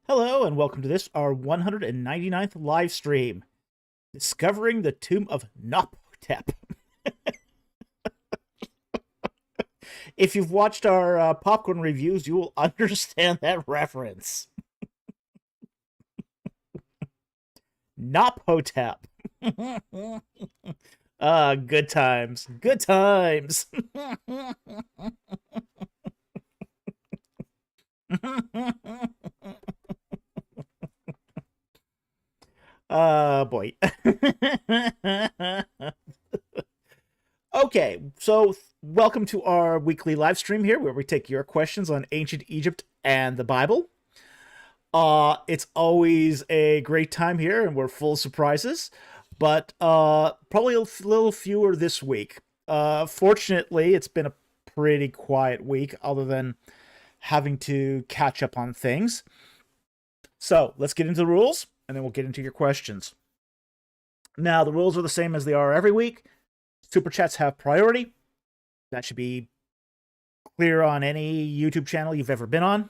Hello and welcome to this, our 199th live stream, Discovering the Tomb of Khnop-Hotep. If you've watched our popcorn reviews, you will understand that reference. Khnop-Hotep. Good times. Good times. Boy. Okay, so welcome to our weekly live stream here where we take your questions on ancient Egypt and the Bible. It's always a great time here and we're full of surprises, but probably a little fewer this week. Fortunately, it's been a pretty quiet week other than having to catch up on things. So let's get into the rules and then we'll get into your questions. Now, the rules are the same as they are every week. Super chats have priority. That should be clear on any YouTube channel you've ever been on.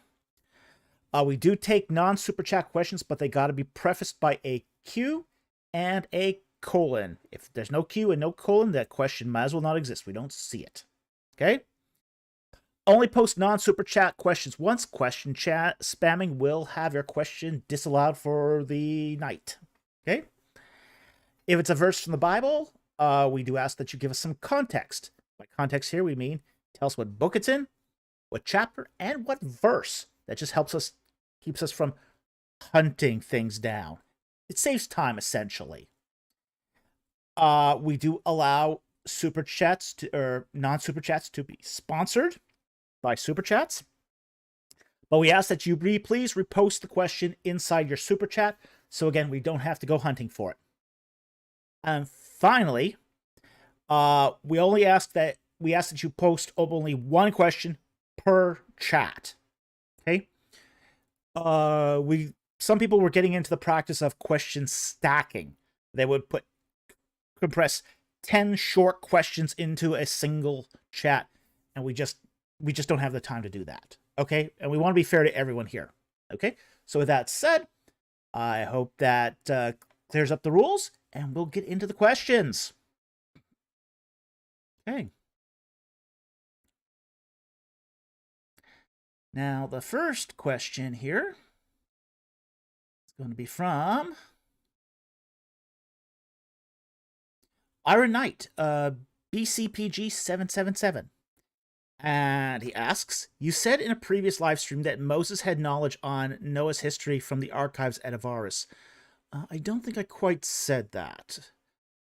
We do take non-super chat questions, but they got to be prefaced by a Q and a colon. If there's no Q and no colon, that question might as well not exist. We don't see it. Okay? Only post non-super chat questions once. Question chat spamming will have your question disallowed for the night. Okay? If it's a verse from the Bible, we do ask that you give us some context. By context here, we mean tell us what book it's in, what chapter, and what verse. That just helps us, keeps us from hunting things down. It saves time, essentially. We do allow super chats or non-super chats to be sponsored by super chats. But we ask that you please repost the question inside your super chat. So again, we don't have to go hunting for it. And finally, we ask that you post only one question per chat. Okay. Some people were getting into the practice of question stacking. They would compress 10 short questions into a single chat, and we just don't have the time to do that. Okay, and we want to be fair to everyone here. Okay, so with that said, I hope that clears up the rules, and we'll get into the questions. Okay. Now, the first question here is going to be from Iron Knight, BCPG 777. And he asks, you said in a previous live stream that Moses had knowledge on Noah's history from the archives at Avaris. I don't think I quite said that.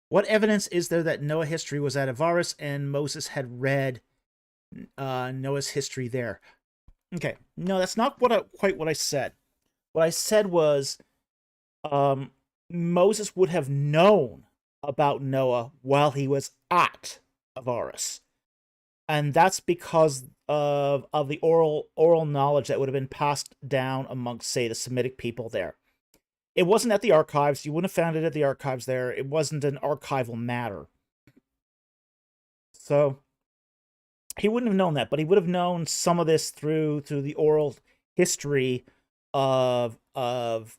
What evidence is there that Noah history was at Avaris and Moses had read Noah's history there? Okay, no, that's not quite what I said. What I said was Moses would have known about Noah while he was at Avaris. And that's because of the oral knowledge that would have been passed down amongst, say, the Semitic people there. It wasn't at the archives. You wouldn't have found it at the archives there. It wasn't an archival matter. So he wouldn't have known that, but he would have known some of this through the oral history of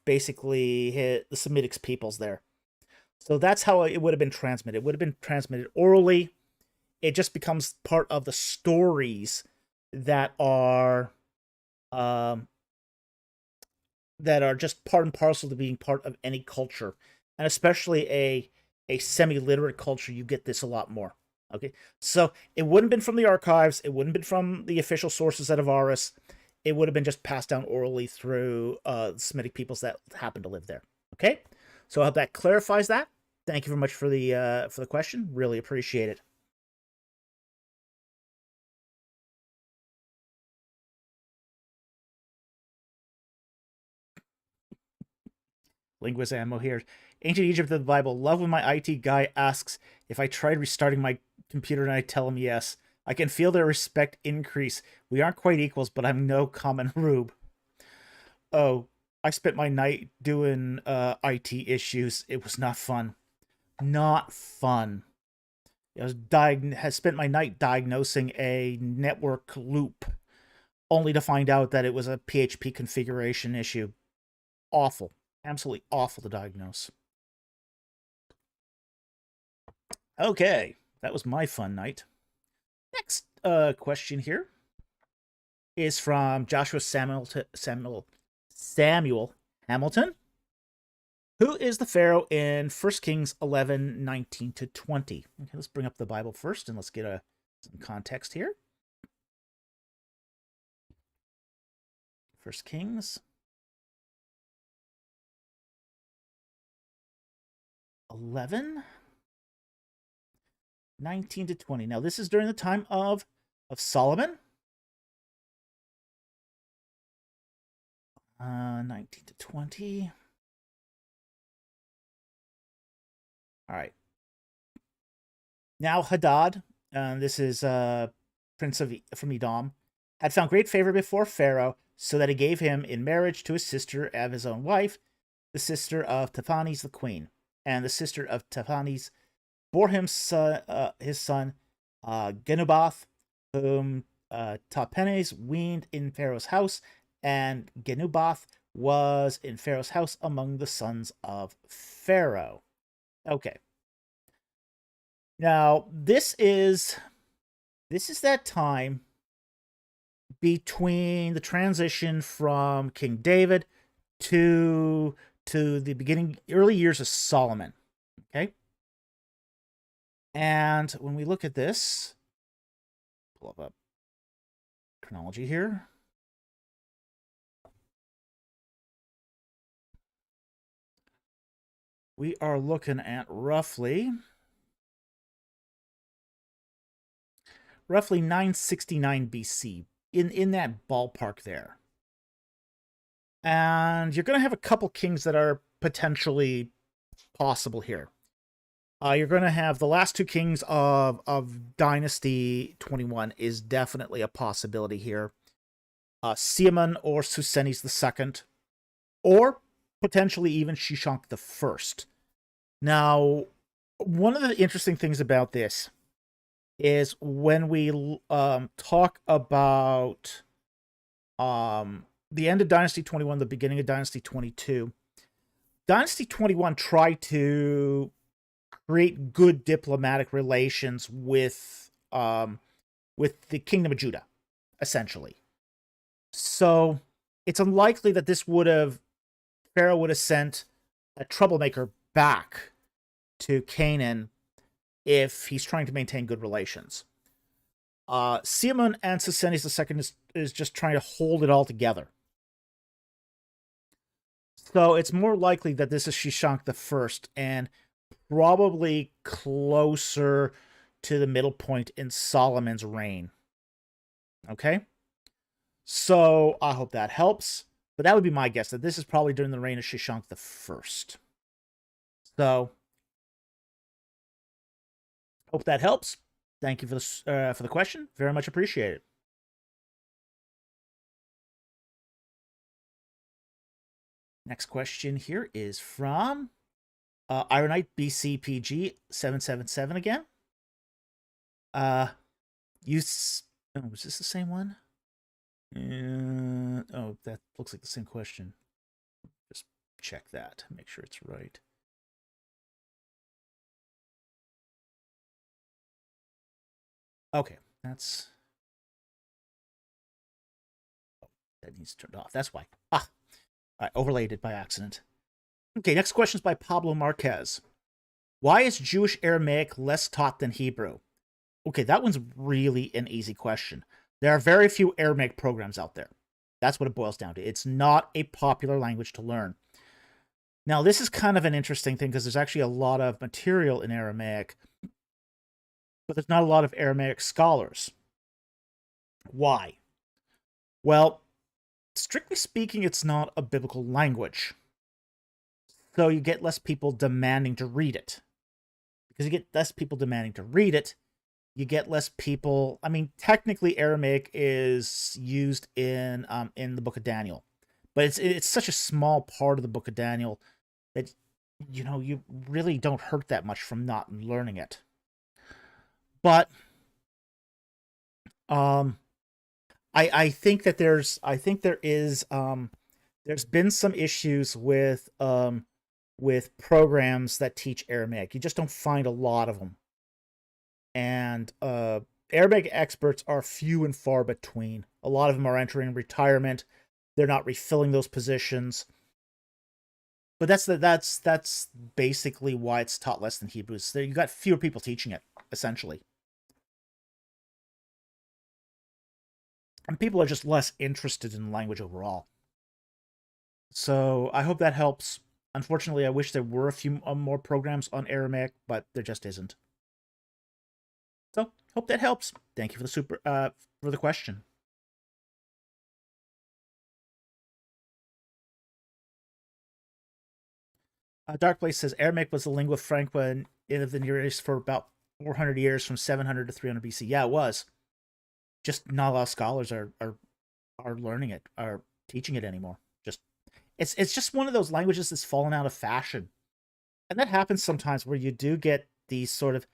basically the Semitic peoples there. So that's how it would have been transmitted. It would have been transmitted orally. It just becomes part of the stories that are just part and parcel to being part of any culture, and especially a semi-literate culture. You get this a lot more. Okay, so it wouldn't have been from the archives. It wouldn't have been from the official sources at Avaris. It would have been just passed down orally through the Semitic peoples that happen to live there. Okay, so I hope that clarifies that. Thank you very much for the question. Really appreciate it. Linguist ammo here. Ancient Egypt of the Bible. Love when my IT guy asks if I tried restarting my computer and I tell him yes. I can feel their respect increase. We aren't quite equals, but I'm no common rube. Oh, I spent my night doing IT issues. It was not fun. Not fun. I spent my night diagnosing a network loop, only to find out that it was a PHP configuration issue. awful, absolutely awful to diagnose. Okay, that was my fun night. Next question here is from Joshua Samuel Hamilton. Who is the Pharaoh in 1 Kings 11:19 to 20? Okay, let's bring up the Bible first and let's get some context here. 1 Kings 11:19 to 20. Now, this is during the time of Solomon. 19 to 20. All right. Now Hadad, this is prince from Edom, had found great favor before Pharaoh, so that he gave him in marriage to his sister of his own wife, the sister of Taphanes the queen. And the sister of Taphanes bore him his son Genubath, whom Taphanes weaned in Pharaoh's house, and Genubath was in Pharaoh's house among the sons of Pharaoh. Okay. Now, this is that time between the transition from King David to the early years of Solomon. Okay? And when we look at this, pull up chronology here. We are looking at roughly 969 BC, in that ballpark there. And you're going to have a couple kings that are potentially possible here. You're going to have the last two kings of Dynasty 21 is definitely a possibility here. Simeon or Susenes II, or potentially even Shishak I. Now, one of the interesting things about this is when we talk about the end of Dynasty 21, the beginning of Dynasty 22, Dynasty 21 tried to create good diplomatic relations with the Kingdom of Judah, essentially. So it's unlikely that Pharaoh would have sent a troublemaker back to Canaan if he's trying to maintain good relations. Simeon and Susenes II is just trying to hold it all together. So it's more likely that this is Shishak I, and probably closer to the middle point in Solomon's reign. Okay? So I hope that helps. But that would be my guess, that this is probably during the reign of Shishak I. So, hope that helps. Thank you for the question. Very much appreciated. Next question here is from Ironite BCPG 777 again. Was this the same one? Oh, that looks like the same question. Just check that, make sure it's right. Okay, that needs turned off. That's why. All right, overlaid it by accident. Okay, next question is by Pablo Marquez. Why is Jewish Aramaic less taught than Hebrew? Okay, that one's really an easy question. There are very few Aramaic programs out there. That's what it boils down to. It's not a popular language to learn. Now, this is kind of an interesting thing because there's actually a lot of material in Aramaic, but there's not a lot of Aramaic scholars. Why? Well, strictly speaking, it's not a biblical language. So you get less people demanding to read it. Because you get less people demanding to read it, you get less people. I mean, technically, Aramaic is used in the Book of Daniel, but it's such a small part of the Book of Daniel that you really don't hurt that much from not learning it. But I think that there is There's been some issues with programs that teach Aramaic. You just don't find a lot of them, and Arabic experts are few and far between. A lot of them are entering retirement. They're not refilling those positions. But that's basically why it's taught less than Hebrews. You got fewer people teaching it, essentially. And people are just less interested in language overall. So I hope that helps. Unfortunately, I wish there were a few more programs on Aramaic, but there just isn't. So hope that helps. Thank you for the question. Dark Place says Aramaic was the lingua franca in the Near East for about 400 years, from 700 to 300 BC. Yeah, it was. Just not a lot of scholars are learning it, are teaching it anymore. Just it's just one of those languages that's fallen out of fashion, and that happens sometimes where you do get these sort of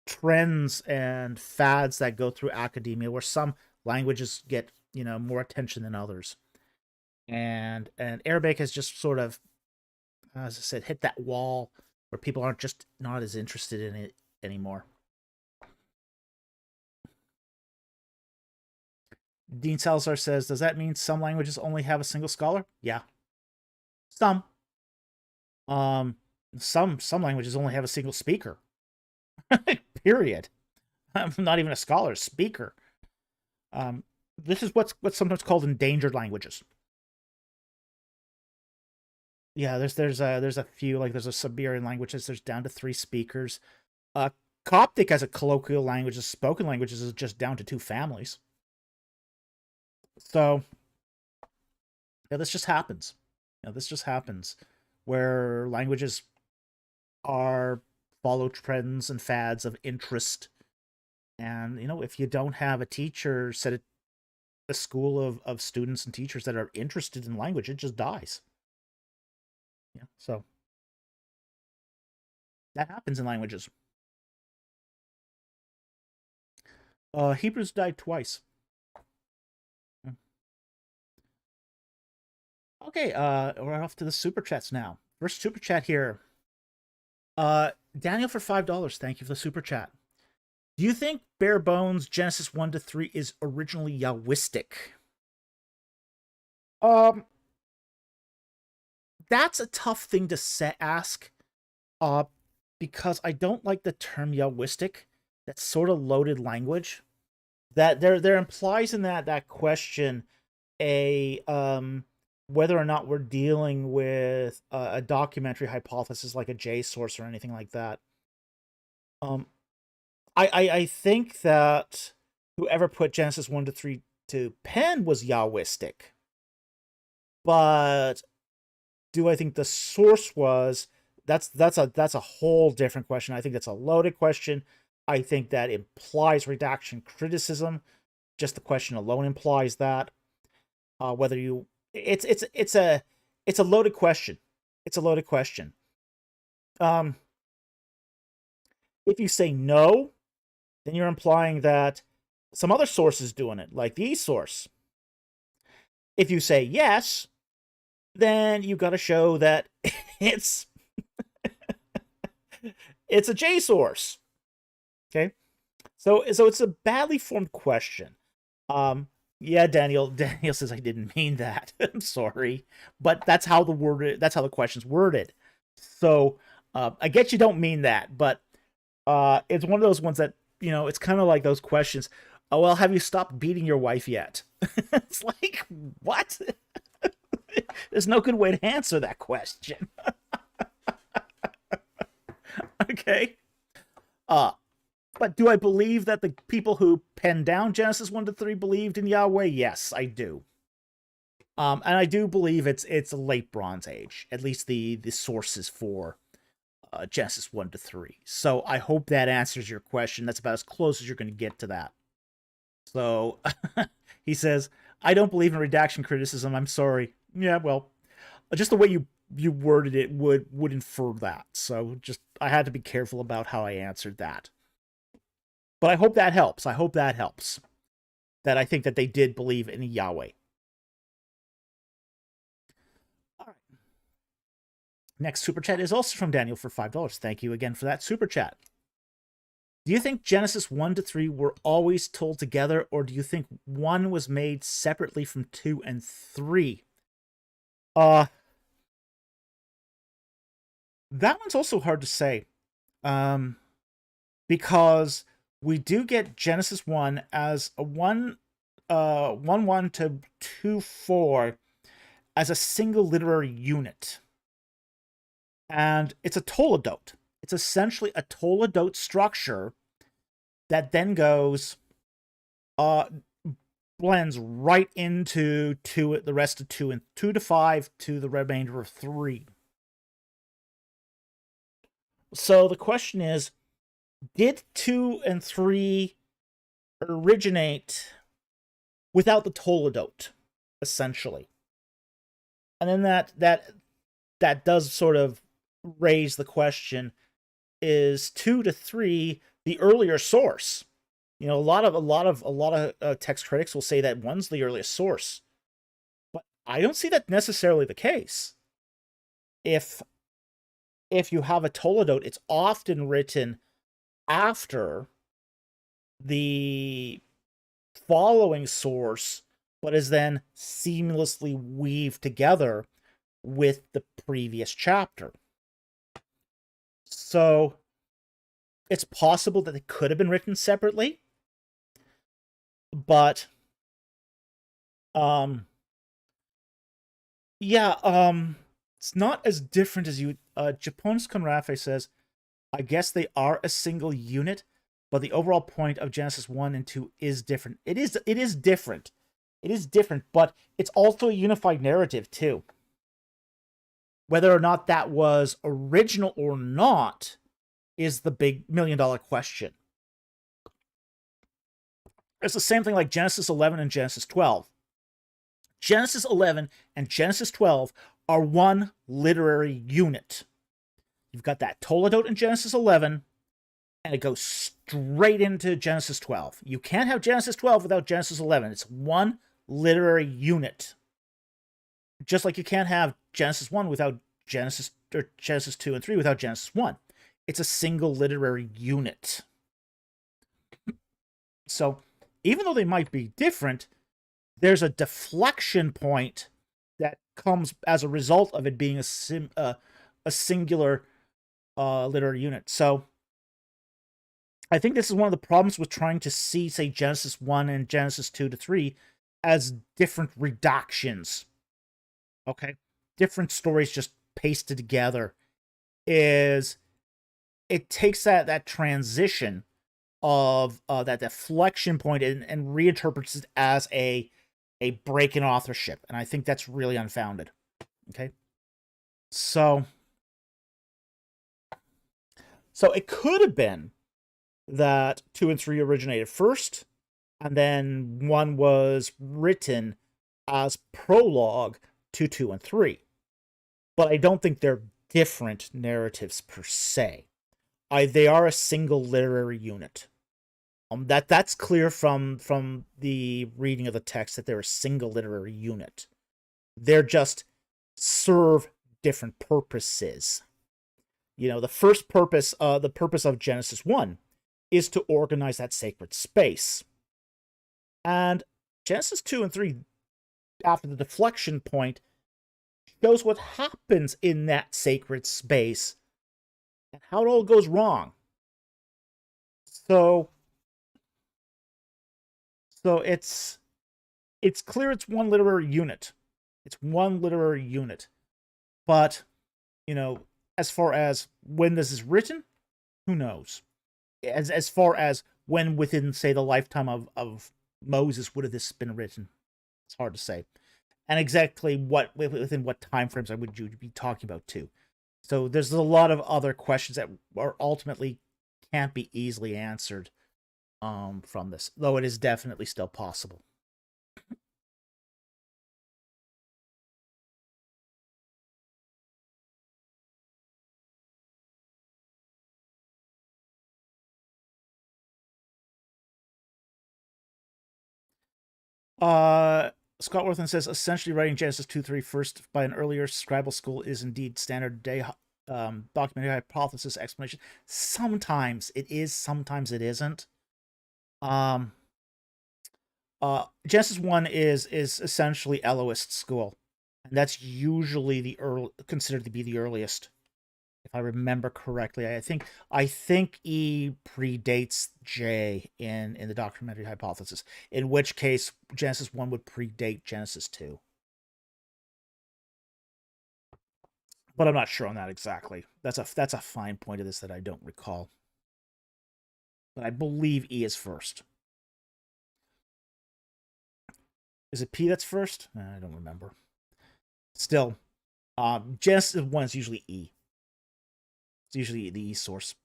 trends and fads that go through academia, where some languages get more attention than others, and Arabic has just sort of, as I said, hit that wall where people aren't just not as interested in it anymore. Dean Salazar says, does that mean some languages only have a single scholar? Yeah. Some. Some languages only have a single speaker. Period. I'm not even a scholar, speaker. This is what's sometimes called endangered languages. Yeah, there's a few, like there's a Siberian languages, there's down to 3 speakers. Coptic as a colloquial language, as spoken languages, is just down to 2 families. So yeah, this just happens. This just happens where languages are follow trends and fads of interest. And if you don't have a teacher, set a school of students and teachers that are interested in language, it just dies. Yeah, so that happens in languages. Hebrews died twice. Okay, we're off to the super chats now. First super chat here. Daniel for $5. Thank you for the super chat. Do you think bare bones Genesis 1 to 3 is originally Yahwistic? That's a tough thing to ask. Because I don't like the term Yahwistic. That's sort of loaded language. That there implies in that question a whether or not we're dealing with a documentary hypothesis like a J source or anything like that. I think that whoever put Genesis 1 to 3 to pen was Yahwistic. But do I think the source was? That's a whole different question. I think that's a loaded question. I think that implies redaction criticism. Just the question alone implies that. Whether you it's a loaded question. It's a loaded question. If you say no, then you're implying that some other source is doing it, like the source. If you say yes, then you've got to show that it's it's a J source. Okay, so it's a badly formed question. Yeah, Daniel says I didn't mean that. I'm sorry, but that's how the question's worded. So I get you don't mean that, but it's one of those ones that it's kind of like those questions. Oh well, have you stopped beating your wife yet? It's like, what? There's no good way to answer that question. Okay. But do I believe that the people who penned down Genesis 1 to 3 believed in Yahweh? Yes, I do. And I do believe it's a late Bronze Age, at least the sources for Genesis 1 to 3. So I hope that answers your question. That's about as close as you're going to get to that. So he says, I don't believe in redaction criticism. I'm sorry. Yeah, well, just the way you worded it would infer that. So just I had to be careful about how I answered that. But I hope that helps. I hope that helps. That I think that they did believe in Yahweh. Next super chat is also from Daniel for $5. Thank you again for that super chat. Do you think Genesis 1 to 3 were always told together, or do you think 1 was made separately from 2 and 3? That one's also hard to say. Because we do get Genesis 1 as a 1 1 to 2 4 as a single literary unit. And it's a toledote. It's essentially a toledote structure that then goes blends right into the rest of 2 and 2 to 5 to the remainder of 3. So the question is, did 2 and 3 originate without the toledote, essentially? And then that does sort of raise the question, is 2 to 3 the earlier source? You know, a lot of text critics will say that 1's the earliest source, but I don't see that necessarily the case. If you have a toledote, it's often written after the following source, but is then seamlessly weaved together with the previous chapter. So it's possible that it could have been written separately, but it's not as different as you. Japons Conrafe says, I guess they are a single unit, but the overall point of Genesis 1 and 2 is different. It is different. It is different, but it's also a unified narrative too. Whether or not that was original or not is the big $1,000,000 question. It's the same thing like Genesis 11 and Genesis 12. Genesis 11 and Genesis 12 are one literary unit. You've got that toledote in Genesis 11, and it goes straight into Genesis 12. You can't have Genesis 12 without Genesis 11. It's one literary unit. Just like you can't have Genesis 1 without Genesis 2 and 3 without Genesis 1. It's a single literary unit. So, even though they might be different, there's a deflection point that comes as a result of it being a singular literary unit. So, I think this is one of the problems with trying to see, say, Genesis 1 and Genesis 2 to 3 as different redactions. Okay? Different stories just pasted together. Is it takes that transition of that deflection point and reinterprets it as a break in authorship. And I think that's really unfounded. Okay? So it could have been that 2 and 3 originated first, and then 1 was written as prologue to 2 and 3. But I don't think they're different narratives per se. They are a single literary unit. That's clear from the reading of the text, that they're a single literary unit. They're just serve different purposes. You know, the first purpose, the purpose of Genesis 1 is to organize that sacred space. And Genesis 2 and 3, after the deflection point, shows what happens in that sacred space and how it all goes wrong. So it's clear it's one literary unit. It's one literary unit. But, you know, as far as when this is written, who knows? As far as when within, say, the lifetime of Moses would have this been written, it's hard to say. And exactly within what time frames would you be talking about too. So there's a lot of other questions that are ultimately can't be easily answered from this, though it is definitely still possible. Scott Worthman says, essentially writing Genesis 2:3 first by an earlier scribal school is indeed standard day documentary hypothesis explanation. Sometimes it is, sometimes it isn't. Genesis 1 is essentially Elohist school, and that's usually the considered to be the earliest, if I remember correctly. I think E predates J in the documentary hypothesis, in which case Genesis 1 would predate Genesis 2. But I'm not sure on that exactly. That's a fine point of this that I don't recall. But I believe E is first. Is it P that's first? I don't remember. Still, Genesis 1 is usually E. It's usually the E source.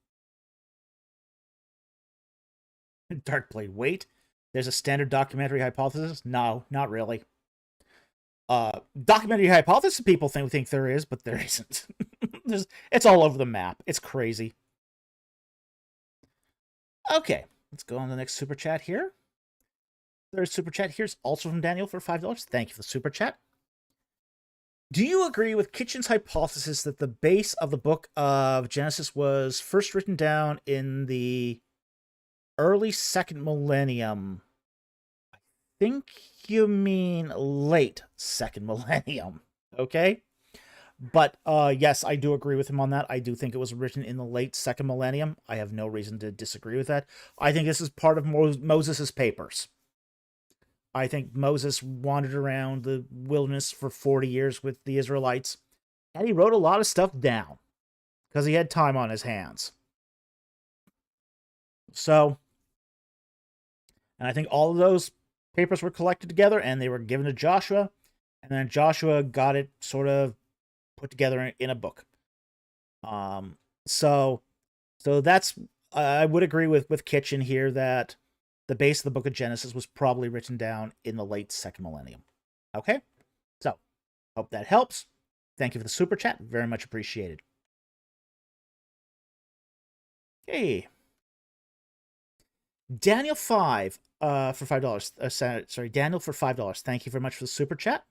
Dark Blade. Wait, there's a standard documentary hypothesis? No, not really. Documentary hypothesis people think there is, but there isn't. It's all over the map. It's crazy. Okay, let's go on to the next super chat here. Third super chat here's also from Daniel for $5. Thank you for the super chat. Do you agree with Kitchen's hypothesis that the base of the book of Genesis was first written down in the early second millennium? I think you mean late second millennium, okay? But yes, I do agree with him on that. I do think it was written in the late second millennium. I have no reason to disagree with that. I think this is part of Moses' papers. I think Moses wandered around the wilderness for 40 years with the Israelites, and he wrote a lot of stuff down because he had time on his hands. So, and I think all of those papers were collected together and they were given to Joshua, and then Joshua got it sort of put together in a book. So that's, I would agree with Kitchen here that the base of the book of Genesis was probably written down in the late second millennium. Okay? So, hope that helps. Thank you for the super chat. Very much appreciated. Okay. Daniel 5 for $5. Sorry, Daniel for $5. Thank you very much for the super chat.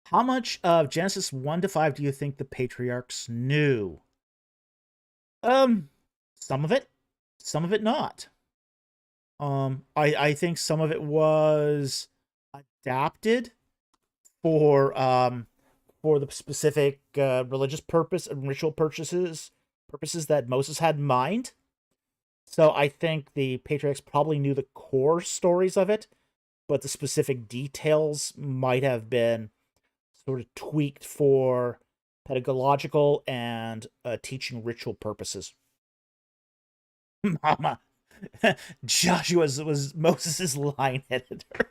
How much of Genesis 1 to 5 do you think the patriarchs knew? Some of it. Some of it not. I think some of it was adapted for the specific religious purpose and ritual purposes that Moses had in mind. So I think the patriarchs probably knew the core stories of it, but the specific details might have been sort of tweaked for pedagogical and teaching ritual purposes. Mama, Joshua was Moses' line editor.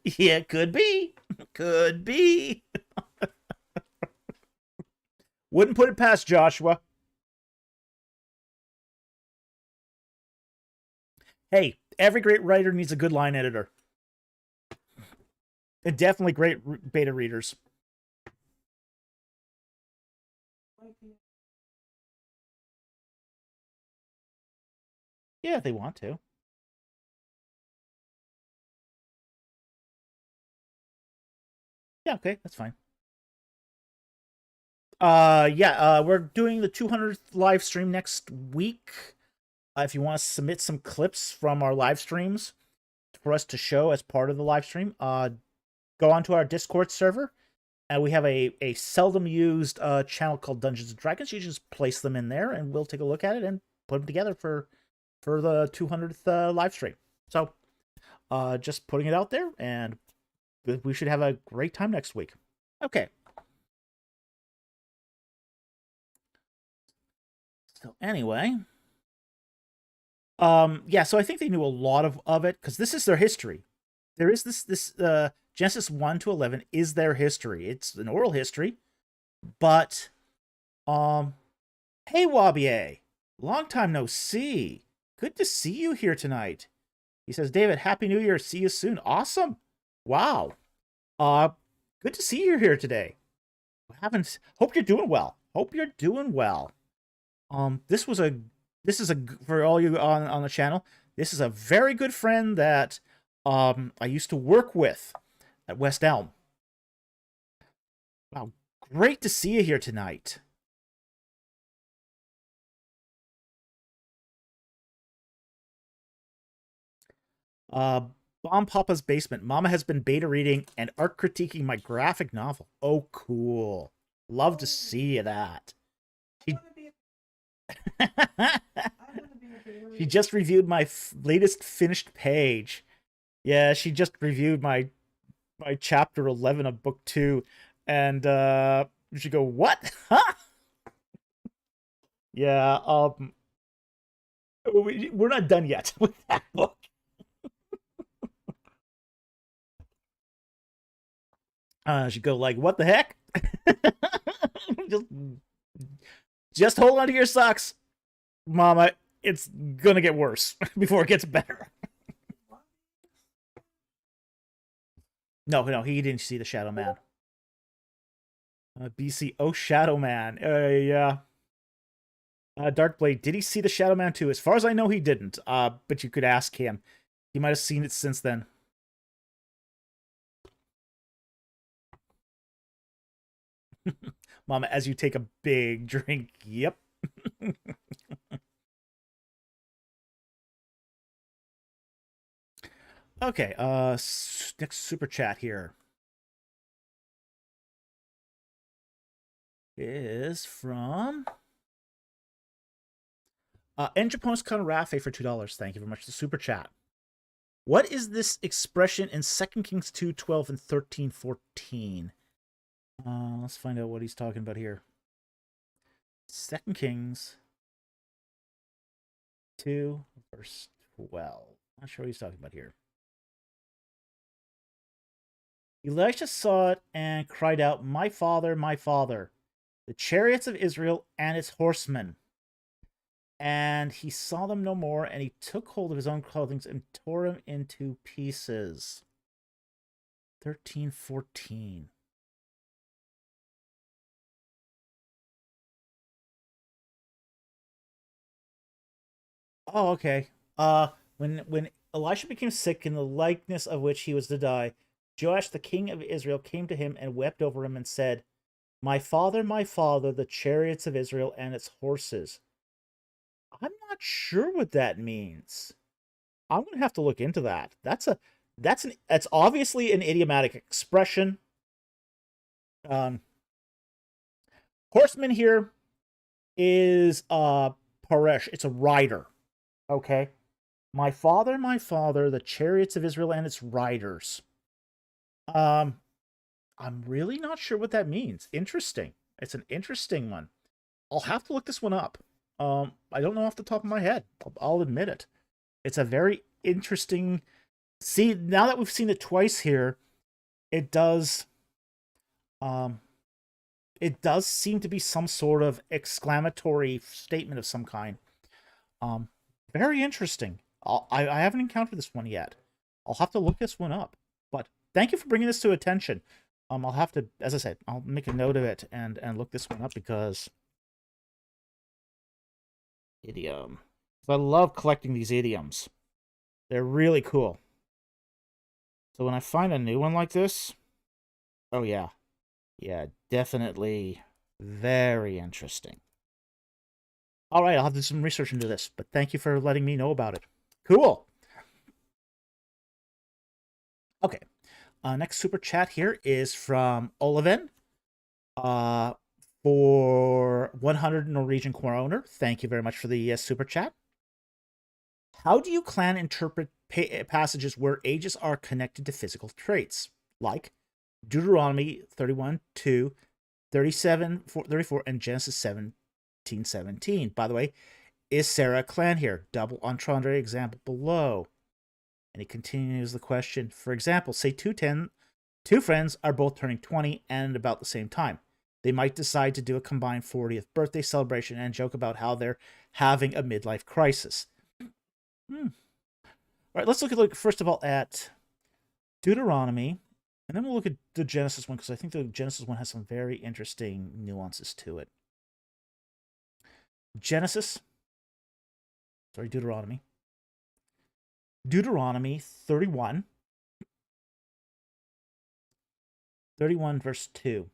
Yeah, could be. Could be. Wouldn't put it past Joshua. Hey, every great writer needs a good line editor. And definitely great beta readers. Yeah, if they want to. Yeah, okay, that's fine. We're doing the 200th live stream next week. If you want to submit some clips from our live streams for us to show as part of the live stream, go onto our Discord server, and we have a seldom used channel called Dungeons and Dragons. You just place them in there, and we'll take a look at it and put them together for the 200th live stream. So, just putting it out there, and we should have a great time next week. Okay. So anyway, yeah. So I think they knew a lot of it because this is their history. There is this Genesis 1 to 11 is their history. It's an oral history, but hey Wabier, long time no see. Good to see you here tonight. He says, David, Happy New Year. See you soon. Awesome. Wow. Good to see you here today. Hope you're doing well. Hope you're doing well. This is for all you on the channel. This is a very good friend that I used to work with at West Elm. Wow, great to see you here tonight. Uh, Bomb Papa's Basement. Mama has been beta reading and art critiquing my graphic novel. Oh, cool. Love to see that. She, she just reviewed my latest finished page. Yeah, she just reviewed my chapter 11 of book 2, and she go, what? Huh? Yeah, we're not done yet with that book. She go like, what the heck? just just hold on to your socks, Mama. It's gonna get worse before it gets better. No, he didn't see the Shadow Man. BC, oh, Shadow Man. Yeah. Darkblade, did he see the Shadow Man too? As far as I know, he didn't. But you could ask him. He might have seen it since then. Mama, as you take a big drink. Yep. Okay, next super chat here is from Enjapons Conrafe for $2. Thank you very much for the super chat. What is this expression in 2 Kings 2:12 and 13:14? Let's find out what he's talking about here. 2 Kings 2, verse 12. Not sure what he's talking about here. Elisha saw it and cried out, my father, the chariots of Israel and its horsemen. And he saw them no more, and he took hold of his own clothing and tore him into pieces. 13:14. Oh, okay. When Elisha became sick in the likeness of which he was to die, Joash the king of Israel came to him and wept over him and said, my father, the chariots of Israel and its horses. I'm not sure what that means. I'm gonna have to look into that. That's obviously an idiomatic expression. Horseman here is Paresh. It's a rider. Okay. My father, the chariots of Israel and its riders. I'm really not sure what that means. Interesting. It's an interesting one. I'll have to look this one up. I don't know off the top of my head. I'll admit it. It's a very interesting. See, now that we've seen it twice here, it does seem to be some sort of exclamatory statement of some kind. Very interesting. I haven't encountered this one yet. I'll have to look this one up. But thank you for bringing this to attention. I'll have to, as I said, I'll make a note of it and look this one up because idiom. I love collecting these idioms. They're really cool. So when I find a new one like this, oh yeah. Yeah, definitely very interesting. All right, I'll have to do some research into this, but thank you for letting me know about it. Cool. Okay. Next super chat here is from Oliven for 100 Norwegian kroner. Thank you very much for the super chat. How do you clan interpret passages where ages are connected to physical traits, like Deuteronomy 31:2, 37:34, and Genesis 17:17? By the way, is Sarah a clan here? Double entendre example below. And he continues the question. For example, say two friends are both turning 20 and about the same time. They might decide to do a combined 40th birthday celebration and joke about how they're having a midlife crisis. All right, let's look first of all at Deuteronomy, and then we'll look at the Genesis one, because I think the Genesis one has some very interesting nuances to it. Deuteronomy. Deuteronomy 31, 31 verse 2.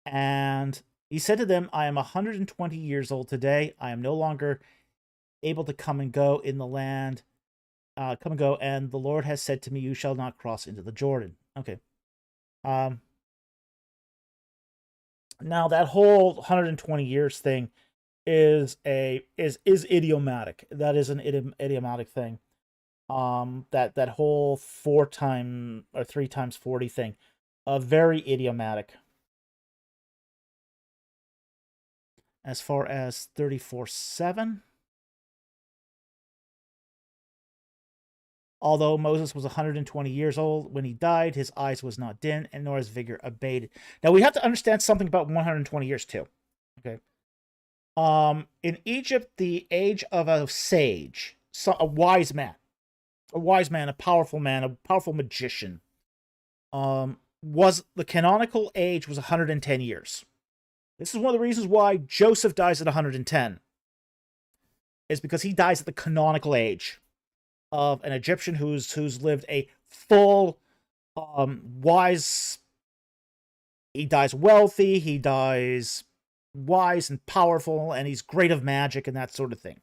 And he said to them, I am 120 years old today. I am no longer able to come and go in the land, come and go, and the Lord has said to me, you shall not cross into the Jordan. Okay. Now that whole 120 years thing is idiomatic. That is an idiomatic thing. That whole 3 times 40 thing, very idiomatic. As far as 34:7, although Moses was 120 years old when he died, his eyes was not dim, and nor his vigor abated. Now we have to understand something about 120 years too. Okay. In Egypt, the age of a sage, a wise man, a powerful man, a powerful magician, was the canonical age was 110 years. This is one of the reasons why Joseph dies at 110. Is because he dies at the canonical age of an Egyptian who's lived a full, wise. He dies wealthy. He dies wise and powerful, and he's great of magic and that sort of thing.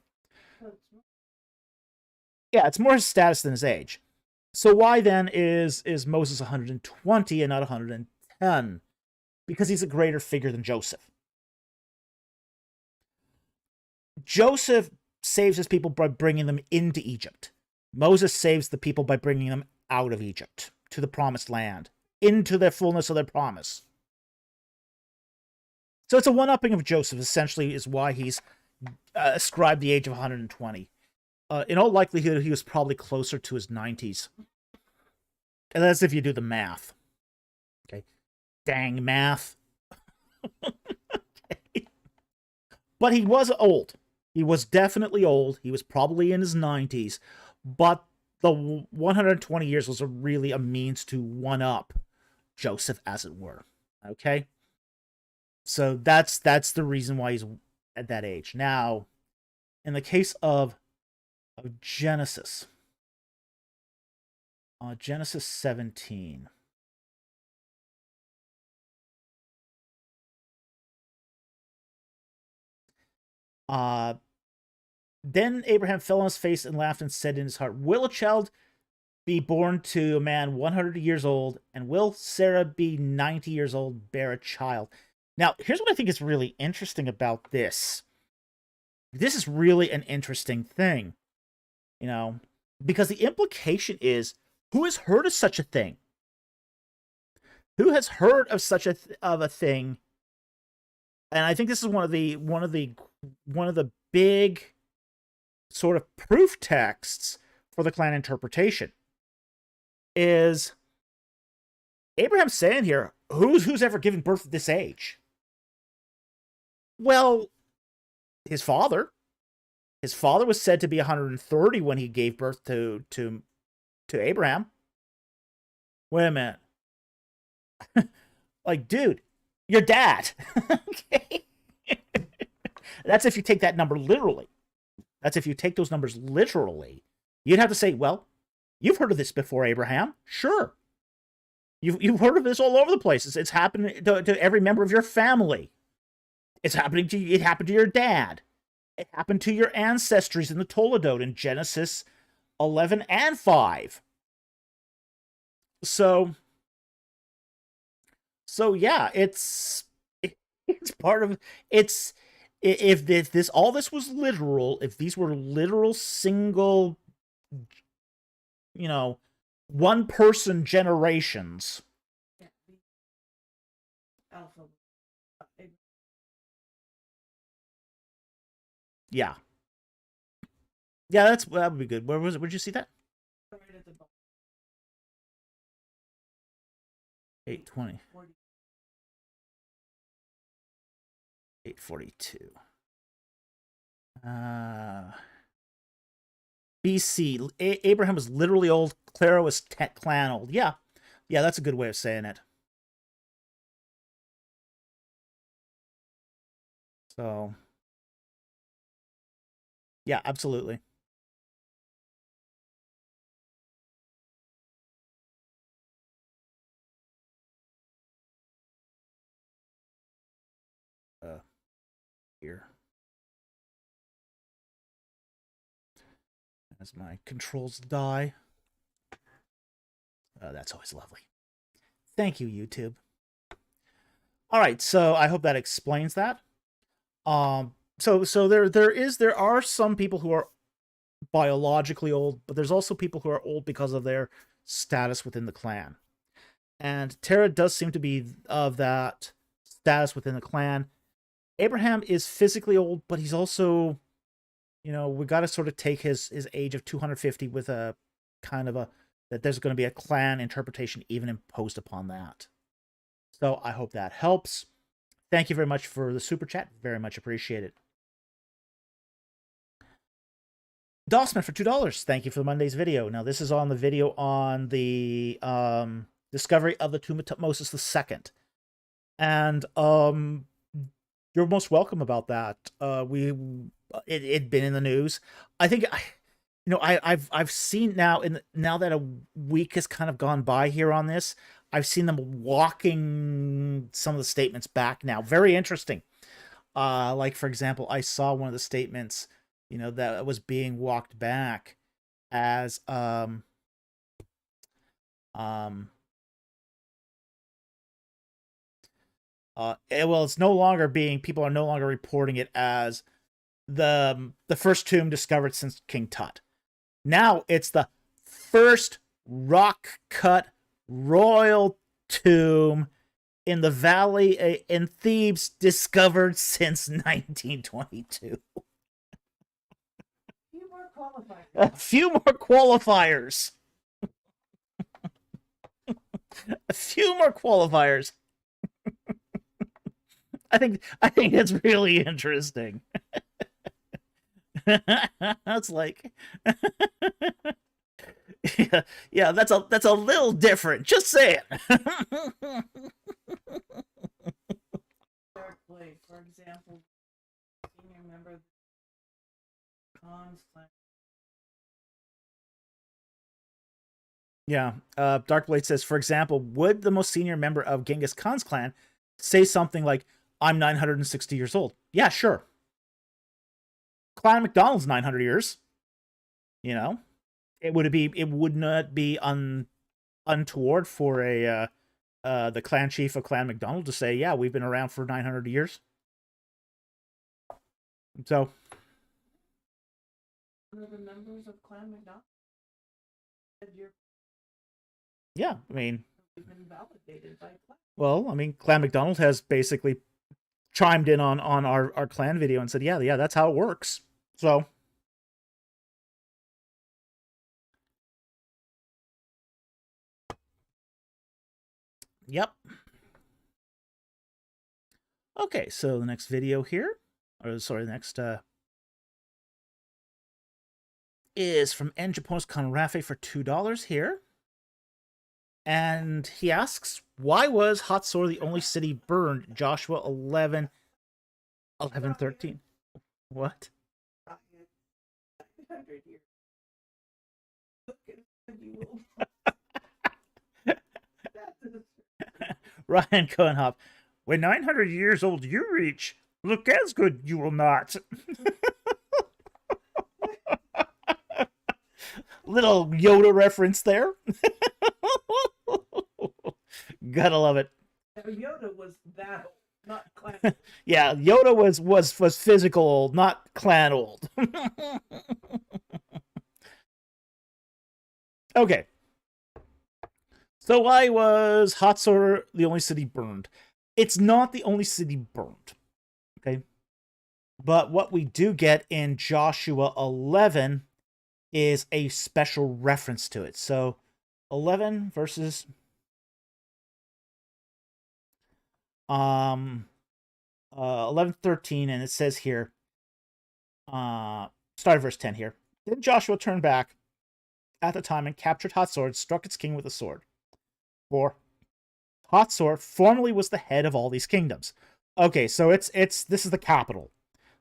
Yeah, it's more his status than his age. So why then is Moses 120 and not 110? Because he's a greater figure than Joseph. Joseph saves his people by bringing them into Egypt. Moses saves the people by bringing them out of Egypt to the promised land, into the fullness of their promise. So it's a one-upping of Joseph, essentially, is why he's ascribed the age of 120. In all likelihood, he was probably closer to his 90s. And that's if you do the math. Okay. Dang math. Okay. But he was old. He was definitely old. He was probably in his 90s. But the 120 years was really a means to one-up Joseph, as it were. Okay? So that's the reason why he's at that age. Now, in the case of Genesis, Genesis 17. Then Abraham fell on his face and laughed and said in his heart, will a child be born to a man 100 years old, and will Sarah be 90 years old bear a child? Now, here's what I think is really interesting about this. This is really an interesting thing, because the implication is, who has heard of such a thing? Who has heard of such a thing? And I think this is one of the big sort of proof texts for the clan interpretation. Is Abraham saying here, who's ever given birth at this age? Well, his father. His father was said to be 130 when he gave birth to Abraham. Wait a minute. Like, dude, your dad. Okay. That's if you take that number literally. That's if you take those numbers literally. You'd have to say, well, you've heard of this before, Abraham. Sure. You've heard of this all over the place. It's happened to every member of your family. It's happening to you. It happened to your dad. It happened to your ancestries in the Toledot in Genesis 11 and 5. So yeah, it's part of it's if this all this was literal, if these were literal single, one person generations. Yeah. Yeah, that would be good. Where was it? Where'd you see that? 820. 842. BC. Abraham was literally old. Clara was clan old. Yeah. Yeah, that's a good way of saying it. So, yeah, absolutely. As my controls die. That's always lovely. Thank you, YouTube. All right, so I hope that explains that. So there are some people who are biologically old, but there's also people who are old because of their status within the clan. And Terah does seem to be of that status within the clan. Abraham is physically old, but he's also, you know, we got to sort of take his age of 250 with a kind of a, that there's going to be a clan interpretation even imposed upon that. So I hope that helps. Thank you very much for the super chat. Very much appreciated. Dossman for $2. Thank you for Monday's video. Now, this is on the video on the discovery of the tomb of Tutmosis II. And you're most welcome about that. It'd been in the news. I think, you know, I've seen now, now that a week has kind of gone by here on this, I've seen them walking some of the statements back now. Very interesting. Like, for example, I saw one of the statements, you know, that was being walked back as well, it's no longer being, people are no longer reporting it as the first tomb discovered since King Tut. Now it's the first rock cut royal tomb in the valley in Thebes discovered since 1922. A few more qualifiers. A few more qualifiers. I think it's really interesting. That's like yeah, that's a little different. Just saying. For example, can you remember Khan's clan? Yeah, Darkblade says, for example, would the most senior member of Genghis Khan's clan say something like, "I'm 960 years old"? Yeah, sure. Clan MacDonald's 900 years. You know, it would not be untoward for the clan chief of Clan MacDonald to say, "Yeah, we've been around for 900 years." So, one of the members of Clan MacDonald. Yeah, I mean, been validated by Clan. Well, I mean, Clan MacDonald has basically chimed in on our clan video and said, yeah, that's how it works. So, yep. Okay, so the next video here, or sorry, the next is from N. Japonis Conrafe for $2 here. And he asks, why was Hatzor the only city burned? Joshua 11:13. What? Ryan Cohenhoff, when 900 years old you reach, look as good you will not. Little Yoda reference there. Gotta love it. Yoda was that old, not clan old. Yeah, Yoda was physical old, not clan old. Okay. So why was Hatzor the only city burned? It's not the only city burned. Okay. But what we do get in Joshua 11 is a special reference to it. So 11 verses 11:13, and it says here, start at verse 10 here. Then Joshua turned back at the time and captured Hatzor and struck its king with a sword. For Hatzor formerly was the head of all these kingdoms. Okay, so this is the capital.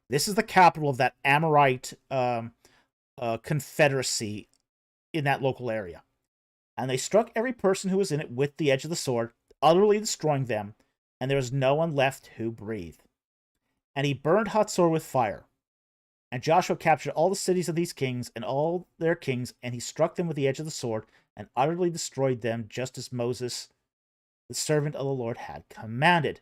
This is the capital of that Amorite confederacy in that local area. And they struck every person who was in it with the edge of the sword, utterly destroying them, and there was no one left who breathed. And he burned Hatzor with fire. And Joshua captured all the cities of these kings and all their kings, and he struck them with the edge of the sword and utterly destroyed them, just as Moses, the servant of the Lord, had commanded.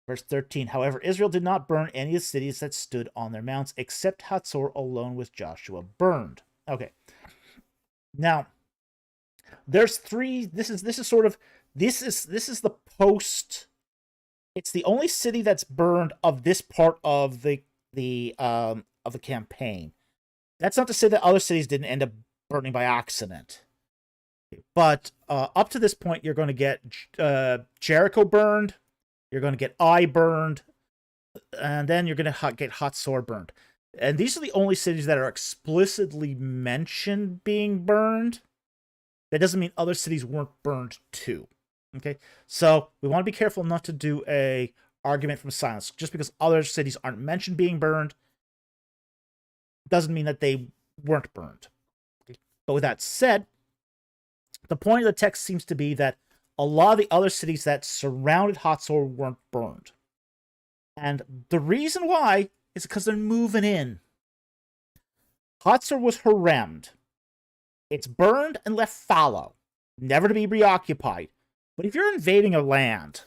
Verse 13, however, Israel did not burn any of the cities that stood on their mounts, except Hatzor alone with Joshua burned. Okay. Now, there's three. This is the post. It's the only city that's burned of this part of the campaign. That's not to say that other cities didn't end up burning by accident. But up to this point, you're going to get Jericho burned, you're going to get Ai burned, and then you're going to get Hatzor burned. And these are the only cities that are explicitly mentioned being burned. That doesn't mean other cities weren't burned too. Okay, so we want to be careful not to do a argument from silence. Just because other cities aren't mentioned being burned doesn't mean that they weren't burned. Okay? But with that said, the point of the text seems to be that a lot of the other cities that surrounded Hatzor weren't burned. And the reason why is because they're moving in. Hatzor was haremed. It's burned and left fallow, never to be reoccupied. But if you're invading a land,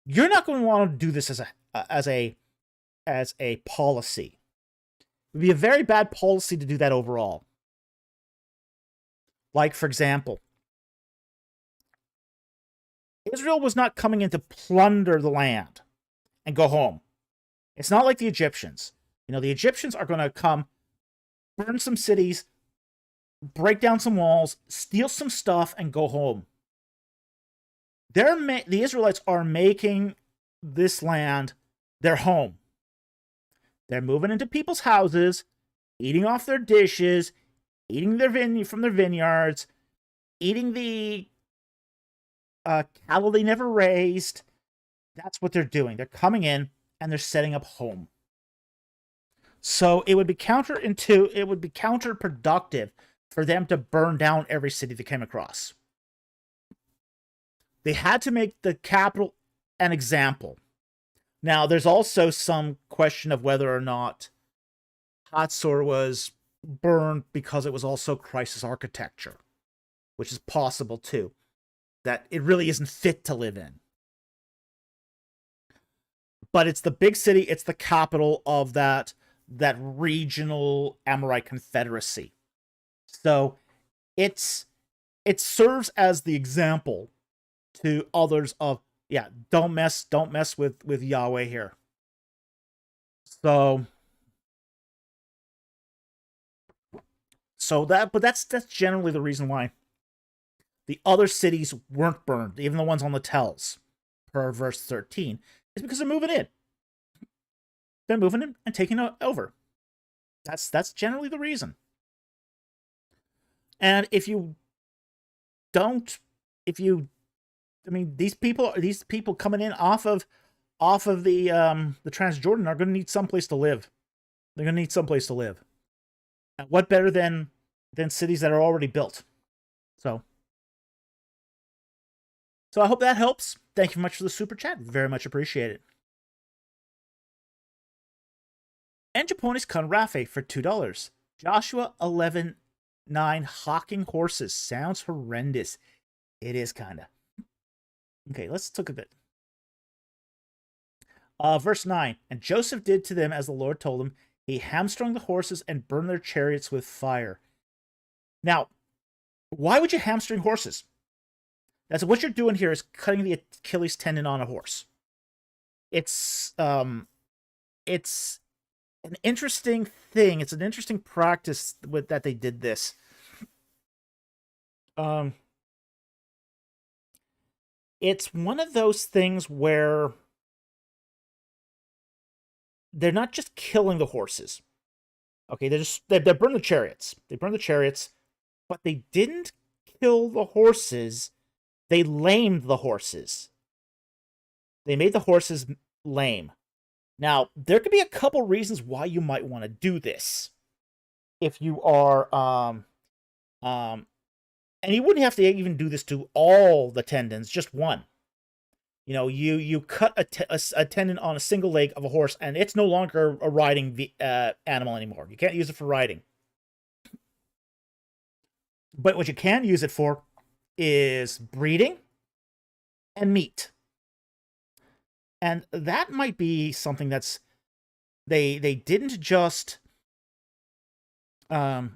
you're not going to want to do this as a policy. It would be a very bad policy to do that overall. Like, for example, Israel was not coming in to plunder the land and go home. It's not like the Egyptians. The Egyptians are going to come, burn some cities, break down some walls, steal some stuff, and go home. The Israelites are making this land their home. They're moving into people's houses, eating off their dishes, eating from their vineyards, eating the cattle they never raised. That's what they're doing. They're coming in and they're setting up home. So it would be counterproductive for them to burn down every city they came across. They had to make the capital an example. Now, there's also some question of whether or not Hatzor was burned because it was also crisis architecture, which is possible too. That it really isn't fit to live in. But it's the big city, it's the capital of that regional Amorite confederacy. So it serves as the example to others of, don't mess with Yahweh here. So that's generally the reason why the other cities weren't burned, even the ones on the tells, per verse 13, is because they're moving in. They're moving in and taking it over. That's generally the reason. And these people coming in off of the Transjordan are going to need someplace to live. They're going to need someplace to live. And what better than cities that are already built? So I hope that helps. Thank you very much for the super chat. Very much appreciated. And Japonis Conrafe for $2. Joshua 11:9 hawking horses. Sounds horrendous. It is kind of. Okay, let's look a bit. Verse 9. And Joseph did to them as the Lord told him. He hamstrung the horses and burned their chariots with fire. Now, why would you hamstring horses? That's what you're doing here is cutting the Achilles tendon on a horse. It's an interesting thing. It's an interesting practice that they did this. It's one of those things where they're not just killing the horses. Okay, they burn the chariots. They burn the chariots, but they didn't kill the horses. They lamed the horses. They made the horses lame. Now, there could be a couple reasons why you might want to do this. If you are, and you wouldn't have to even do this to all the tendons, just one. You cut a tendon on a single leg of a horse, and it's no longer a riding animal anymore. You can't use it for riding. But what you can use it for is breeding and meat. And that might be something that's they didn't just so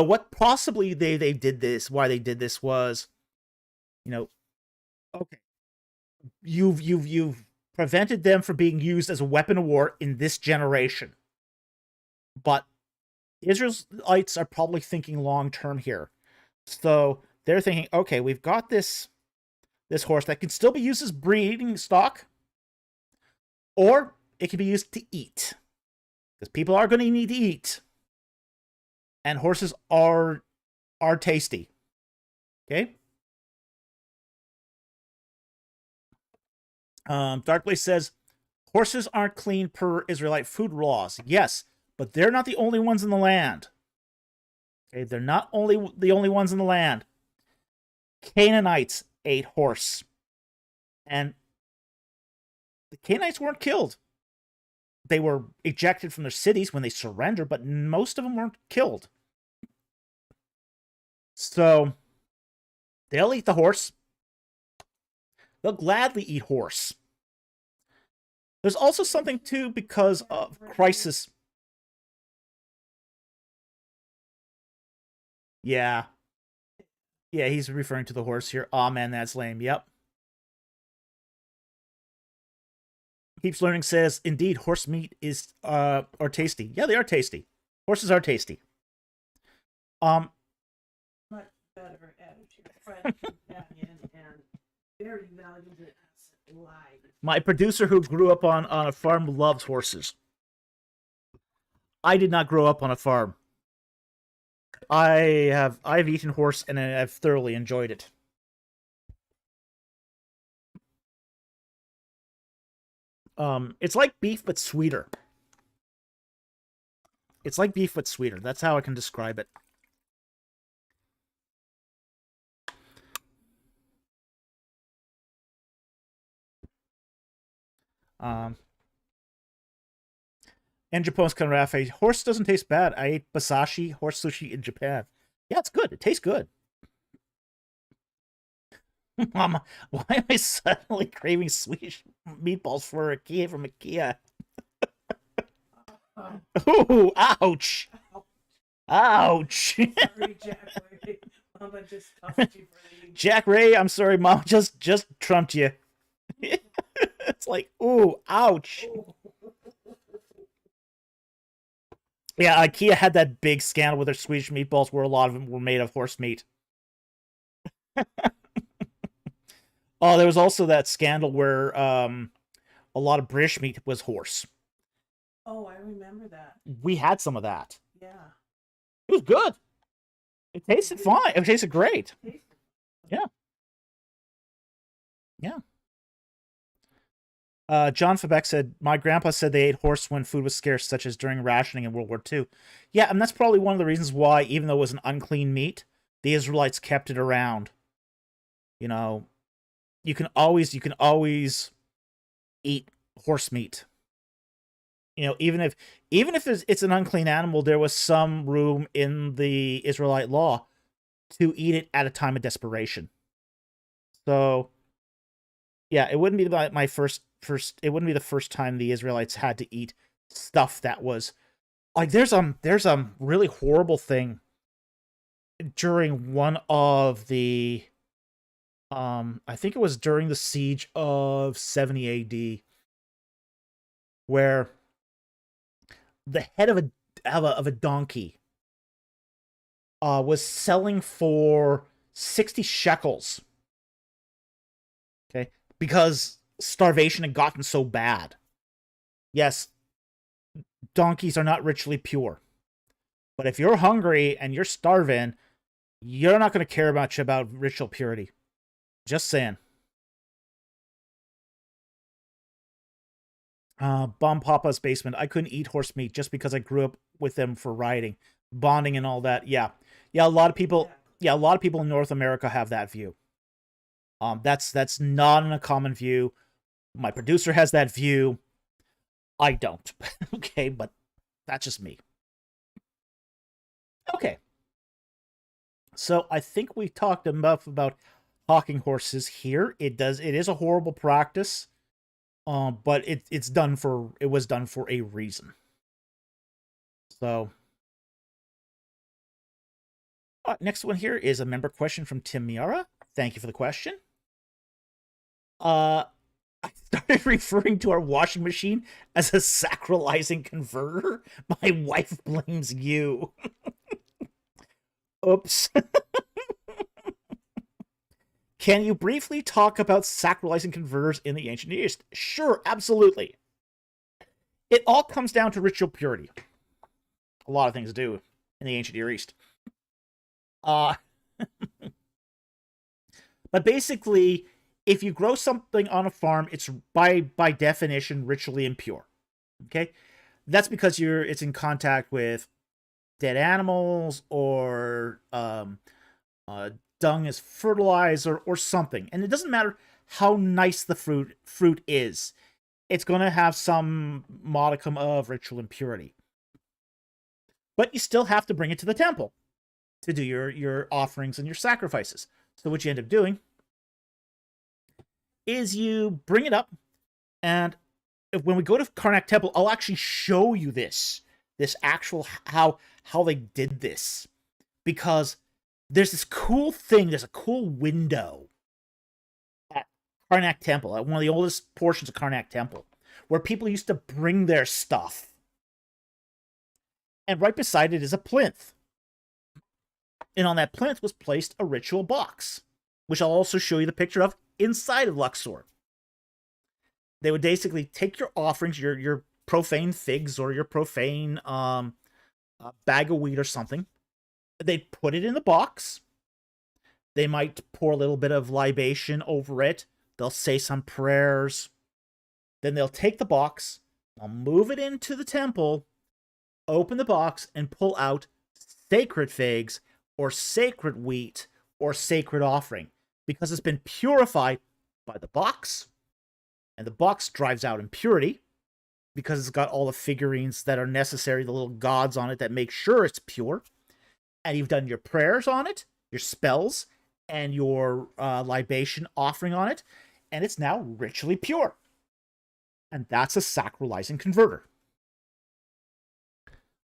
what possibly they did this, why they did this was, okay, you've prevented them from being used as a weapon of war in this generation. But Israelites are probably thinking long term here. So they're thinking, okay, we've got this horse that can still be used as breeding stock, or it can be used to eat, because people are going to need to eat, and horses are tasty. Okay. Darkblaze says horses aren't clean per Israelite food laws. Yes, but they're not the only ones in the land. Okay, they're not the only ones in the land. Canaanites ate horse, and the Canaanites weren't killed. They were ejected from their cities when they surrendered, but most of them weren't killed. So they'll eat the horse. They'll gladly eat horse. There's also something, too, because of crisis. Yeah. Yeah, he's referring to the horse here. Aw, man, that's lame. Yep. Keeps Learning says, indeed, horse meat is are tasty. Yeah, they are tasty. Horses are tasty. Much better attitude, friend, companion, and very valuable asset life. My producer who grew up on a farm loves horses. I did not grow up on a farm. I've eaten horse and I've thoroughly enjoyed it. It's like beef but sweeter. It's like beef but sweeter. That's how I can describe it. And Japan's Kanrafe, horse doesn't taste bad. I ate basashi, horse sushi in Japan. Yeah, it's good. It tastes good. Mama, why am I suddenly craving sweet meatballs for IKEA from IKEA? Ooh, ouch. Ouch. Sorry, Jack Ray. Mama just stuffed you for the Jack Ray, I'm sorry, Mom just trumped you. It's like, ooh, ouch. Yeah, IKEA had that big scandal with their Swedish meatballs where a lot of them were made of horse meat. Oh, there was also that scandal where a lot of British meat was horse. Oh, I remember that. We had some of that. Yeah. It was good. It tasted fine. It tasted great. Yeah. Yeah. John Febeck said, my grandpa said they ate horse when food was scarce, such as during rationing in World War II. Yeah, and that's probably one of the reasons why, even though it was an unclean meat, the Israelites kept it around. You know, you can always eat horse meat. You know, even if it's an unclean animal, there was some room in the Israelite law to eat it at a time of desperation. So, yeah, it wouldn't be my first. It wouldn't be the first time the Israelites had to eat stuff that was like there's a really horrible thing during one of the I think it was during the siege of 70 AD, where the head of a donkey was selling for 60 shekels. Okay, because starvation had gotten so bad. Yes, donkeys are not ritually pure, but if you're hungry and you're starving, you're not going to care much about ritual purity. Just saying. Bomb Papa's basement. I couldn't eat horse meat just because I grew up with them for riding, bonding, and all that. Yeah, a lot of people. Yeah, a lot of people in North America have that view. That's not in a common view. My producer has that view. I don't. Okay, but that's just me. Okay. So I think we talked enough about hawking horses here. It is a horrible practice. But it was done for a reason. So next one here is a member question from Tim Miara. Thank you for the question. I started referring to our washing machine as a sacralizing converter. My wife blames you. Oops. Can you briefly talk about sacralizing converters in the ancient Near East? Sure, absolutely. It all comes down to ritual purity. A lot of things do in the ancient Near East. But basically, if you grow something on a farm, it's by definition ritually impure. Okay, that's because it's in contact with dead animals or dung as fertilizer or something, and it doesn't matter how nice the fruit is. It's going to have some modicum of ritual impurity. But you still have to bring it to the temple to do your offerings and your sacrifices. So what you end up doing is you bring it up, and when we go to Karnak Temple, I'll actually show you this actual how they did this, because there's this cool thing. There's a cool window at Karnak Temple, at one of the oldest portions of Karnak Temple, where people used to bring their stuff. And right beside it is a plinth. And on that plinth was placed a ritual box, which I'll also show you the picture of inside of Luxor. They would basically take your offerings, your profane figs or your profane bag of wheat or something. They'd put it in the box. They might pour a little bit of libation over it. They'll say some prayers. Then they'll take the box, they'll move it into the temple, open the box, and pull out sacred figs or sacred wheat or sacred offering, because it's been purified by the box, and the box drives out impurity because it's got all the figurines that are necessary, the little gods on it that make sure it's pure. And you've done your prayers on it, your spells, and your libation offering on it, and it's now ritually pure. And that's a sacralizing converter.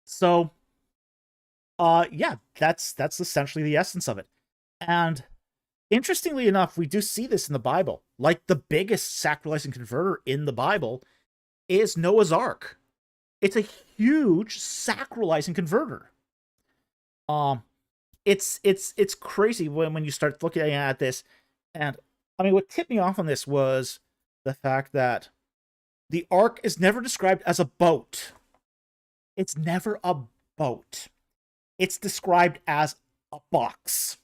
So, yeah, that's essentially the essence of it. And interestingly enough, we do see this in the Bible. Like, the biggest sacralizing converter in the Bible is Noah's Ark. It's a huge sacralizing converter. It's crazy when you start looking at this. And I mean, what tipped me off on this was the fact that the Ark is never described as a boat. It's never a boat. It's described as a box.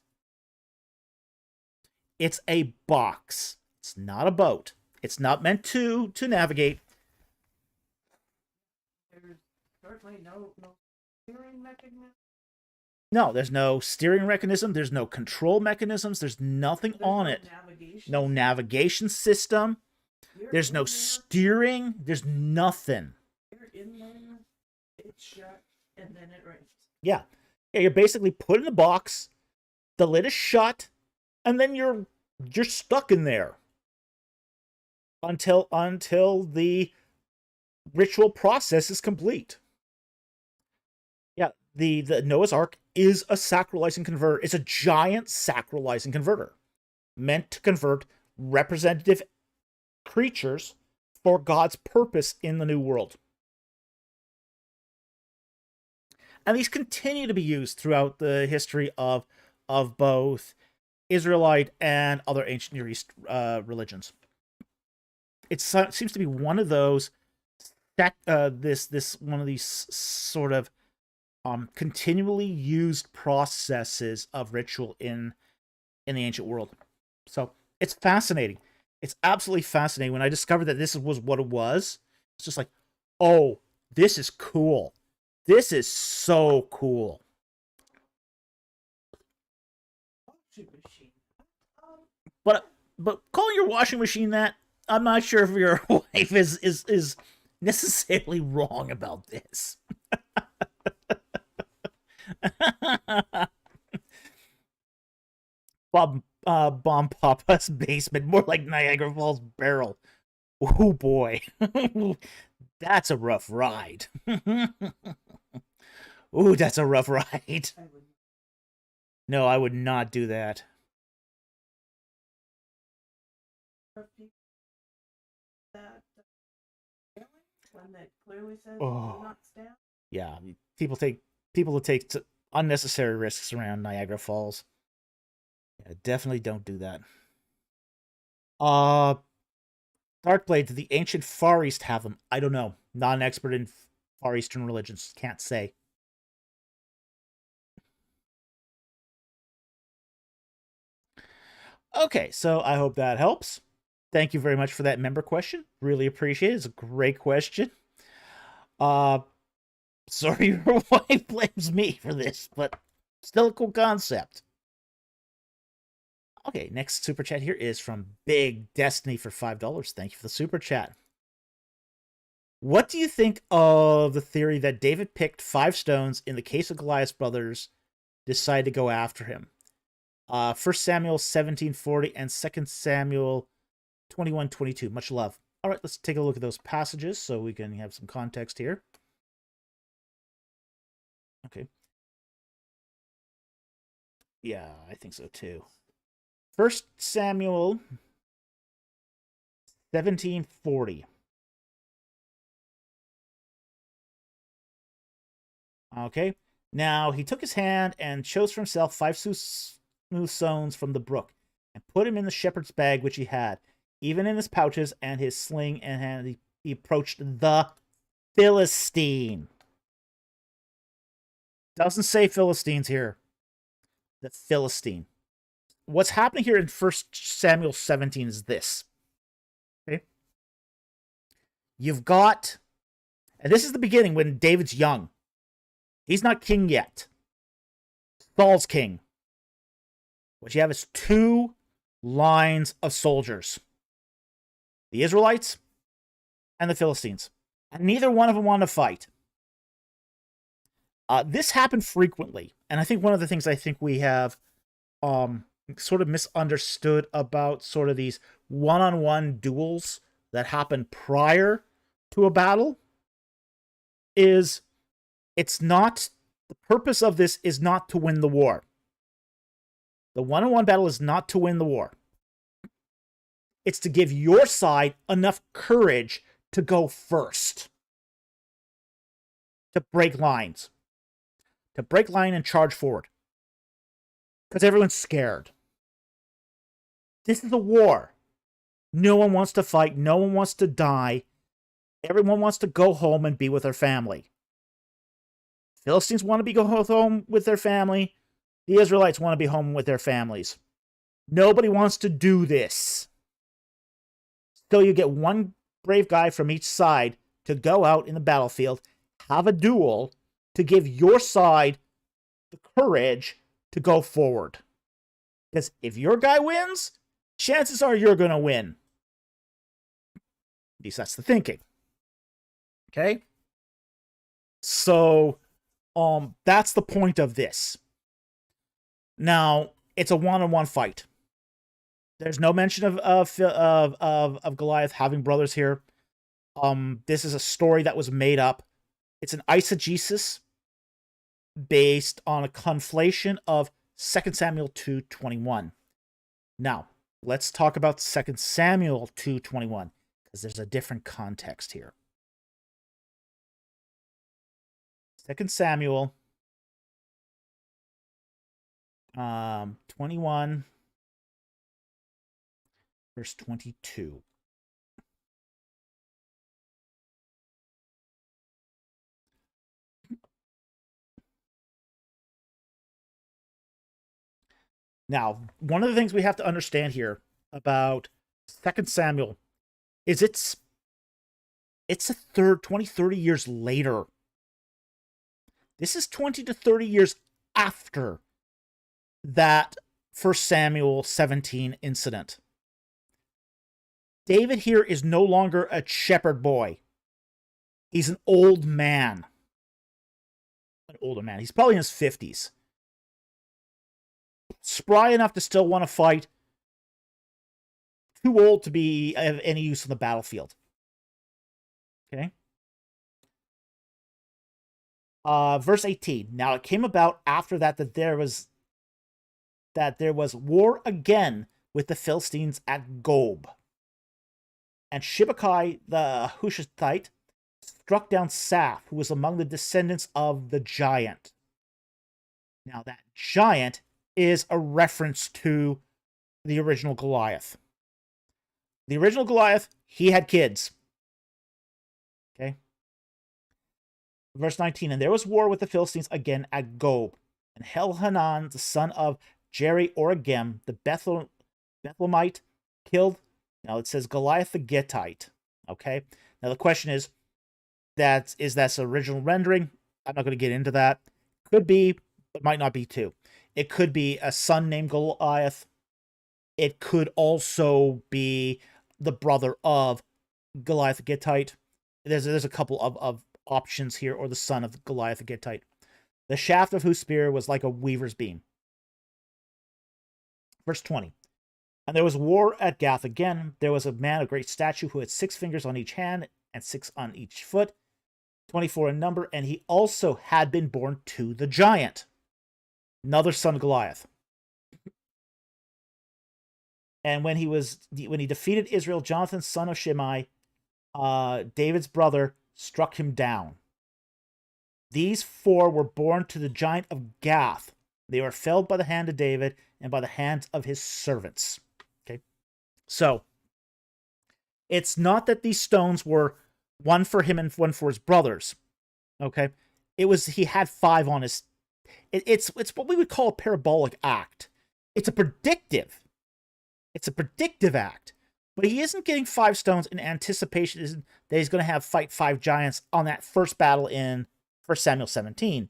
It's a box. It's not a boat. It's not meant to navigate. There's certainly no steering mechanism. No, there's no steering mechanism. There's no control mechanisms. There's nothing on it. No navigation system. There's no steering. There's nothing. You're in there, it's shut, and then it rains. Yeah. Yeah, you're basically put in a box, the lid is shut, and then you're stuck in there until the ritual process is complete. Yeah, the Noah's Ark is a sacralizing converter. It's a giant sacralizing converter meant to convert representative creatures for God's purpose in the New World. And these continue to be used throughout the history of both Israelite and other ancient Near East religions. It seems to be one of those one of these sort of continually used processes of ritual in the ancient world. So it's fascinating. It's absolutely fascinating. When I discovered that this was what it was, it's just like, oh, this is cool. This is so cool. but calling your washing machine that, I'm not sure if your wife is necessarily wrong about this. Bomb Papa's basement, more like Niagara Falls barrel. Oh boy, that's a rough ride. Ooh, that's a rough ride. No, I would not do that. That one that clearly says do Oh, not stand. yeah. People take unnecessary risks around Niagara Falls. Yeah, definitely don't do that. Uh, Darkblade, did the ancient Far East have them? I don't know. Not an expert in Far Eastern religions. Can't say. Okay, so I hope that helps. Thank you very much for that member question. Really appreciate it. It's a great question. Uh, sorry your wife blames me for this, but still a cool concept. Okay, next super chat here is from Big Destiny for $5. Thank you for the super chat. What do you think of the theory that David picked 5 stones in the case of Goliath's brothers decided to go after him? 1 Samuel 17:40 and 2 Samuel 21:22. Much love. All right, let's take a look at those passages so we can have some context here. Okay. Yeah, I think so too. 1 Samuel 17:40. Okay. Now he took his hand and chose for himself 5 smooth stones from the brook and put him in the shepherd's bag which he had, even in his pouches and his sling, and he approached the Philistine. Doesn't say Philistines here. The Philistine. What's happening here in 1 Samuel 17 is this. Okay. You've got, and this is the beginning when David's young. He's not king yet. Saul's king. What you have is 2 lines of soldiers. The Israelites and the Philistines. And neither one of them want to fight. This happened frequently. And I think one of the things I think we have sort of misunderstood about sort of these one-on-one duels that happen prior to a battle is it's not, the purpose of this is not to win the war. The one-on-one battle is not to win the war. It's to give your side enough courage to go first. To break lines. To break line and charge forward. Because everyone's scared. This is a war. No one wants to fight. No one wants to die. Everyone wants to go home and be with their family. Philistines want to go home with their family. The Israelites want to be home with their families. Nobody wants to do this. So you get one brave guy from each side to go out in the battlefield, have a duel, to give your side the courage to go forward. Because if your guy wins, chances are you're going to win. At least that's the thinking. Okay? So, that's the point of this. Now, it's a one-on-one fight. There's no mention of Goliath having brothers here. This is a story that was made up. It's an eisegesis based on a conflation of 2 Samuel 2:21. Now, let's talk about 2 Samuel 2:21 because there's a different context here. 2 Samuel 21 verse 22. Now, one of the things we have to understand here about 2 Samuel is it's a 20, 30 years later. This is 20 to 30 years after that 1 Samuel 17 incident. David here is no longer a shepherd boy. He's an old man. An older man. He's probably in his 50s. Spry enough to still want to fight. Too old to be of any use on the battlefield. Okay. Verse 18. Now it came about after that there was war again with the Philistines at Gob. And Shibachai the Hushathite struck down Saph, who was among the descendants of the giant. Now that giant is a reference to the original Goliath. The original Goliath, he had kids. Okay. Verse 19, and there was war with the Philistines again at Gob. And Elhanan, the son of Jeri-Oregem, the Bethlehemite, killed, now it says Goliath the Gittite. Okay. Now the question is that's original rendering? I'm not going to get into that. Could be, but might not be too. It could be a son named Goliath. It could also be the brother of Goliath the Gittite. There's a couple of options here, or the son of Goliath the Gittite. The shaft of whose spear was like a weaver's beam. Verse 20. And there was war at Gath again. There was a man of great stature who had 6 fingers on each hand and 6 on each foot, 24 in number, and he also had been born to the giant. Another son of Goliath. And when he defeated Israel, Jonathan, son of Shimei, David's brother, struck him down. These 4 were born to the giant of Gath. They were felled by the hand of David and by the hands of his servants. Okay, so it's not that these stones were one for him and one for his brothers. Okay, he had 5 on his. It's what we would call a parabolic act. It's a predictive act. But he isn't getting 5 stones in anticipation that he's going to fight 5 giants on that first battle in 1 Samuel 17.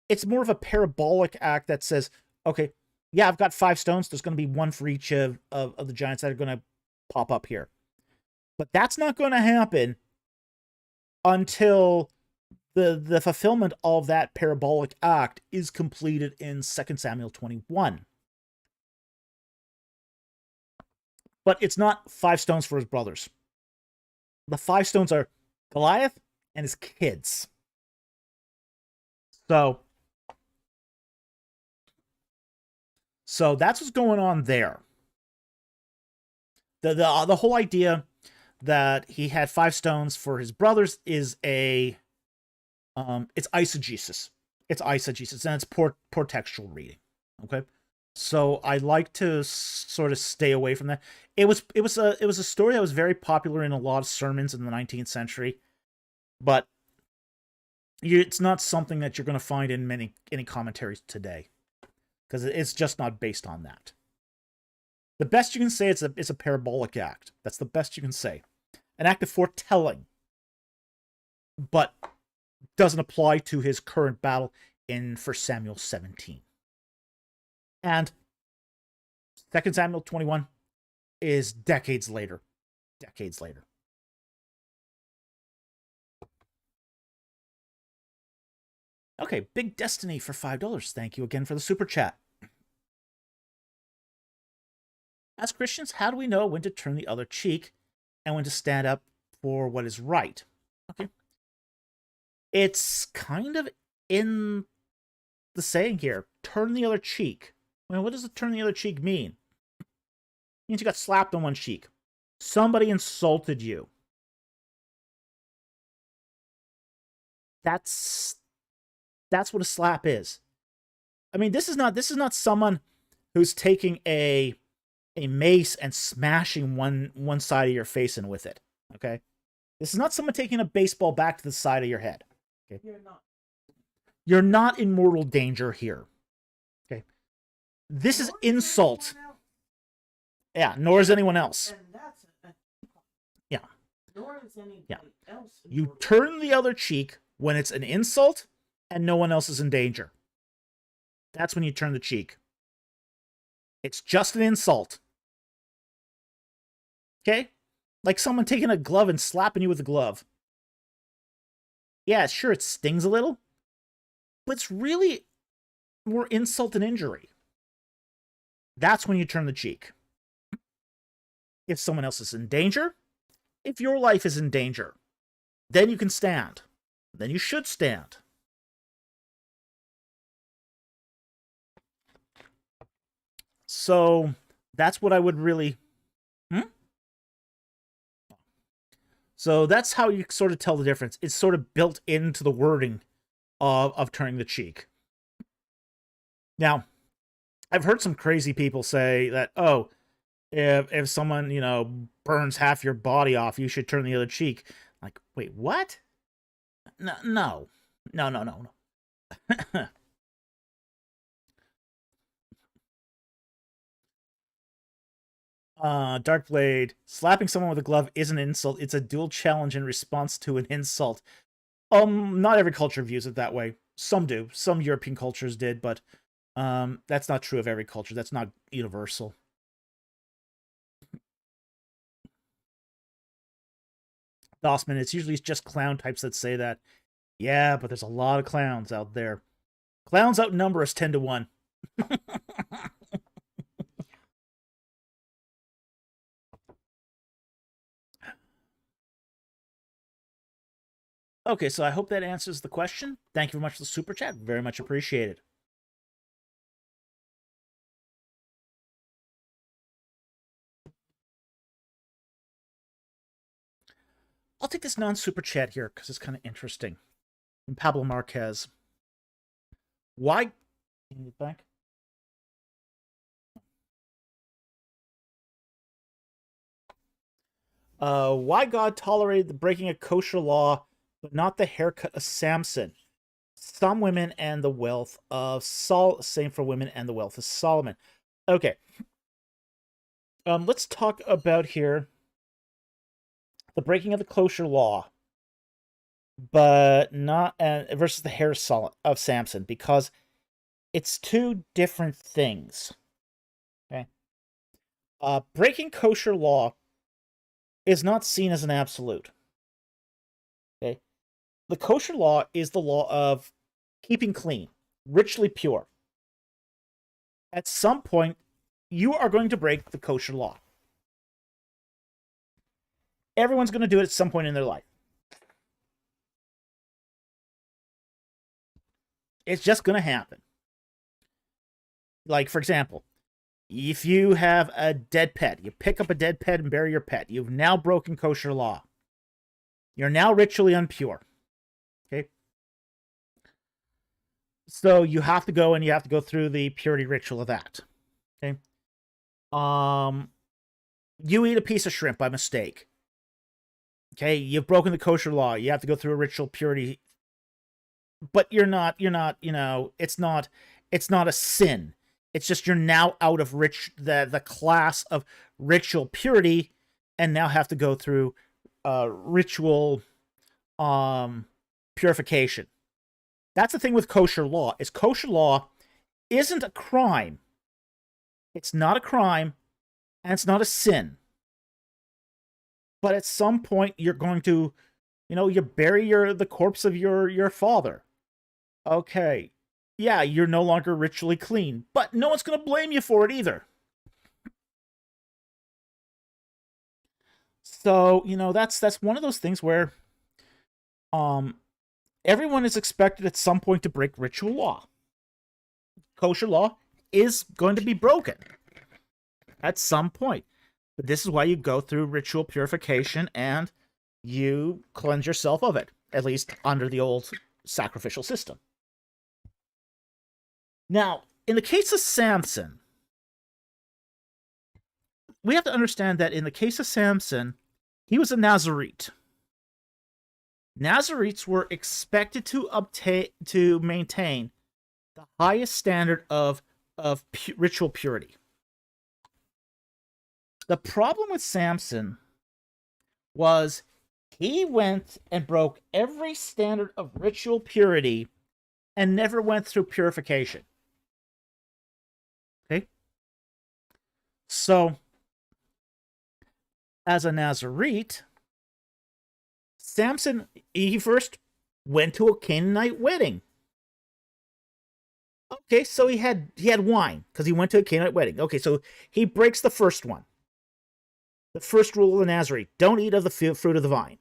It's more of a parabolic act that says, okay, yeah, I've got 5 stones. There's going to be 1 for each of the giants that are going to pop up here. But that's not going to happen until the fulfillment of that parabolic act is completed in 2 Samuel 21. But it's not 5 stones for his brothers. The 5 stones are Goliath and his kids. So that's what's going on there. The whole idea that he had 5 stones for his brothers is it's eisegesis. It's eisegesis, and it's poor textual reading. Okay. So I like to sort of stay away from that. It was a story that was very popular in a lot of sermons in the 19th century, but it's not something that you're going to find in any commentaries today, because it's just not based on that. The best you can say it's a parabolic act. That's the best you can say. An act of foretelling, but doesn't apply to his current battle in 1 Samuel 17. And 2 Samuel 21 is decades later. Decades later. Okay, Big Destiny for $5. Thank you again for the super chat. As Christians, how do we know when to turn the other cheek and when to stand up for what is right? Okay. It's kind of in the saying here, turn the other cheek. Well, what does the turn the other cheek mean? It means you got slapped on one cheek. Somebody insulted you. That's what a slap is. I mean, this is not someone who's taking a mace and smashing one side of your face in with it. Okay? This is not someone taking a baseball back to the side of your head. Okay? You're not in mortal danger here. Okay? This is insult. Yeah, nor is anyone else. Yeah. Nor is anybody else. You turn the other cheek when it's an insult and no one else is in danger. That's when you turn the cheek. It's just an insult. Okay? Like someone taking a glove and slapping you with a glove. Yeah, sure, it stings a little, but it's really more insult than injury. That's when you turn the cheek. If someone else is in danger, if your life is in danger, then you can stand. Then you should stand. So that's what I would really... So that's how you sort of tell the difference. It's sort of built into the wording of turning the cheek. Now, I've heard some crazy people say that, oh, if someone, you know, burns half your body off, you should turn the other cheek. Like, wait, what? No. Darkblade, slapping someone with a glove is an insult. It's a dual challenge in response to an insult. Not every culture views it that way. Some do. Some European cultures did, but that's not true of every culture. That's not universal. Dossman, it's usually just clown types that say that. Yeah, but there's a lot of clowns out there. Clowns outnumber us 10 to 1. Okay, so I hope that answers the question. Thank you very much for the super chat. Very much appreciated. I'll take this non-super chat here because it's kind of interesting. From Pablo Marquez. Why... Can you get back? Why God tolerated the breaking of kosher law, but not the haircut of Samson? Some women and the wealth of same for women and the wealth of Solomon. Okay. Let's talk about here the breaking of the kosher law, but not versus the hair of Samson, because it's two different things. Okay. Breaking kosher law is not seen as an absolute. Okay. The kosher law is the law of keeping clean, ritually pure. At some point, you are going to break the kosher law. Everyone's going to do it at some point in their life. It's just going to happen. Like, for example, if you have a dead pet, you pick up a dead pet and bury your pet. You've now broken kosher law. You're now ritually impure. Okay? So you have to go and you have to go through the purity ritual of that. Okay? You eat a piece of shrimp by mistake. Okay? You've broken the kosher law. You have to go through a ritual purity. But you're not, you know, it's not a sin. It's just you're now out of the class of ritual purity and now have to go through ritual purification. That's the thing with kosher law, is kosher law isn't a crime. It's not a crime, and it's not a sin. But at some point, you're going to, you know, you bury the corpse of your father. Okay, yeah, you're no longer ritually clean, but no one's going to blame you for it either. So, you know, that's one of those things where everyone is expected at some point to break ritual law. Kosher law is going to be broken at some point. But this is why you go through ritual purification and you cleanse yourself of it, at least under the old sacrificial system. Now, in the case of Samson, we have to understand that in the case of Samson, he was a Nazarite. Nazarites were expected to maintain the highest standard of ritual purity. The problem with Samson was he went and broke every standard of ritual purity and never went through purification. Okay? So, as a Nazarite, Samson, he first went to a Canaanite wedding. Okay, so he had wine because he went to a Canaanite wedding. Okay, so he breaks the first one. The first rule of the Nazarite: don't eat of the fruit of the vine.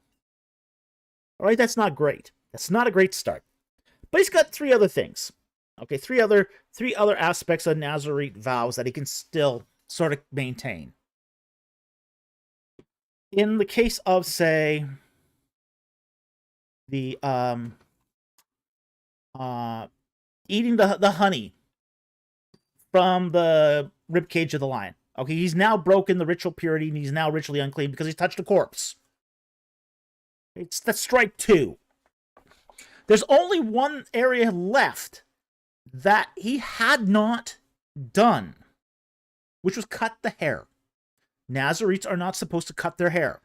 All right, that's not great. That's not a great start. But he's got three other things. Okay, three other aspects of Nazarite vows that he can still sort of maintain. In the case of, say, the eating the honey from the rib cage of the lion. Okay, he's now broken the ritual purity and he's now ritually unclean because he's touched a corpse. That's strike 2. There's only one area left that he had not done, which was cut the hair. Nazarites are not supposed to cut their hair.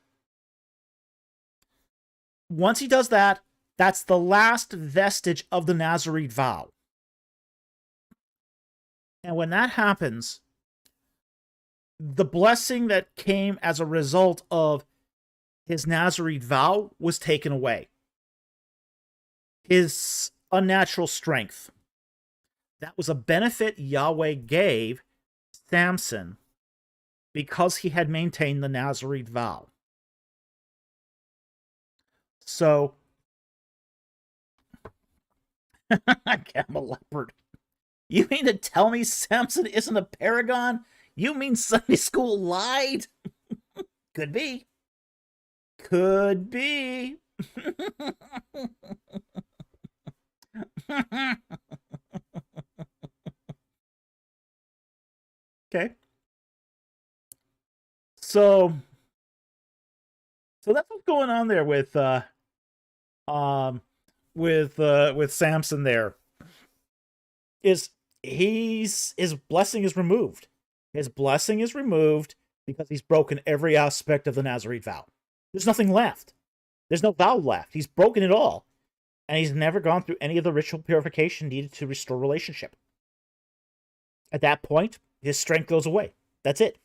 Once he does that, that's the last vestige of the Nazarite vow. And when that happens, the blessing that came as a result of his Nazarite vow was taken away. His unnatural strength. That was a benefit Yahweh gave Samson because he had maintained the Nazarite vow. So, camel leopard. You mean to tell me Samson isn't a paragon? You mean Sunday school lied? Could be. Could be. Okay. So that's what's going on there with Samson there. His blessing is removed. His blessing is removed because he's broken every aspect of the Nazarite vow. There's nothing left. There's no vow left. He's broken it all. And he's never gone through any of the ritual purification needed to restore relationship. At that point, his strength goes away. That's it.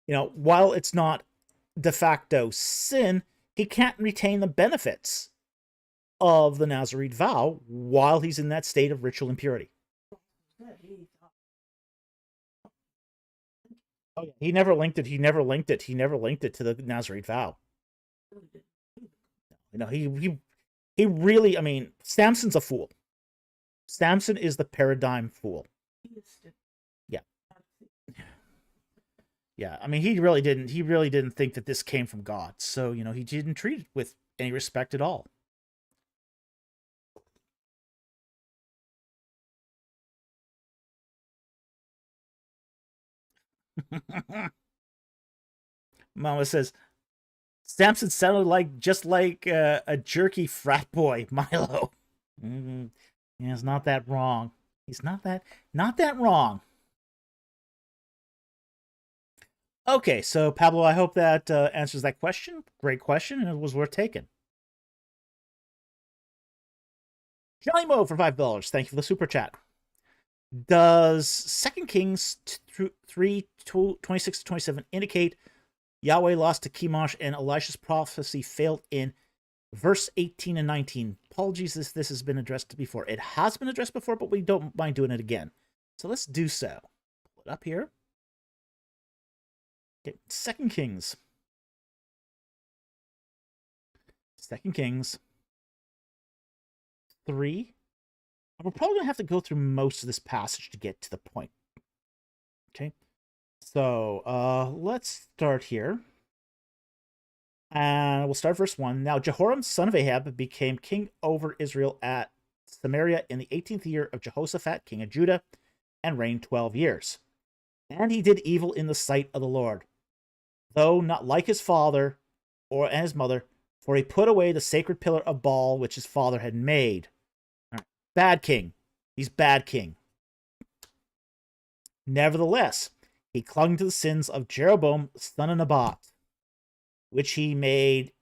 You know, while it's not de facto sin, he can't retain the benefits of the Nazarite vow while he's in that state of ritual impurity. Oh, yeah. He never linked it to the Nazarite vow. You know, he really, I mean, Samson's a fool. Samson is the paradigm fool. Yeah. Yeah, I mean, he really didn't think that this came from God. So, you know, he didn't treat it with any respect at all. Mama says, Samson sounded just like a jerky frat boy, Milo. Mm-hmm. Yeah, it's not that wrong. He's not that wrong. Okay, so Pablo, I hope that answers that question. Great question, and it was worth taking. Johnny Mo for $5. Thank you for the super chat. Does 2 Kings 3:26-27 indicate Yahweh lost to Chemosh and Elisha's prophecy failed in verse 18 and 19? Apologies if this has been addressed before. It has been addressed before, but we don't mind doing it again. So let's do so. Pull it up here. Okay, 2 Kings. 2 Kings 3. We're probably going to have to go through most of this passage to get to the point. Okay. So, let's start here. And we'll start verse 1. Now, Jehoram, son of Ahab, became king over Israel at Samaria in the 18th year of Jehoshaphat, king of Judah, and reigned 12 years. And he did evil in the sight of the Lord, though not like his father and his mother, for he put away the sacred pillar of Baal, which his father had made. Bad king. He's bad king. Nevertheless, he clung to the sins of Jeroboam, son of Nebat, which he made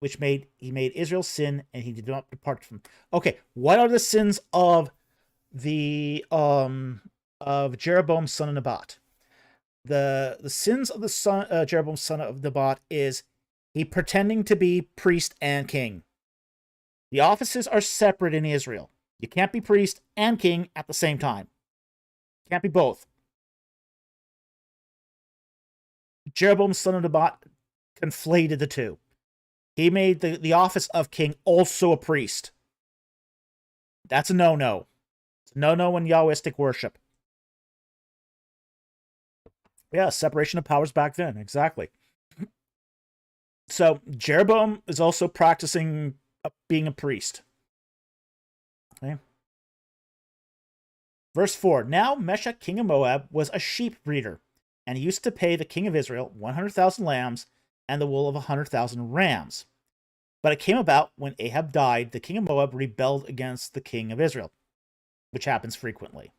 Israel sin, and he did not depart from. Okay, what are the sins of the of Jeroboam, son of Nebat? The sins of the son Jeroboam son of Nebat is he pretending to be priest and king. The offices are separate in Israel. You can't be priest and king at the same time. Can't be both. Jeroboam son of Nebat conflated the two. He made the office of king also a priest. That's a no-no. It's a no-no in Yahwistic worship. Yeah, separation of powers back then, exactly. So Jeroboam is also practicing being a priest. Okay. Verse 4, Now Mesha, king of Moab, was a sheep breeder, and he used to pay the king of Israel 100,000 lambs and the wool of 100,000 rams. But it came about when Ahab died, the king of Moab rebelled against the king of Israel, which happens frequently.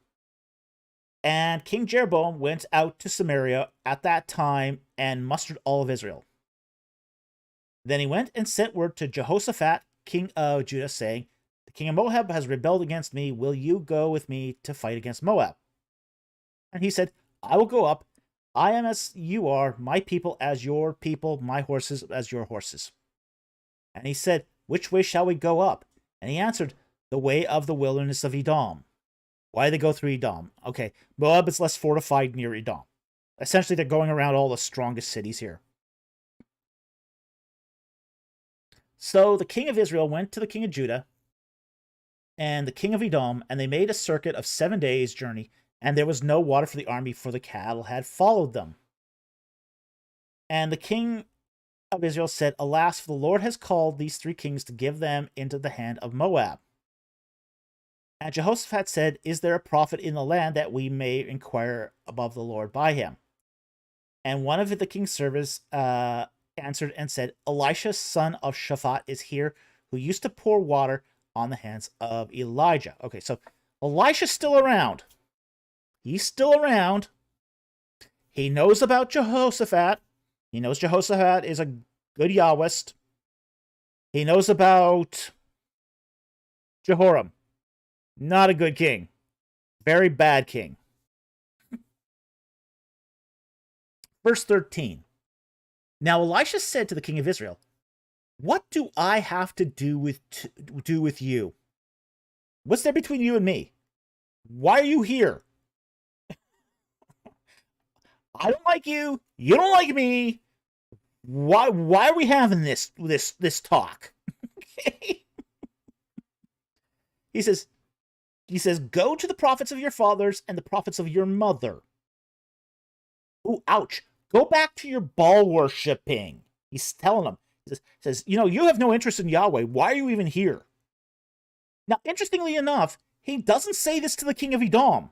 And King Jeroboam went out to Samaria at that time and mustered all of Israel. Then he went and sent word to Jehoshaphat, king of Judah, saying, The king of Moab has rebelled against me. Will you go with me to fight against Moab? And he said, I will go up. I am as you are, my people as your people, my horses as your horses. And he said, Which way shall we go up? And he answered, The way of the wilderness of Edom. Why do they go through Edom? Okay, Moab is less fortified near Edom. Essentially, they're going around all the strongest cities here. So the king of Israel went to the king of Judah and the king of Edom, and they made a circuit of 7 days' journey, and there was no water for the army, for the cattle had followed them. And the king of Israel said, Alas, for the Lord has called these 3 kings to give them into the hand of Moab. And Jehoshaphat said, Is there a prophet in the land that we may inquire above the Lord by him? And one of the king's servants answered and said, Elisha, son of Shaphat, is here, who used to pour water on the hands of Elijah. Okay, so Elisha's still around. He's still around. He knows about Jehoshaphat. He knows Jehoshaphat is a good Yahwist. He knows about Jehoram. Not a good king. Very bad king. Verse 13. Now Elisha said to the king of Israel, What do I have to do with you? What's there between you and me? Why are you here? I don't like you. You don't like me. Why are we having this talk? Okay. He says, Go to the prophets of your fathers and the prophets of your mother. Ooh, ouch. Go back to your Baal worshipping. He's telling them. He says, you have no interest in Yahweh. Why are you even here? Now, interestingly enough, he doesn't say this to the king of Edom.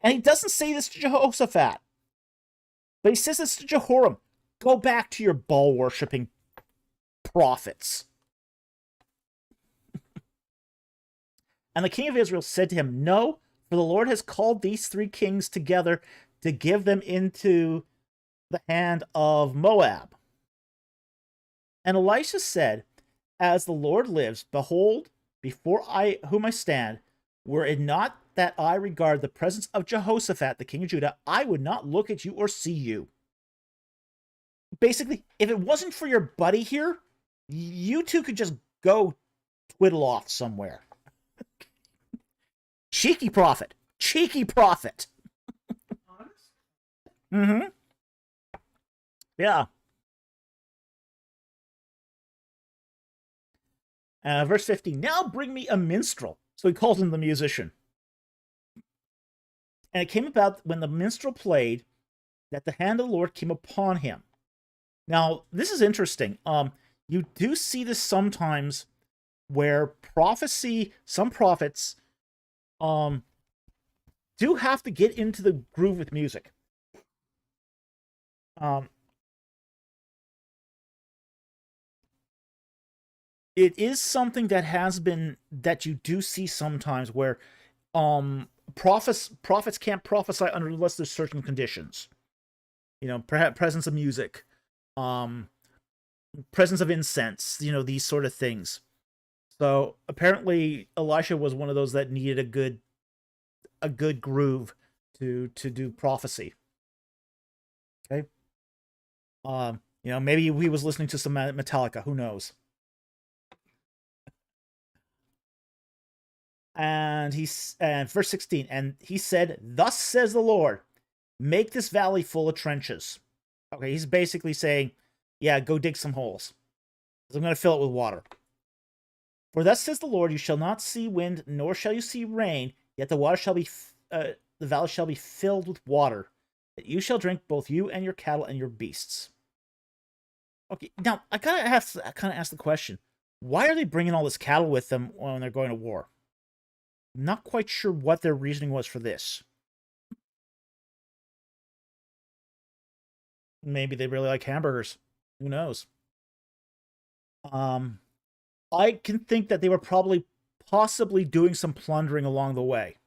And he doesn't say this to Jehoshaphat. But he says this to Jehoram. Go back to your Baal worshipping prophets. And the king of Israel said to him, No, for the Lord has called these 3 kings together to give them into the hand of Moab. And Elisha said, As the Lord lives, behold, before whom I stand, were it not that I regard the presence of Jehoshaphat, the king of Judah, I would not look at you or see you. Basically, if it wasn't for your buddy here, you two could just go twiddle off somewhere. Cheeky prophet. Cheeky prophet. Honest? Mm-hmm. Yeah. Verse 15. Now bring me a minstrel. So he calls him the musician. And it came about when the minstrel played that the hand of the Lord came upon him. Now, this is interesting. You do see this sometimes where some prophets do have to get into the groove with music. It is something that you do see sometimes where prophets can't prophesy unless there's certain conditions. Perhaps presence of music, presence of incense, these sort of things. So apparently Elisha was one of those that needed a good groove to do prophecy. Okay. Maybe he was listening to some Metallica. Who knows? And verse 16, and he said, "Thus says the Lord, make this valley full of trenches." Okay, he's basically saying, yeah, go dig some holes. I'm going to fill it with water. "For thus says the Lord, you shall not see wind, nor shall you see rain, yet the valley shall be filled with water, that you shall drink, both you and your cattle and your beasts." Okay, now I kind of ask the question: why are they bringing all this cattle with them when they're going to war? Not quite sure what their reasoning was for this. Maybe they really like hamburgers. Who knows? I can think that they were possibly doing some plundering along the way.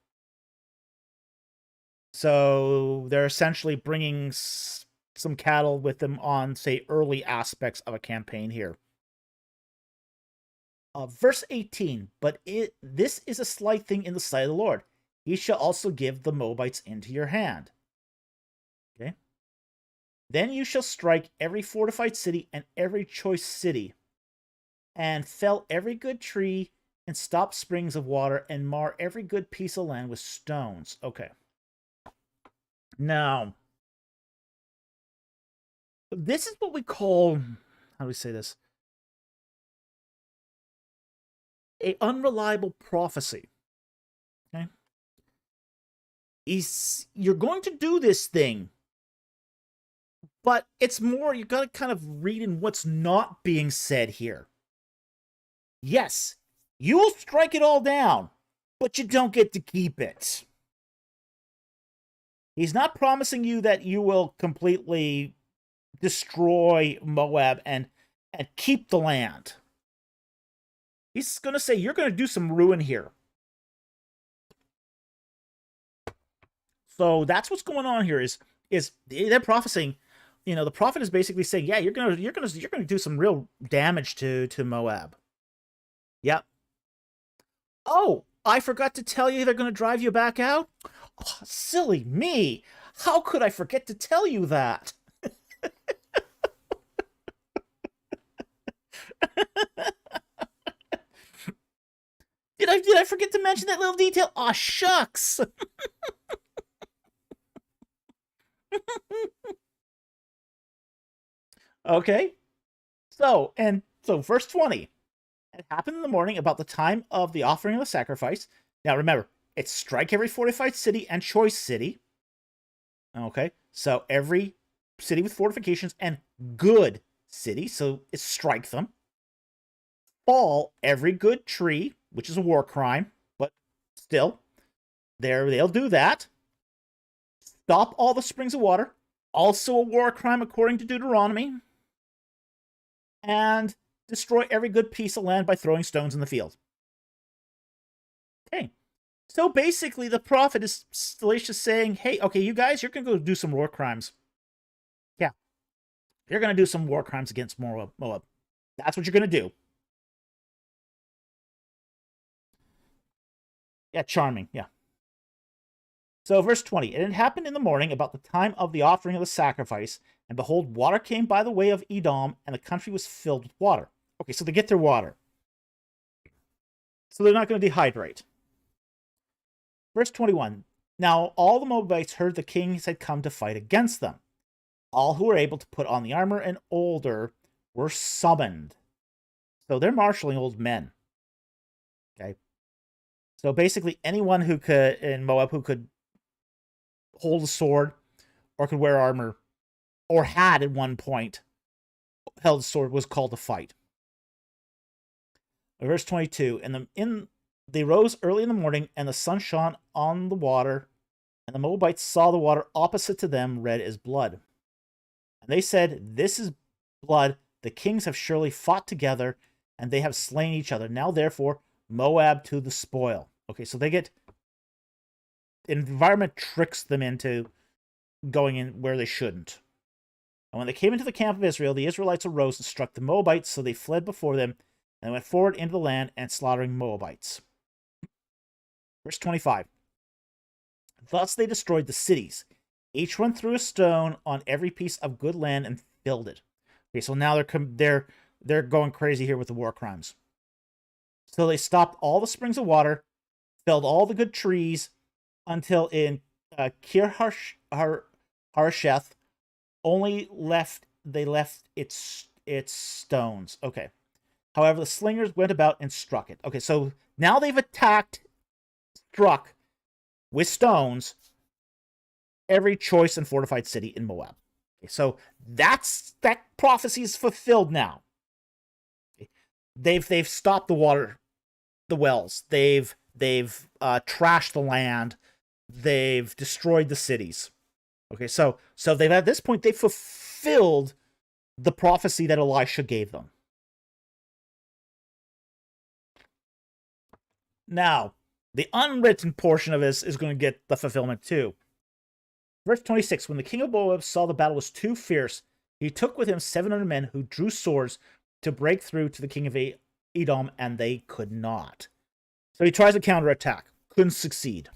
So they're essentially bringing some cattle with them on, say, early aspects of a campaign here. Verse 18, "But this is a slight thing in the sight of the Lord. He shall also give the Moabites into your hand." Okay. "Then you shall strike every fortified city and every choice city, and fell every good tree, and stop springs of water, and mar every good piece of land with stones." Okay. Now, this is what we call, how do we say this? A unreliable prophecy. Okay. You're going to do this thing, but it's more, you got to kind of read in what's not being said here. Yes, you will strike it all down, but you don't get to keep it. He's not promising you that you will completely destroy Moab and keep the land. He's going to say you're going to do some ruin here. So that's what's going on here. Is they're prophesying? The prophet is basically saying, yeah, you're gonna do some real damage to Moab. Yep. Oh, I forgot to tell you they're going to drive you back out. Oh, silly me! How could I forget to tell you that? Did I forget to mention that little detail? Aw, shucks. Okay. So verse 20. "It happened in the morning about the time of the offering of the sacrifice." Now remember, it's strike every fortified city and choice city. Okay. So every city with fortifications and good city. So it's strike them. "Fall every good tree," which is a war crime, but still, they'll do that. "Stop all the springs of water," also a war crime according to Deuteronomy. "And destroy every good piece of land by throwing stones in the field." Okay. So basically, the prophet is salacious saying, hey, okay, you guys, you're going to go do some war crimes. Yeah. You're going to do some war crimes against Moab. That's what you're going to do. Yeah, charming. Yeah. So verse 20, "And it happened in the morning about the time of the offering of the sacrifice, and behold, water came by the way of Edom, and the country was filled with water." Okay, so they get their water. So they're not going to dehydrate. Verse 21, "Now all the Moabites heard the kings had come to fight against them. All who were able to put on the armor and older were summoned." So they're marshaling old men. Okay. So basically anyone who could, in Moab, who could hold a sword or could wear armor or had at one point held a sword was called to fight. Verse 22, "They rose early in the morning, and the sun shone on the water, and the Moabites saw the water opposite to them, red as blood. And they said, This is blood. The kings have surely fought together, and they have slain each other. Now, therefore, Moab to the spoil." Okay, so they get... environment tricks them into going in where they shouldn't. "And when they came into the camp of Israel, the Israelites arose and struck the Moabites, so they fled before them, and went forward into the land and slaughtering Moabites." Verse 25, "Thus they destroyed the cities, Each one threw a stone on every piece of good land and filled it. Okay, so now they're going crazy here with the war crimes. So they stopped all the springs of water, felled all the good trees, until in Kir Harsheth only left its stones. Okay. However, the slingers went about and struck it. Okay, so now they've struck with stones every choice and fortified city in Moab. Okay, so that prophecy is fulfilled now. Okay. They've stopped the water, the wells. They've trashed the land. They've destroyed the cities. Okay, so they've at this point they've fulfilled the prophecy that Elisha gave them. Now, the unwritten portion of this is going to get the fulfillment too. Verse 26, when the king of Moab saw the battle was too fierce, he took with him 700 men who drew swords to break through to the king of Edom, and they could not. So he tries to counterattack. Couldn't succeed.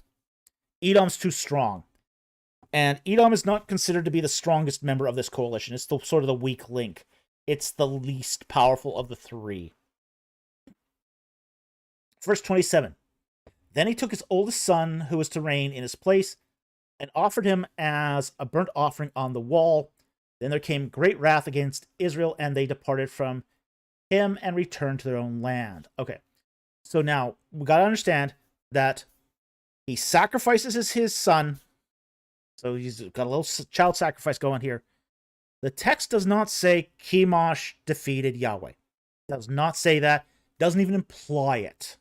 Edom's too strong. And Edom is not considered to be the strongest member of this coalition. It's sort of the weak link. It's the least powerful of the three. Verse 27. Then he took his oldest son, who was to reign in his place, and offered him as a burnt offering on the wall. Then there came great wrath against Israel, and they departed from him and returned to their own land. Okay, so now we got to understand that he sacrifices his son. So he's got a little child sacrifice going here. The text does not say Chemosh defeated Yahweh. It does not say that. Doesn't even imply it.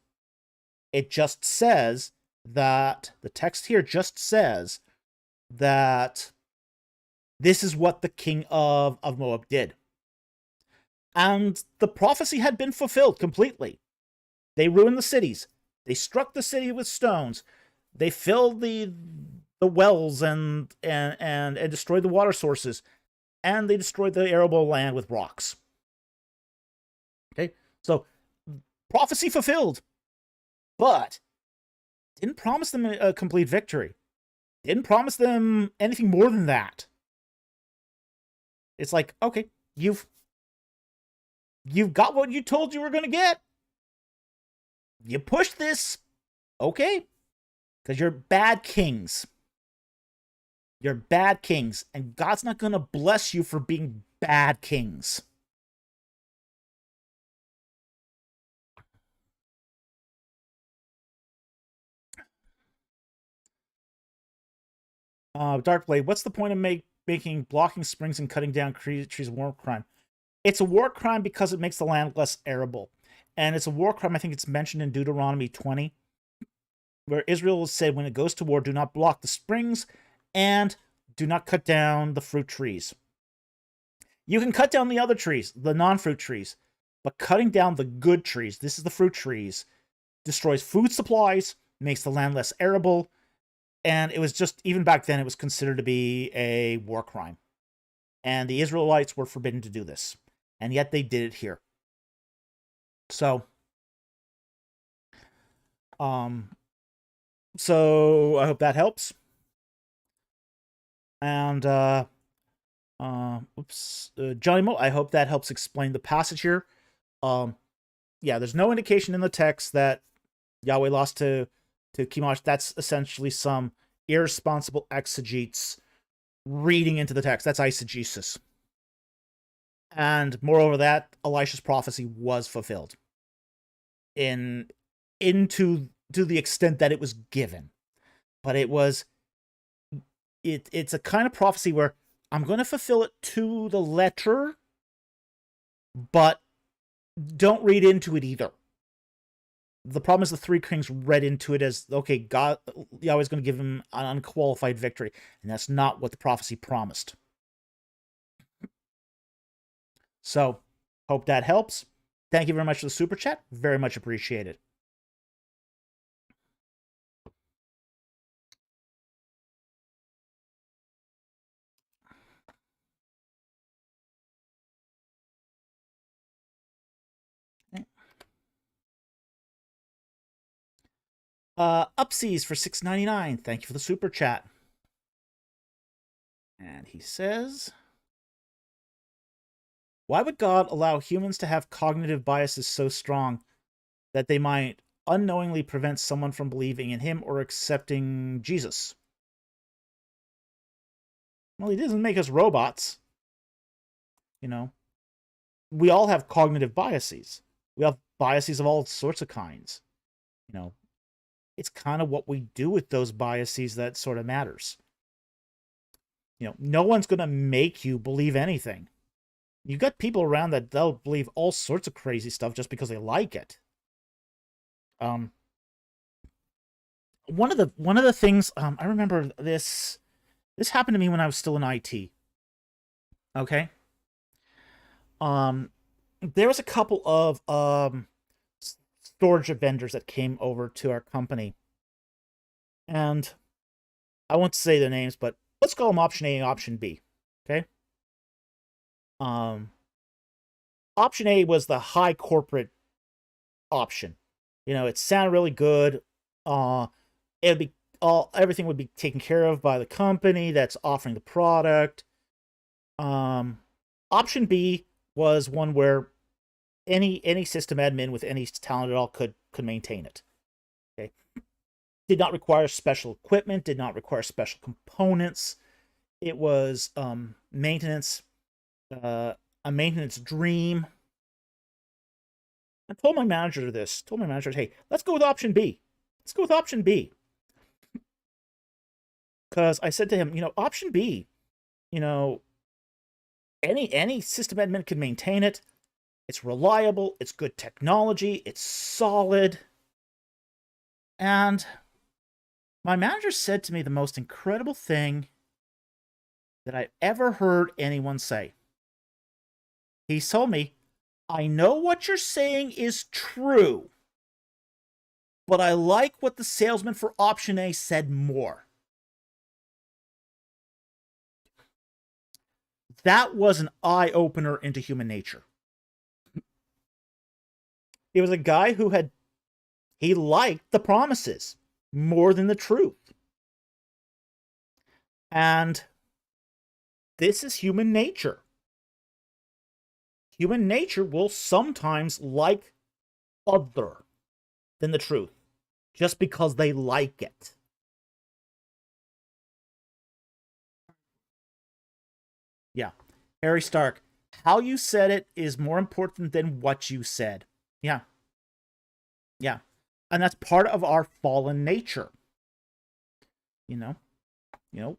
It just says that, the text here just says that this is what the king of Moab did. And the prophecy had been fulfilled completely. They ruined the cities. They struck the city with stones. They filled the wells and destroyed the water sources. And they destroyed the arable land with rocks. Okay, so prophecy fulfilled. But didn't promise them a complete victory. Didn't promise them anything more than that. It's like, okay, you've got what you told you were going to get. You pushed this. Okay. Because you're bad kings. You're bad kings. And God's not going to bless you for being bad kings. Darkblade, what's the point of making blocking springs and cutting down trees a war crime? It's a war crime because it makes the land less arable. And it's a war crime, I think it's mentioned in Deuteronomy 20, where Israel said when it goes to war, do not block the springs and do not cut down the fruit trees. You can cut down the other trees, the non-fruit trees, but cutting down the good trees, this is the fruit trees, destroys food supplies, makes the land less arable, and it was just, even back then, it was considered to be a war crime. And the Israelites were forbidden to do this. And yet they did it here. So I hope that helps. And, Johnny Mo, I hope that helps explain the passage here. Yeah, there's no indication in the text that Yahweh lost to Chemosh. That's essentially some irresponsible exegetes reading into the text. That's eisegesis. And moreover, that Elisha's prophecy was fulfilled to the extent that it was given. But it's a kind of prophecy where I'm going to fulfill it to the letter, but don't read into it either. The problem is the three kings read into it as, okay, God, Yahweh's going to give him an unqualified victory. And that's not what the prophecy promised. So, hope that helps. Thank you very much for the super chat. Very much appreciated. Upseas for $6.99. Thank you for the super chat. And he says, why would God allow humans to have cognitive biases so strong that they might unknowingly prevent someone from believing in him or accepting Jesus? Well, he doesn't make us robots. You know, we all have cognitive biases. We have biases of all sorts of kinds. You know, it's kind of what we do with those biases that sort of matters. You know, no one's going to make you believe anything. You got people around that they'll believe all sorts of crazy stuff just because they like it. One of the things I remember this happened to me when I was still in IT. Okay. There was a couple of storage vendors that came over to our company, and I won't say their names, but let's call them option A and option B. Okay. Option A was the high corporate option. You know, it sounded really good. It'd be everything would be taken care of by the company that's offering the product. Option B was one where any system admin with any talent at all could maintain it. Okay, did not require special equipment, did not require special components. It was maintenance, a maintenance dream. I told my manager this. Told my manager, hey, let's go with option B. Let's go with option B. Because I said to him, you know, option B, you know, any system admin can maintain it. It's reliable. It's good technology. It's solid. And my manager said to me the most incredible thing that I've ever heard anyone say. He told me, I know what you're saying is true, but I like what the salesman for option A said more. That was an eye-opener into human nature. It was a guy who he liked the promises more than the truth. And this is human nature. Human nature will sometimes like other than the truth, just because they like it. Yeah. Harry Stark, how you said it is more important than what you said. Yeah. Yeah. And that's part of our fallen nature. You know,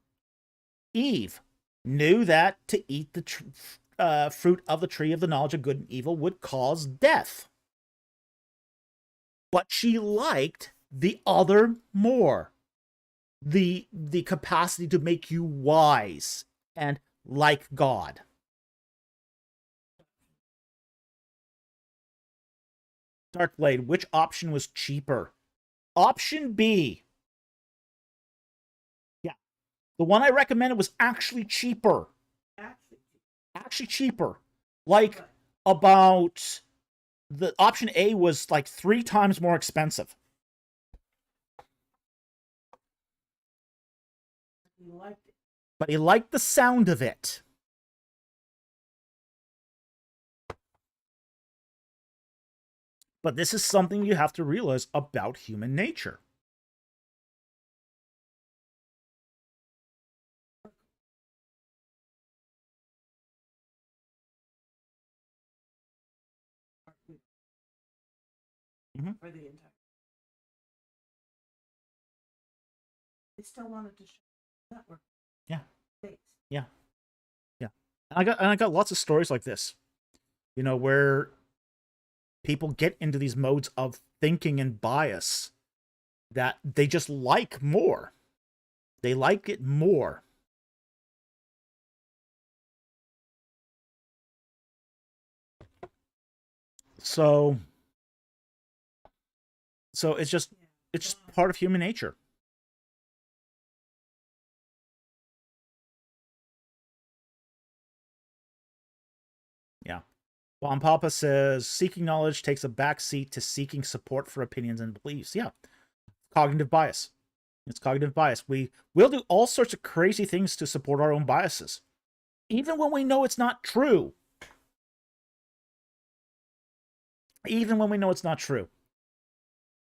Eve knew that to eat the fruit of the tree of the knowledge of good and evil would cause death. But she liked the other more. The capacity to make you wise and like God. Darkblade, which option was cheaper? Option B. Yeah. The one I recommended was actually cheaper. Actually cheaper. Like about the option A was like 3 times more expensive. He liked it. But he liked the sound of it. But this is something you have to realize about human nature. For the entire. They still wanted to show network. Yeah. States. Yeah. Yeah. And I got lots of stories like this. You know, where people get into these modes of thinking and bias that they just like more. They like it more. So it's just part of human nature. Yeah. Bon Papa says seeking knowledge takes a backseat to seeking support for opinions and beliefs. Yeah. Cognitive bias. It's cognitive bias. We'll do all sorts of crazy things to support our own biases, even when we know it's not true. Even when we know it's not true.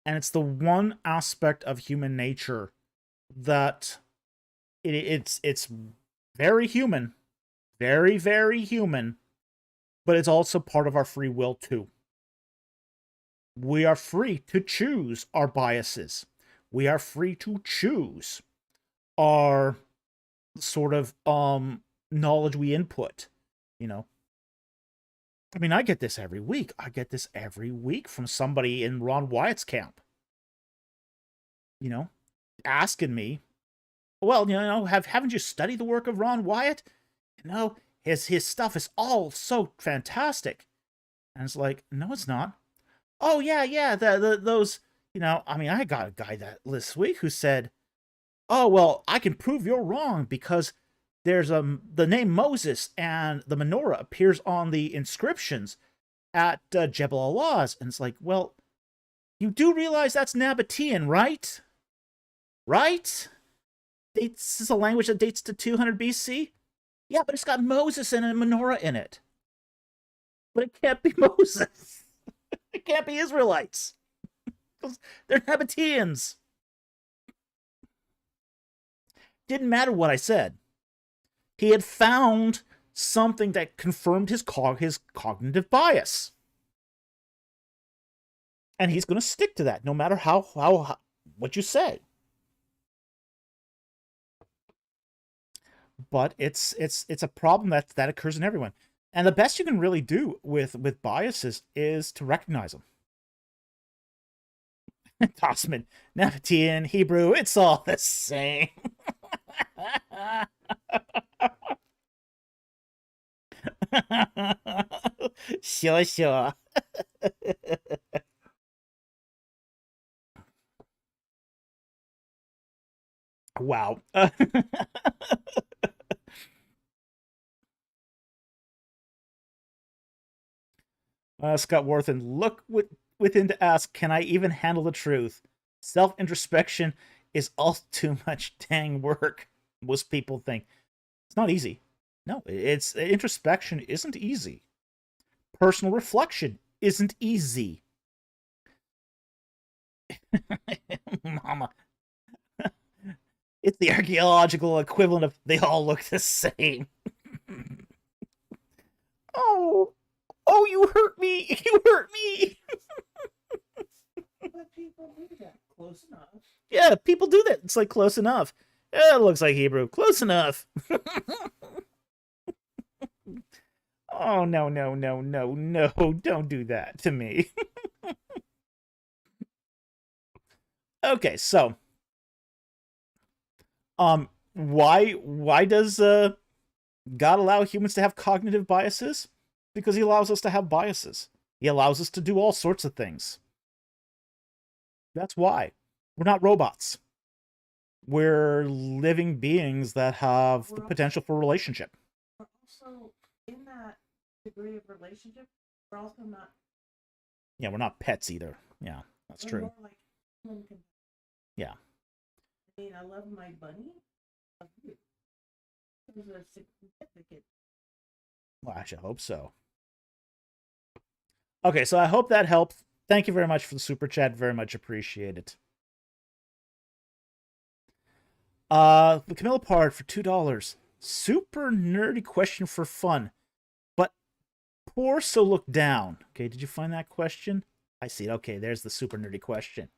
And it's the one aspect of human nature that it's very human, very, very human, but it's also part of our free will too. We are free to choose our biases. We are free to choose our sort of knowledge we input, you know. I mean, I get this every week. I get this every week from somebody in Ron Wyatt's camp. You know, asking me, well, haven't you studied the work of Ron Wyatt? You know, his stuff is all so fantastic. And it's like, no, it's not. Oh yeah, those, I mean, I got a guy that this week who said, oh well, I can prove you're wrong because there's the name Moses and the menorah appears on the inscriptions at Jebel Allah's, and it's like, well, you do realize that's Nabatean, right? Right? This is a language that dates to 200 BC. Yeah, but it's got Moses and a menorah in it. But it can't be Moses. It can't be Israelites. They're Nabateans. Didn't matter what I said. He had found something that confirmed his cognitive bias. And he's going to stick to that no matter how what you say. But it's a problem that occurs in everyone. And the best you can really do with biases is to recognize them. Tossman, Nabatean, Hebrew, it's all the same. Sure. Wow. Scott Worthen, look within to ask, can I even handle the truth? Self-introspection is all too much dang work. Most people think. It's not easy. No, it's introspection isn't easy. Personal reflection isn't easy. Mama. It's the archaeological equivalent of they all look the same. Oh, you hurt me. You hurt me. But people do that close enough. Yeah, people do that. It's like close enough. Yeah, it looks like Hebrew. Close enough. Oh, no. Don't do that to me. Okay, so why does God allow humans to have cognitive biases? Because he allows us to have biases. He allows us to do all sorts of things. That's why. We're not robots. We're living beings that have the potential for relationship. We're also in that degree of relationship. We're also not. Yeah, we're not pets either. Yeah, that's true. More like human. Yeah. I mean, I love my bunny. I love you. Those are significant. Well, I should hope so. Okay, so I hope that helped. Thank you very much for the super chat. Very much appreciated. The Camilla Pard for $2. Super nerdy question for fun, but poor so look down. Okay, did you find that question? I see it. Okay, there's the super nerdy question.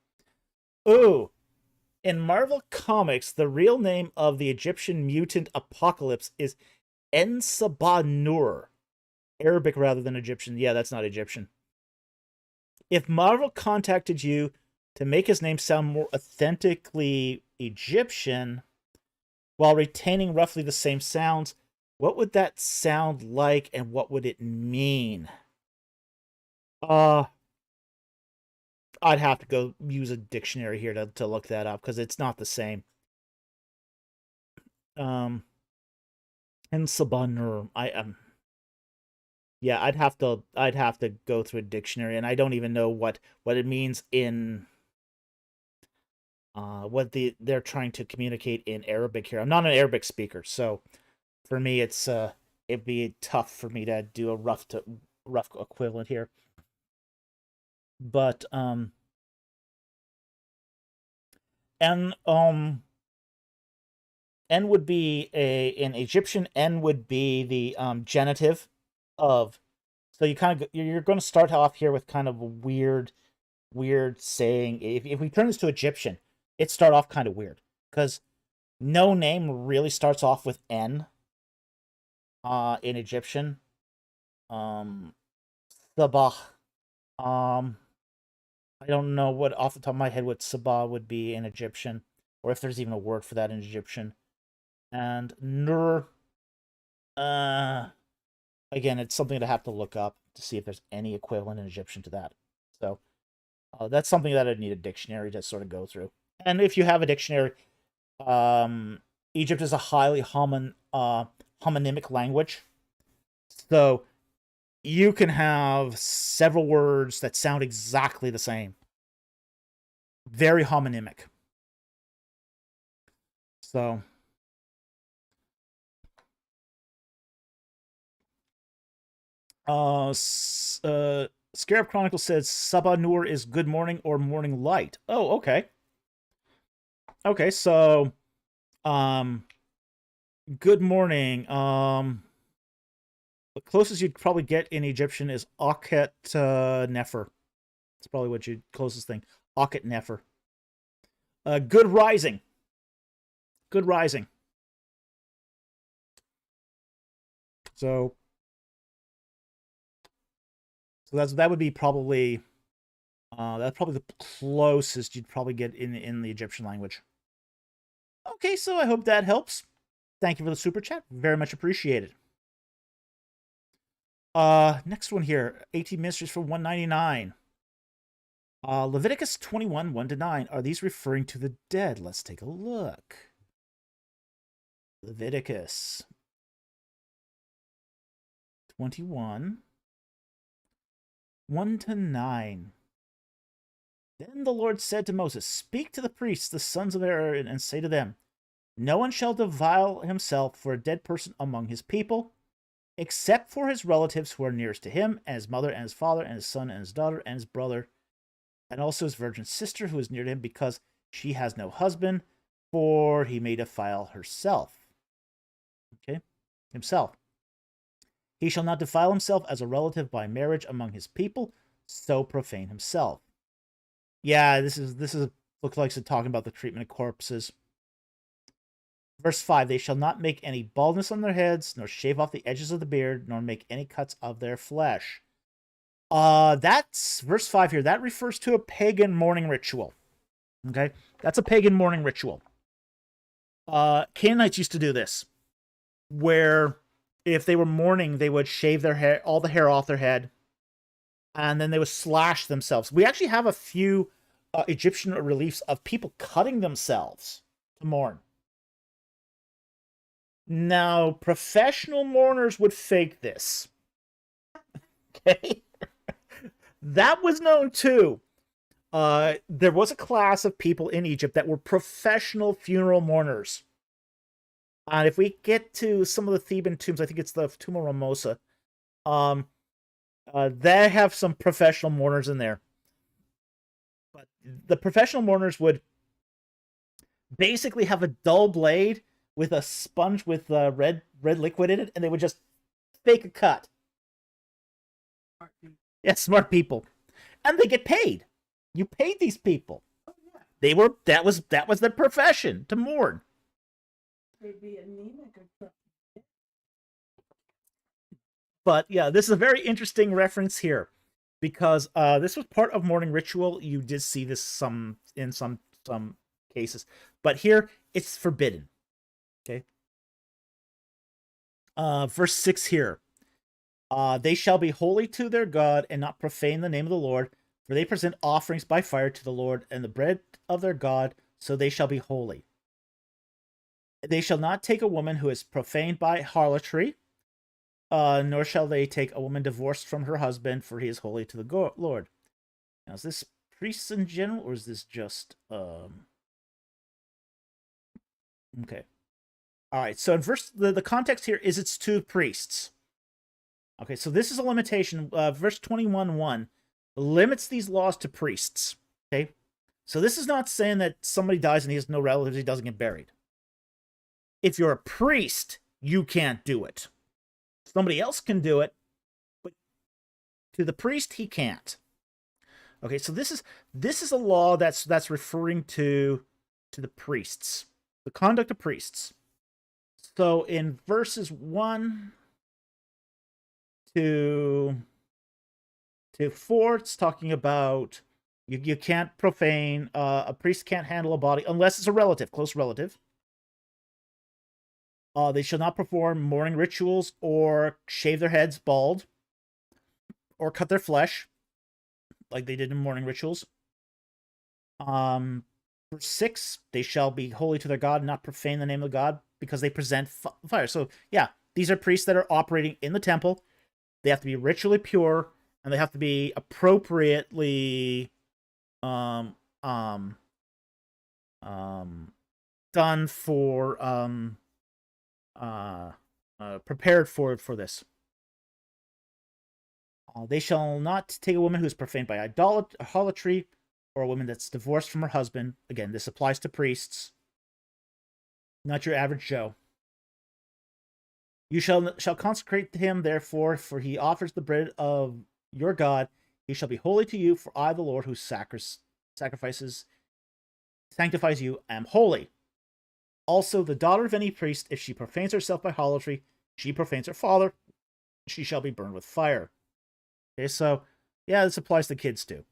Ooh. In Marvel Comics, the real name of the Egyptian mutant apocalypse is Ensabanur. Arabic rather than Egyptian. Yeah, that's not Egyptian. If Marvel contacted you to make his name sound more authentically Egyptian while retaining roughly the same sounds, what would that sound like and what would it mean? I'd have to go use a dictionary here to look that up because it's not the same. And Sabanur, yeah, I'd have to go through a dictionary, and I don't even know what it means in they're trying to communicate in Arabic here. I'm not an Arabic speaker, so for me it'd be tough for me to do a rough equivalent here. But and N would be in Egyptian. N would be the genitive of. So you're going to start off here with kind of a weird saying. If we turn this to Egyptian, it start off kind of weird because no name really starts off with N. In Egyptian, Sabah. I don't know what off the top of my head what Sabah would be in Egyptian, or if there's even a word for that in Egyptian. And Nur, again, it's something to have to look up to see if there's any equivalent in Egyptian to that. So that's something that I'd need a dictionary to sort of go through. And if you have a dictionary, Egypt is a highly homonymic language. So you can have several words that sound exactly the same. Very homonymic. So Scarab Chronicle says Sabah Nur is good morning or morning light. Oh, okay. Okay, so good morning. The closest you'd probably get in Egyptian is Akhet Nefer. That's probably what you closest thing. Akhet Nefer. Good rising. Good rising. So that would be probably that's probably the closest you'd probably get in the Egyptian language. Okay, so I hope that helps. Thank you for the super chat. Very much appreciated. Next one here. 18 Ministries for 199. Leviticus 21, 1-9. Are these referring to the dead? Let's take a look. Leviticus 21, 1-9. Then the Lord said to Moses, speak to the priests, the sons of Aaron, and say to them, no one shall defile himself for a dead person among his people, except for his relatives who are nearest to him, and his mother, and his father, and his son, and his daughter, and his brother, and also his virgin sister who is near to him, because she has no husband, for he may defile herself. Okay? Himself. He shall not defile himself as a relative by marriage among his people, so profane himself. Yeah, this looks like it's talking about the treatment of corpses. Verse 5, they shall not make any baldness on their heads, nor shave off the edges of the beard, nor make any cuts of their flesh. That's verse 5 here. That refers to a pagan mourning ritual. Okay? That's a pagan mourning ritual. Canaanites used to do this, where if they were mourning, they would shave their hair, all the hair off their head, and then they would slash themselves. We actually have a few Egyptian reliefs of people cutting themselves to mourn. Now, professional mourners would fake this. Okay? That was known too. There was a class of people in Egypt that were professional funeral mourners. And if we get to some of the Theban tombs, I think it's the Tomb of Ramosa, they have some professional mourners in there. But the professional mourners would basically have a dull blade with a sponge with red liquid in it, and they would just fake a cut. Yeah, smart people. And they get paid. You paid these people. Oh, yeah. That was their profession, to mourn. They'd be anemic or something. But yeah, this is a very interesting reference here, because this was part of mourning ritual. You did see this in some cases, but here it's forbidden. Okay. Verse 6 here. They shall be holy to their God and not profane the name of the Lord, for they present offerings by fire to the Lord and the bread of their God, so they shall be holy. They shall not take a woman who is profaned by harlotry, nor shall they take a woman divorced from her husband, for he is holy to the Lord. Now, is this priests in general, or is this just Okay. All right. So in the context here is it's to priests. Okay. So this is a limitation. Verse 21:1 limits these laws to priests. Okay. So this is not saying that somebody dies and he has no relatives, he doesn't get buried. If you're a priest, you can't do it. Somebody else can do it, but to the priest, he can't. Okay, so this is a law that's referring to the priests, the conduct of priests. So in verses 1 to 4, it's talking about you can't profane, a priest can't handle a body unless it's a relative, close relative. They shall not perform mourning rituals or shave their heads bald or cut their flesh like they did in mourning rituals. Verse 6, they shall be holy to their God, not profane the name of God, because they present fire. So, yeah, these are priests that are operating in the temple. They have to be ritually pure, and they have to be appropriately done for prepared for this. They shall not take a woman who is profaned by idolatry, or a woman that's divorced from her husband. Again, this applies to priests, not your average Joe. You shall consecrate him, therefore, for he offers the bread of your God. He shall be holy to you, for I, the Lord, who sanctifies you, am holy. Also, the daughter of any priest, if she profanes herself by idolatry, she profanes her father, she shall be burned with fire. Okay, so, yeah, this applies to kids, too.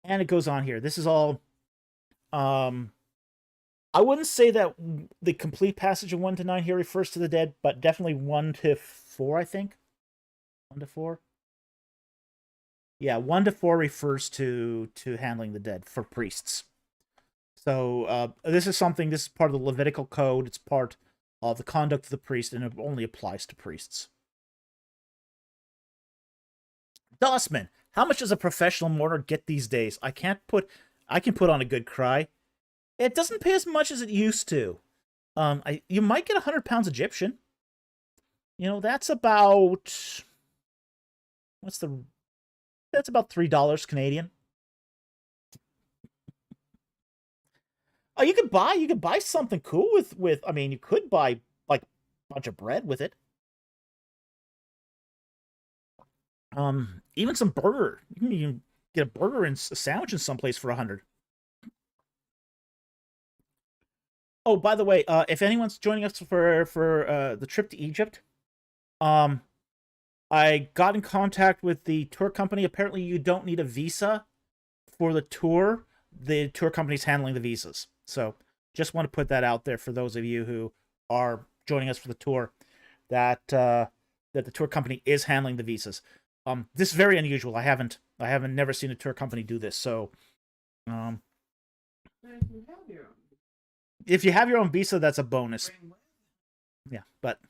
And it goes on here. This is all, I wouldn't say that the complete passage of 1 to 9 here refers to the dead, but definitely 1 to 4, I think. 1 to 4? Yeah, 1 to 4 refers to handling the dead for priests. So this is part of the Levitical code. It's part of the conduct of the priest, and it only applies to priests. Dossman, how much does a professional mourner get these days? I can put on a good cry. It doesn't pay as much as it used to. You might get 100 pounds Egyptian. You know, that's about that's about $3 Canadian. Oh, you could buy something cool with. I mean, you could buy like a bunch of bread with it. Even some burger. You can even get a burger and a sandwich in someplace for 100. Oh, by the way, if anyone's joining us for the trip to Egypt, I got in contact with the tour company. Apparently, you don't need a visa for the tour. The tour company's handling the visas. So, just want to put that out there for those of you who are joining us for the tour, that that the tour company is handling the visas. This is very unusual. I haven't never seen a tour company do this. So, if you have your own visa, that's a bonus. Yeah, but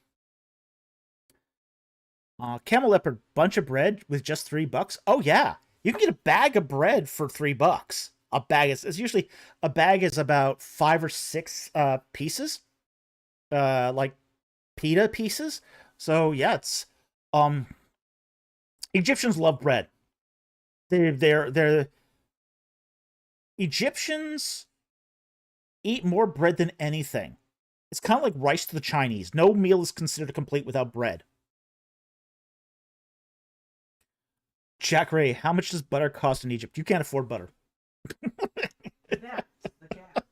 camel leopard bunch of bread with just $3. Oh yeah, you can get a bag of bread for $3. A bag is usually a bag is about 5 or 6 pieces, like pita pieces. So yeah, it's Egyptians love bread. They're Egyptians eat more bread than anything. It's kind of like rice to the Chinese. No meal is considered complete without bread. Jack Ray, how much does butter cost in Egypt? You can't afford butter. That's the catch.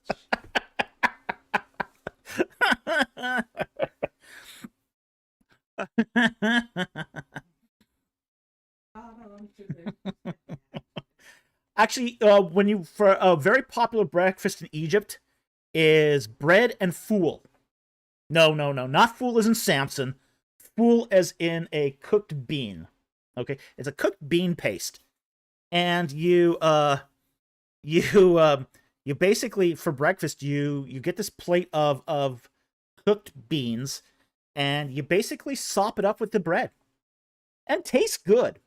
Actually, for a very popular breakfast in Egypt is bread and fool. No, not fool as in Samson. Fool as in a cooked bean. Okay, it's a cooked bean paste, and you basically for breakfast you get this plate of cooked beans, and you basically sop it up with the bread, and it tastes good.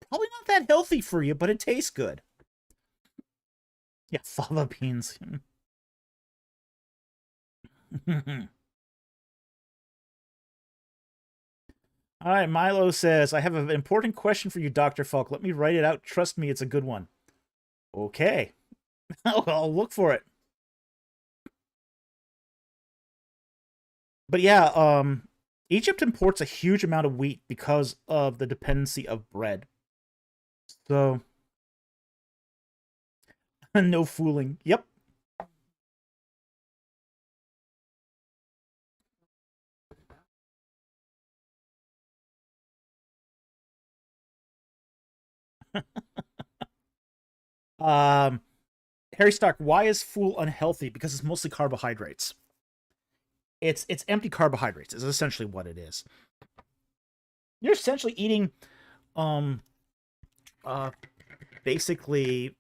Probably not that healthy for you, but it tastes good. Yeah, fava beans. All right, Milo says, I have an important question for you, Dr. Falk. Let me write it out. Trust me, it's a good one. Okay. I'll look for it. But yeah, Egypt imports a huge amount of wheat because of the dependency of bread. So, no fooling. Yep. Um, Harry Stark, why is fool unhealthy? Because it's mostly carbohydrates. It's empty carbohydrates. Is essentially what it is. You're essentially eating, um, uh, basically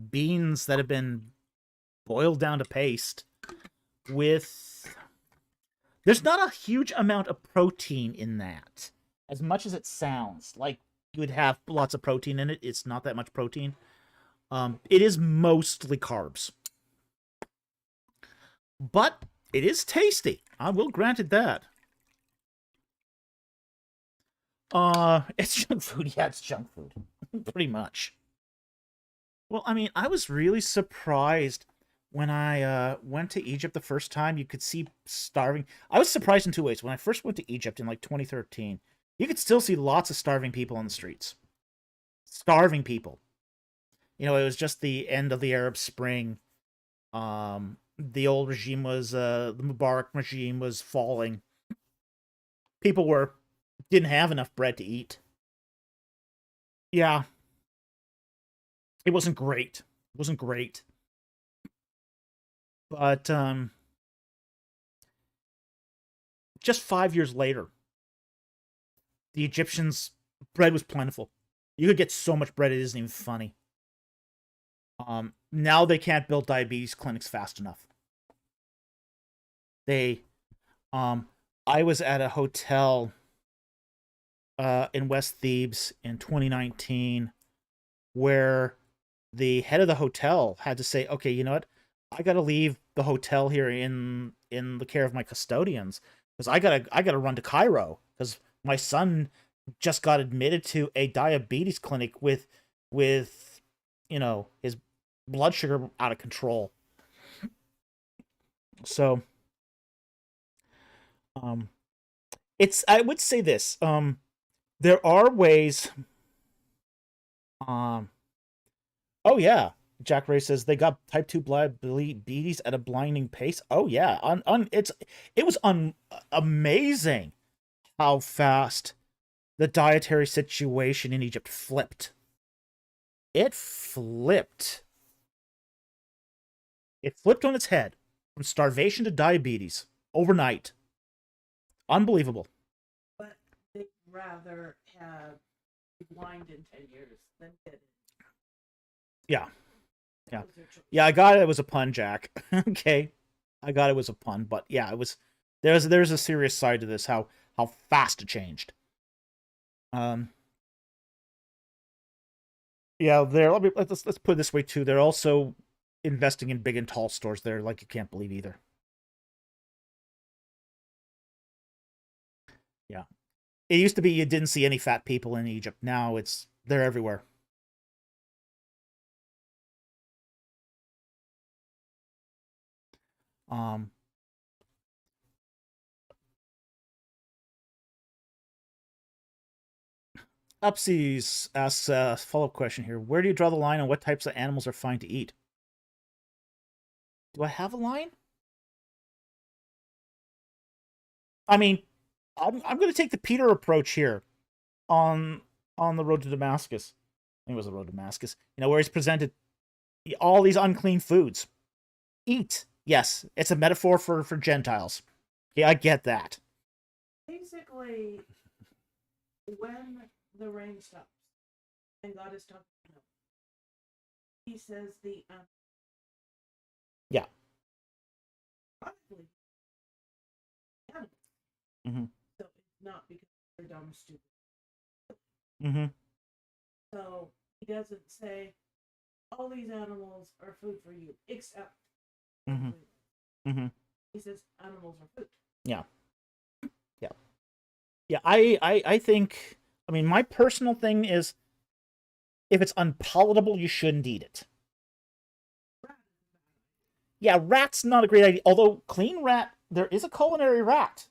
beans that have been boiled down to paste with. There's not a huge amount of protein in that, as much as it sounds like you would have lots of protein in it. It's not that much protein. It is mostly carbs, but it is tasty. I will grant it that. It's junk food. Yeah, it's junk food, pretty much. Well, I mean, I was really surprised when I went to Egypt the first time. You could see starving. I was surprised in two ways. When I first went to Egypt in like 2013, you could still see lots of starving people on the streets. Starving people. You know, it was just the end of the Arab Spring. The old regime was the Mubarak regime was falling. People were didn't have enough bread to eat. Yeah, it wasn't great. It wasn't great. But just 5 years later, the Egyptians' bread was plentiful. You could get so much bread it isn't even funny. Now they can't build diabetes clinics fast enough. They, um, I was at a hotel in West Thebes in 2019 where the head of the hotel had to say, "Okay, you know what? I got to leave the hotel here in the care of my custodians because I gotta run to Cairo because my son just got admitted to a diabetes clinic with his blood sugar out of control." So, um, it's I would say this. There are ways. Um, oh yeah, Jack Ray says they got type 2 diabetes at a blinding pace. Oh yeah, it was amazing how fast the dietary situation in Egypt flipped. It flipped. It flipped on its head from starvation to diabetes overnight. Unbelievable. But they'd rather have rewind in 10 years than get it. Yeah. Yeah. That was their choice. Yeah, I got it. It was a pun, Jack. Okay. I got it was a pun, but yeah, it was there's a serious side to this, how fast it changed. Um yeah, let's put it this way too. They're also investing in big and tall stores there like you can't believe either. Yeah. It used to be you didn't see any fat people in Egypt. Now they're everywhere. Um Upsies asks a follow-up question here. Where do you draw the line on what types of animals are fine to eat? Do I have a line? I mean, I'm going to take the Peter approach here on on the road to Damascus. I think it was the road to Damascus. Where he's presented all these unclean foods. Eat. Yes, it's a metaphor for Gentiles. Yeah, I get that. Basically, when the rain stops and God is talking to him, he says the Yeah. probably animals. Mm-hmm. So it's not because they're dumb or stupid. Mm-hmm. So he doesn't say all these animals are food for you, except Mm-hmm. Mm-hmm. He says animals are food. Yeah. Yeah. Yeah, I think, I mean, my personal thing is, if it's unpalatable, you shouldn't eat it. Yeah, rat's not a great idea. Although, clean rat, there is a culinary rat.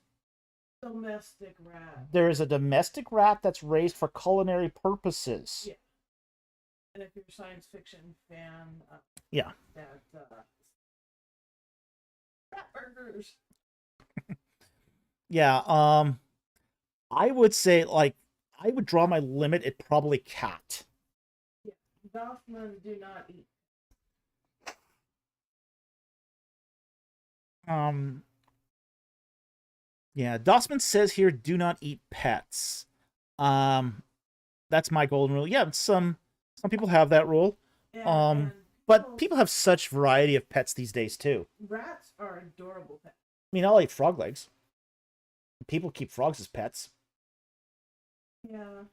Domestic rat. There is a domestic rat that's raised for culinary purposes. Yeah. And if you're a science fiction fan, yeah. That, rat burgers. Yeah, I would say, like, I would draw my limit at probably cat. Yeah, Dothman do not eat. Yeah, Dossman says here, do not eat pets. That's my golden rule. Yeah, some people have that rule. And but people have such variety of pets these days too. Rats are adorable pets. I mean, I like frog legs. People keep frogs as pets. Yeah.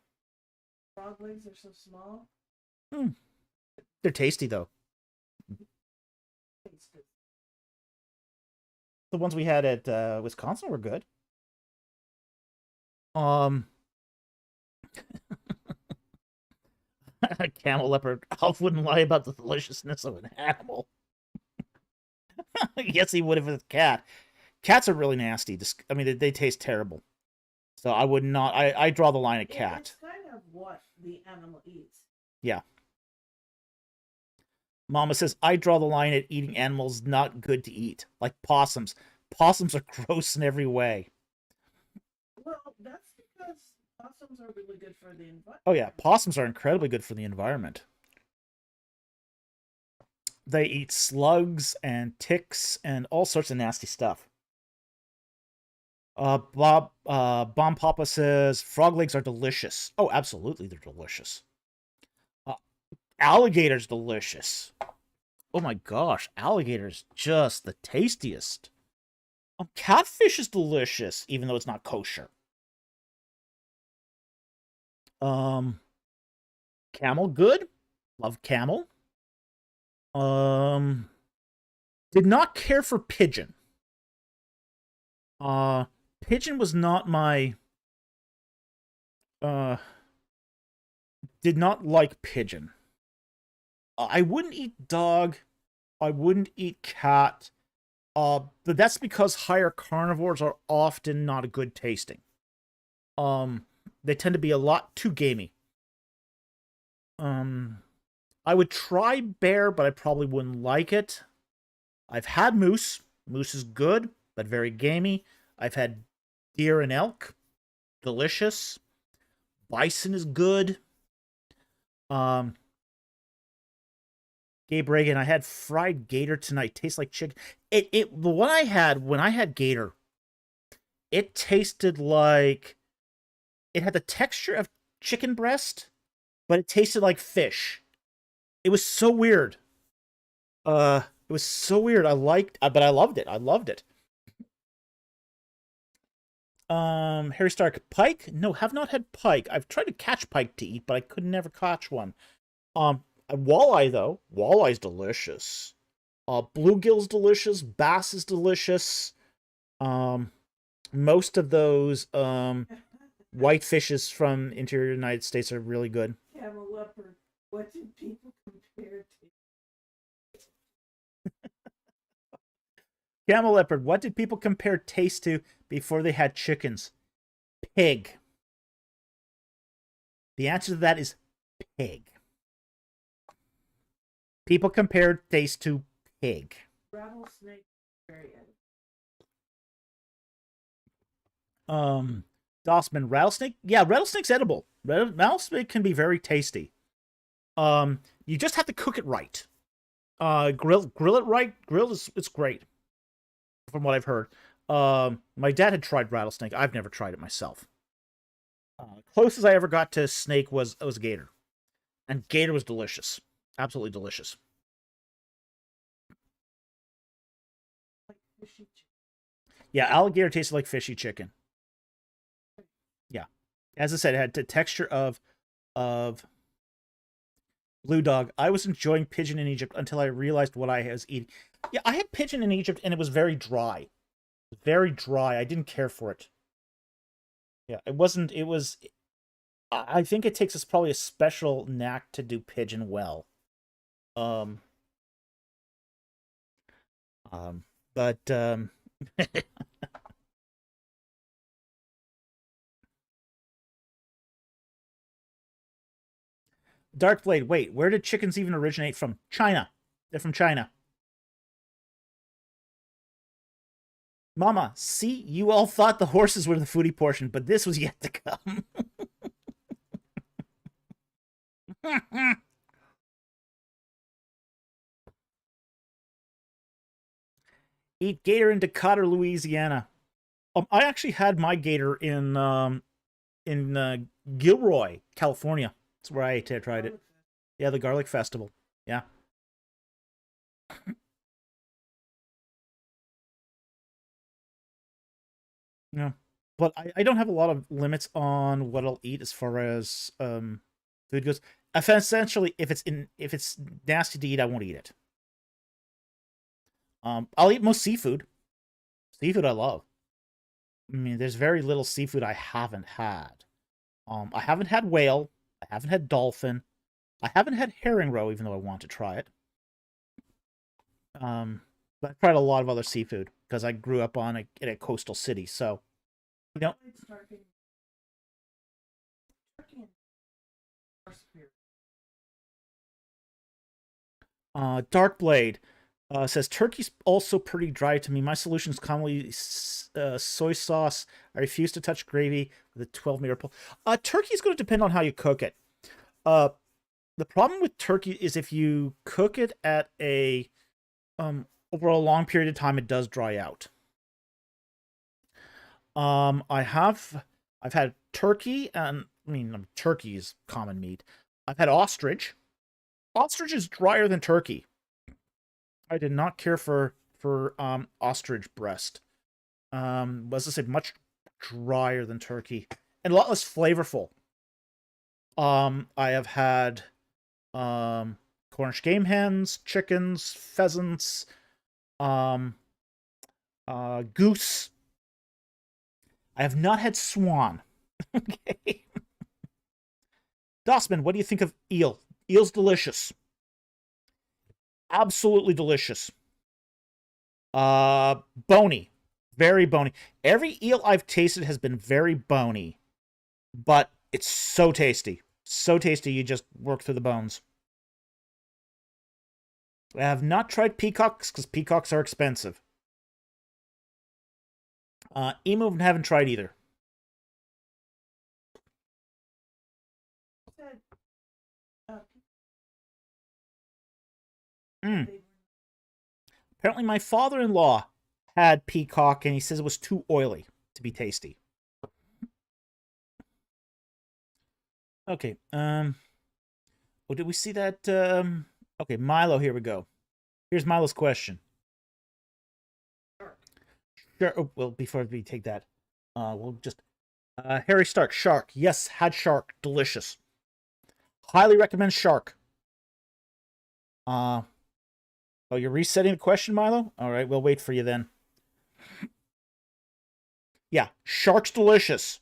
Frog legs are so small. They're tasty though. Tasty. The ones we had at Wisconsin were good. Camel leopard. Alf wouldn't lie about the deliciousness of an animal. Yes, he would if it was a cat. Cats are really nasty. I mean, they taste terrible. So I would not. I draw the line at cat. It's kind of what the animal eats. Yeah. Mama says, I draw the line at eating animals not good to eat. Like possums. Possums are gross in every way. Well, that's because possums are really good for the environment. Oh yeah, possums are incredibly good for the environment. They eat slugs and ticks and all sorts of nasty stuff. Bomb Papa says, frog legs are delicious. Oh, absolutely, they're delicious. Alligator's delicious. Oh my gosh, alligator's just the tastiest. Catfish is delicious, even though it's not kosher. Camel, good. Love camel. Did not care for pigeon. Pigeon was not my... did not like pigeon. I wouldn't eat dog. I wouldn't eat cat. But that's because higher carnivores are often not good tasting. They tend to be a lot too gamey. I would try bear, but I probably wouldn't like it. I've had moose. Moose is good, but very gamey. I've had deer and elk. Delicious. Bison is good. Gabe Reagan, I had fried gator tonight. Tastes like chicken. The one I had, when I had gator, it tasted like... It had the texture of chicken breast, but it tasted like fish. It was so weird. It was so weird. But I loved it. I loved it. Harry Stark, pike? No, have not had pike. I've tried to catch pike to eat, but I could never catch one. Walleye, though. Walleye's delicious. Bluegill's delicious. Bass is delicious. Most of those white fishes from interior United States are really good. Camel leopard. What did people compare to? Camel leopard. What did people compare taste to before they had chickens? Pig. The answer to that is pig. People compared taste to pig. Rattlesnake. Very Dossman, rattlesnake? Yeah, rattlesnake's edible. Rattlesnake can be very tasty. You just have to cook it right. Grill it right. It's great. From what I've heard. My dad had tried rattlesnake. I've never tried it myself. Closest I ever got to snake was gator. And gator was delicious. Absolutely delicious. like fishy chicken. Yeah, alligator tasted like fishy chicken. Yeah. As I said, it had the texture of blue dog. I was enjoying pigeon in Egypt until I realized what I was eating. Yeah, I had pigeon in Egypt and it was very dry. Very dry. I didn't care for it. Yeah, it wasn't. It was. I think it takes us probably a special knack to do pigeon well. Um. Um. But Darkblade. Wait, where did chickens even originate from? China. They're from China. Mama, see, you all thought the horses were the foodie portion, but this was yet to come. Eat gator in Decatur, Louisiana. I actually had my gator in Gilroy, California. That's where I tried it. Yeah, the garlic festival. Yeah. Yeah. But I don't have a lot of limits on what I'll eat as far as food goes. Essentially, if it's nasty to eat, I won't eat it. I'll eat most seafood. Seafood I love. I mean, there's very little seafood I haven't had. I haven't had whale. I haven't had dolphin. I haven't had herring roe, even though I want to try it. But I've tried a lot of other seafood because I grew up in a coastal city. So, you know, Dark Blade says turkey's also pretty dry to me. My solution is commonly soy sauce. I refuse to touch gravy with a 12-meter pole. Turkey's going to depend on how you cook it. The problem with turkey is if you cook it at a over a long period of time, it does dry out. I've had turkey, and I mean turkey is common meat. I've had ostrich. Ostrich is drier than turkey. I did not care for ostrich breast. As I said, much drier than turkey and a lot less flavorful. I have had Cornish game hens, chickens, pheasants, goose. I have not had swan. Okay. Dossman, what do you think of eel? Eel's delicious. Absolutely delicious. Bony. Very bony. Every eel I've tasted has been very bony, but it's so tasty. So tasty, you just work through the bones. I have not tried peacocks because peacocks are expensive. Emu haven't tried either. Mm. Apparently, my father-in-law had peacock, and he says it was too oily to be tasty. Okay. Oh, did we see that? Okay, Milo. Here we go. Here's Milo's question. Sure. Oh, well, before we take that, we'll just Harry Stark shark. Yes, had shark. Delicious. Highly recommend shark. Oh, you're resetting the question, Milo? All right, we'll wait for you then. Yeah, shark's delicious.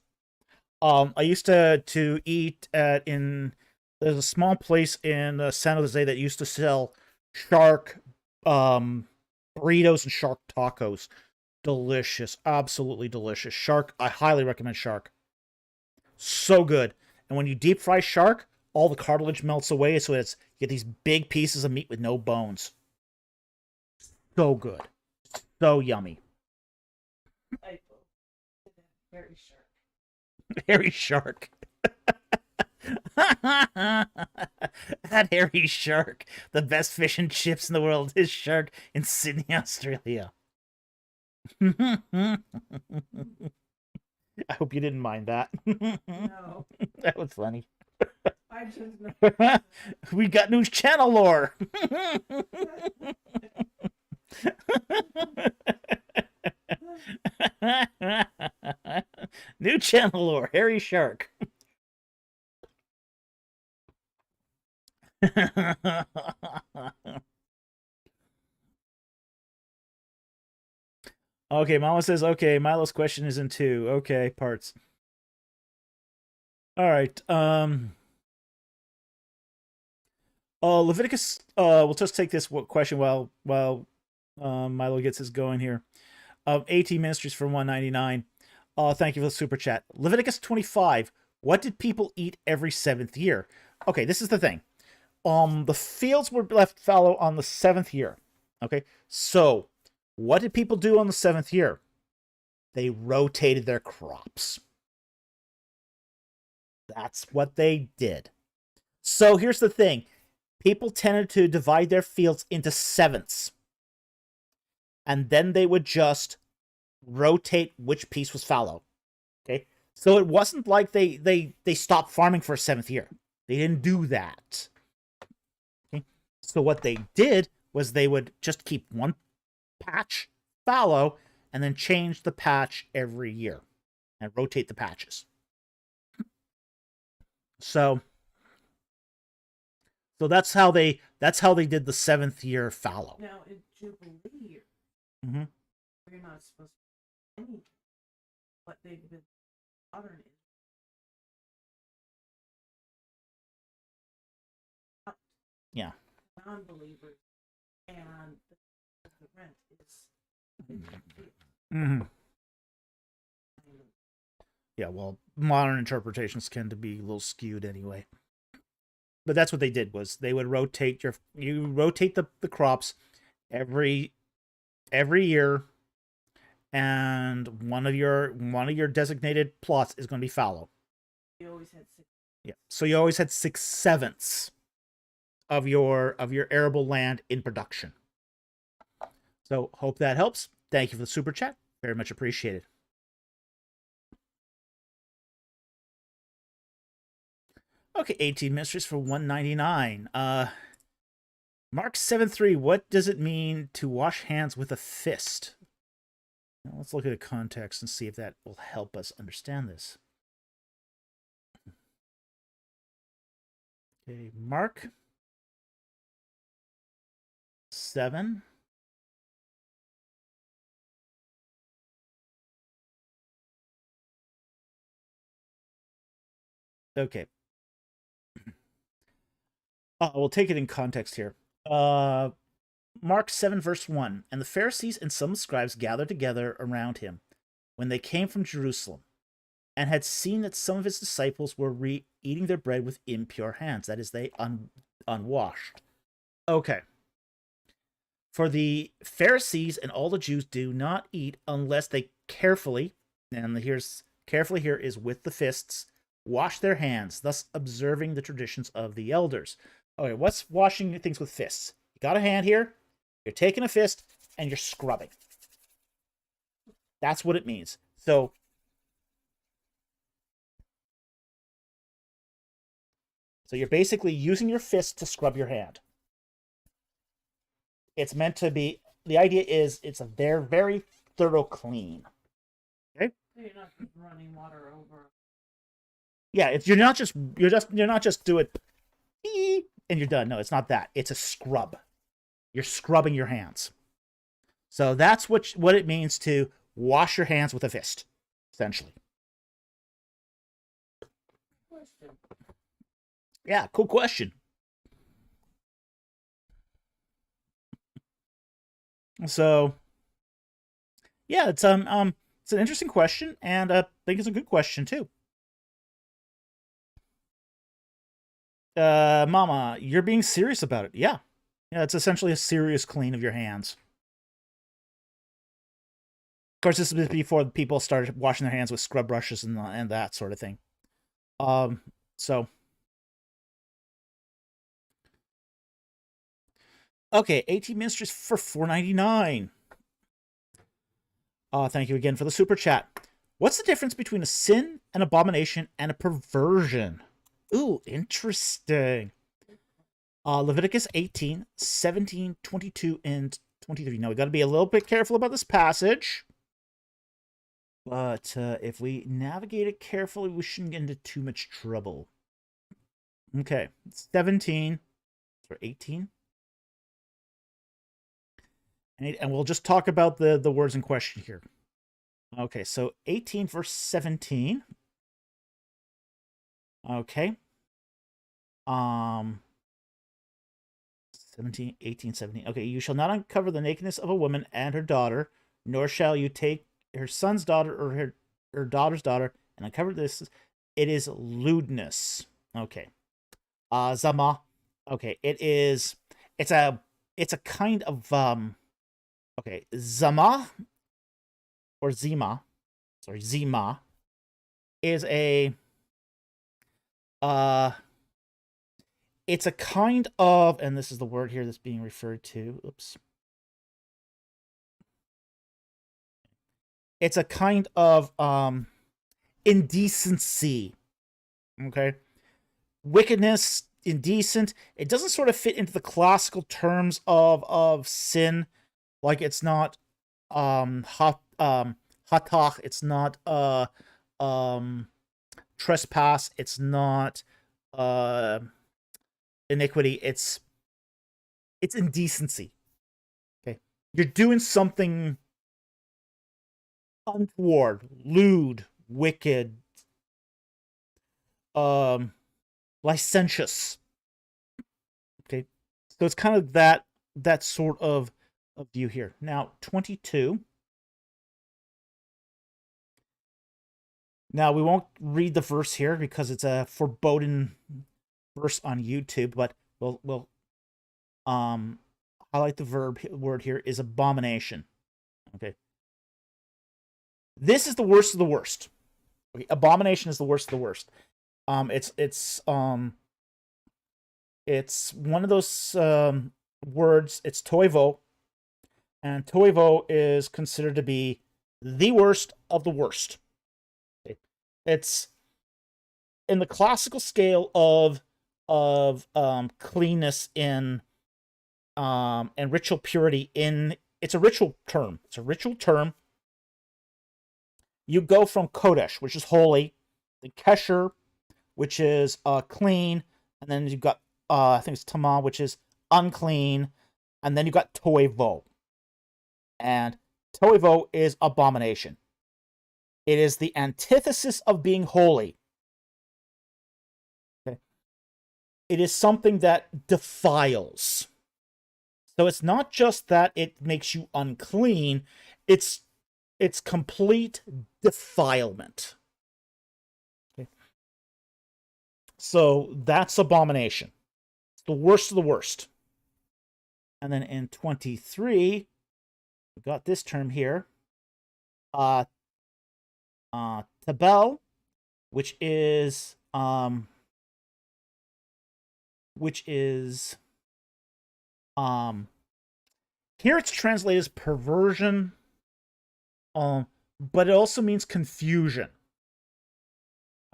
I used to eat there's a small place in San Jose that used to sell shark burritos and shark tacos. Delicious, absolutely delicious. Shark, I highly recommend shark. So good. And when you deep fry shark, all the cartilage melts away, so you get these big pieces of meat with no bones. So good. So yummy. Harry Shark. Harry Shark. That hairy shark. The best fish and chips in the world is shark in Sydney, Australia. I hope you didn't mind that. No. That was funny. I just know. We got new channel lore. New channel lore, hairy shark. Okay, Mama says, okay, Milo's question is in 2. Okay, parts. All right. Leviticus, we'll just take this question while Milo gets his going here. 18 ministries for 199. Thank you for the super chat. Leviticus 25. What did people eat every 7th year? Okay, this is the thing. The fields were left fallow on the 7th year. Okay, so what did people do on the 7th year? They rotated their crops. That's what they did. So here's the thing. People tended to divide their fields into 7ths. And then they would just rotate which piece was fallow. Okay? So it wasn't like they stopped farming for a 7th year. They didn't do that. Okay? So what they did was they would just keep one patch fallow and then change the patch every year and rotate the patches. So that's how they did the 7th year fallow. Now in Jubilee year, you're not supposed to do anything, but they've been modern. Yeah. Non-believers and the rent is. Yeah, well, modern interpretations tend to be a little skewed anyway. But that's what they did, was they would rotate the crops every year, and one of your designated plots is going to be fallow. You always had 6. Yeah. So you always had 6/7 of your arable land in production. So hope that helps. Thank you for the super chat. Very much appreciated. Okay, 18 ministries for 199. Mark 7:3. What does it mean to wash hands with a fist? Now, let's look at the context and see if that will help us understand this. Okay, Mark 7. Okay. We'll take it in context here. Mark 7, verse 1. And the Pharisees and some scribes gathered together around him when they came from Jerusalem, and had seen that some of his disciples were eating their bread with impure hands, that is, they unwashed. Okay. For the Pharisees and all the Jews do not eat unless they carefully, and carefully here is with the fists, wash their hands, thus observing the traditions of the elders. Okay, what's washing things with fists? You got a hand here, you're taking a fist, and you're scrubbing. That's what it means. So you're basically using your fist to scrub your hand. It's meant to be, the idea is it's a very thorough clean. Okay? You're not running water over. Yeah, you're not just do it and you're done. No, it's not that. It's a scrub. You're scrubbing your hands. So that's what it means to wash your hands with a fist, essentially. Question. Yeah, cool question. So, yeah, it's an interesting question, and I think it's a good question too. Mama, you're being serious about it. Yeah, it's essentially a serious clean of your hands. Of course, this is before people started washing their hands with scrub brushes and that sort of thing. So. Okay, 18 ministries for $4.99. Thank you again for the super chat. What's the difference between a sin, an abomination, and a perversion? Ooh, interesting. Leviticus 18, 17, 22, and 23. Now, we got to be a little bit careful about this passage. But if we navigate it carefully, we shouldn't get into too much trouble. Okay, 17 or 18. And we'll just talk about the words in question here. Okay, so 18 verse 17. Okay. 17, 18, 17. Okay, you shall not uncover the nakedness of a woman and her daughter, nor shall you take her son's daughter or her daughter's daughter and uncover this. It is lewdness. Okay. Zama. Okay, it's a kind of okay, Zama or Zima. Sorry, Zima is a uh it's a kind of, and this is the word here that's being referred to. Oops. It's a kind of indecency. Okay. Wickedness, indecent. It doesn't sort of fit into the classical terms of sin. Like it's not hatach, it's not trespass, it's not iniquity, it's indecency. Okay. You're doing something untoward, lewd, wicked, licentious. Okay. So it's kind of that sort of view here. Now, 22. Now, we won't read the verse here because it's a forbidden verse on YouTube, but we'll highlight the word here is abomination. Okay. This is the worst of the worst. Okay. Abomination is the worst of the worst. It's one of those words. It's toivo, and toivo is considered to be the worst of the worst. Okay. It's in the classical scale of cleanness in and ritual purity. It's a ritual term. It's a ritual term. You go from kodesh, which is holy, the kesher, which is clean, and then you've got I think it's tama, which is unclean, and then you've got toivo. And toivo is abomination. It is the antithesis of being holy. Okay. It is something that defiles. So it's not just that it makes you unclean, it's complete defilement. Okay. So that's abomination. It's the worst of the worst. And then in 23, we got this term here. Tabel, which is here it's translated as perversion, but it also means confusion.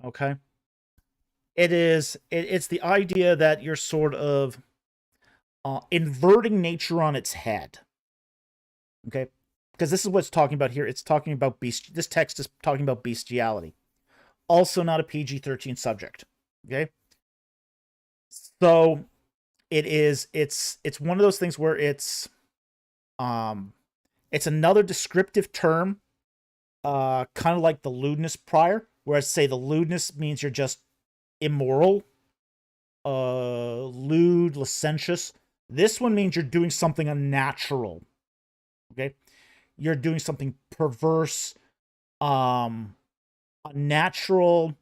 Okay. It's the idea that you're sort of inverting nature on its head. Okay. Because this is what it's talking about here. It's talking about this text is talking about bestiality. Also not a PG-13 subject. Okay. So it's one of those things where it's another descriptive term, kind of like the lewdness prior, whereas say the lewdness means you're just immoral, lewd, licentious. This one means you're doing something unnatural. Okay. You're doing something perverse, unnatural,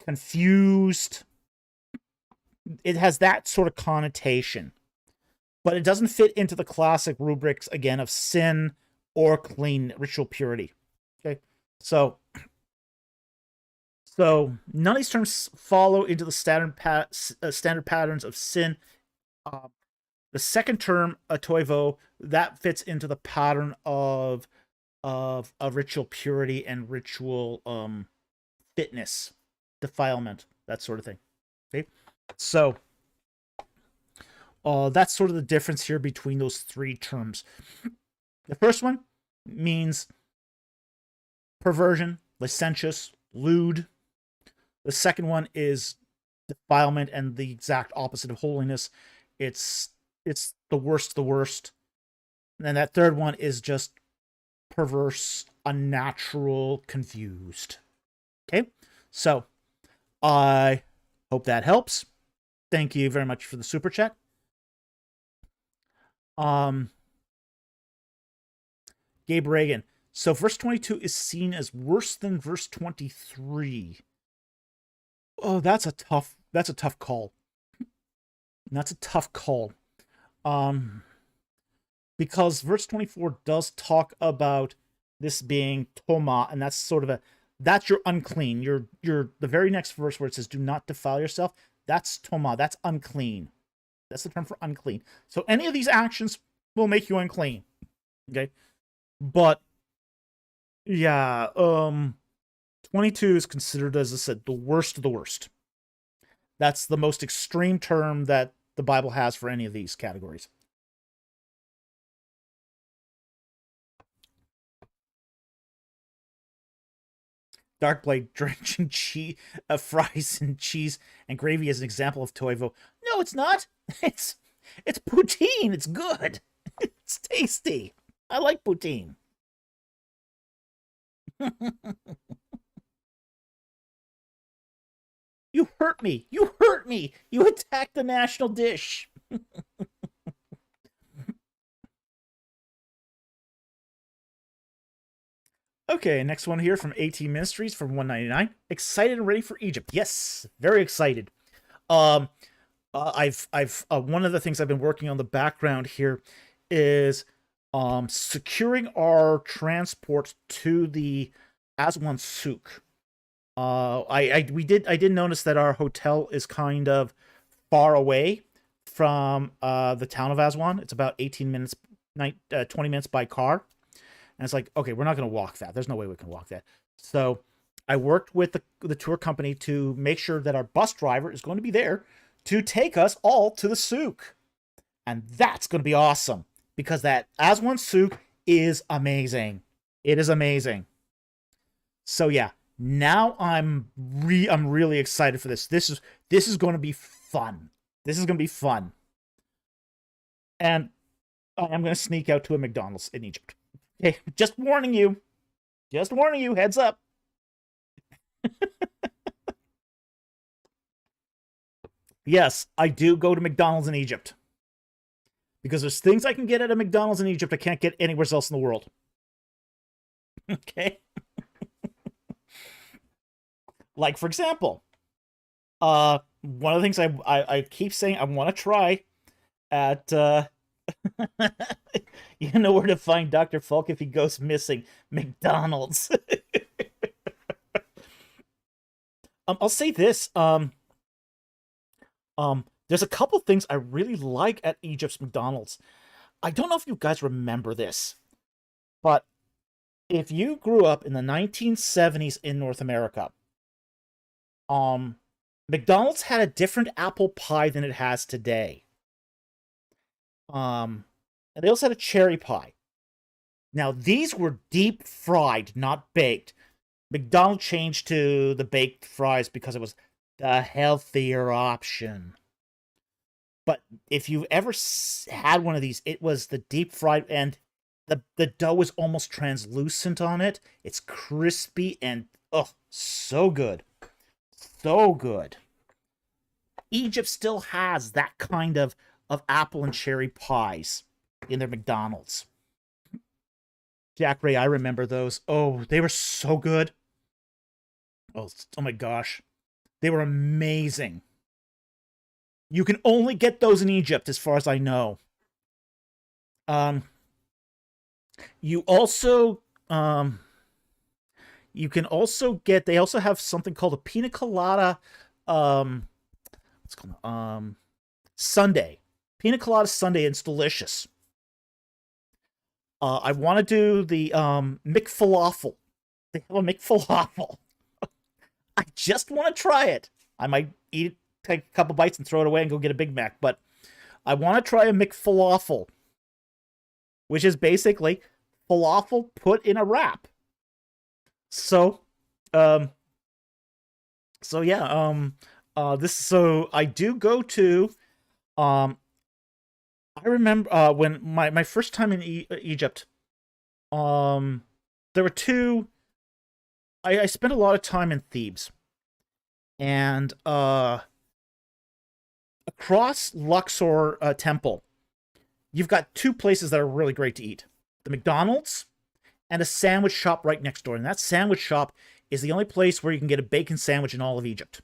confused. It has that sort of connotation, but it doesn't fit into the classic rubrics, again, of sin or clean ritual purity. Okay. So none of these terms follow into the standard patterns of sin. The second term, atoivo, that fits into the pattern of ritual purity and ritual fitness, defilement, that sort of thing. Okay, so that's sort of the difference here between those three terms. The first one means perversion, licentious, lewd. The second one is defilement and the exact opposite of holiness. It's the worst of the worst. And then that third one is just perverse, unnatural, confused. Okay, so I hope that helps. Thank you very much for the super chat. Gabe Reagan. So verse 22 is seen as worse than verse 23. Oh, that's a tough call. That's a tough call. Because verse 24 does talk about this being toma, and that's sort of that's your unclean. Your the very next verse where it says do not defile yourself, that's toma, that's unclean. That's the term for unclean. So any of these actions will make you unclean. Okay? But yeah, 22 is considered, as I said, the worst of the worst. That's the most extreme term that the Bible has for any of these categories. Darkblade drenching fries in cheese and gravy as an example of toivo. No, it's not. It's poutine. It's good. It's tasty. I like poutine. You hurt me. You hurt me. You attacked the national dish. Okay, next one here from AT Ministries from 199. Excited and ready for Egypt. Yes, very excited. I've one of the things I've been working on the background here is securing our transport to the Aswan Souk. I did notice that our hotel is kind of far away from the town of Aswan. It's about 18 minutes, 20 minutes by car. And it's like, okay, we're not going to walk that. There's no way we can walk that. So I worked with the tour company to make sure that our bus driver is going to be there to take us all to the souk. And that's going to be awesome because that Aswan souk is amazing. It is amazing. So yeah, now I'm really excited for this. This is going to be fun. This is going to be fun. And I'm going to sneak out to a McDonald's in Egypt. Okay, just warning you. Just warning you, heads up. Yes, I do go to McDonald's in Egypt. Because there's things I can get at a McDonald's in Egypt I can't get anywhere else in the world. Okay? Like, for example, one of the things I keep saying I want to try at you know where to find Dr. Falk if he goes missing. McDonald's. I'll say this. There's a couple things I really like at Egypt's McDonald's. I don't know if you guys remember this, but if you grew up in the 1970s in North America, McDonald's had a different apple pie than it has today. And they also had a cherry pie. Now, these were deep fried, not baked. McDonald's changed to the baked fries because it was the healthier option. But if you've ever had one of these, it was the deep fried, and the dough is almost translucent on it. It's crispy and, oh, so good. So good. Egypt still has that kind of apple and cherry pies in their McDonald's. Jack Ray, I remember those. Oh, they were so good. Oh my gosh. They were amazing. You can only get those in Egypt, as far as I know. You also, you can also get, they also have something called a pina colada, what's called, sundae. Pina colada sundae, and it's delicious. I want to do the McFalafel. They have a McFalafel. I just want to try it. I might eat it, take a couple bites, and throw it away and go get a Big Mac. But I want to try a McFalafel, which is basically falafel put in a wrap. So, yeah. So I do go to I remember when my first time in Egypt, um, there were two. I spent a lot of time in Thebes, and across Luxor Temple, you've got two places that are really great to eat: the McDonald's and a sandwich shop right next door. And that sandwich shop is the only place where you can get a bacon sandwich in all of Egypt,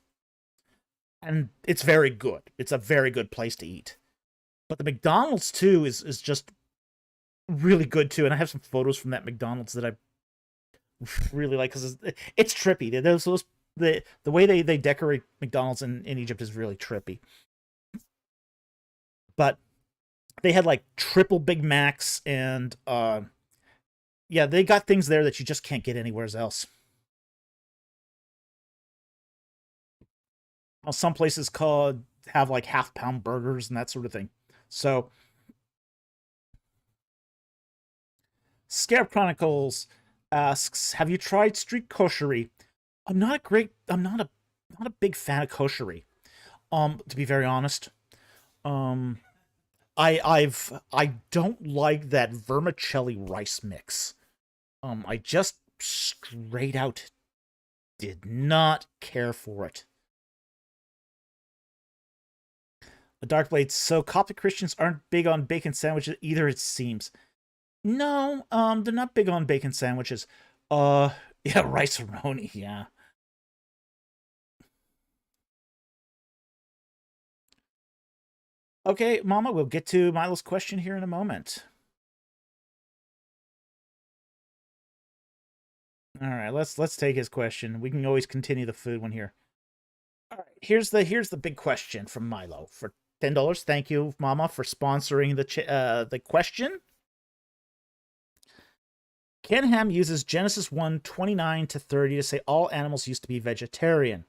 and it's very good. It's a very good place to eat. But the McDonald's too is just really good too, and I have some photos from that McDonald's that I really like because it's trippy. The way they decorate McDonald's in Egypt is really trippy. But they had like triple Big Macs and yeah, they got things there that you just can't get anywhere else. Now, some places called have like half-pound burgers and that sort of thing. So Scarab Chronicles asks, "Have you tried street koshery?" I'm not a big fan of koshery. To be very honest, um, I don't like that vermicelli rice mix. I just straight out did not care for it. The Dark Blade. So Coptic Christians aren't big on bacon sandwiches either, it seems. No, they're not big on bacon sandwiches. Uh, yeah, rice roni, yeah. Okay, Mama, we'll get to Milo's question here in a moment. All right, let's take his question. We can always continue the food one here. All right, here's the big question from Milo for $10. Thank you, Mama, for sponsoring the question. Ken Ham uses Genesis 1:29 to 30 to say all animals used to be vegetarian.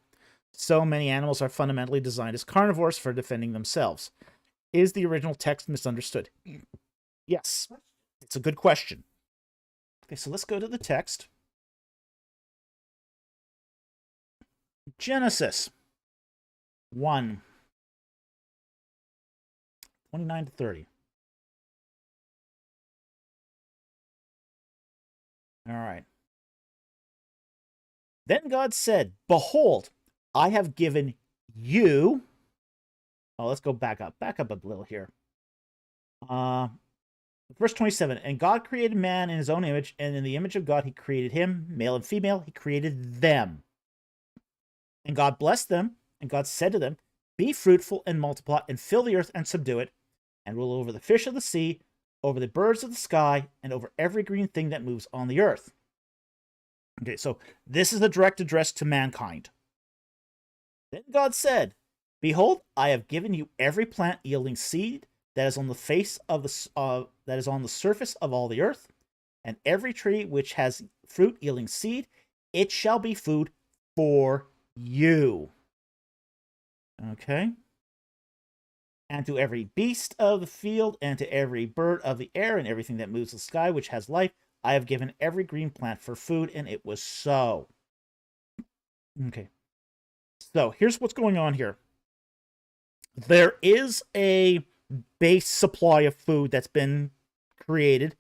So many animals are fundamentally designed as carnivores for defending themselves. Is the original text misunderstood? Yes, it's a good question. Okay, so let's go to the text. Genesis 1, 29 to 30. All right. Then God said, "Behold, I have given you." Oh, let's go back up. Back up a little here. Verse 27. And God created man in his own image, and in the image of God he created him, male and female, he created them. And God blessed them, and God said to them, "Be fruitful and multiply, and fill the earth and subdue it, and rule over the fish of the sea, over the birds of the sky, and over every green thing that moves on the earth." Okay, so this is a direct address to mankind. Then God said, "Behold, I have given you every plant yielding seed that is on the face of that is on the surface of all the earth, and every tree which has fruit yielding seed, it shall be food for you." Okay. "And to every beast of the field, and to every bird of the air, and everything that moves the sky, which has life, I have given every green plant for food," and it was so. Okay. So here's what's going on here. There is a base supply of food that's been created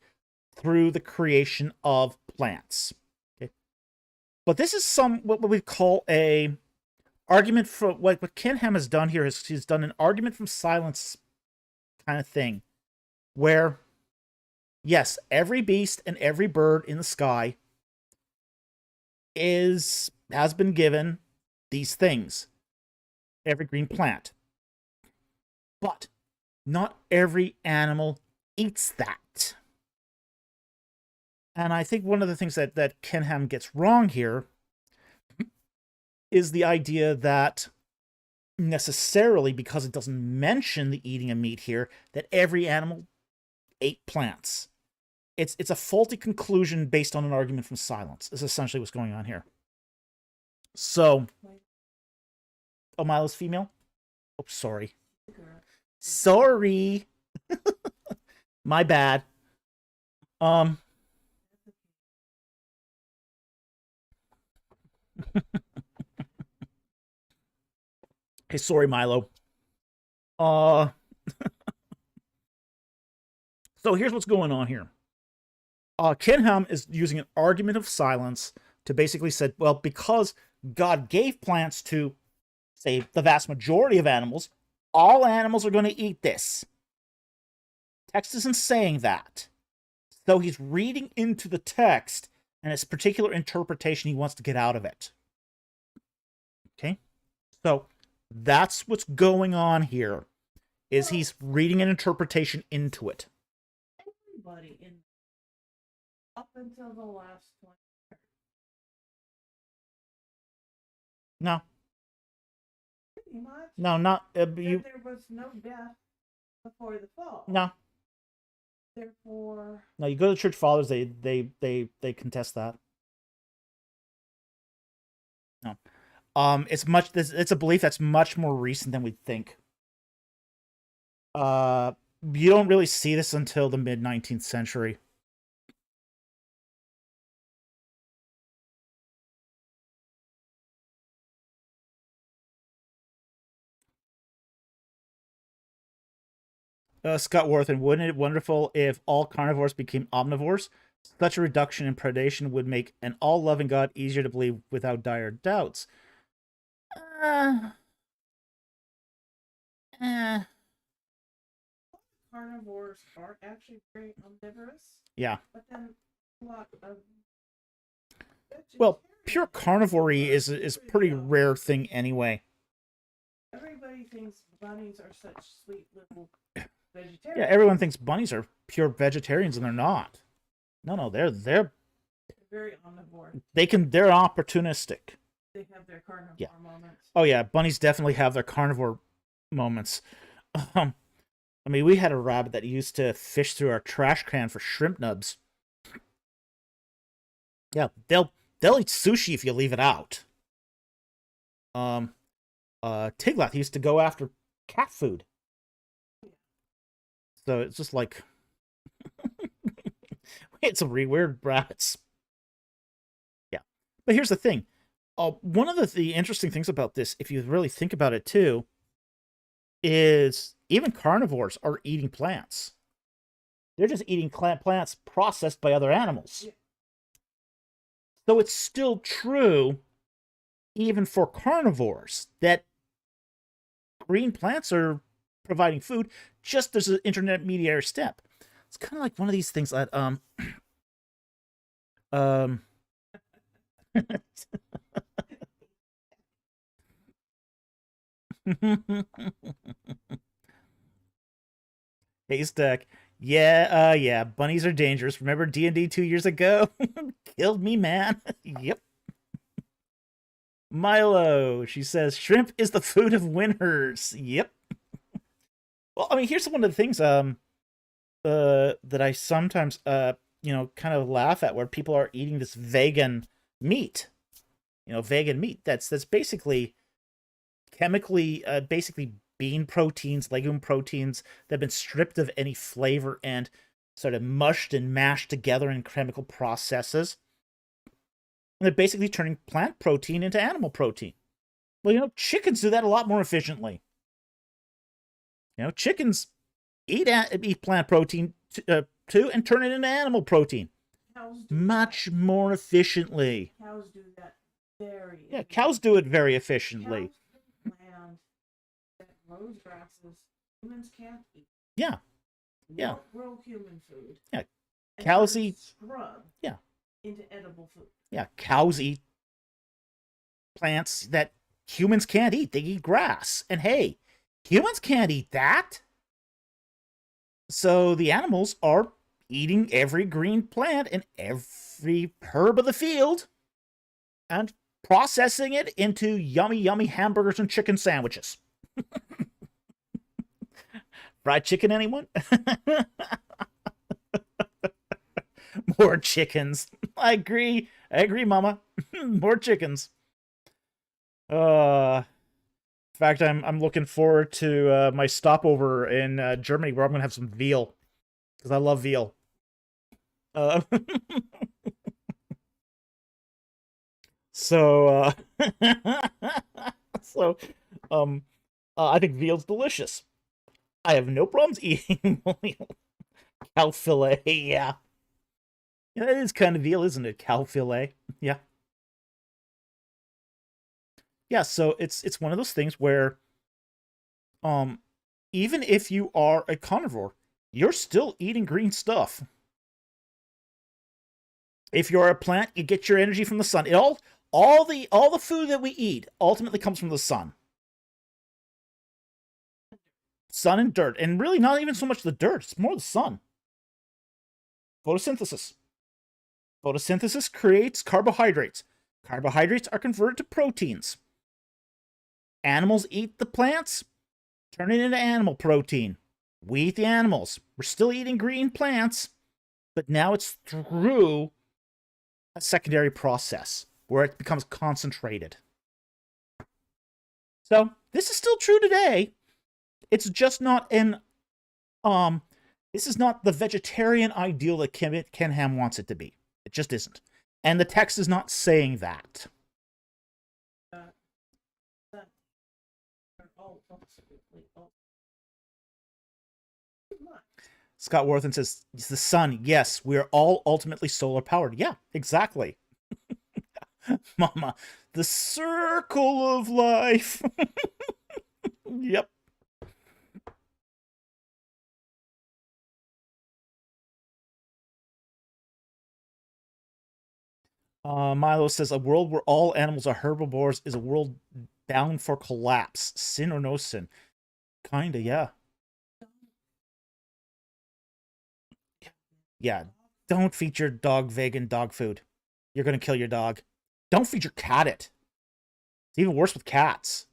through the creation of plants. Okay. But this is what we call a argument for what Ken Ham has done here is he's done an argument from silence kind of thing, where yes, every beast and every bird in the sky has been given these things, every green plant, but not every animal eats that. And I think one of the things that Ken Ham gets wrong here is the idea that necessarily, because it doesn't mention the eating of meat here, that every animal ate plants. It's a faulty conclusion based on an argument from silence, is essentially what's going on here. So, oh, Milo's female? Oh, sorry. Sorry. My bad. Um. Okay, sorry, Milo. Uh. So here's what's going on here. Khnop is using an argument of silence to basically say, well, because God gave plants to, say, the vast majority of animals, all animals are going to eat this. Text isn't saying that. So he's reading into the text and its particular interpretation he wants to get out of it. Okay? So that's what's going on here, is he's reading an interpretation into it. Everybody in up until the last 20 years. No. Pretty much. No, not you. There was no death before the fall. No. Therefore. No, you go to the church fathers, they contest that. No. It's a belief that's much more recent than we think. You don't really see this until the mid-19th century. Scott Worthen, wouldn't it wonderful if all carnivores became omnivores? Such a reduction in predation would make an all-loving God easier to believe without dire doubts. Carnivores are actually very omnivorous. Yeah. But then a lot of well, pure carnivory is a pretty rare thing anyway. Everybody thinks bunnies are such sweet little vegetarians. Yeah, everyone thinks bunnies are pure vegetarians, and they're not. No, they're very omnivore. They're opportunistic. They have their carnivore moments. Oh yeah, bunnies definitely have their carnivore moments. I mean, we had a rabbit that used to fish through our trash can for shrimp nubs. Yeah, they'll eat sushi if you leave it out. Tiglath used to go after cat food. So it's just like we had some really weird rats. Yeah, but here's the thing. One of the interesting things about this, if you really think about it too, is even carnivores are eating plants. They're just eating plants processed by other animals. Yeah. So it's still true, even for carnivores, that green plants are providing food, just as an intermediary step. It's kind of like one of these things that Haystack. Yeah, bunnies are dangerous. Remember D&D 2 years ago? Killed me, man. Yep. Milo, she says, shrimp is the food of winners. Yep. Well, I mean, here's one of the things that I sometimes kind of laugh at, where people are eating this vegan meat. Vegan meat. That's basically chemically basically bean proteins, legume proteins that have been stripped of any flavor and sort of mushed and mashed together in chemical processes. And they're basically turning plant protein into animal protein. Well, chickens do that a lot more efficiently. Chickens eat plant protein too and turn it into animal protein much more efficiently. Cows do that very. Yeah, cows do it very efficiently. Land that grows grasses humans can't eat. Yeah. Won't grow human food. Yeah. Cows eat scrub. Yeah. Into edible food. Yeah, cows eat plants that humans can't eat. They eat grass. And hey, humans can't eat that. So the animals are eating every green plant and every herb of the field and processing it into yummy, yummy hamburgers and chicken sandwiches. Fried chicken, anyone? More chickens. I agree, Mama. More chickens. In fact, I'm looking forward to my stopover in Germany, where I'm gonna have some veal, because I love veal. So I think veal's delicious. I have no problems eating veal. Cow fillet, yeah. Yeah, that is kind of veal, isn't it? Cow fillet. Yeah. Yeah, so it's one of those things where um even if you are a carnivore, you're still eating green stuff. If you're a plant, you get your energy from the sun. All the food that we eat ultimately comes from the sun. Sun and dirt. And really not even so much the dirt, it's more the sun. Photosynthesis. Photosynthesis creates carbohydrates. Carbohydrates are converted to proteins. Animals eat the plants, turn it into animal protein. We eat the animals. We're still eating green plants, but now it's through a secondary process where it becomes concentrated. So this is still true today. It's just not an this is not the vegetarian ideal that Ken Ham wants it to be. It just isn't. And the text is not saying that. Scott Worthen says, it's the sun. Yes, we are all ultimately solar powered. Yeah, exactly. Mama, the circle of life. Yep. Milo says, a world where all animals are herbivores is a world bound for collapse. Sin or no sin? Kinda, yeah. Yeah. Don't feed your dog vegan dog food. You're gonna kill your dog. Don't feed your cat it. It's even worse with cats.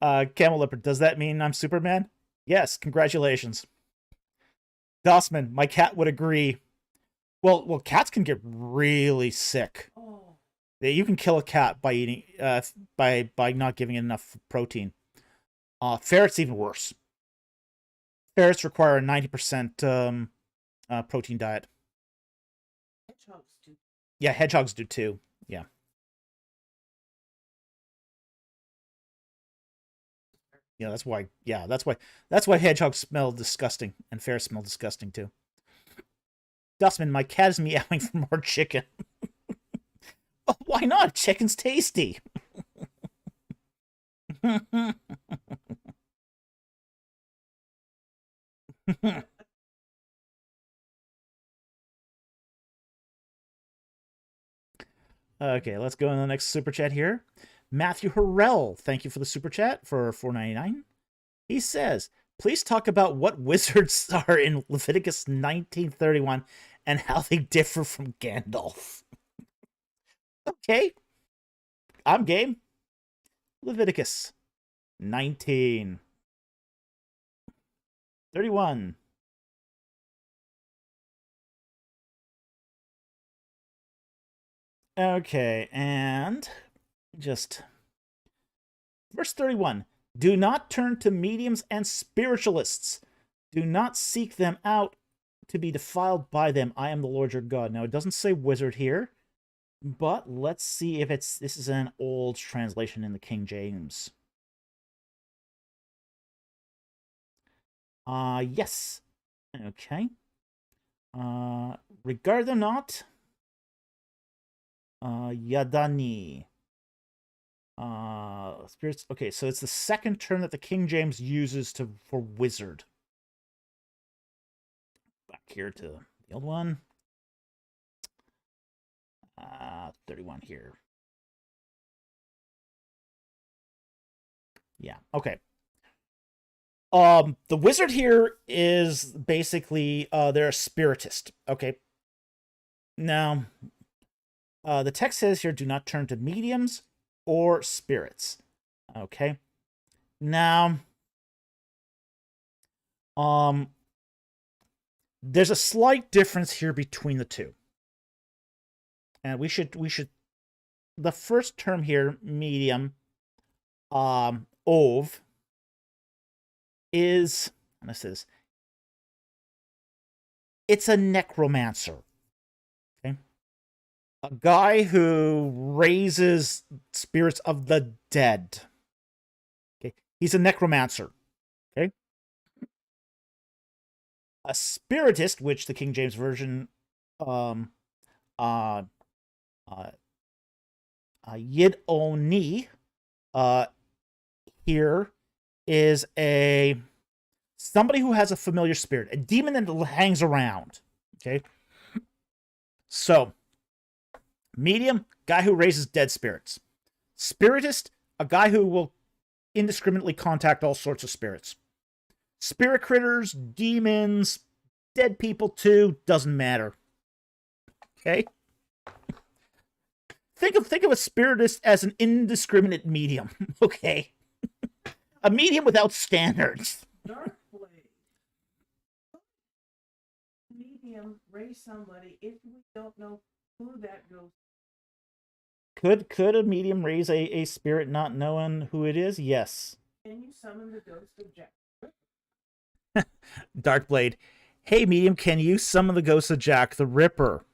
Camel Leopard, does that mean I'm Superman? Yes, congratulations. Dossman, my cat would agree. Well, cats can get really sick. Oh. You can kill a cat by eating, by not giving it enough protein. Ferrets even worse. Ferrets require a 90% protein diet. Hedgehogs do. Yeah, hedgehogs do too. Yeah. Yeah, that's why. Yeah, that's why hedgehogs smell disgusting and ferrets smell disgusting too. Dustman, my cat is meowing for more chicken. Oh, why not? Chicken's tasty. Okay, let's go in the next super chat here. Matthew Harrell, thank you for the super chat for $4.99. He says, please talk about what wizards are in Leviticus 19:31 and how they differ from Gandalf. Okay, I'm game. Leviticus 19:31. Okay, and just verse 31. Do not turn to mediums and spiritualists. Do not seek them out to be defiled by them. I am the Lord your God. Now, it doesn't say wizard here, but let's see if this is an old translation in the King James. Yes. Okay. Regard them not. Yadani. Spirits. Okay, so it's the second term that the King James uses for wizard. Back here to the old one. 31 here. Yeah, okay. The wizard here is basically they're a spiritist. Okay. Now, the text says here, do not turn to mediums or spirits. Okay. Now, there's a slight difference here between the two. And we should the first term here, medium, ov, is, and this is, it's a necromancer. Okay. A guy who raises spirits of the dead. Okay. He's a necromancer. Okay. A spiritist, which the King James Version um uh uh, Yid Oni here is a somebody who has a familiar spirit, a demon that hangs around. Okay. So, medium, guy who raises dead spirits. Spiritist, a guy who will indiscriminately contact all sorts of spirits. Spirit critters, demons, dead people too, doesn't matter. Okay? Think of a spiritist as an indiscriminate medium. Okay? A medium without standards. Dark blade. Medium raise somebody if we don't know who that goes. Could a medium raise a spirit not knowing who it is? Yes. Can you summon the ghost of Jack? Darkblade. Hey medium, can you summon the ghost of Jack the Ripper?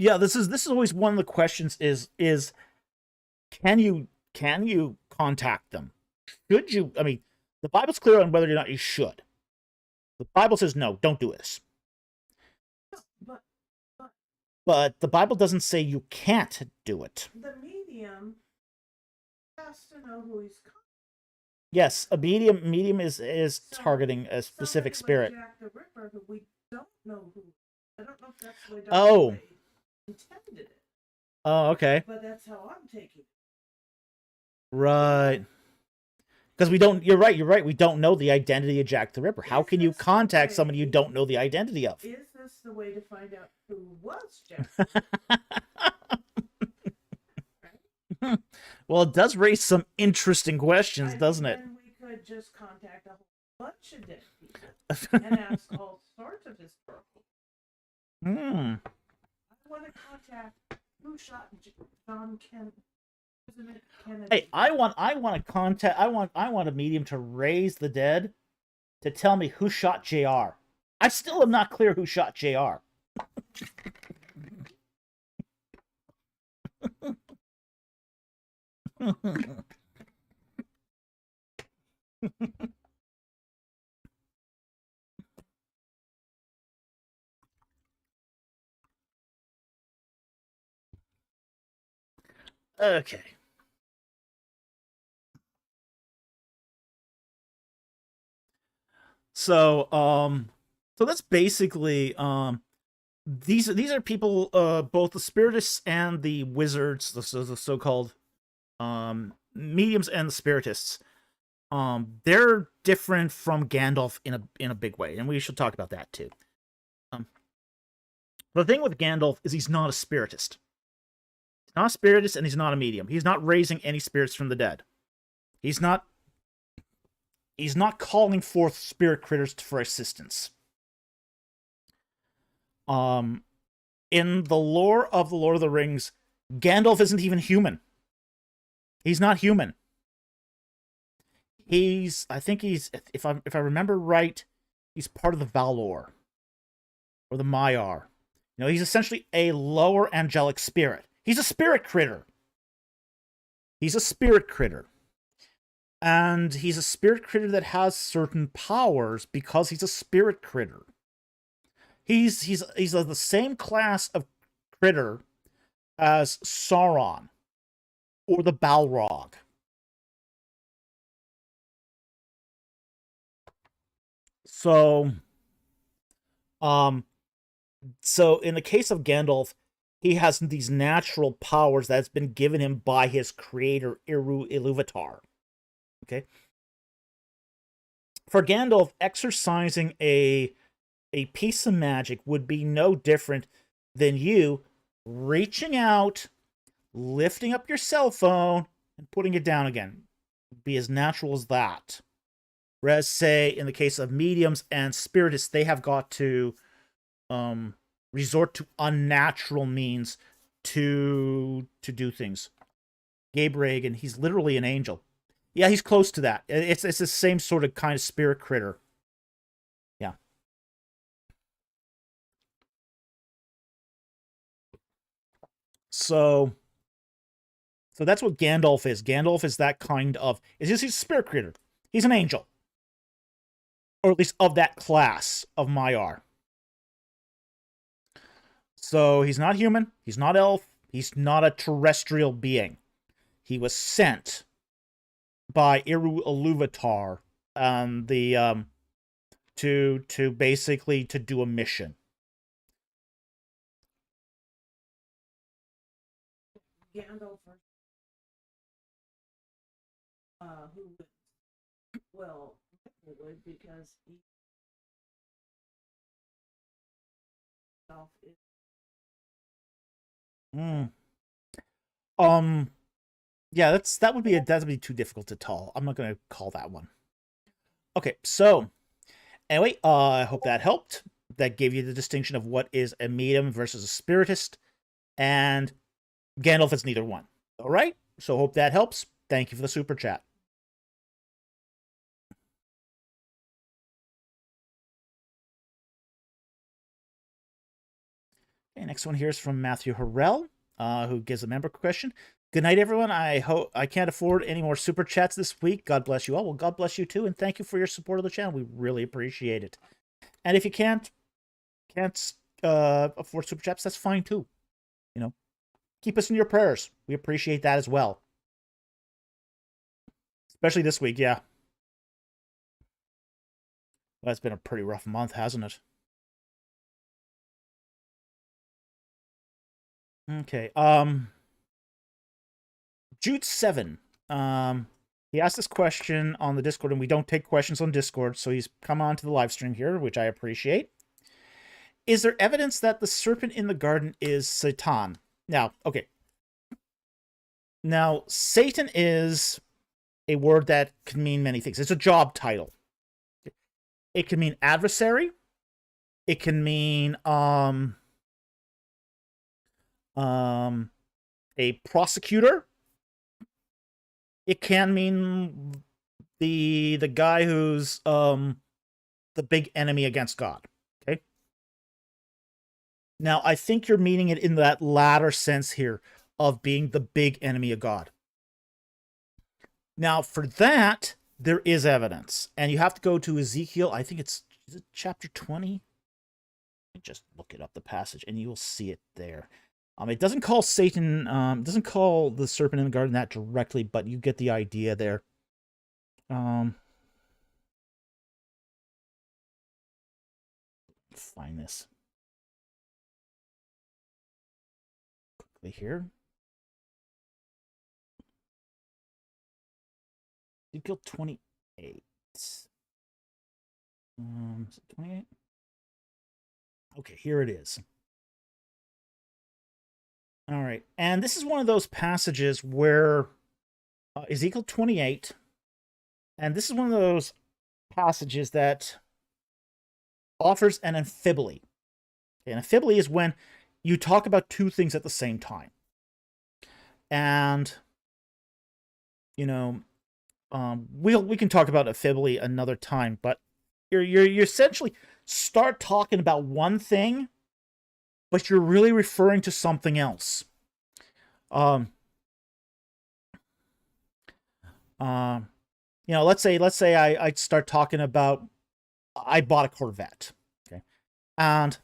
Yeah, this is always one of the questions is can you contact them? Should you? I mean, the Bible's clear on whether or not you should. The Bible says no, don't do this. But the Bible doesn't say you can't do it. The medium has to know who he's calling. Yes, a medium is targeting a specific spirit. Jack the Ripper, who we don't know who. I don't know if that's the way Oh. Blade intended it. Oh, okay. But that's how I'm taking it. Right. Because we don't. You're right. We don't know the identity of Jack the Ripper. How can you contact somebody you don't know the identity of? Is this the way to find out who was Jack? Right? Well, it does raise some interesting questions, doesn't it? Then we could just contact a whole bunch of dead people and ask all sorts of historical. I want to contact who shot John Kennedy. Hey, I want a medium to raise the dead to tell me who shot JR. I still am not clear who shot JR. Okay. So that's basically these are people, both the spiritists and the wizards, the so-called mediums and the spiritists. They're different from Gandalf in a big way, and we should talk about that too. The thing with Gandalf is he's not a spiritist. He's not a spiritist, and he's not a medium. He's not raising any spirits from the dead. He's not calling forth spirit critters for assistance. In the lore of the Lord of the Rings, Gandalf isn't even human. He's not human. I think he's, if I remember right, he's part of the Valor or the Maiar. You know, he's essentially a lower angelic spirit. He's a spirit critter. He's a spirit critter. And he's a spirit critter that has certain powers because he's a spirit critter. He's of the same class of critter as Sauron or the Balrog. So in the case of Gandalf, he has these natural powers that's been given him by his creator, Eru Ilúvatar. Okay? For Gandalf, exercising a piece of magic would be no different than you reaching out, lifting up your cell phone, and putting it down again. It'd be as natural as that. Whereas, say, in the case of mediums and spiritists, they have got to resort to unnatural means to do things. Gabe Reagan, he's literally an angel. Yeah, he's close to that. It's the same sort of kind of spirit critter. Yeah. So that's what Gandalf is. Gandalf is that kind of... he's a spirit creator. He's an angel. Or at least of that class of Maiar. So he's not human. He's not elf. He's not a terrestrial being. He was sent by Eru Iluvatar, to basically to do a mission. Gandalf, who would, well, would, because he is. Yeah, that would be too difficult to tell. I'm not going to call that one. Okay, so anyway, I hope that helped. That gave you the distinction of what is a medium versus a spiritist, and Gandalf is neither one. All right, so hope that helps. Thank you for the super chat. Okay, next one here is from Matthew Harrell, who gives a member question. Good night, everyone. I hope I can't afford any more super chats this week. God bless you all. Well, God bless you too, and thank you for your support of the channel. We really appreciate it. And if you can't afford super chats, that's fine too. You know, keep us in your prayers. We appreciate that as well. Especially this week, yeah. Well, it's been a pretty rough month, hasn't it? Okay. Jude7. He asked this question on the Discord, and we don't take questions on Discord, so he's come on to the live stream here, which I appreciate. Is there evidence that the serpent in the garden is Satan? Now, okay. Now, Satan is a word that can mean many things. It's a job title. It can mean adversary. It can mean a prosecutor. It can mean the guy who's the big enemy against God. Okay. Now, I think you're meaning it in that latter sense here of being the big enemy of God. Now, for that, there is evidence, and you have to go to Ezekiel. I think is it chapter 20. Just look it up, the passage, and you will see it there. It doesn't call Satan, it doesn't call the serpent in the garden that directly, but you get the idea there. Find this quickly here. Ezekiel 28. Is it 28? Okay, here it is. All right, and this is one of those passages where Ezekiel 28, and this is one of those passages that offers an amphibole. An amphibole is when you talk about two things at the same time. And, you know, we can talk about amphibole another time, but you essentially start talking about one thing, but you're really referring to something else. You know, let's say I start talking about I bought a Corvette, okay, and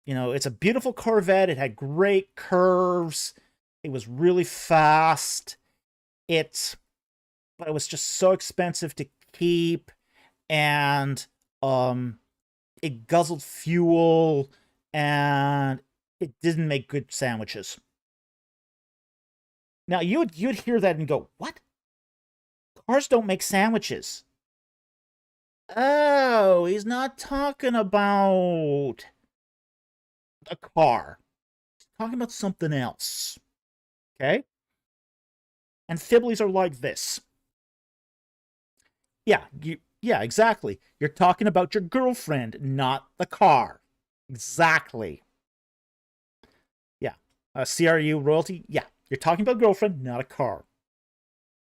you know, it's a beautiful Corvette. It had great curves. It was really fast. But it was just so expensive to keep, and it guzzled fuel, and it didn't make good sandwiches. Now, you'd hear that and go, what? Cars don't make sandwiches. Oh, he's not talking about a car. He's talking about something else. Okay? Amphiboles are like this. Yeah, yeah, exactly. You're talking about your girlfriend, not the car. Exactly. Yeah. CRU royalty? Yeah. You're talking about girlfriend, not a car.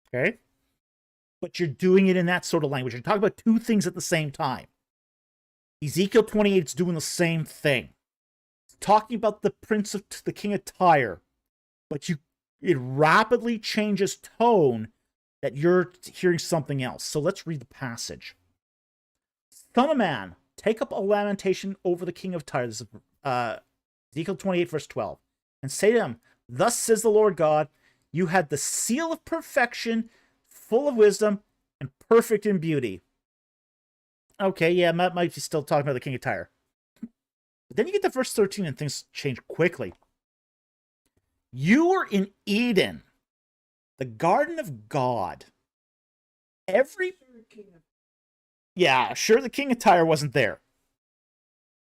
Okay? But you're doing it in that sort of language. You're talking about two things at the same time. Ezekiel 28 is doing the same thing. It's talking about the king of Tyre, but it rapidly changes tone that you're hearing something else. So let's read the passage. Son of man, take up a lamentation over the king of Tyre. This is Ezekiel 28, verse 12. And say to him, thus says the Lord God, you had the seal of perfection, full of wisdom, and perfect in beauty. Okay, yeah, Matt might be still talking about the king of Tyre. But then you get to verse 13 and things change quickly. You were in Eden, the garden of God. Yeah, sure, the king of Tyre wasn't there.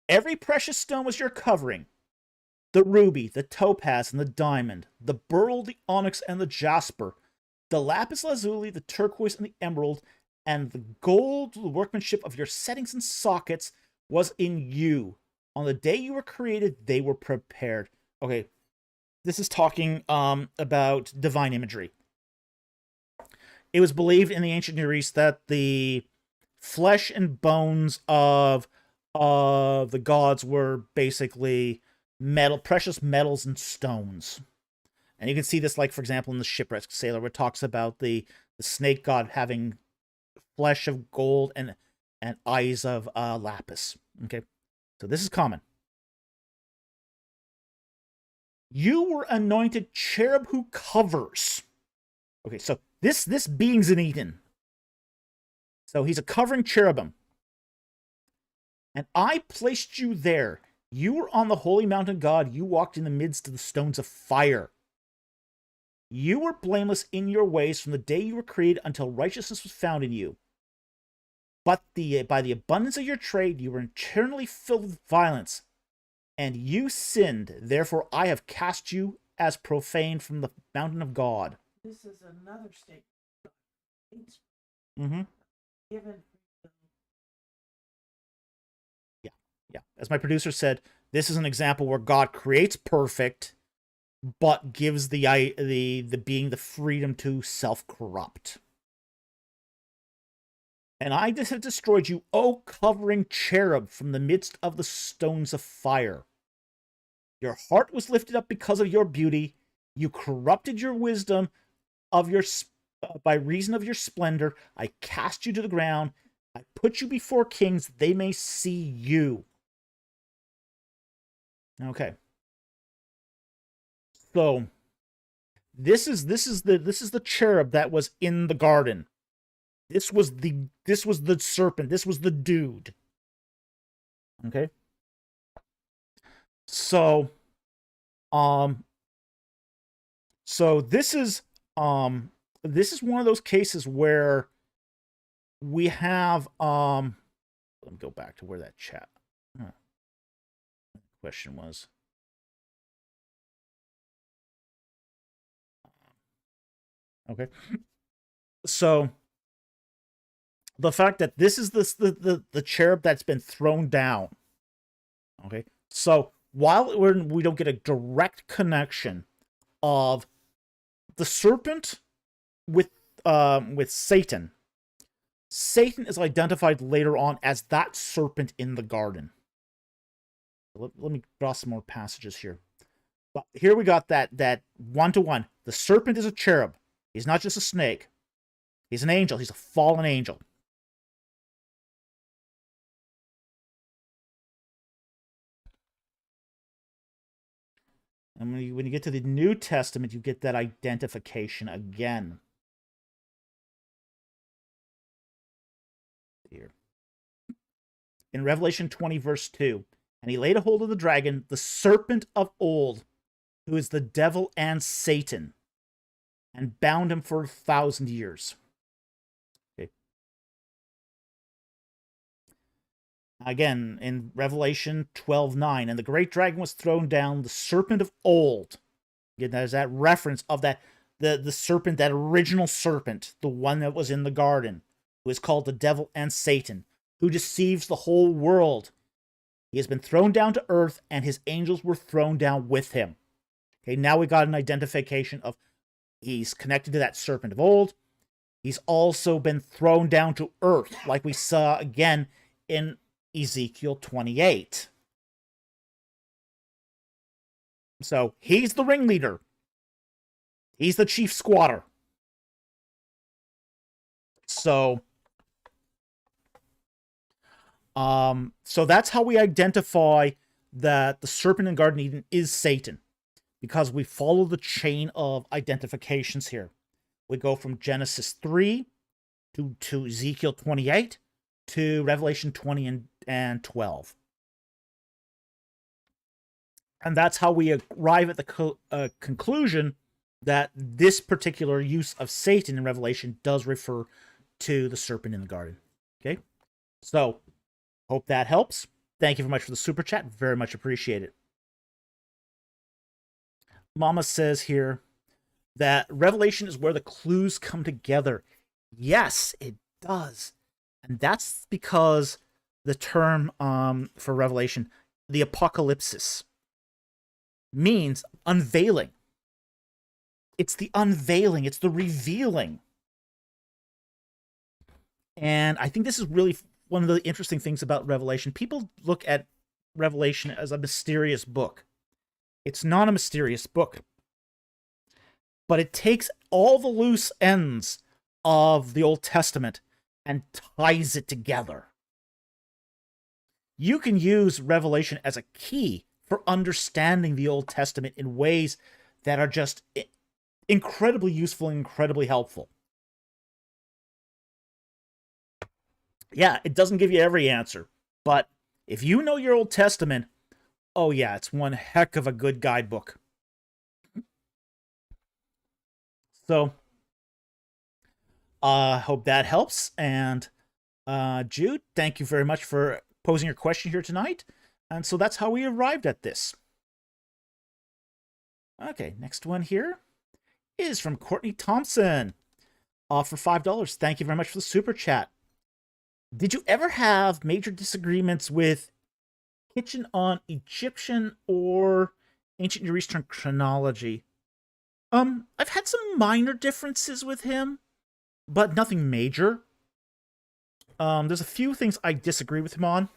Every precious stone was your covering. The ruby, the topaz, and the diamond, the beryl, the onyx, and the jasper, the lapis lazuli, the turquoise, and the emerald, and the gold, the workmanship of your settings and sockets was in you. On the day you were created, they were prepared. Okay, this is talking about divine imagery. It was believed in the ancient Near East that the flesh and bones of the gods were basically precious metals and stones. And you can see this, like, for example, in the Shipwrecked Sailor, where it talks about the snake god having flesh of gold and eyes of lapis. Okay, so this is common. You were anointed cherub who covers. Okay, so this being's in Eden. So he's a covering cherubim. And I placed you there. You were on the holy mountain God. You walked in the midst of the stones of fire. You were blameless in your ways from the day you were created until righteousness was found in you. But by the abundance of your trade, you were internally filled with violence, and you sinned. Therefore, I have cast you as profane from the mountain of God. This is another statement. Mm-hmm. Given. Yeah. As my producer said, this is an example where God creates perfect, but gives the being the freedom to self-corrupt. And I have destroyed you, O covering cherub, from the midst of the stones of fire. Your heart was lifted up because of your beauty. You corrupted your wisdom by reason of your splendor. I cast you to the ground. I put you before kings, that they may see you. Okay. So this is the cherub that was in the garden. This was the serpent. This was the dude. Okay. So this is one of those cases where we have let me go back to where that question was. Okay. So the fact that this is the cherub that's been thrown down. Okay. So while we don't get a direct connection of the serpent with Satan, Satan is identified later on as that serpent in the garden. Let me draw some more passages here. But here we got that one-to-one. The serpent is a cherub. He's not just a snake. He's an angel. He's a fallen angel. And when you get to the New Testament, you get that identification again. Here. In Revelation 20, verse 2, and he laid a hold of the dragon, the serpent of old, who is the devil and Satan, and bound him for 1,000 years. Okay. Again, in Revelation 12:9, and the great dragon was thrown down, the serpent of old. Again, there's that reference of the serpent, that original serpent, the one that was in the garden, who is called the devil and Satan, who deceives the whole world. He has been thrown down to earth, and his angels were thrown down with him. Okay, now we got an identification of he's connected to that serpent of old. He's also been thrown down to earth, like we saw again in Ezekiel 28. So he's the ringleader. He's the chief squatter. So that's how we identify that the serpent in Garden Eden is Satan, because we follow the chain of identifications here. We go from Genesis 3 to Ezekiel 28 to Revelation 20 and 12. And that's how we arrive at the conclusion that this particular use of Satan in Revelation does refer to the serpent in the garden. Okay? So, hope that helps. Thank you very much for the super chat. Very much appreciate it. Mama says here that Revelation is where the clues come together. Yes, it does. And that's because the term for Revelation, the apocalypsis, means unveiling. It's the unveiling. It's the revealing. And I think this is really one of the interesting things about Revelation. People look at Revelation as a mysterious book. It's not a mysterious book. But it takes all the loose ends of the Old Testament and ties it together. You can use Revelation as a key for understanding the Old Testament in ways that are just incredibly useful and incredibly helpful. Yeah, it doesn't give you every answer, but if you know your Old Testament, oh yeah, it's one heck of a good guidebook. So, hope that helps. And Jude, thank you very much for posing your question here tonight. And so that's how we arrived at this. Okay, next one here is from Courtney Thompson for $5. Thank you very much for the super chat. Did you ever have major disagreements with Kitchen on Egyptian or Ancient Near Eastern chronology? I've had some minor differences with him, but nothing major. There's a few things I disagree with him on.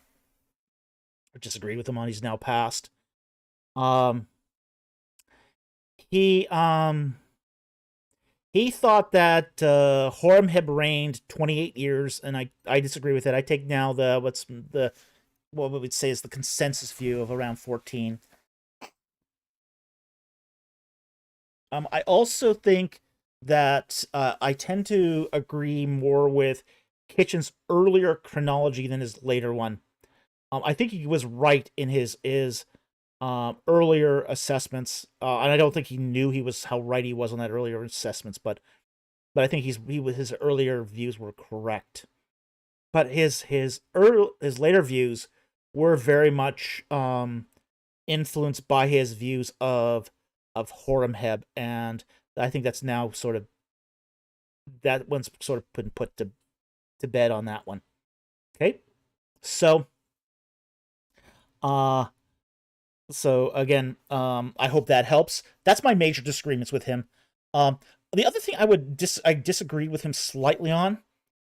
He's now passed. He thought that Horemheb reigned 28 years, and I disagree with it. I take now what we would say is the consensus view of around 14. I also think that I tend to agree more with Kitchen's earlier chronology than his later one. I think he was right in his earlier assessments, and I don't think he knew how right he was on that earlier assessments. But I think his earlier views were correct. But his later views were very much influenced by his views of Horemheb, and I think that's now that one's sort of been put to bed on that one. Okay, so again, I hope that helps. That's my major disagreements with him. The other thing I disagreed with him slightly on,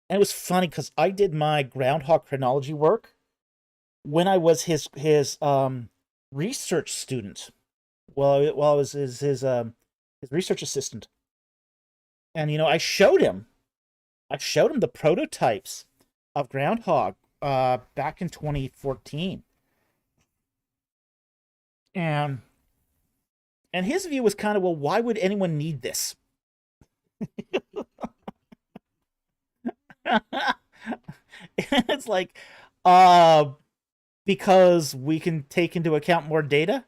and it was funny because I did my groundhog chronology work when I was his research student. Well, I was his research assistant, and I showed him the prototypes of groundhog back in 2014, and his view was kind of, well, why would anyone need this? It's like, because we can take into account more data.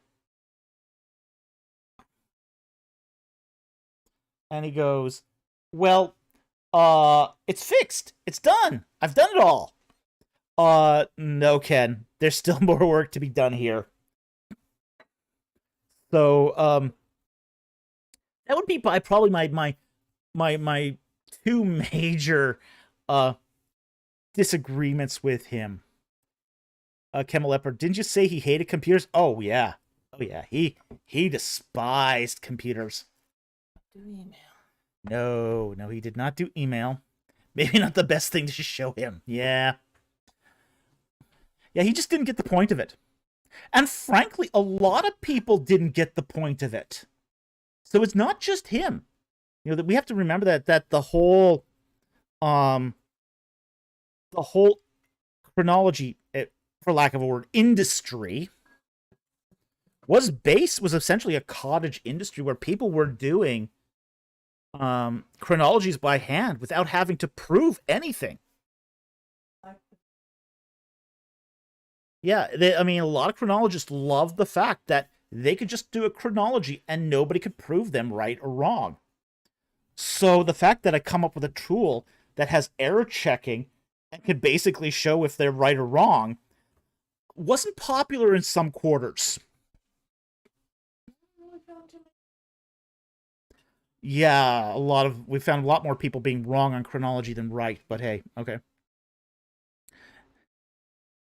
And he goes, well, it's fixed. It's done. I've done it all. No, Ken. There's still more work to be done here. So, that would be probably my two major disagreements with him. Camel Leopard, didn't you say he hated computers? Oh yeah. He despised computers. Do email. No, he did not do email. Maybe not the best thing to show him. Yeah, he just didn't get the point of it. And frankly, a lot of people didn't get the point of it. So it's not just him. You know, that we have to remember that um the whole chronology, for lack of a word, industry was essentially a cottage industry where people were doing chronologies by hand without having to prove anything. Yeah, I mean, a lot of chronologists love the fact that they could just do a chronology and nobody could prove them right or wrong. So the fact that I come up with a tool that has error checking and could basically show if they're right or wrong wasn't popular in some quarters. Yeah, we found a lot more people being wrong on chronology than right, but hey, okay.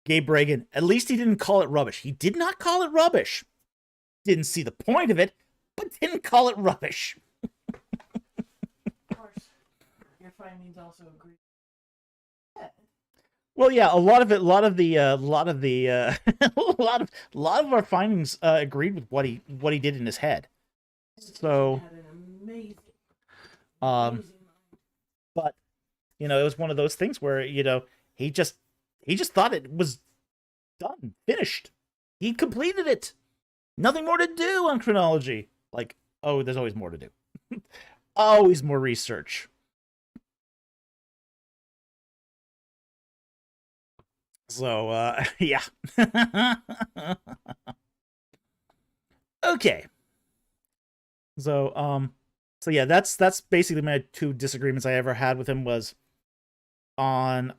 Gabe Reagan, at least he didn't call it rubbish. He did not call it rubbish. Didn't see the point of it, but didn't call it rubbish. Of course, your findings also agree. Well, yeah, a lot of our findings agreed with what he did in his head. So, Had an amazing, but you know, it was one of those things where he just thought it was done, finished. He completed it. Nothing more to do on chronology. Like, oh, there's always more to do. Always more research. So, yeah. Okay. So yeah, that's basically my two disagreements I ever had with him was on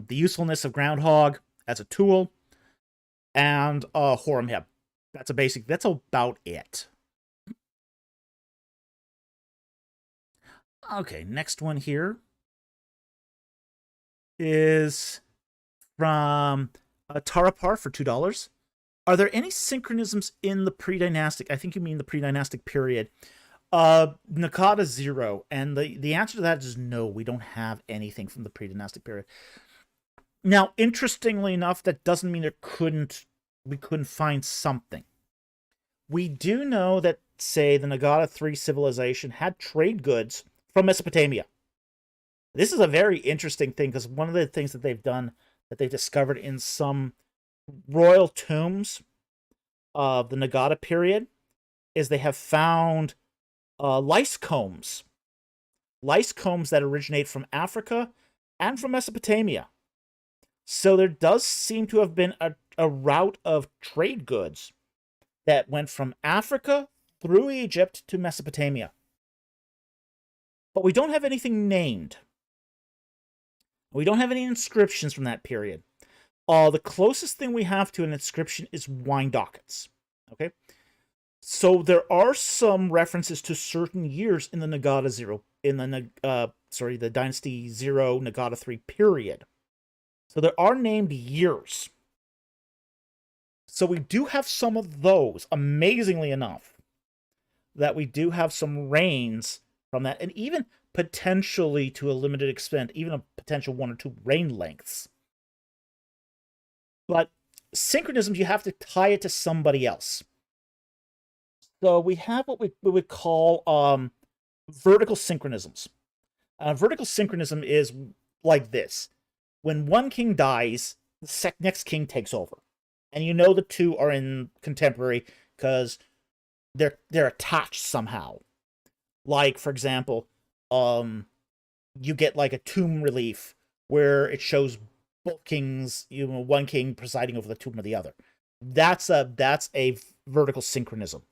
the usefulness of groundhog as a tool and Horemheb. That's about it. Okay, next one here is from Tarapar for $2. Are there any synchronisms in the pre-dynastic? I think you mean the pre-dynastic period. Nakata 0, and the answer to that is no. We don't have anything from the pre-dynastic period. Now, interestingly enough, that doesn't mean we couldn't find something. We do know that, say, the Nagata 3 civilization had trade goods from Mesopotamia. This is a very interesting thing because one of the things that they've done, that they've discovered in some royal tombs of the Nagata period, is they have found lice combs that originate from Africa and from Mesopotamia. So there does seem to have been a route of trade goods that went from Africa through Egypt to Mesopotamia. But we don't have anything named. We don't have any inscriptions from that period. The closest thing we have to an inscription is wine dockets. Okay? So there are some references to certain years in the Nagata 0, the Dynasty 0, Nagata 3 period. So there are named years. So we do have some of those, amazingly enough, that we do have some reigns from that, and even potentially, to a limited extent, even a potential 1 or 2 reign lengths. But synchronisms, you have to tie it to somebody else. So we have what we would call vertical synchronisms. Vertical synchronism is like this. When one king dies, the next king takes over. And you know the two are in contemporary because they're attached somehow. Like, for example, you get like a tomb relief where it shows both kings, one king presiding over the tomb of the other. That's a vertical synchronism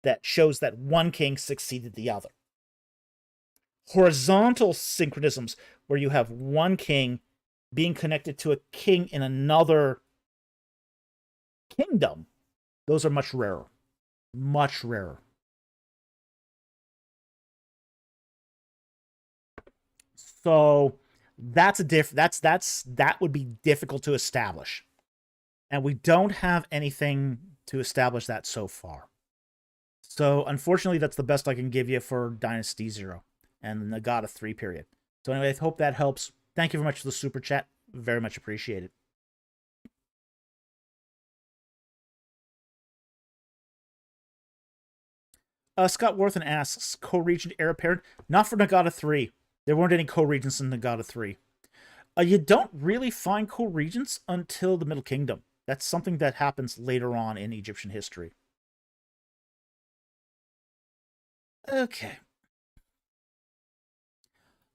that shows that one king succeeded the other. Horizontal synchronisms, where you have one king being connected to a king in another kingdom, those are much rarer. Much rarer. So that would be difficult to establish. And we don't have anything to establish that so far. So unfortunately, that's the best I can give you for Dynasty 0 and the Nagata 3 period. So anyway, I hope that helps. Thank you very much for the super chat. Very much appreciated. Scott Worthen asks, co-regent heir apparent? Not for Nagata 3. There weren't any co-regents in Nagata 3. You don't really find co-regents until the Middle Kingdom. That's something that happens later on in Egyptian history. Okay.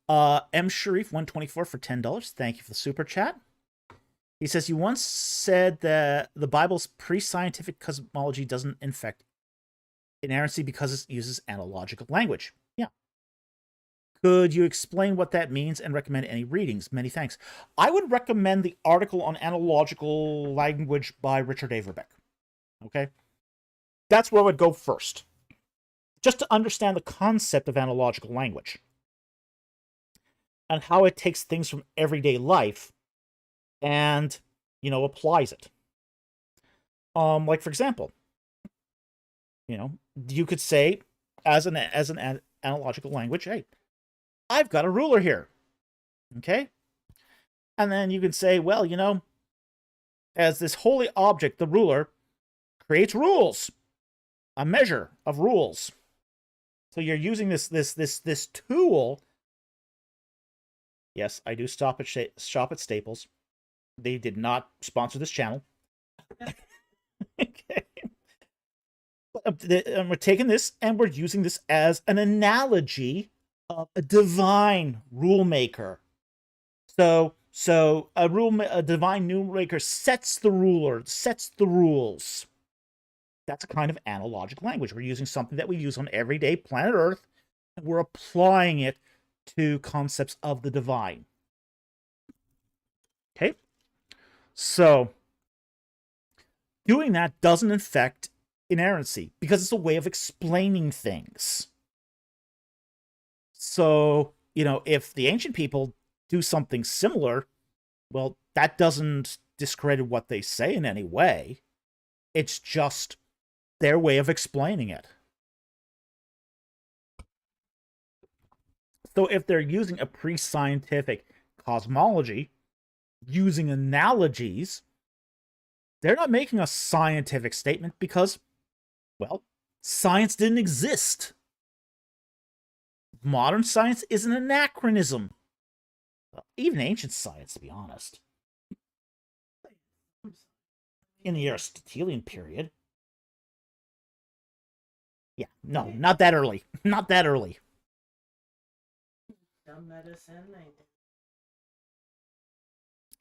M. Sharif 124 for $10. Thank you for the super chat. He says, you once said that the Bible's pre-scientific cosmology doesn't infect inerrancy because it uses analogical language. Yeah. Could you explain what that means and recommend any readings? Many thanks. I would recommend the article on analogical language by Richard Averbeck. Okay? That's where I would go first. Just to understand the concept of analogical language. And how it takes things from everyday life and, applies it. Like, for example, you could say, as an analogical language, hey, I've got a ruler here. Okay? And then you can say, well, as this holy object, the ruler, creates rules. A measure of rules. So you're using this tool. Yes, I do shop at Staples. They did not sponsor this channel. Okay. And we're taking this and we're using this as an analogy of a divine rule maker. So a divine rule maker sets the rules. That's a kind of analogical language. We're using something that we use on everyday planet Earth, and we're applying it to concepts of the divine. Okay? So, doing that doesn't affect inerrancy, because it's a way of explaining things. So, if the ancient people do something similar, well, that doesn't discredit what they say in any way. It's just their way of explaining it. So if they're using a pre-scientific cosmology, using analogies, they're not making a scientific statement because, well, science didn't exist. Modern science is an anachronism. Even ancient science, to be honest. In the Aristotelian period. Yeah, no, not that early. Not that early. Some medicine,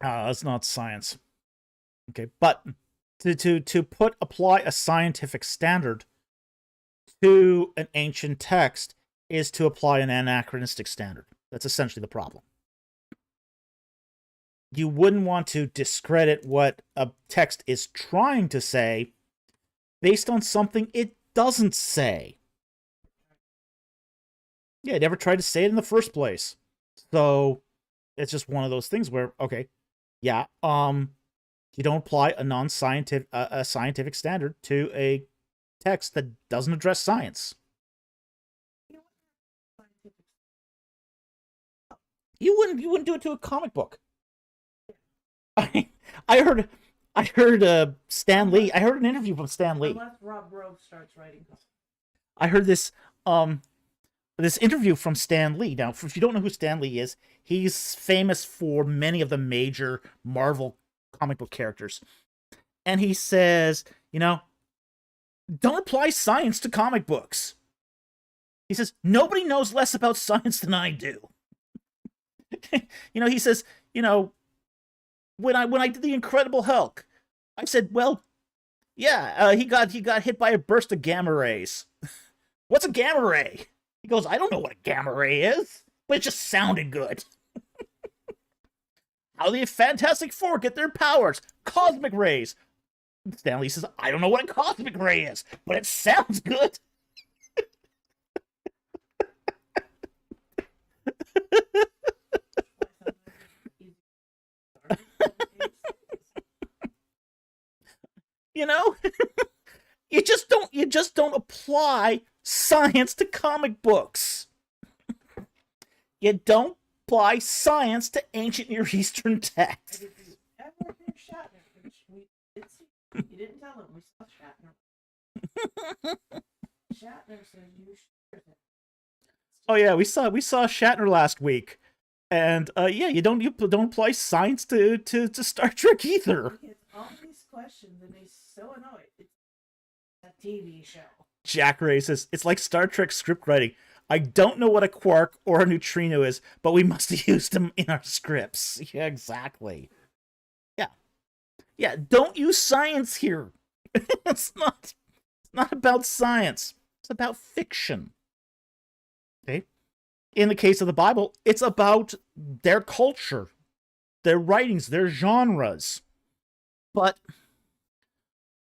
That's not science. Okay, but to apply a scientific standard to an ancient text is to apply an anachronistic standard. That's essentially the problem. You wouldn't want to discredit what a text is trying to say based on something it doesn't say. Yeah, it never tried to say it in the first place. So it's just one of those things where, okay, yeah, you don't apply a non-scientific a scientific standard to a text that doesn't address science. You wouldn't do it to a comic book. I heard Stan Lee. I heard an interview from Stan Lee. Unless Rob Rove starts writing. I heard this interview from Stan Lee. Now, if you don't know who Stan Lee is, he's famous for many of the major Marvel comic book characters. And he says, don't apply science to comic books. He says, nobody knows less about science than I do. He says, when I did the Incredible Hulk, I said, well, yeah, he got hit by a burst of gamma rays. What's a gamma ray? He goes, I don't know what a gamma ray is, but it just sounded good. How do the Fantastic Four get their powers? Cosmic rays. Stanley says, I don't know what a cosmic ray is, but it sounds good. You just don't apply science to comic books. You don't apply science to ancient Near Eastern texts. You didn't tell him we saw Shatner. Shatner says you should. Oh yeah, we saw Shatner last week, and yeah, you don't apply science to Star Trek either. He gets all these questions and he's so annoyed. It's a TV show. Jack Ray says it's like Star Trek script writing. I don't know what a quark or a neutrino is, but we must use them in our scripts. Yeah, exactly. Yeah, yeah. Don't use science here. It's not about science. It's about fiction. Okay. In the case of the Bible, it's about their culture, their writings, their genres. But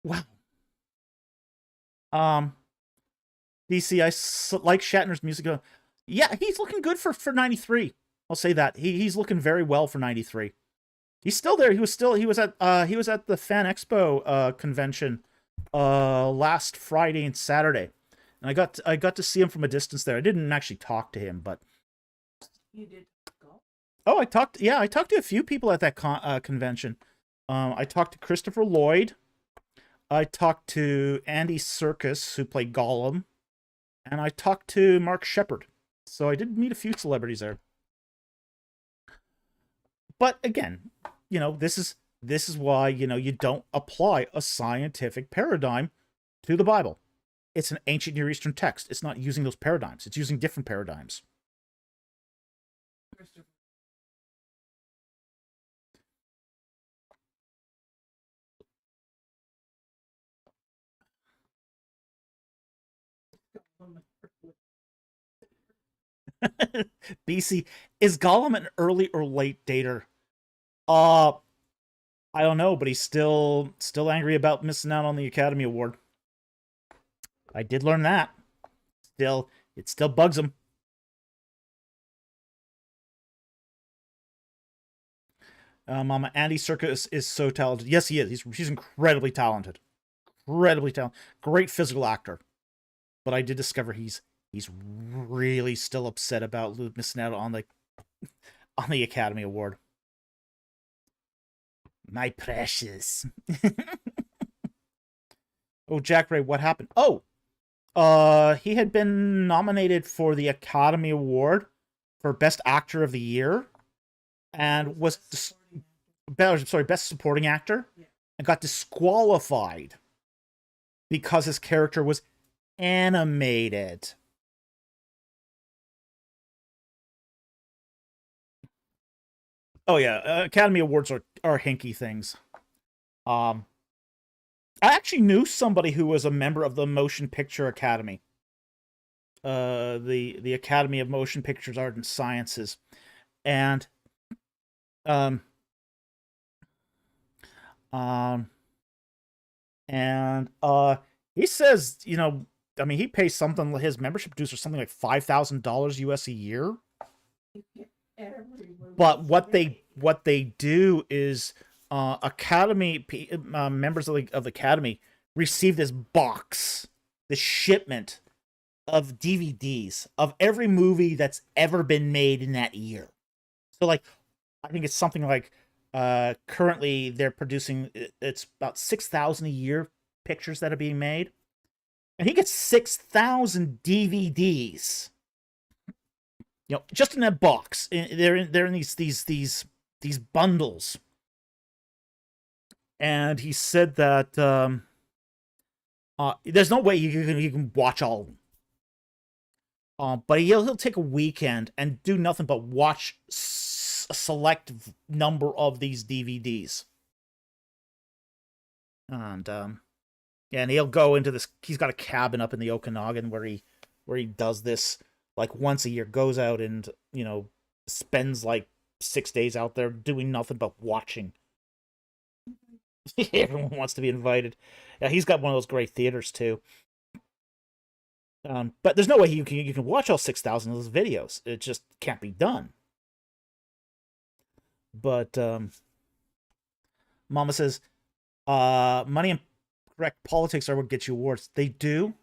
wow. DC, like Shatner's music. Yeah, he's looking good for 93. I'll say that. He's looking very well for 93. He's still there. He was at the Fan Expo convention last Friday and Saturday. And I got to see him from a distance there. I didn't actually talk to him, but You did go? oh, I talked to a few people at that convention. I talked to Christopher Lloyd. I talked to Andy Serkis, who played Gollum, and I talked to Mark Shepard. So I did meet a few celebrities there. But again, you know, this is why, you know, you don't apply a scientific paradigm to the Bible. It's an ancient Near Eastern text. It's not using those paradigms. It's using different paradigms. BC, is Gollum an early or late dater? I don't know, but he's still angry about missing out on the Academy Award. I did learn that. It still bugs him. Mama, Andy Serkis is so talented. Yes, he is. He's incredibly talented. Incredibly talented. Great physical actor. But I did discover he's really still upset about missing out on the Academy Award. My precious. Oh, Jack Ray, what happened? Oh, he had been nominated for the Academy Award for Best Actor of the Year, and was Best Supporting Actor, and got disqualified because his character was animated. Oh yeah, Academy Awards are hinky things. I actually knew somebody who was a member of the Motion Picture Academy. The Academy of Motion Pictures, Art and Sciences, and and he says, you know, I mean, he pays something, his membership dues are something like $5,000 US a year. But what they do is Academy members of the Academy receive this box, this shipment of DVDs of every movie that's ever been made in that year. So like, I think it's something like currently they're producing, it's about 6,000 a year pictures that are being made, and he gets 6,000 DVDs. You know, just in that box. They're in these bundles. And he said that there's no way you can watch all of them. But he'll take a weekend and do nothing but watch a select number of these DVDs. And yeah, and he'll go into this. He's got a cabin up in the Okanagan where he does this like once a year. Goes out and, you know, spends like 6 days out there doing nothing but watching. Everyone wants to be invited. Yeah, he's got one of those great theaters too. But there's no way you can watch all 6,000 of those videos. It just can't be done. But Mama says, money and correct politics are what gets you awards. They do.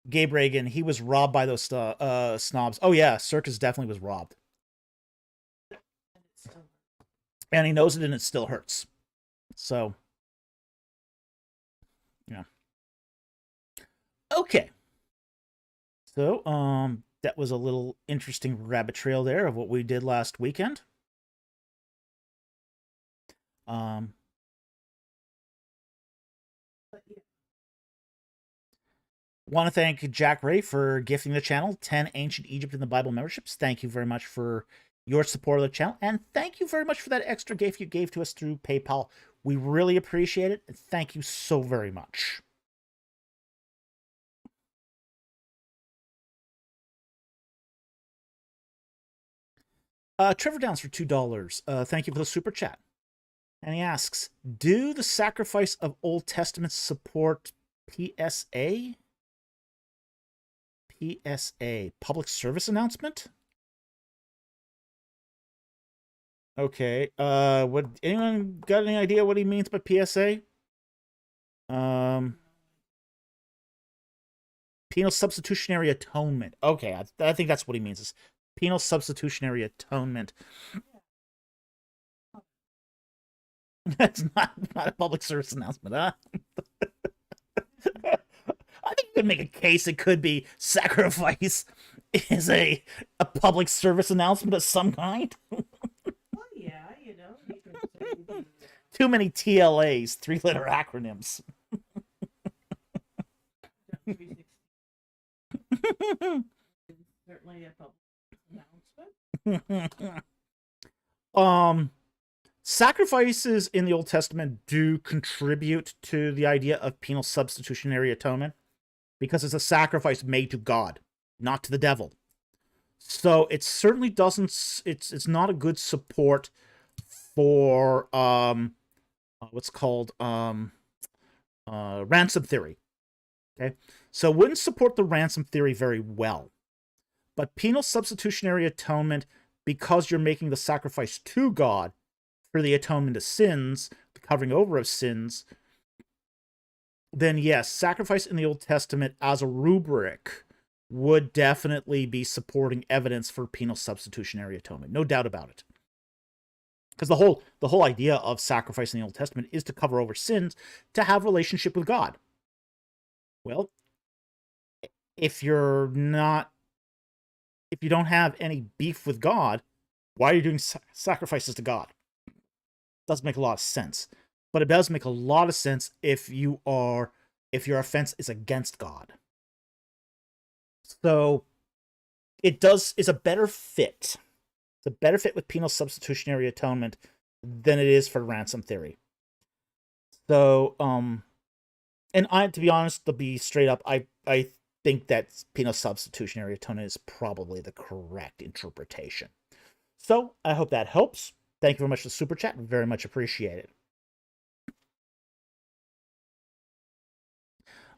Gabe Reagan, he was robbed by those snobs. Oh yeah, Serkis definitely was robbed. And he knows it, and it still hurts. So, Okay. So, that was a little interesting rabbit trail there of what we did last weekend. Um, Want to thank Jack Ray for gifting the channel 10 Ancient Egypt in the Bible memberships. Thank you very much for your support of the channel, and thank you very much for that extra gift you gave to us through PayPal. We really appreciate it, and thank you so very much. Trevor Downs for $2. Thank you for the super chat. And he asks, do the sacrifice of Old Testament support PSA? PSA, public service announcement? Okay. What, anyone got any idea what he means by PSA? Penal substitutionary atonement. Okay, I think that's what he means. Is penal substitutionary atonement. That's not a public service announcement, huh? I think you could make a case it could be sacrifice is a public service announcement of some kind. Well, yeah, you can say Too many TLAs, 3-letter acronyms. certainly a public announcement. Sacrifices in the Old Testament do contribute to the idea of penal substitutionary atonement because it's a sacrifice made to God, not to the devil. So it certainly doesn't. It's not a good support for what's called ransom theory. Okay, so it wouldn't support the ransom theory very well. But penal substitutionary atonement, because you're making the sacrifice to God for the atonement of sins, the covering over of sins, then yes, sacrifice in the Old Testament as a rubric would definitely be supporting evidence for penal substitutionary atonement. No doubt about it. Because the whole idea of sacrifice in the Old Testament is to cover over sins, to have relationship with God. Well, if you don't have any beef with God, why are you doing sacrifices to God? Doesn't make a lot of sense. But it does make a lot of sense if your offense is against God. So it's a better fit. It's a better fit with penal substitutionary atonement than it is for ransom theory. So, and to be honest, to be straight up, I think that penal substitutionary atonement is probably the correct interpretation. So I hope that helps. Thank you very much for the super chat. Very much appreciated.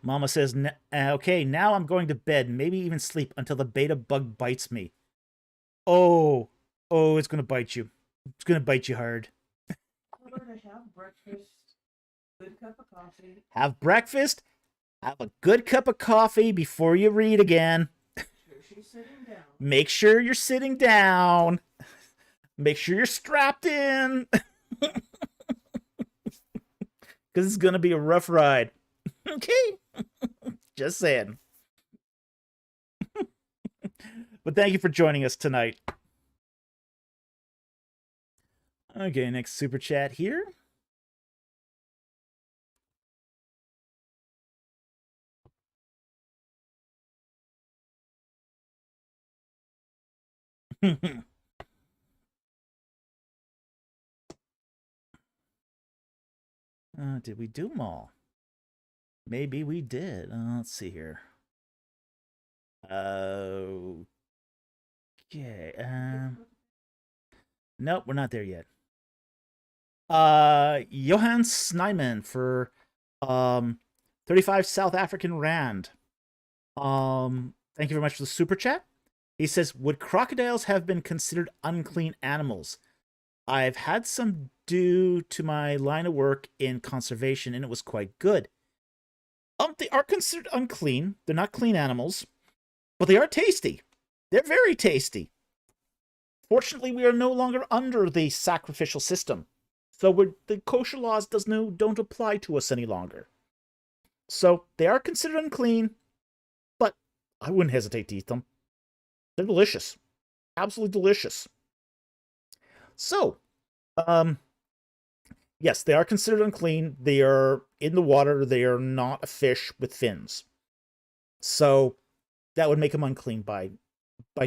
Mama says, okay, now I'm going to bed, maybe even sleep until the beta bug bites me. Oh, it's going to bite you. It's going to bite you hard. Have breakfast, good cup of coffee. Have breakfast, have a good cup of coffee before you read again. She's sitting down. Make sure you're sitting down. Make sure you're strapped in. Because it's going to be a rough ride. Okay. Just saying. But thank you for joining us tonight. Okay, next super chat here. Did we do them all? Maybe we did. Let's see here. Okay. Nope, we're not there yet. Johan Snyman for 35 South African Rand. Thank you very much for the super chat. He says, would crocodiles have been considered unclean animals? I've had some due to my line of work in conservation, and it was quite good. They are considered unclean. They're not clean animals, but they are tasty. They're very tasty. Fortunately, we are no longer under the sacrificial system, so the kosher laws don't apply to us any longer. So they are considered unclean, I wouldn't hesitate to eat them. They're delicious. Absolutely delicious. So, um, yes, they are considered unclean. They are in the water. They are not a fish with fins. So that would make them unclean by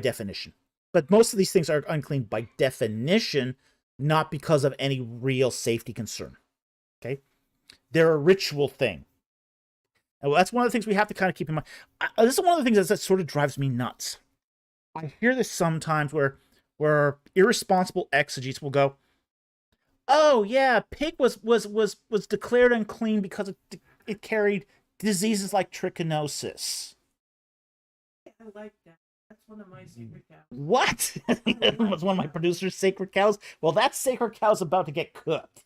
definition. But most of these things are unclean by definition, not because of any real safety concern. Okay? They're a ritual thing. And that's one of the things we have to kind of keep in mind. This is one of the things that sort of drives me nuts. I hear this sometimes where irresponsible exegetes will go, "Oh yeah, pig was declared unclean because it carried diseases like trichinosis." I like that. That's one of my sacred cows. What? It was one of my producers' sacred cows? Well, that sacred cow's about to get cooked.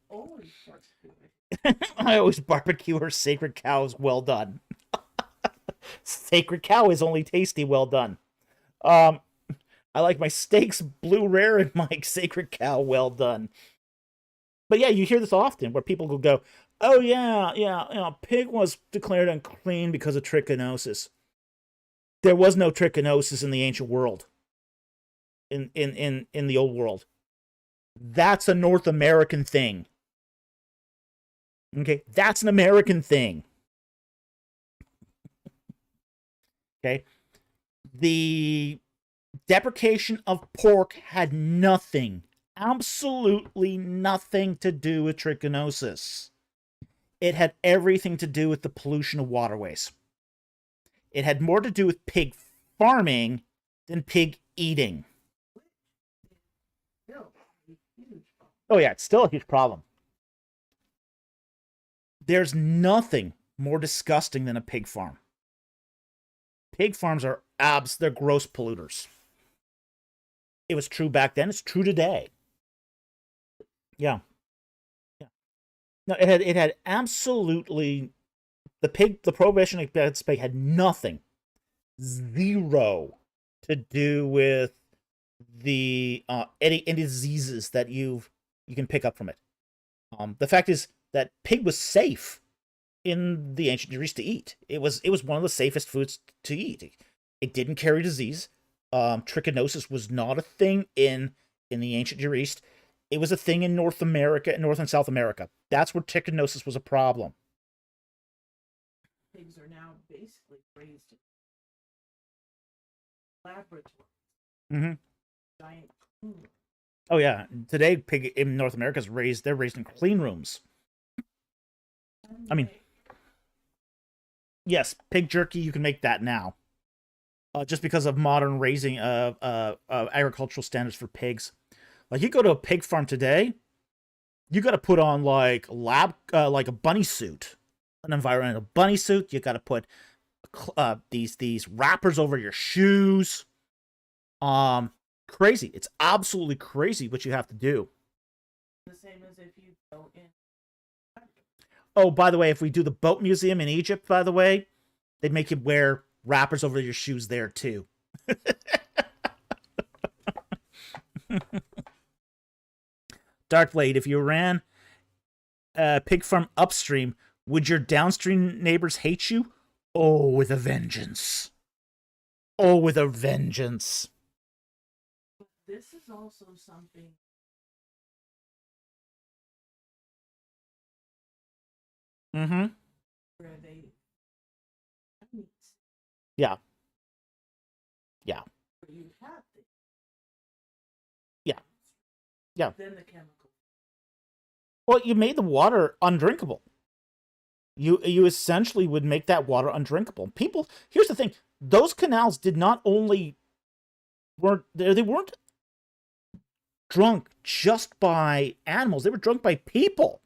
Always I always barbecue her sacred cows well done. Sacred cow is only tasty well done. I like my steaks blue rare and my sacred cow well done. But yeah, you hear this often where people will go, "Oh yeah, pig was declared unclean because of trichinosis." There was no trichinosis in the ancient world. In the old world. That's a North American thing. Okay, that's an American thing. Okay, the deprecation of pork had nothing, absolutely nothing to do with trichinosis. It had everything to do with the pollution of waterways. It had more to do with pig farming than pig eating. Oh yeah, it's still a huge problem. There's nothing more disgusting than a pig farm. Pig farms are they're gross polluters. It was true back then, it's true today. Yeah. Yeah. No, it had absolutely the prohibition against pig had nothing, zero, to do with the any diseases that you can pick up from it. The fact is that pig was safe in the ancient Near East to eat. It was one of the safest foods to eat. It didn't carry disease. Trichinosis was not a thing in the ancient Near East. It was a thing in North America, North and South America. That's where trichinosis was a problem. Pigs are now basically raised in laboratories. Mm-hmm. Giant clean rooms. Oh yeah, today pig in North America they're raised in clean rooms. I mean, yes, pig jerky, you can make that now. Just because of modern raising of agricultural standards for pigs. Like, you go to a pig farm today, you got to put on like a bunny suit, an environmental bunny suit. You got to put these wrappers over your shoes. Crazy. It's absolutely crazy what you have to do. The same as if you go in. Oh, by the way, if we do the boat museum in Egypt, by the way, they'd make you wear wrappers over your shoes there too. Darkblade, if you ran a pig farm upstream, would your downstream neighbors hate you? Oh, with a vengeance. Oh, with a vengeance. This is also something. Mm-hmm. Where they Yeah. Yeah. Where you have the Yeah. Yeah. Then the chemical. Well, you made the water undrinkable. You essentially would make that water undrinkable. People, here's the thing: those canals did not only they weren't drunk just by animals; they were drunk by people.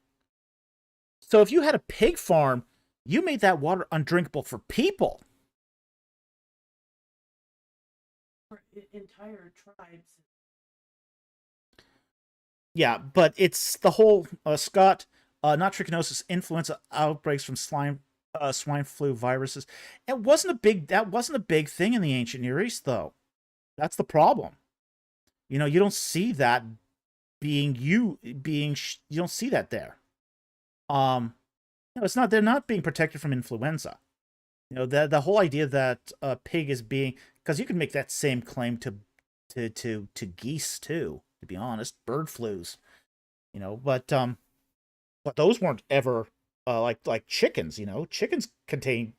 So if you had a pig farm, you made that water undrinkable for people. For entire tribes. Yeah, but it's the whole Scott, not trichinosis, influenza outbreaks from swine flu viruses. That wasn't a big thing in the ancient Near East, though. That's the problem. You don't see that you don't see that there. It's not, they're not being protected from influenza. The whole idea that a pig is being, because you can make that same claim to geese too. To be honest, bird flus, but those weren't ever like chickens. Chickens can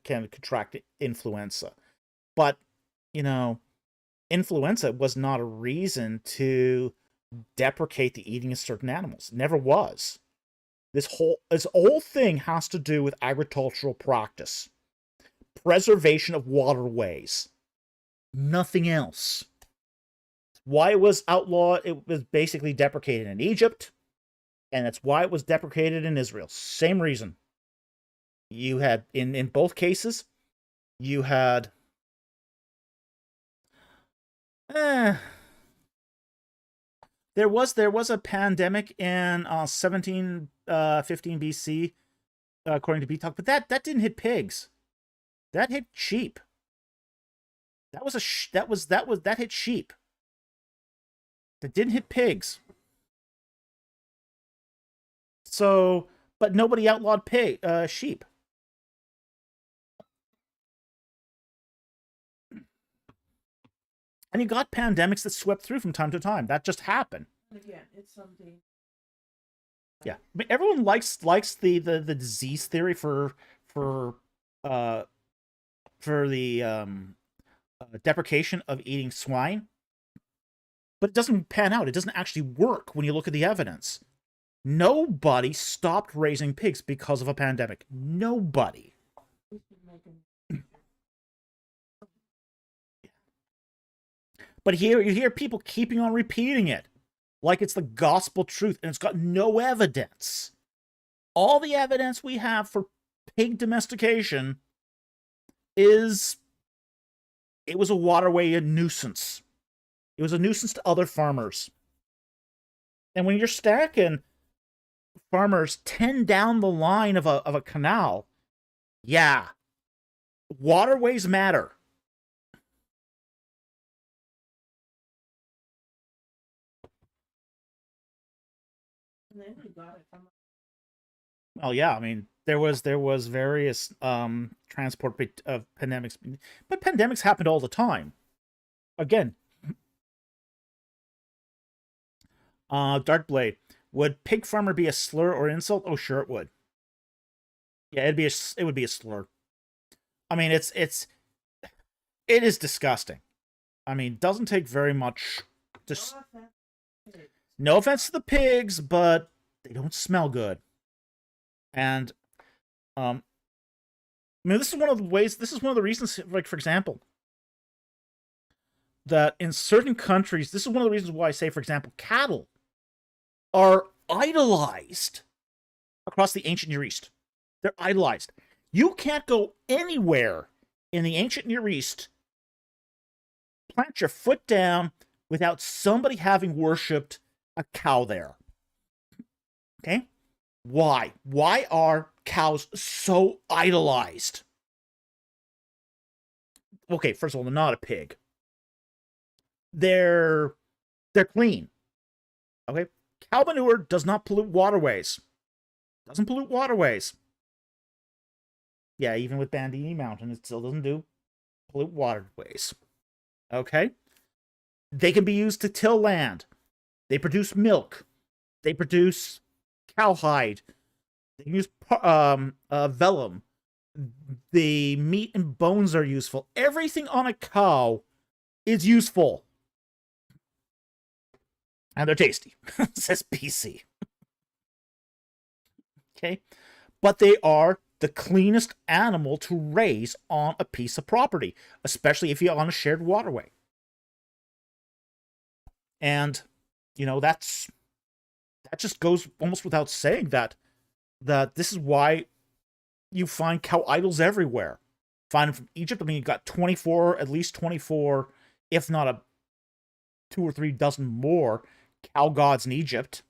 contract influenza, but you know influenza was not a reason to deprecate the eating of certain animals. It never was. This whole thing has to do with agricultural practice, preservation of waterways, nothing else. Why it was outlawed, it was basically deprecated in Egypt, and that's why it was deprecated in Israel. Same reason. You had in both cases, you had there was a pandemic in 1715 BC, according to BTalk, but that didn't hit pigs. That hit sheep. That hit sheep. That didn't hit pigs. So, but nobody outlawed sheep. And you got pandemics that swept through from time to time. That just happened. Again, it's something. Yeah, I mean, everyone likes the disease theory for the deprecation of eating swine, but it doesn't pan out. It doesn't actually work when you look at the evidence. Nobody stopped raising pigs because of a pandemic. Nobody. But here you hear people keeping on repeating it like it's the gospel truth, and it's got no evidence. All the evidence we have for pig domestication is it was a waterway a nuisance. It was a nuisance to other farmers. And when you're stacking farmers 10 down the line of a canal, yeah, waterways matter. And then we got it from. Well, yeah, I mean, there was various transport of pandemics, but pandemics happened all the time. Again, Darkblade, would pig farmer be a slur or insult? Oh, sure it would. Yeah, it would be a slur. I mean, it is disgusting. I mean, doesn't take very much. Just no offense to the pigs, but they don't smell good. And I mean, this is one of the ways. This is one of the reasons. Like, for example, that in certain countries, this is one of the reasons why I say, for example, cattle are idolized across the ancient Near East. They're idolized. You can't go anywhere in the ancient Near East, plant your foot down without somebody having worshipped a cow there. Okay? Why? Why are cows so idolized? Okay, first of all, they're not a pig. They're clean. Okay? Cow manure does not pollute waterways. Doesn't pollute waterways. Yeah, even with Bandini Mountain, it still doesn't pollute waterways. Okay? They can be used to till land. They produce milk. They produce cowhide. They use vellum. The meat and bones are useful. Everything on a cow is useful. And they're tasty, says PC. Okay? But they are the cleanest animal to raise on a piece of property, especially if you're on a shared waterway. And, that just goes almost without saying that this is why you find cow idols everywhere. Find them from Egypt. I mean, you got at least 24, if not 2 or 3 dozen more cow gods in Egypt.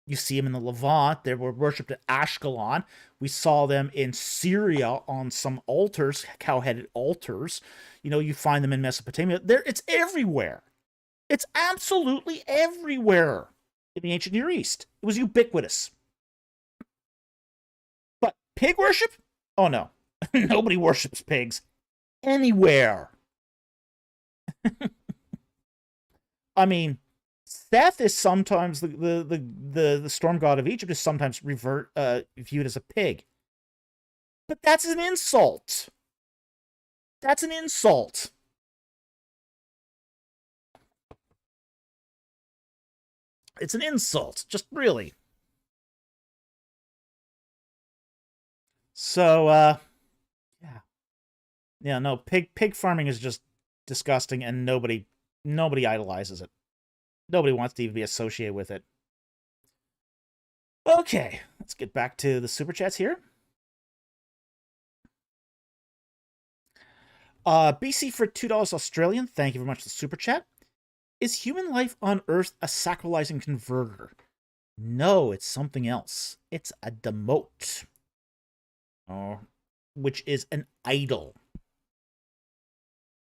You see them in the Levant. They were worshipped at Ashkelon. We saw them in Syria on some altars, cow-headed altars. You find them in Mesopotamia. It's everywhere. It's absolutely everywhere in the ancient Near East. It was ubiquitous. But pig worship? Oh, no. Nobody worships pigs anywhere. I mean, Seth is sometimes the storm god of Egypt is sometimes viewed as a pig, but that's an insult. That's an insult. It's an insult, just really. So, yeah, no, pig farming is just disgusting, and nobody idolizes it. Nobody wants to even be associated with it. Okay, let's get back to the super chats here. BC for $2 Australian. Thank you very much for the super chat. Is human life on Earth a sacralizing converter? No, it's something else. It's a demote, which is an idol.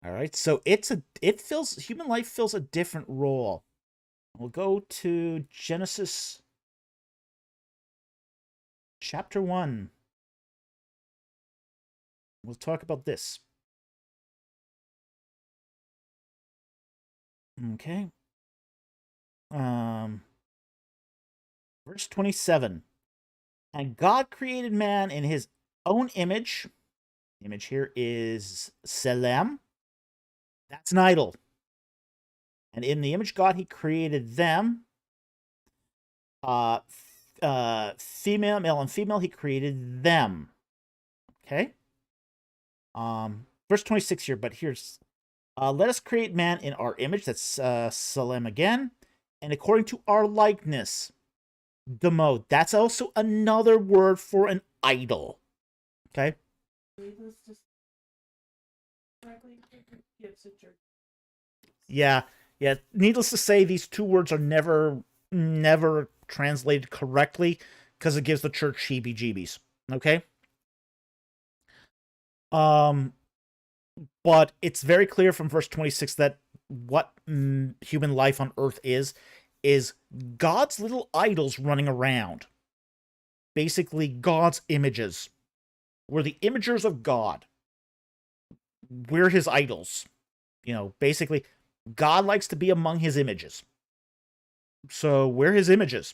All right, so human life fills a different role. We'll go to Genesis chapter 1. We'll talk about this. Okay. Verse 27. And God created man in his own image. The image here is Selam. That's an idol. And in the image God, he created them. Female, male and female, he created them. Okay. Verse 26 here, but here's let us create man in our image. That's Salem again. And according to our likeness. Demode. That's also another word for an idol. Okay. Yeah. Needless to say, these two words are never translated correctly because it gives the church heebie-jeebies. Okay. But it's very clear from verse 26 that what human life on Earth is God's little idols running around. Basically, God's images. We're the imagers of God. We're his idols. Basically, God likes to be among his images. So we're his images.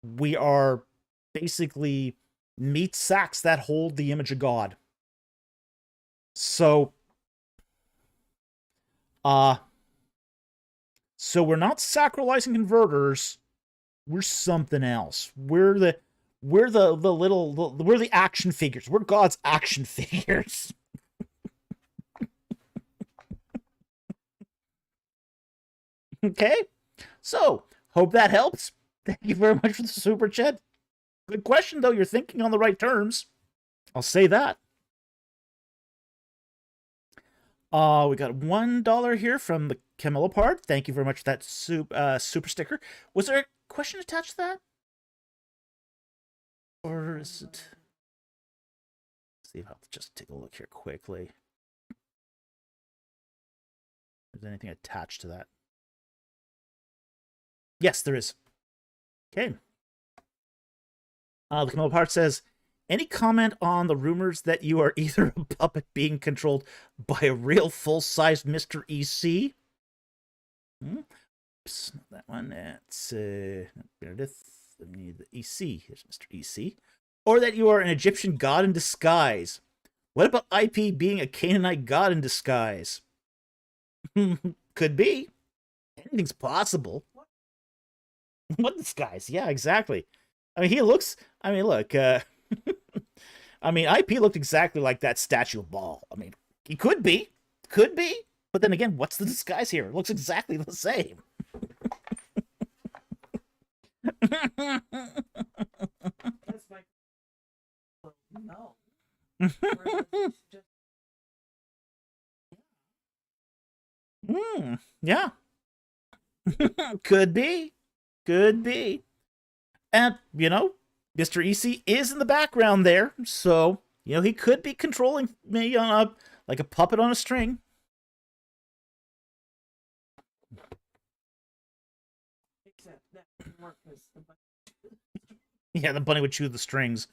We are basically meat sacks that hold the image of God. So we're not sacralizing converters. We're something else. We're the action figures. We're God's action figures. Okay? So, hope that helps. Thank you very much for the super chat. Good question, though. You're thinking on the right terms. I'll say that. We got $1 here from the Camilla part. Thank you very much for that super sticker. Was there a question attached to that? Or is it... Let's see if I'll just take a look here quickly. Is there anything attached to that? Yes, there is. Okay. The Camilla part says, any comment on the rumors that you are either a puppet being controlled by a real full-sized Mr. EC? Oops, not that one. That's Meredith. I need the EC. Here's Mr. EC. Or that you are an Egyptian god in disguise. What about IP being a Canaanite god in disguise? Could be. Anything's possible. What disguise? Yeah, exactly. I mean, he looks... I mean, look... I mean, IP looked exactly like that statue of Baal. I mean, he could be. Could be. But then again, what's the disguise here? It looks exactly the same. That's like... No. Yeah. Could be. Could be. And, Mr. EC is in the background there, so, he could be controlling me on like a puppet on a string. Except that would work because the bunny... Yeah, the bunny would chew the strings.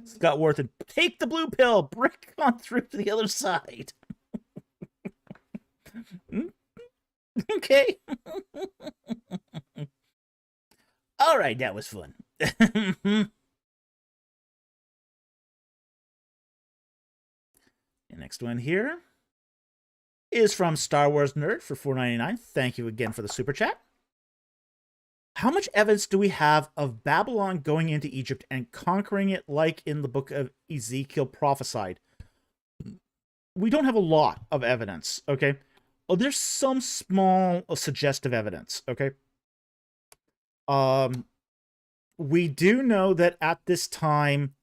Scott Worthen, take the blue pill, break on through to the other side. Okay. All right, that was fun. The next one here is from Star Wars Nerd for $4.99. Thank you again for the super chat. How much evidence do we have of Babylon going into Egypt and conquering it like in the book of Ezekiel prophesied? We don't have a lot of evidence, okay? Oh, there's some small suggestive evidence, okay? We do know that at this time,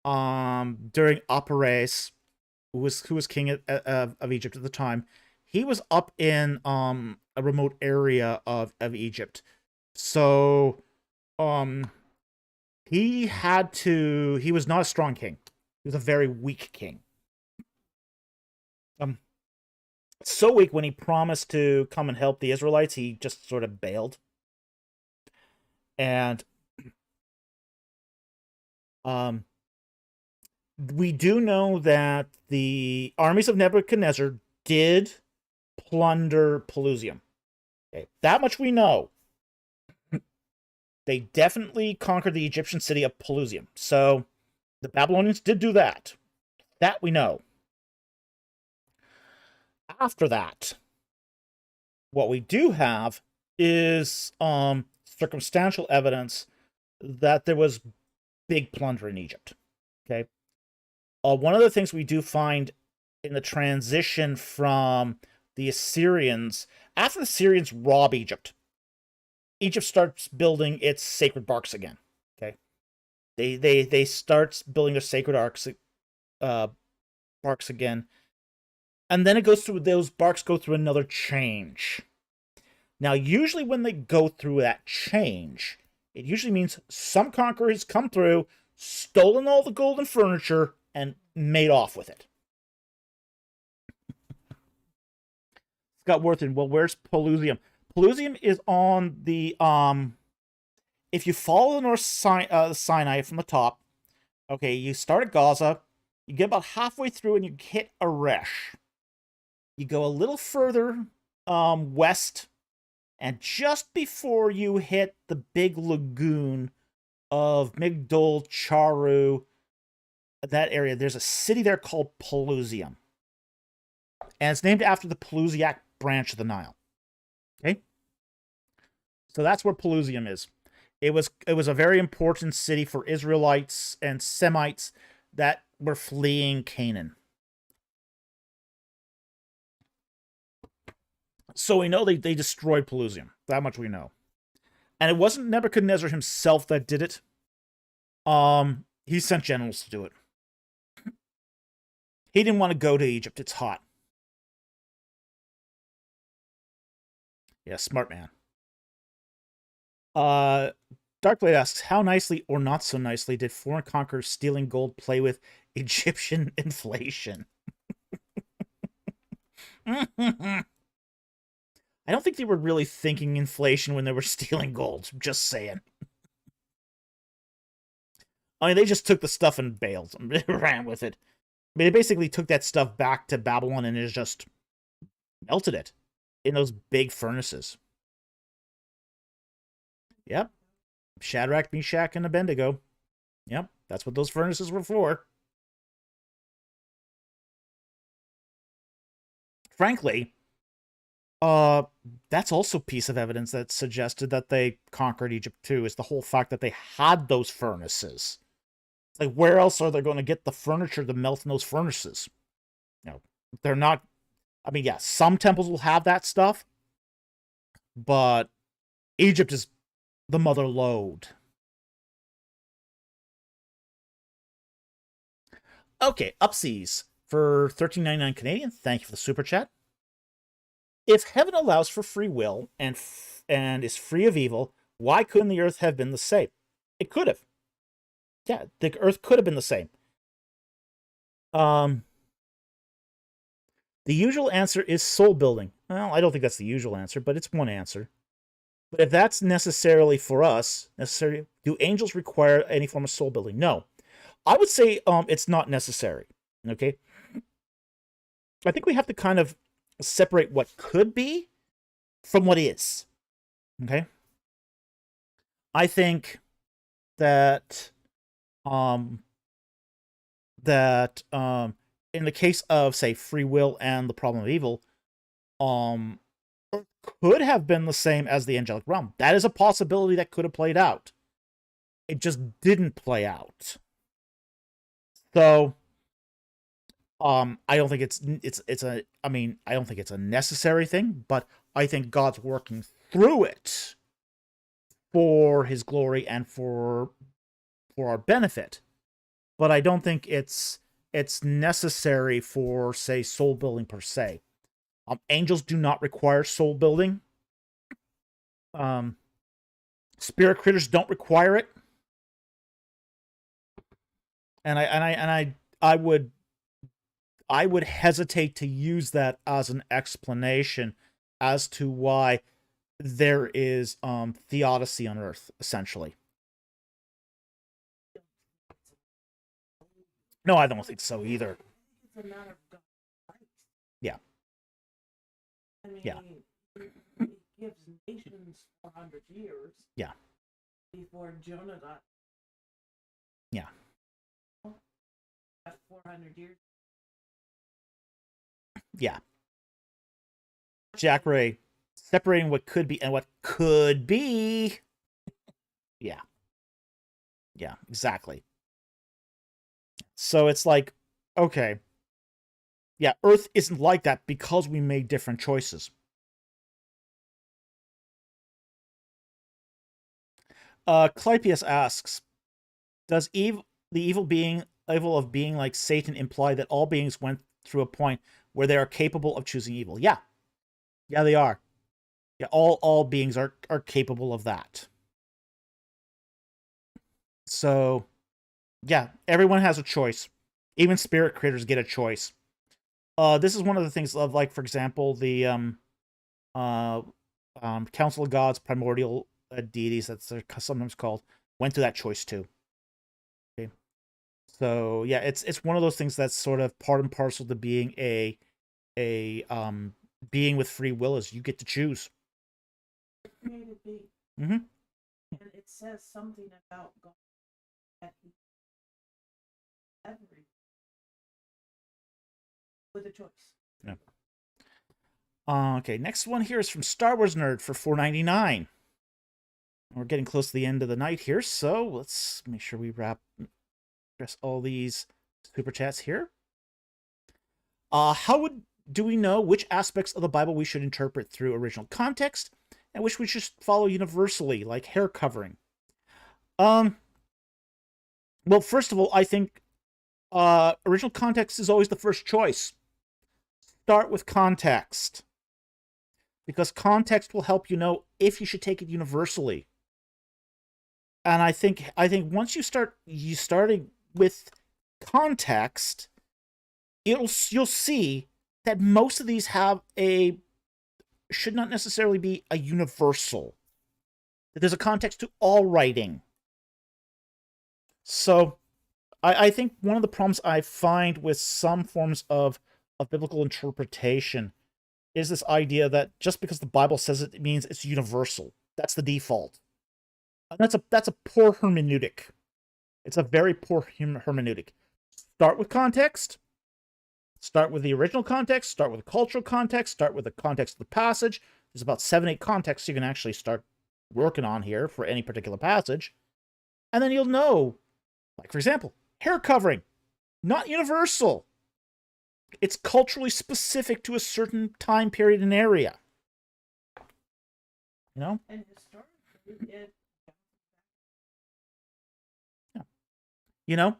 during Avaris, who was king of Egypt at the time, he was up in a remote area of Egypt. So, he was not a strong king. He was a very weak king. So weak when he promised to come and help the Israelites, he just sort of bailed. And, we do know that the armies of Nebuchadnezzar did plunder Pelusium. Okay, that much we know. They definitely conquered the Egyptian city of Pelusium. So, the Babylonians did do that. That we know. After that, what we do have is circumstantial evidence that there was big plunder in Egypt. Okay. One of the things we do find in the transition from the Assyrians, after the Assyrians rob Egypt, Egypt starts building its sacred barks again. Okay. They start building their sacred barks again. And then it goes through, those barks go through another change. Now, usually when they go through that change, it usually means some conquerors come through, stolen all the golden furniture, and made off with it. Scott Worthen, well, where's Pelusium? Pelusium is on the, if you follow the North Sinai from the top, okay, you start at Gaza, you get about halfway through and you hit Aresh. You go a little further west, and just before you hit the big lagoon of Migdol, Charu, that area, there's a city there called Pelusium. And it's named after the Pelusiac branch of the Nile. Okay? So that's where Pelusium is. It was a very important city for Israelites and Semites that were fleeing Canaan. So we know they destroyed Pelusium. That much we know. And it wasn't Nebuchadnezzar himself that did it. He sent generals to do it. He didn't want to go to Egypt. It's hot. Yeah, smart man. Darkblade asks, how nicely or not so nicely did foreign conquerors stealing gold play with Egyptian inflation? I don't think they were really thinking inflation when they were stealing gold. Just saying. I mean, they just took the stuff and bailed and ran with it. I mean, they basically took that stuff back to Babylon and just melted it in those big furnaces. Yep. Shadrach, Meshach, and Abednego. Yep, that's what those furnaces were for. Frankly, that's also a piece of evidence that suggested that they conquered Egypt too, is the whole fact that they had those furnaces. Like, where else are they going to get the furniture to melt in those furnaces? You know, they're not... I mean, yeah, some temples will have that stuff, but Egypt is the mother lode. Okay, Upseas for $13.99 Canadian. Thank you for the super chat. If heaven allows for free will and is free of evil, why couldn't the earth have been the same? It could have. Yeah, the earth could have been the same. The usual answer is soul building. Well, I don't think that's the usual answer, but it's one answer. But if that's necessarily for us, do angels require any form of soul building? No. I would say it's not necessary. Okay, I think we have to kind of separate what could be from what is. Okay, I think that um in the case of, say, free will and the problem of evil, um could have been the same as the angelic realm. That is a possibility that could have played out. It just didn't play out. So I don't think I don't think it's a necessary thing, but I think God's working through it for his glory and for our benefit. But I don't think it's necessary for, say, soul building per se. Angels do not require soul building. Spirit critters don't require it. And I would hesitate to use that as an explanation as to why there is theodicy on Earth, essentially. No, I don't think so either. It's a matter of God's rights. Yeah. I mean, Yeah. He gives nations 400 years. Yeah. Before Jonah got. Yeah. That's 400 years. Yeah. Jack Ray, separating what could be and what could be. Yeah. Yeah, exactly. So it's like, okay. Yeah, Earth isn't like that because we made different choices. Clypeus asks, does the evil of being like Satan imply that all beings went through a point where they are capable of choosing evil? Yeah. Yeah, they are. Yeah, all beings are capable of that. So, yeah, everyone has a choice. Even spirit critters get a choice. This is one of the things of, like, for example, the Council of Gods, primordial deities, that's they're sometimes called, went through that choice too. Okay, so yeah, it's one of those things that's sort of part and parcel to being a being with free will, is you get to choose. Created being. Mm-hmm. And it says something about God that he every with a choice. Yeah. Okay, next one here is from Star Wars Nerd for $4.99. We're getting close to the end of the night here, so let's make sure we address all these super chats here. How do we know which aspects of the Bible we should interpret through original context and which we should follow universally, like hair covering? Well, first of all, I think original context is always the first choice. Start with context, because context will help you know if you should take it universally. And I think once you starting with context, you'll see that most of these should not necessarily be a universal. That there's a context to all writing. So I think one of the problems I find with some forms of biblical interpretation is this idea that just because the Bible says it, it means it's universal. That's the default. And that's a poor hermeneutic. It's a very poor hermeneutic. Start with context. Start with the original context. Start with the cultural context. Start with the context of the passage. There's about 7-8 contexts you can actually start working on here for any particular passage. And then you'll know, like, for example, hair covering. Not universal. It's culturally specific to a certain time period and area. You know? And historically, yeah. You know?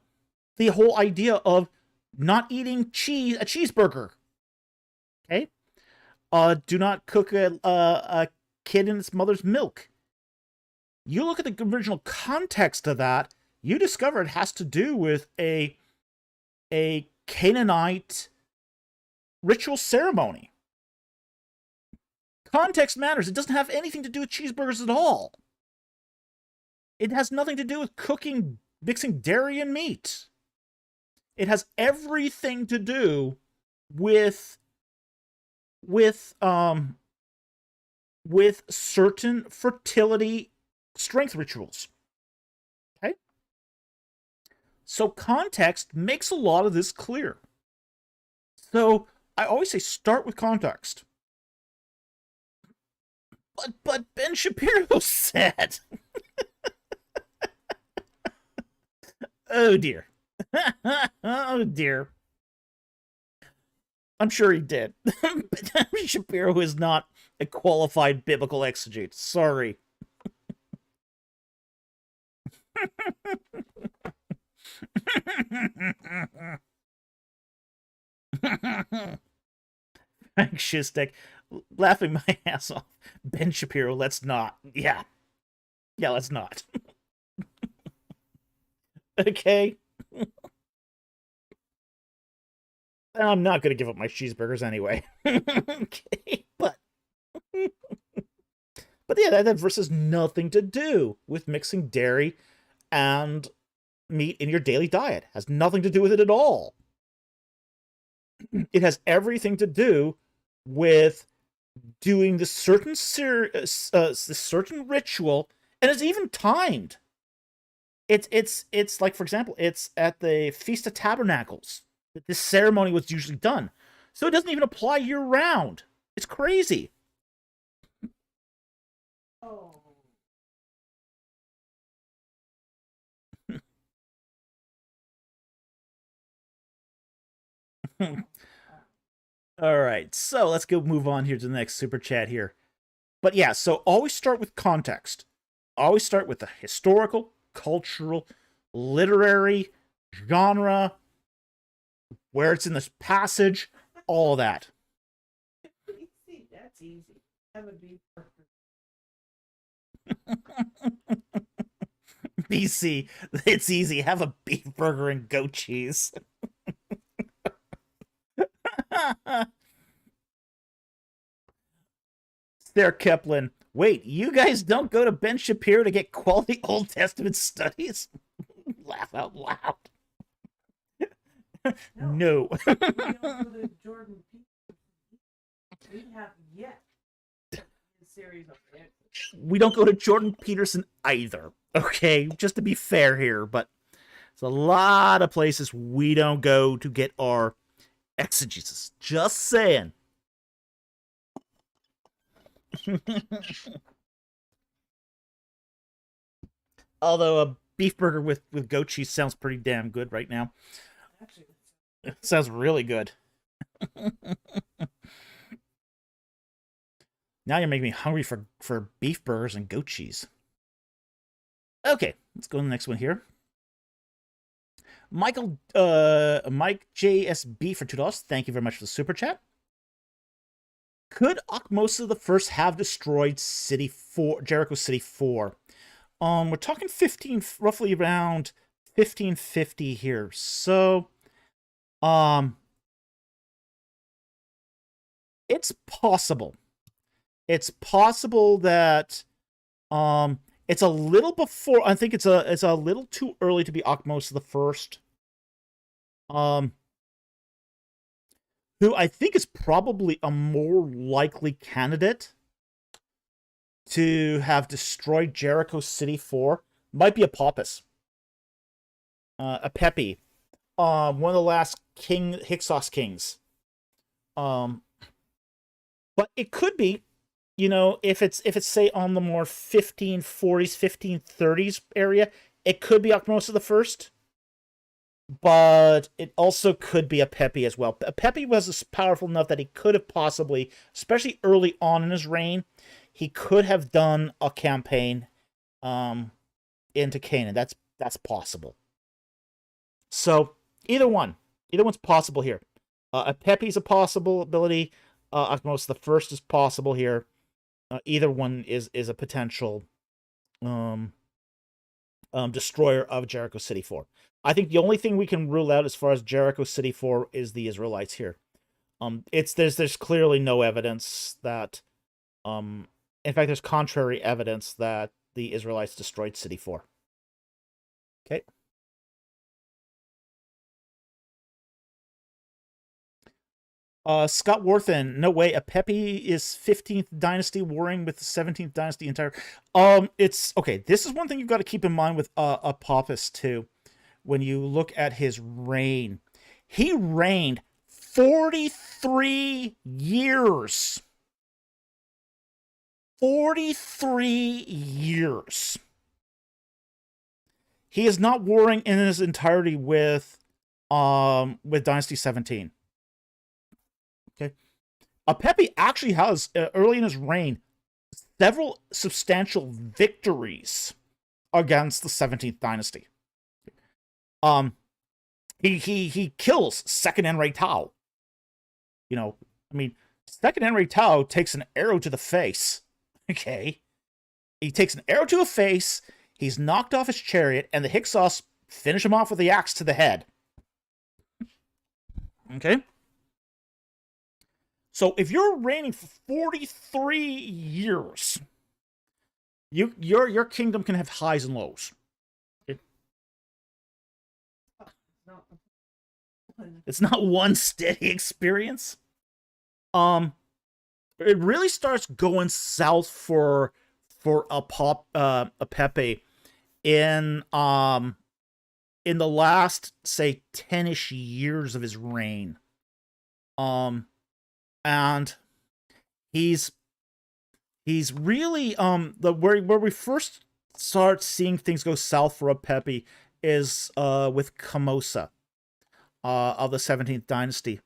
The whole idea of not eating a cheeseburger. Okay? Do not cook a kid in its mother's milk. You look at the original context of that, you discover it has to do with a Canaanite ritual ceremony. Context matters. It doesn't have anything to do with cheeseburgers at all. It has nothing to do with mixing dairy and meat. It has everything to do with with um with certain fertility strength rituals. Okay? So context makes a lot of this clear. So I always say start with context. But Ben Shapiro said, oh dear. Oh dear. I'm sure he did. But Ben Shapiro is not a qualified biblical exegete. Sorry. Frank Shistek, laughing my ass off. Ben Shapiro, let's not. Yeah. Yeah, let's not. Okay. I'm not going to give up my cheeseburgers anyway. Okay, but yeah, that verse has nothing to do with mixing dairy and meat in your daily diet. It has nothing to do with it at all. It has everything to do with doing the certain certain ritual, and it's even timed. It's like, for example, it's at the Feast of Tabernacles that this ceremony was usually done, so it doesn't even apply year round. It's crazy. Oh. All right, so let's go move on here to the next super chat here. But yeah, so always start with context. Always start with the historical, cultural, literary, genre, where it's in this passage, all that. See, that's easy. That would be perfect. BC, it's easy. Have a beef burger and goat cheese. There, Kepler. Wait, you guys don't go to Ben Shapiro to get quality Old Testament studies? Laugh out loud. No. We don't go to Jordan Peterson. We have yet a series of answers. We don't go to Jordan Peterson either. Okay, just to be fair here, but there's a lot of places we don't go to get our exegesis. Just saying. Although a beef burger with goat cheese sounds pretty damn good right now. Actually, It sounds really good. Now you're making me hungry for beef burgers and goat cheese. Okay, let's go to the next one here. Mike JSB for $2. Thank you very much for the super chat. Could Ahmose the First have destroyed Jericho City 4? We're talking roughly around 1550 here. So, it's possible. It's possible that, it's a little before. I think it's a little too early to be Ahmose the First. Who I think is probably a more likely candidate to have destroyed Jericho City 4 might be a Paupus. A Pepi. One of the last Hyksos kings. But it could be, if it's say on the more 1540s, 1530s area, it could be Ahmose the First. But it also could be a Pepi as well. Pepi was powerful enough that he could have possibly, especially early on in his reign, he could have done a campaign into Canaan. That's possible. So either one's possible here. A Pepi's a possibility. Ahmose the First is possible here. Either one is a potential destroyer of Jericho City 4. I think the only thing we can rule out as far as Jericho City 4 is the Israelites here. There's clearly no evidence that, in fact, there's contrary evidence that the Israelites destroyed City 4. Okay. Scott Worthen, no way, Apepi is 15th dynasty warring with the 17th dynasty entire. It's okay. This is one thing you've got to keep in mind with Apophis too. When you look at his reign, he reigned 43 years. 43 years. He is not warring in his entirety with Dynasty 17. Okay. Apepi actually has, early in his reign, several substantial victories against the 17th dynasty. He kills second Enrei Tao. You know, I mean, second Enrei Tao takes an arrow to the face. Okay. He takes an arrow to the face, he's knocked off his chariot, and the Hyksos finish him off with the axe to the head. Okay? So if you're reigning for 43 years, your kingdom can have highs and lows. It's not one steady experience. It really starts going south for Apepi in the last, say, 10-ish years of his reign. And he's really where we first start seeing things go south for Apepi is with Kamosa of the 17th dynasty.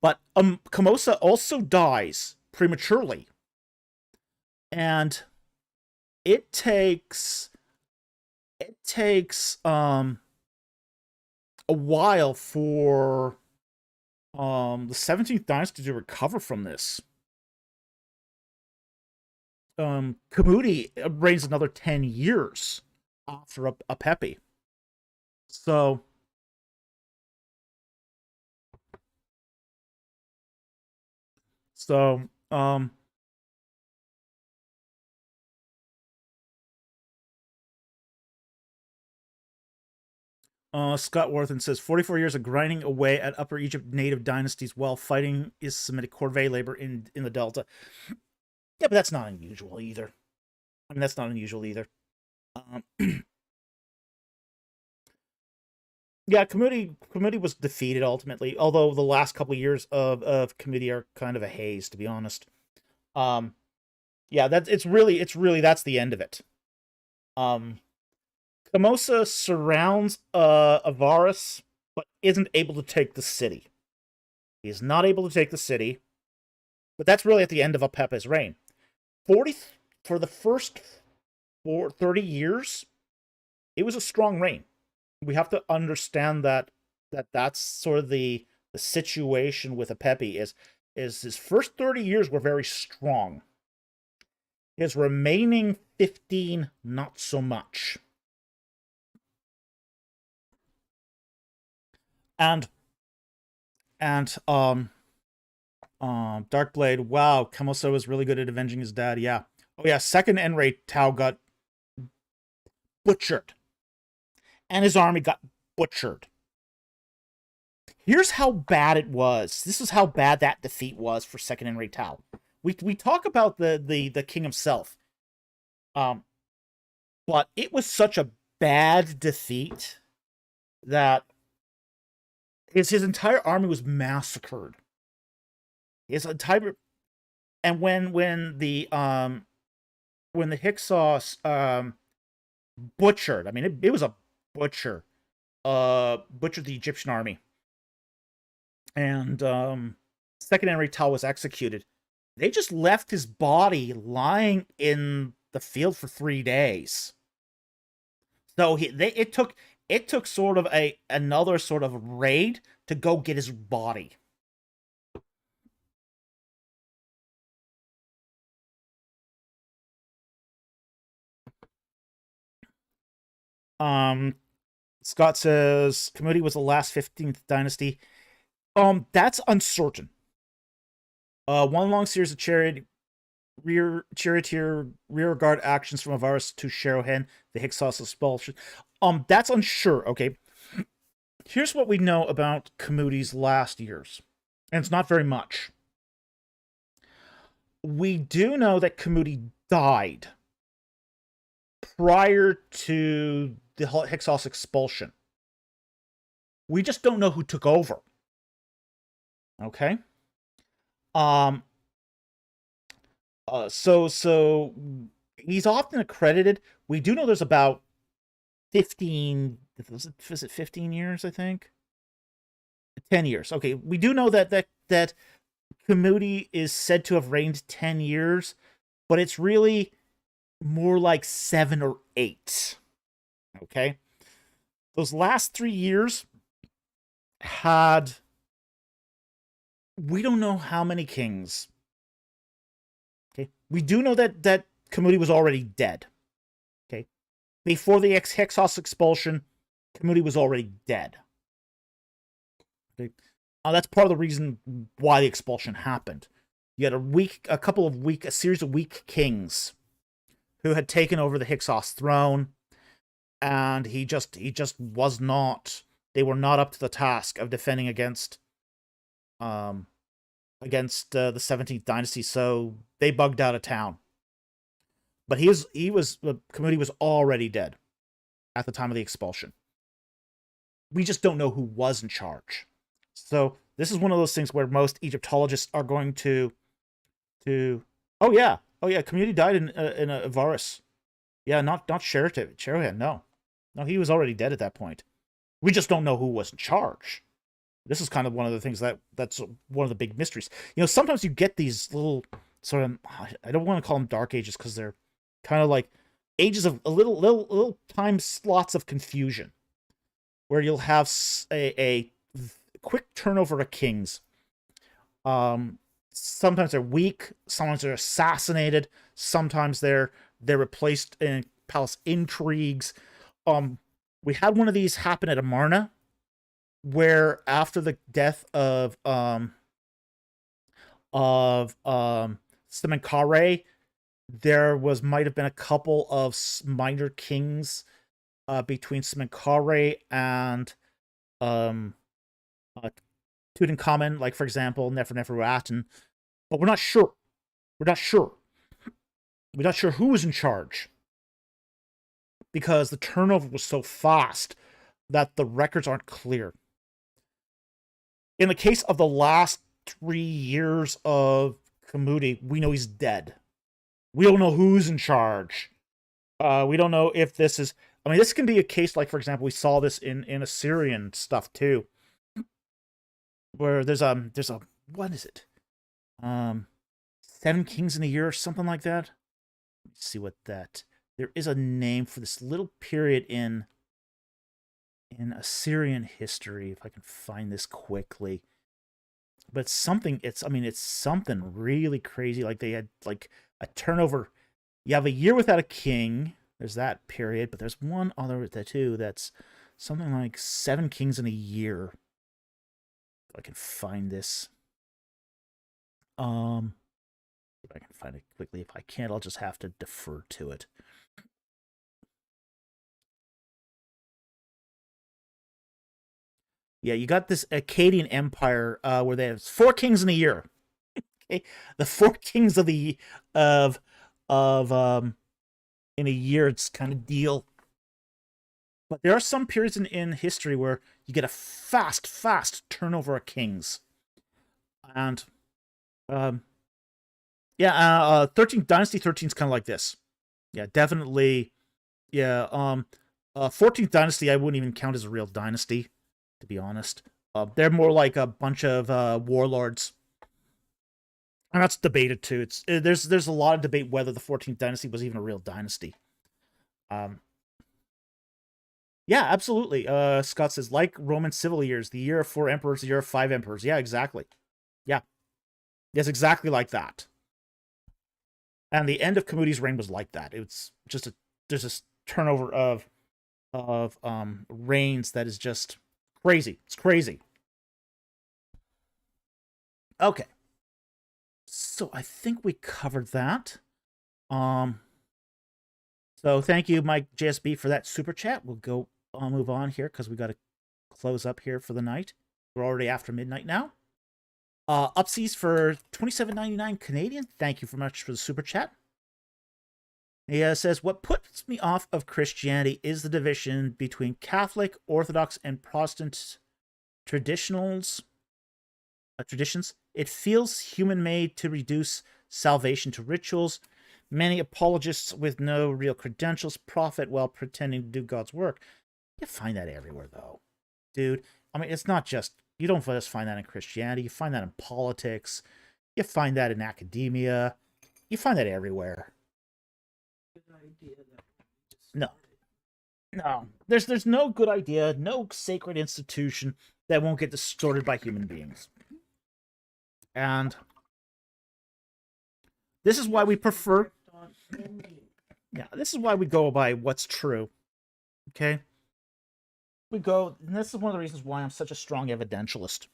But Kamosa also dies prematurely. And it takes a while for the 17th dynasty to recover from this. Kamudi reigns another 10 years after Apepi. So Scott Worthen says 44 years of grinding away at Upper Egypt native dynasties while fighting is Semitic corvée labor in the Delta. Yeah, but that's not unusual either. I mean, that's not unusual either. Yeah, Kamudi was defeated ultimately, although the last couple of years of Kamudi are kind of a haze, to be honest. Yeah, it's really that's the end of it. Kamosa surrounds Avaris, but isn't able to take the city. He is not able to take the city, but that's really at the end of Apepi's reign. For the first 30 years, it was a strong reign. We have to understand that's sort of the situation with Apepi is his first 30 years were very strong. His remaining 15, not so much. And Darkblade, wow, Kamoso was really good at avenging his dad. Yeah. Oh yeah, second Enrei Tao got butchered. And his army got butchered. Here's how bad it was. This is how bad that defeat was for second Enrei Tao. We talk about the king himself. But it was such a bad defeat that his entire army was massacred. His entire, and when the Hyksos butchered, I mean it was a butchered the Egyptian army, and second Enrei Tao was executed. They just left his body lying in the field for 3 days. So it took sort of another sort of raid to go get his body. Scott says Kamudi was the last 15th dynasty. That's uncertain. One long series of charioteer rear guard actions from Avaris to Sherohen, the Hyksos expulsion. That's unsure. Okay, here's what we know about Kamudi's last years. and it's not very much. We do know that Khnum died prior to the Hyksos expulsion. We just don't know who took over. Okay? Um, so he's often accredited. We do know there's about 15, was it 15 years, I think? 10 years. Okay, we do know that Khnum is said to have reigned 10 years, but it's really more like 7 or 8. Okay? Those last 3 years had, we don't know how many kings. Okay? We do know that Khnum was already dead. Okay? Before the Hyksos expulsion, Khnum was already dead. Okay? That's part of the reason why the expulsion happened. You had a series of weak kings who had taken over the Hyksos throne, and he just was not. They were not up to the task of defending against the 17th dynasty, so they bugged out of town. But Khnum was already dead at the time of the expulsion. We just don't know who was in charge. So this is one of those things where most Egyptologists are going to oh yeah, Khnum died in Avaris. Yeah, not Sherahan. No, he was already dead at that point. We just don't know who was in charge. This is kind of one of the things that's one of the big mysteries. Sometimes you get these little sort of, I don't want to call them dark ages because they're kind of like ages of a little time slots of confusion, where you'll have a quick turnover of kings. Sometimes they're weak, sometimes they're assassinated, sometimes they're replaced in palace intrigues. We had one of these happen at Amarna, where after the death of Semenkare, there might have been a couple of minor kings between Semenkare and Tutankhamun, like for example Neferuaten, but we're not sure. We're not sure who was in charge, because the turnover was so fast that the records aren't clear. In the case of the last 3 years of Khnum, we know he's dead. We don't know who's in charge. We don't know if this is. I mean, this can be a case like, for example, we saw this in Assyrian stuff too, where there's what is it? 7 kings in a year or something like that. Let me see what that. There is a name for this little period in Assyrian history, if I can find this quickly. But it's something really crazy. Like they had like a turnover. You have a year without a king. There's that period, but there's one other too that's something like 7 kings in a year. If I can find this. If I can find it quickly. If I can't, I'll just have to defer to it. Yeah, you got this Akkadian Empire where they have 4 kings in a year. Okay, the 4 kings of in a year, it's kind of deal. But there are some periods in history where you get a fast turnover of kings, and 13th dynasty, 13 is kind of like this. Yeah, definitely. Yeah, 14th dynasty I wouldn't even count as a real dynasty, to be honest. They're more like a bunch of warlords, and that's debated too. There's a lot of debate whether the 14th dynasty was even a real dynasty. Yeah, absolutely. Scott says, like Roman civil years, the year of 4 emperors, the year of 5 emperors. Yeah, exactly. Yeah, yes, exactly like that. And the end of Khnum's reign was like that. It's just there's this turnover of reigns that is just crazy. It's crazy. Okay. So I think we covered that. So thank you, Mike JSB, for that super chat. I'll move on here because we got to close up here for the night. We're already after midnight now. Upsies for 27.99 Canadian. Thank you very much for the super chat. He says, what puts me off of Christianity is the division between Catholic, Orthodox, and Protestant traditions. It feels human-made to reduce salvation to rituals. Many apologists with no real credentials profit while pretending to do God's work. You find that everywhere, though. Dude, I mean, it's not just... You don't just find that in Christianity. You find that in politics. You find that in academia. You find that everywhere. No. No. There's no good idea, no sacred institution that won't get distorted by human beings. And this is why we prefer... Yeah, this is why we go by what's true. Okay? We go... And this is one of the reasons why I'm such a strong evidentialist.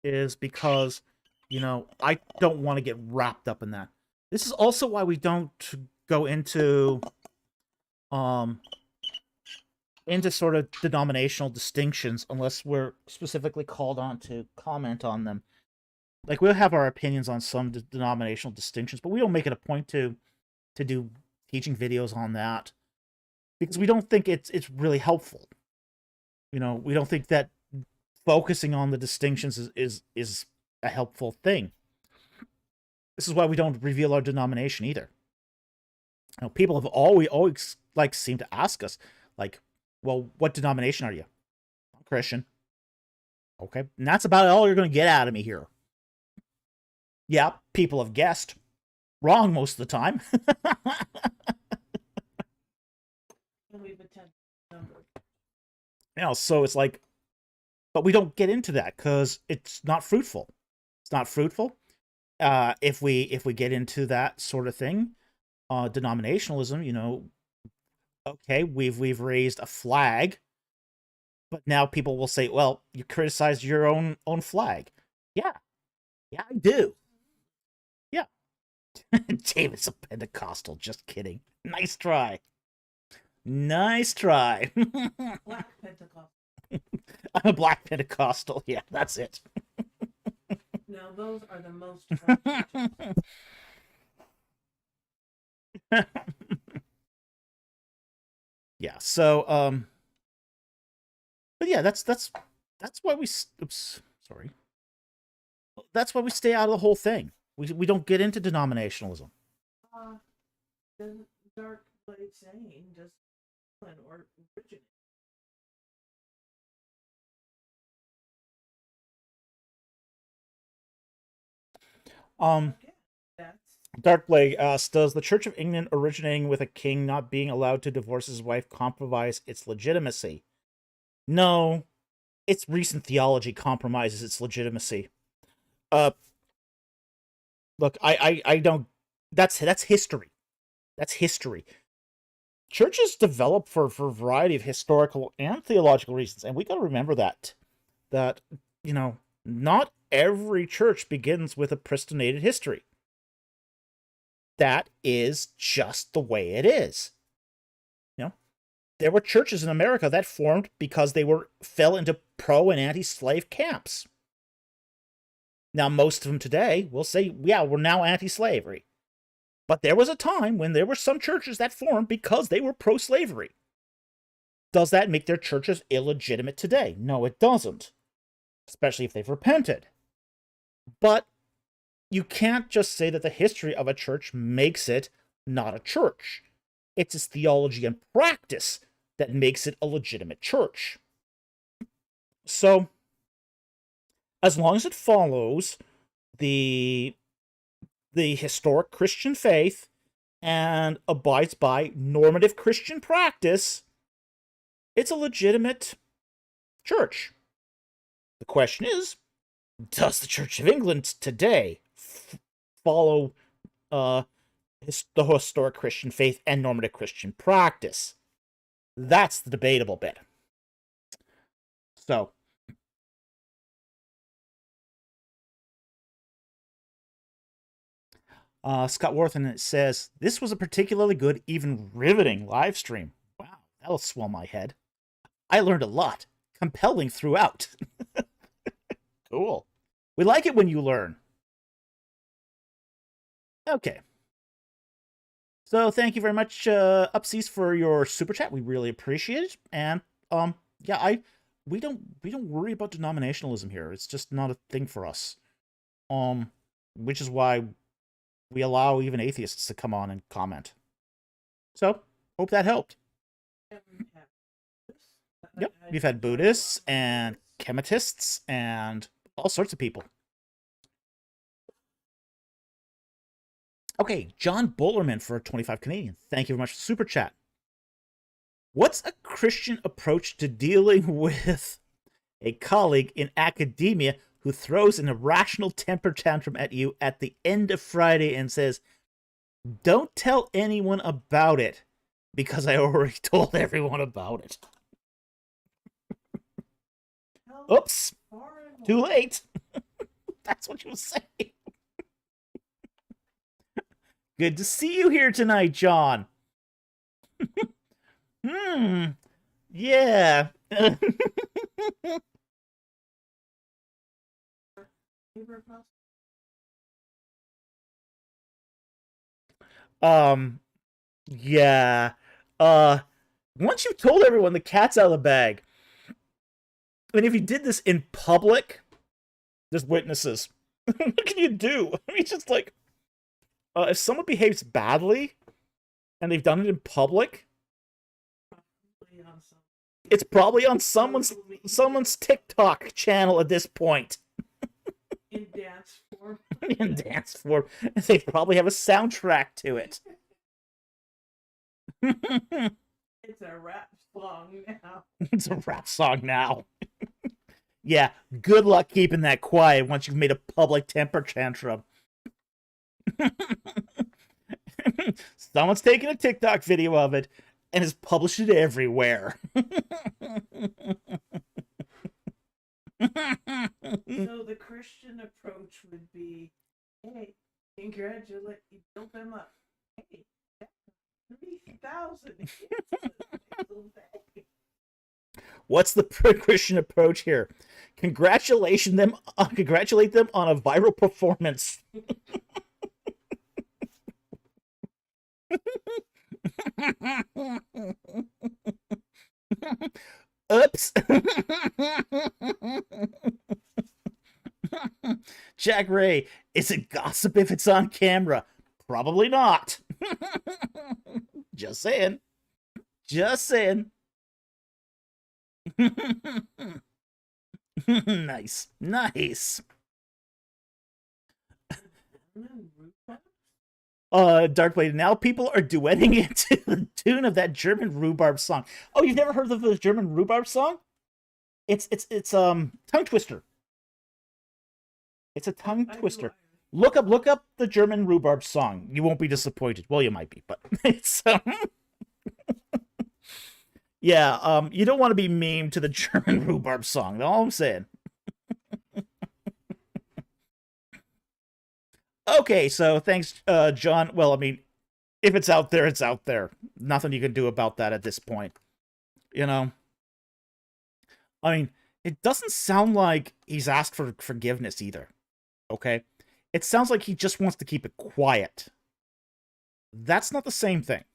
Is because, you know, I don't want to get wrapped up in that. This is also why we don't go into sort of denominational distinctions unless we're specifically called on to comment on them. Like, we'll have our opinions on some denominational distinctions, but we don't make it a point to do teaching videos on that because we don't think it's really helpful. You know, we don't think that focusing on the distinctions is a helpful thing. This is why we don't reveal our denomination either. You know, people have always like seem to ask us, like, well, what denomination are you? I'm Christian. Okay, and that's about all you're going to get out of me here. Yeah, people have guessed. Wrong most of the time. You know, so it's like, but we don't get into that because it's not fruitful. It's not fruitful. If we get into that sort of thing, denominationalism, you know, okay, we've raised a flag, but now people will say, well, you criticized your own flag. Yeah, I do. Yeah. David's a Pentecostal. Just kidding. Nice try. Nice try. Black Pentecostal. I'm a black Pentecostal. Yeah, that's it. Now those are the most. Yeah. So, but yeah, that's why we. Oops, sorry. That's why we stay out of the whole thing. We don't get into denominationalism. The dark blade saying just or originate. Darkblade asks, does the Church of England originating with a king not being allowed to divorce his wife compromise its legitimacy? No, its recent theology compromises its legitimacy. Look, I don't... That's history. That's history. Churches develop for a variety of historical and theological reasons, and we got to remember that, you know, not every church begins with a pristinated history. That is just the way it is. You know, there were churches in America that formed because they fell into pro and anti-slave camps. Now, most of them today will say, yeah, we're now anti-slavery. But there was a time when there were some churches that formed because they were pro-slavery. Does that make their churches illegitimate today? No, it doesn't. Especially if they've repented. But you can't just say that the history of a church makes it not a church. It's its theology and practice that makes it a legitimate church. So, as long as it follows the historic Christian faith and abides by normative Christian practice, it's a legitimate church. The question is, does the Church of England today follow the historic Christian faith and normative Christian practice? That's the debatable bit. So, Scott Worthen says, this was a particularly good, even riveting live stream. Wow, that'll swell my head. I learned a lot. Compelling throughout. Cool. We like it when you learn. Okay. So thank you very much, Upseas, for your super chat. We really appreciate it. And yeah, we don't worry about denominationalism here. It's just not a thing for us. Which is why we allow even atheists to come on and comment. So hope that helped. Yep, we've had Buddhists and chemitists and all sorts of people. Okay, John Bollerman for 25 Canadian. Thank you very much for the super chat. What's a Christian approach to dealing with a colleague in academia who throws an irrational temper tantrum at you at the end of Friday and says, "Don't tell anyone about it because I already told everyone about it"? Oops. Too late. That's what you were saying. Good to see you here tonight, John. Yeah. Yeah. Once you've told everyone, the cat's out of the bag. I mean, if you did this in public, there's witnesses. What can you do? I mean, it's just like, if someone behaves badly, and they've done it in public, it's probably on someone's TikTok channel at this point. In dance form. In dance form. They probably have a soundtrack to it. It's a rap song now. It's a rap song now. Yeah, good luck keeping that quiet once you've made a public temper tantrum. Someone's taken a TikTok video of it and has published it everywhere. So the Christian approach would be, hey, congratulate, you built them up. Hey, 3,000. What's the Christian approach here? Congratulate them on a viral performance. Oops. Jack Ray, is it gossip if it's on camera? Probably not. Just saying. Just saying. Nice. Nice. Darkblade, now people are duetting it to the tune of that German rhubarb song. Oh, you've never heard of the German rhubarb song? It's tongue twister. It's a tongue twister. Look up the German rhubarb song. You won't be disappointed. Well, you might be, but it's yeah, you don't want to be memed to the German rhubarb song. That's all I'm saying. Okay, so thanks, John. Well, I mean, if it's out there, it's out there. Nothing you can do about that at this point. You know? I mean, it doesn't sound like he's asked for forgiveness either. Okay? It sounds like he just wants to keep it quiet. That's not the same thing.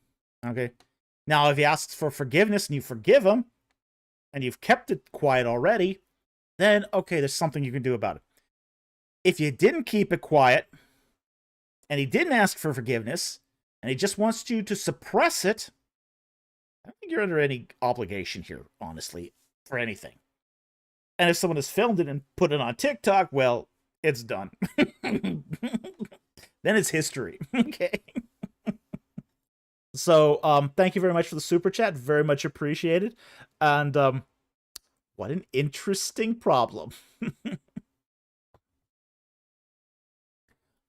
Okay? Now, if he asks for forgiveness and you forgive him, and you've kept it quiet already, then, okay, there's something you can do about it. If you didn't keep it quiet, and he didn't ask for forgiveness, and he just wants you to suppress it, I don't think you're under any obligation here, honestly, for anything. And if someone has filmed it and put it on TikTok, well, it's done. Then it's history. Okay. So, thank you very much for the super chat. Very much appreciated. And, what an interesting problem.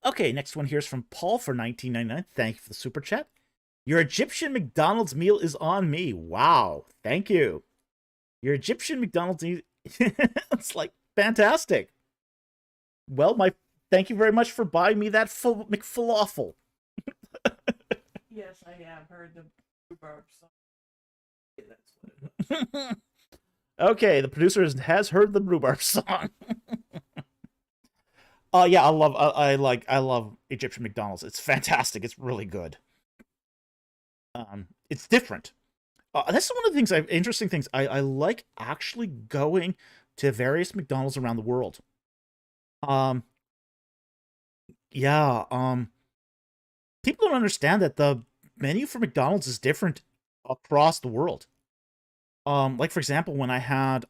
Okay, next one here is from Paul for $19.99. Thank you for the super chat. Your Egyptian McDonald's meal is on me. Wow, thank you. Your Egyptian McDonald's meal... It's like, fantastic. Well, thank you very much for buying me that McFalafel. Yes, I have heard the rhubarb song. That's what it Okay, the producer has heard the rhubarb song. Yeah, I love Egyptian McDonald's. It's fantastic. It's really good. It's different. That's one of the interesting things. I like actually going to various McDonald's around the world. Um, yeah. People don't understand that the menu for McDonald's is different across the world. Like for example, when I had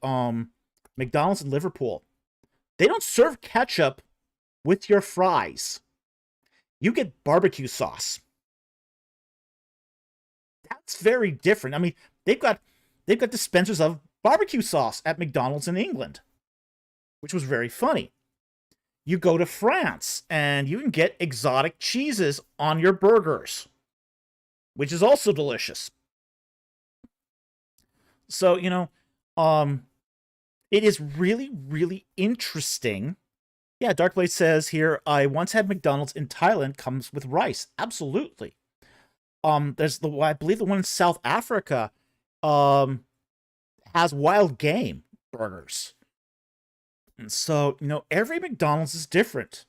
McDonald's in Liverpool, they don't serve ketchup with your fries. You get barbecue sauce. That's very different. I mean, they've got dispensers of barbecue sauce at McDonald's in England, which was very funny. You go to France and you can get exotic cheeses on your burgers, which is also delicious. So, it is really, really interesting. Yeah, Darkblade says here, I once had McDonald's in Thailand comes with rice. Absolutely. There's I believe the one in South Africa, has wild game burgers. And so, every McDonald's is different.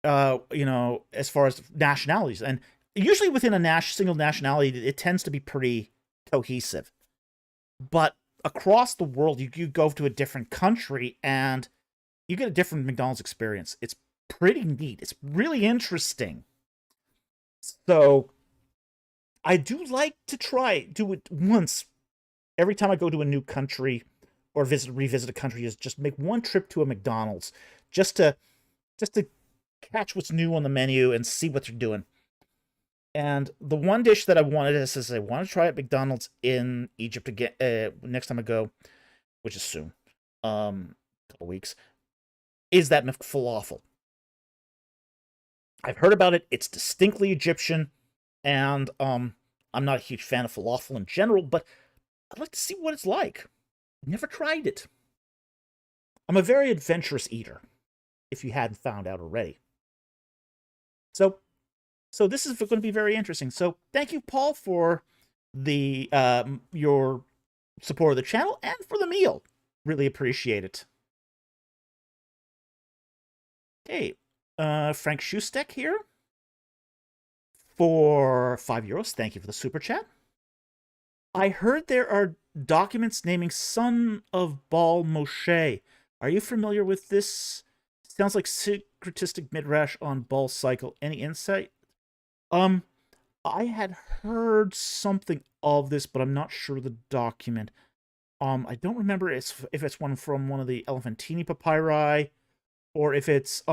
As far as nationalities, and usually within a single nationality, it tends to be pretty cohesive. But across the world, you go to a different country and you get a different McDonald's experience. It's pretty neat. It's really interesting. So I do like to do it once every time I go to a new country or revisit a country, is just make one trip to a McDonald's just to catch what's new on the menu and see what they're doing. And the one dish that I wanted is I want to try at McDonald's in Egypt again next time I go, which is soon, a couple weeks, is that falafel. I've heard about it. It's distinctly Egyptian, and I'm not a huge fan of falafel in general, but I'd like to see what it's like. Never tried it. I'm a very adventurous eater, if you hadn't found out already. So this is going to be very interesting. So thank you, Paul, for the your support of the channel and for the meal. Really appreciate it. Okay, Frank Schustek here for €5. Thank you for the super chat. I heard there are documents naming son of Baal Moshe. Are you familiar with this? Sounds like syncretistic midrash on Baal's cycle. Any insight? I had heard something of this, but I'm not sure the document. I don't remember if it's one from one of the Elephantine papyri, or if it's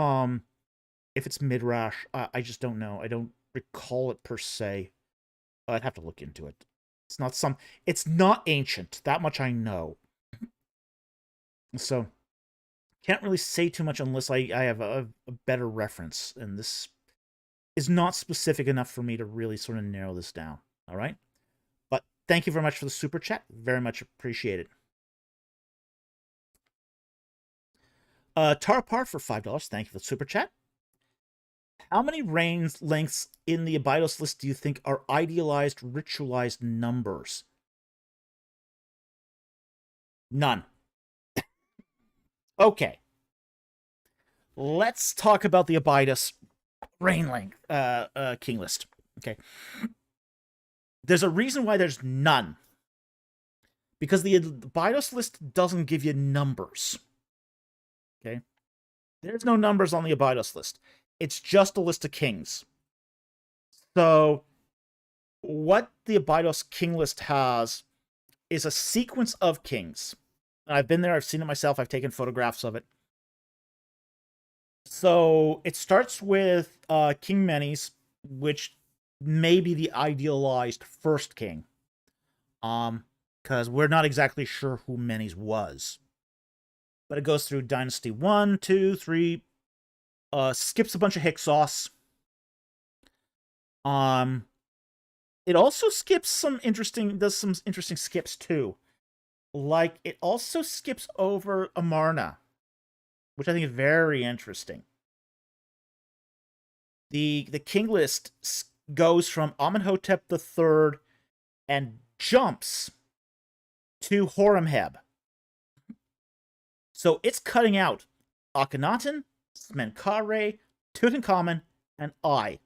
midrash. I just don't know. I don't recall it per se. I'd have to look into it. It's not ancient. That much I know. So can't really say too much unless I have a better reference, and this is not specific enough for me to really sort of narrow this down. All right? But thank you very much for the super chat. Very much appreciated. Tarapar for $5. Thank you for the super chat. How many reigns lengths in the Abydos list do you think are idealized, ritualized numbers? None. Okay. Let's talk about the Abydos reign length king list. Okay. There's a reason why there's none. Because the Abydos list doesn't give you numbers. Okay. There's no numbers on the Abydos list. It's just a list of kings. So what the Abydos king list has is a sequence of kings. And I've been there, I've seen it myself, I've taken photographs of it. So it starts with King Menes, which may be the idealized first king. Because we're not exactly sure who Menes was. But it goes through Dynasty 1, 2, 3, skips a bunch of Hyksos. It also skips some interesting skips too. Like, it also skips over Amarna, which I think is very interesting. The king list goes from Amenhotep III and jumps to Horemheb. So it's cutting out Akhenaten, Menkaure, Tutankhamun, and I.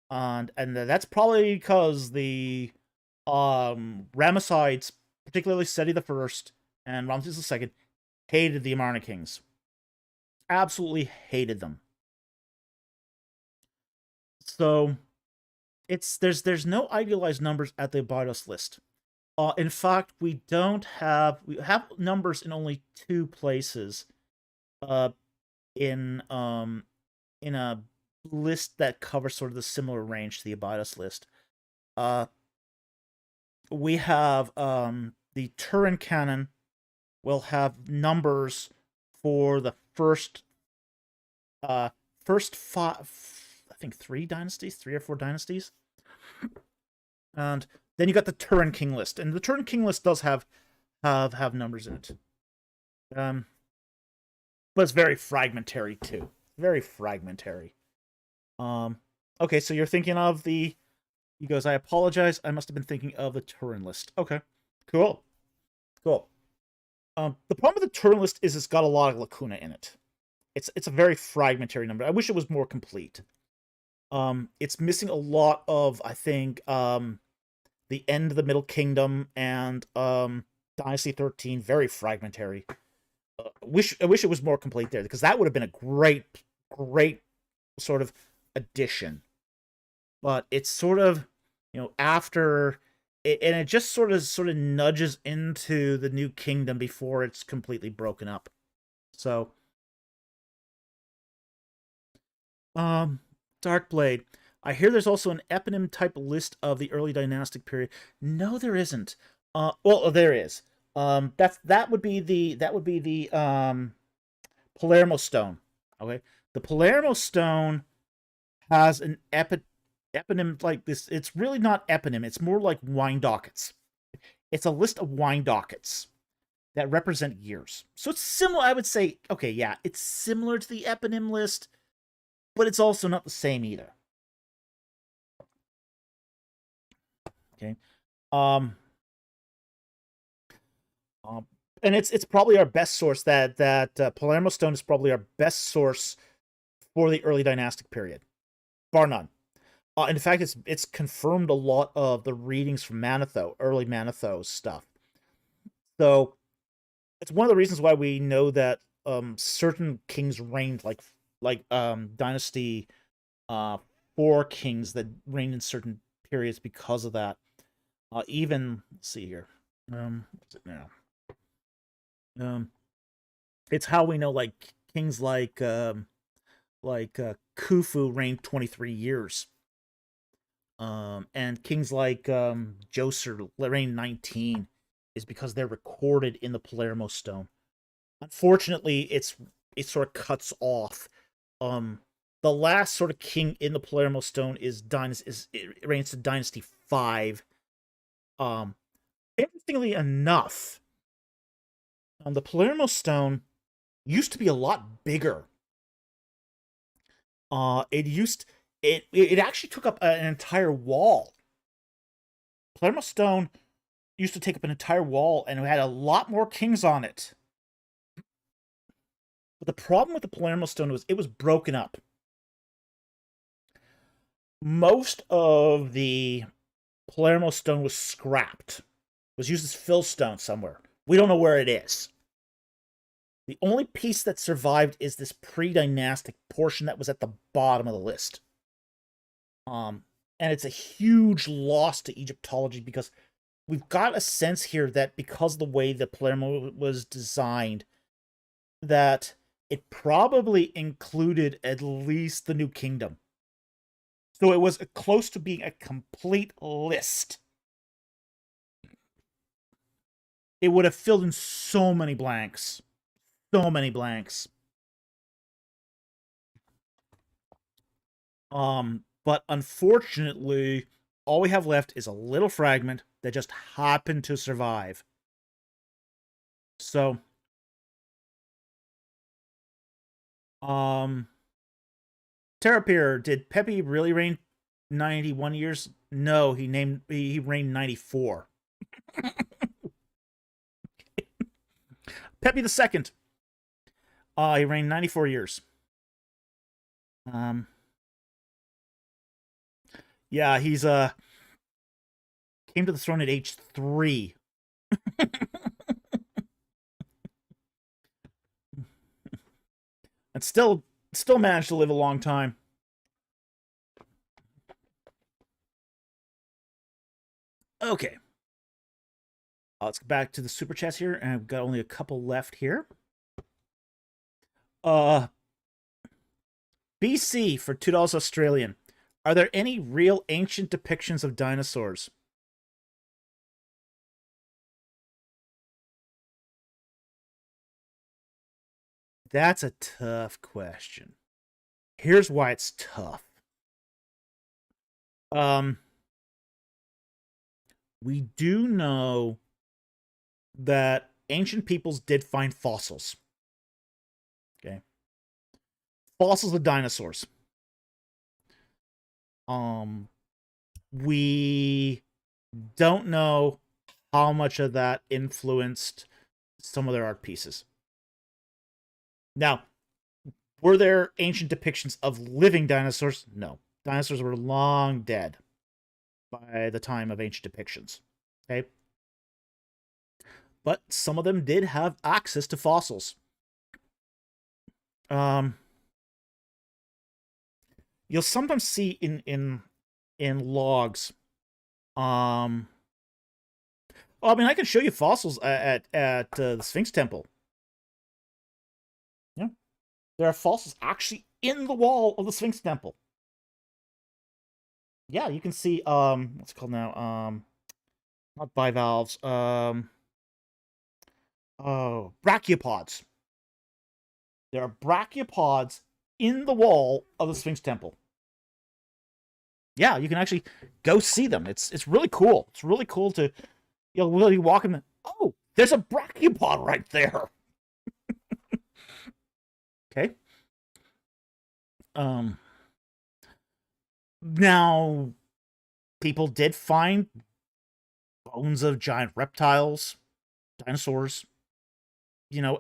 And that's probably because the Ramessides, particularly Seti the First and Ramses the Second, hated the Amarna kings. Absolutely hated them. So there's no idealized numbers at the Abydos list. In fact, we have numbers in only 2 places. In a list that covers sort of the similar range to the Abydos list. We have the Turin canon will have numbers for the first 5, I think 3 or 4 dynasties. And then you got the Turin king list, and the Turin king list does have numbers in it. But it's very fragmentary too. Very fragmentary. Okay, so you're thinking of the... He goes, I apologize, I must have been thinking of the Turin list. Okay, cool. Cool. The problem with the Turin list is it's got a lot of lacuna in it. It's a very fragmentary number. I wish it was more complete. It's missing a lot of, I think, the end of the Middle Kingdom and Dynasty 13, very fragmentary. I wish it was more complete there, because that would have been a great sort of addition. But it's sort of, after it, and it just sort of nudges into the New Kingdom before it's completely broken up. So, Darkblade. I hear there's also an eponym type list of the early dynastic period. No, there isn't. Well, there is. That would be the Palermo stone. Okay, the Palermo stone has an eponym like this. It's really not eponym. It's more like wine dockets. It's a list of wine dockets that represent years. So it's similar. I would say, okay, yeah, it's similar to the eponym list, but it's also not the same either. Okay. And it's probably our best source. That Palermo stone is probably our best source for the early dynastic period, bar none. In fact, it's confirmed a lot of the readings from Manetho, early Manetho stuff. So it's one of the reasons why we know that certain kings reigned, like Dynasty 4 kings that reigned in certain periods because of that. Even, let's see here, what's it now? It's how we know, like, kings like Khufu reigned 23 years. And kings like Djoser reigned 19 is because they're recorded in the Palermo stone. Unfortunately, it sort of cuts off. The last sort of king in the Palermo stone it reigns to Dynasty 5. Interestingly enough, the Palermo stone used to be a lot bigger. It actually took up an entire wall. Palermo stone used to take up an entire wall, and it had a lot more kings on it. But the problem with the Palermo stone was it was broken up. Most of the Palermo stone was scrapped. It was used as fill stone somewhere. We don't know where it is. The only piece that survived is this pre-dynastic portion that was at the bottom of the list. And it's a huge loss to Egyptology, because we've got a sense here that because of the way the Palermo was designed, that it probably included at least the New Kingdom. So it was close to being a complete list. It would have filled in so many blanks. So many blanks. But unfortunately, all we have left is a little fragment that just happened to survive. So, Terrapir, did Pepe really reign 91 years? No, he reigned 94. Pepe II. He reigned 94 years. Um, yeah, he's came to the throne at age 3. And still managed to live a long time. Okay. Let's go back to the super chats here, and I've got only a couple left here. BC for $2 Australian. Are there any real ancient depictions of dinosaurs? That's a tough question. Here's why it's tough. We do know that ancient peoples did find fossils. Okay. Fossils of dinosaurs. We don't know how much of that influenced some of their art pieces. Now, were there ancient depictions of living dinosaurs? No. Dinosaurs were long dead by the time of ancient depictions. Okay? But some of them did have access to fossils. You'll sometimes see in logs. Well, I mean, I can show you fossils at the Sphinx Temple. Yeah, there are fossils actually in the wall of the Sphinx Temple. Yeah, you can see what's it called now? Not bivalves. Oh, brachiopods. There are brachiopods in the wall of the Sphinx Temple. Yeah, you can actually go see them. It's really cool. It's really cool to really walk in. Oh, there's a brachiopod right there. Okay. Now, people did find bones of giant reptiles, dinosaurs,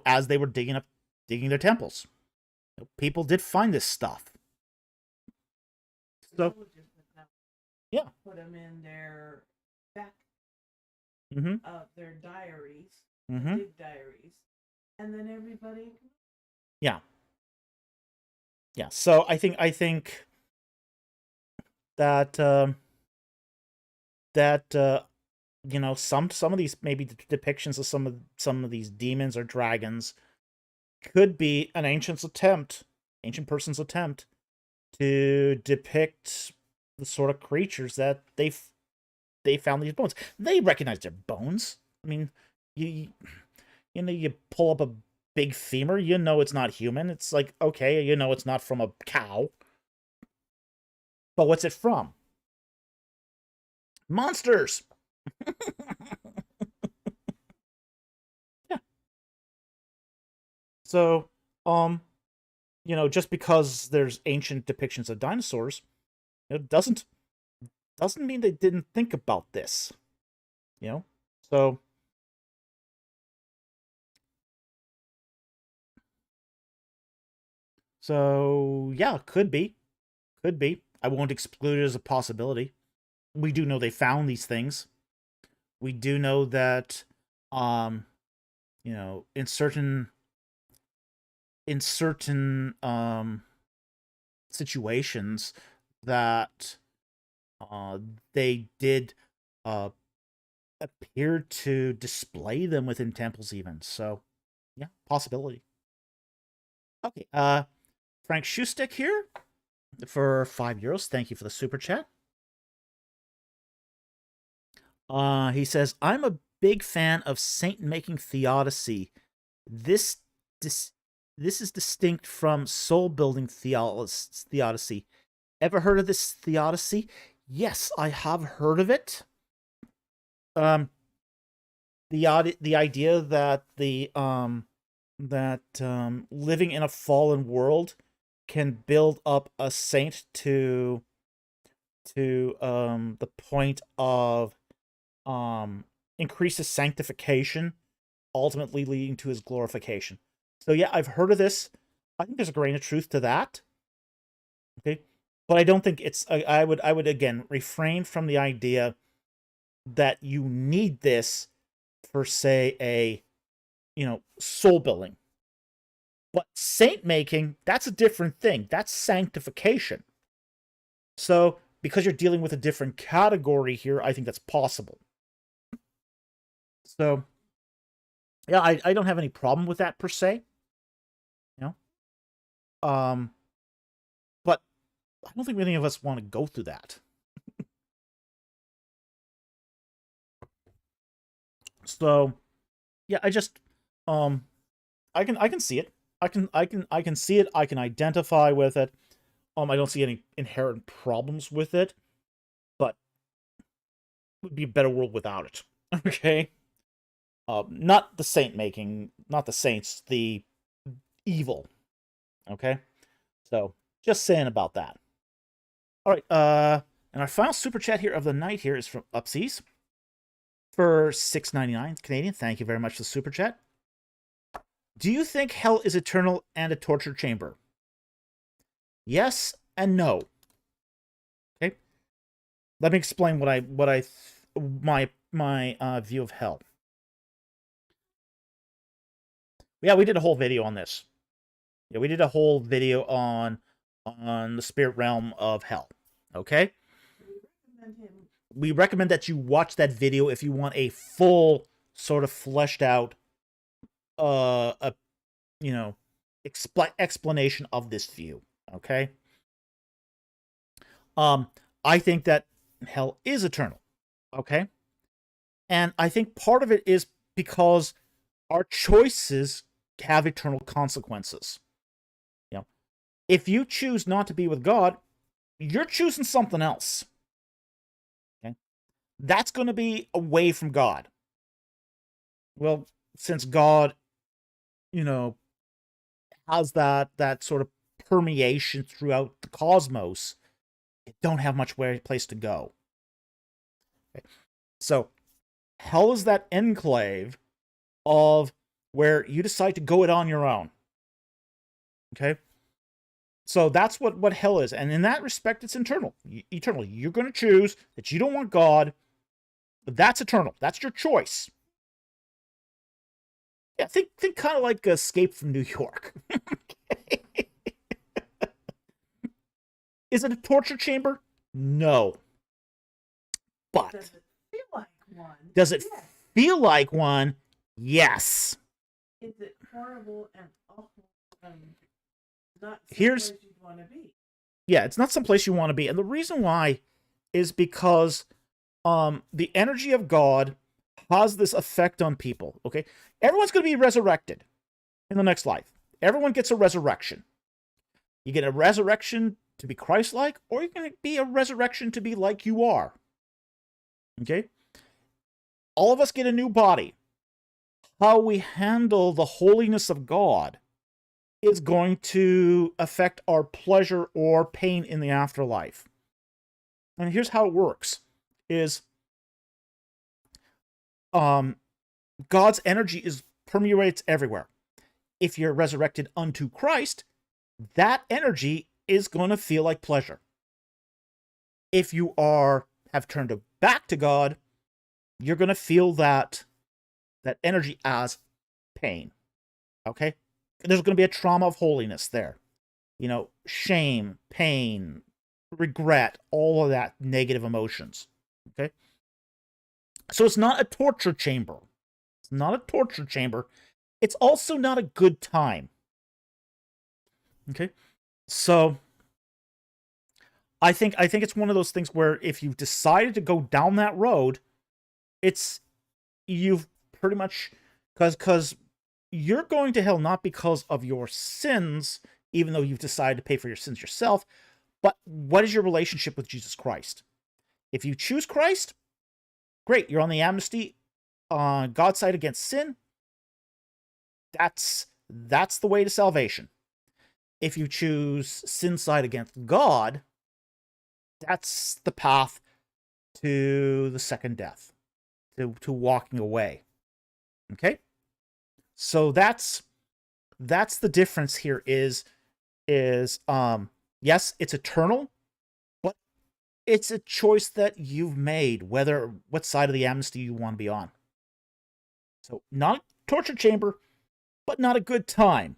as they were digging their temples. People did find this stuff. So, yeah. Put them in their back Mm-hmm. of their diaries, Mm-hmm. dig diaries, and then everybody. Yeah. Yeah. So I think that some of these maybe depictions of some of these demons or dragons could be an ancient person's attempt to depict the sort of creatures that they found these bones. They recognize their bones. I mean, you pull up a big femur, it's not human. It's like, okay, it's not from a cow. But what's it from? Monsters. Yeah. So, just because there's ancient depictions of dinosaurs, it doesn't mean they didn't think about this. So yeah, could be. I won't exclude it as a possibility. We do know they found these things. We do know that in certain situations that they did appear to display them within temples even. So yeah, possibility. Okay, Frank Schustek here for €5. Thank you for the super chat. He says, I'm a big fan of saint-making theodicy. This is distinct from soul-building theodicy. Ever heard of this theodicy? Yes, I have heard of it. The idea that living in a fallen world can build up a saint to the point of increases sanctification, ultimately leading to his glorification. So yeah, I've heard of this. I think there's a grain of truth to that. Okay, but I don't think it's. I would again refrain from the idea that you need this for, say, a soul building. But saint making, that's a different thing. That's sanctification. So because you're dealing with a different category here, I think that's possible. So yeah, I don't have any problem with that per se. But I don't think many of us want to go through that. So yeah, I just I can see it. I can see it. I can identify with it. I don't see any inherent problems with it, but it would be a better world without it. Okay. Not the saint making, not the saints, the evil. Okay. So just saying about that. All right. And our final super chat here of the night here is from Upseas for $6.99 Canadian. Thank you very much for the super chat. Do you think hell is eternal and a torture chamber? Yes and no. Okay. Let me explain my view of hell. Yeah, we did a whole video on this. Yeah, we did a whole video on the spirit realm of hell. Okay? We recommend that you watch that video if you want a full sort of fleshed out explanation of this view. Okay? I think that hell is eternal. Okay? And I think part of it is because our choices have eternal consequences. If you choose not to be with God, you're choosing something else. Okay? That's going to be away from God. Well, since God, has that sort of permeation throughout the cosmos, you don't have much place to go. Okay? So, hell is that enclave of where you decide to go it on your own. Okay? So that's what hell is. And in that respect, it's eternal. You're going to choose that you don't want God, but that's eternal. That's your choice. Yeah, think kind of like Escape from New York. Is it a torture chamber? No. But Does it feel like one? Does it feel like one? Yes. Is it horrible and awful and not Here's someplace you'd want to be? Yeah, it's not someplace you want to be. And the reason why is because the energy of God has this effect on people. Okay? Everyone's going to be resurrected in the next life. Everyone gets a resurrection. You get a resurrection to be Christ-like, or you can be a resurrection to be like you are. Okay? All of us get a new body. How we handle the holiness of God is going to affect our pleasure or pain in the afterlife. And here's how it works, is God's energy permeates everywhere. If you're resurrected unto Christ, that energy is going to feel like pleasure. If you have turned back to God, you're going to feel that energy as pain. Okay? There's going to be a trauma of holiness there. Shame, pain, regret, all of that negative emotions. Okay? So it's not a torture chamber. It's not a torture chamber. It's also not a good time. Okay? So I think it's one of those things where if you've decided to go down that road, you've pretty much, because you're going to hell not because of your sins, even though you've decided to pay for your sins yourself, but what is your relationship with Jesus Christ? If you choose Christ, great, you're on the amnesty on God's side against sin. That's the way to salvation. If you choose sin side against God, that's the path to the second death, to walking away. Okay? So that's that's the difference here is yes, it's eternal, but it's a choice that you've made, what side of the amnesty you want to be on. So not a torture chamber, but not a good time.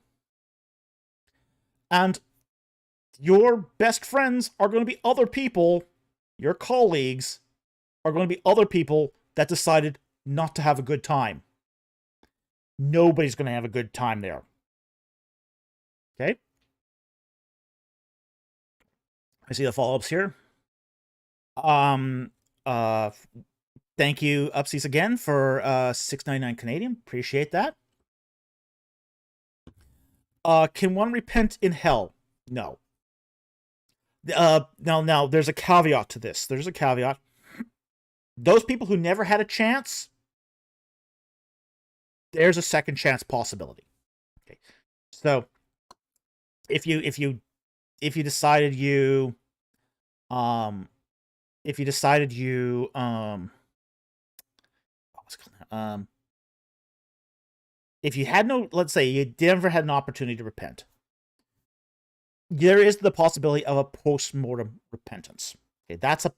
And your best friends are going to be other people, your colleagues are going to be other people that decided not to have a good time. Nobody's going to have a good time there. Okay? I see the follow-ups here. Thank you, Upsies, again for $6.99 Canadian. Appreciate that. Can one repent in hell? No. Now, there's a caveat to this. There's a caveat. Those people who never had a chance, there's a second chance possibility. Okay. So, if you decided you if you had no, let's say you never had an opportunity to repent, there is the possibility of a post-mortem repentance. Okay, that's a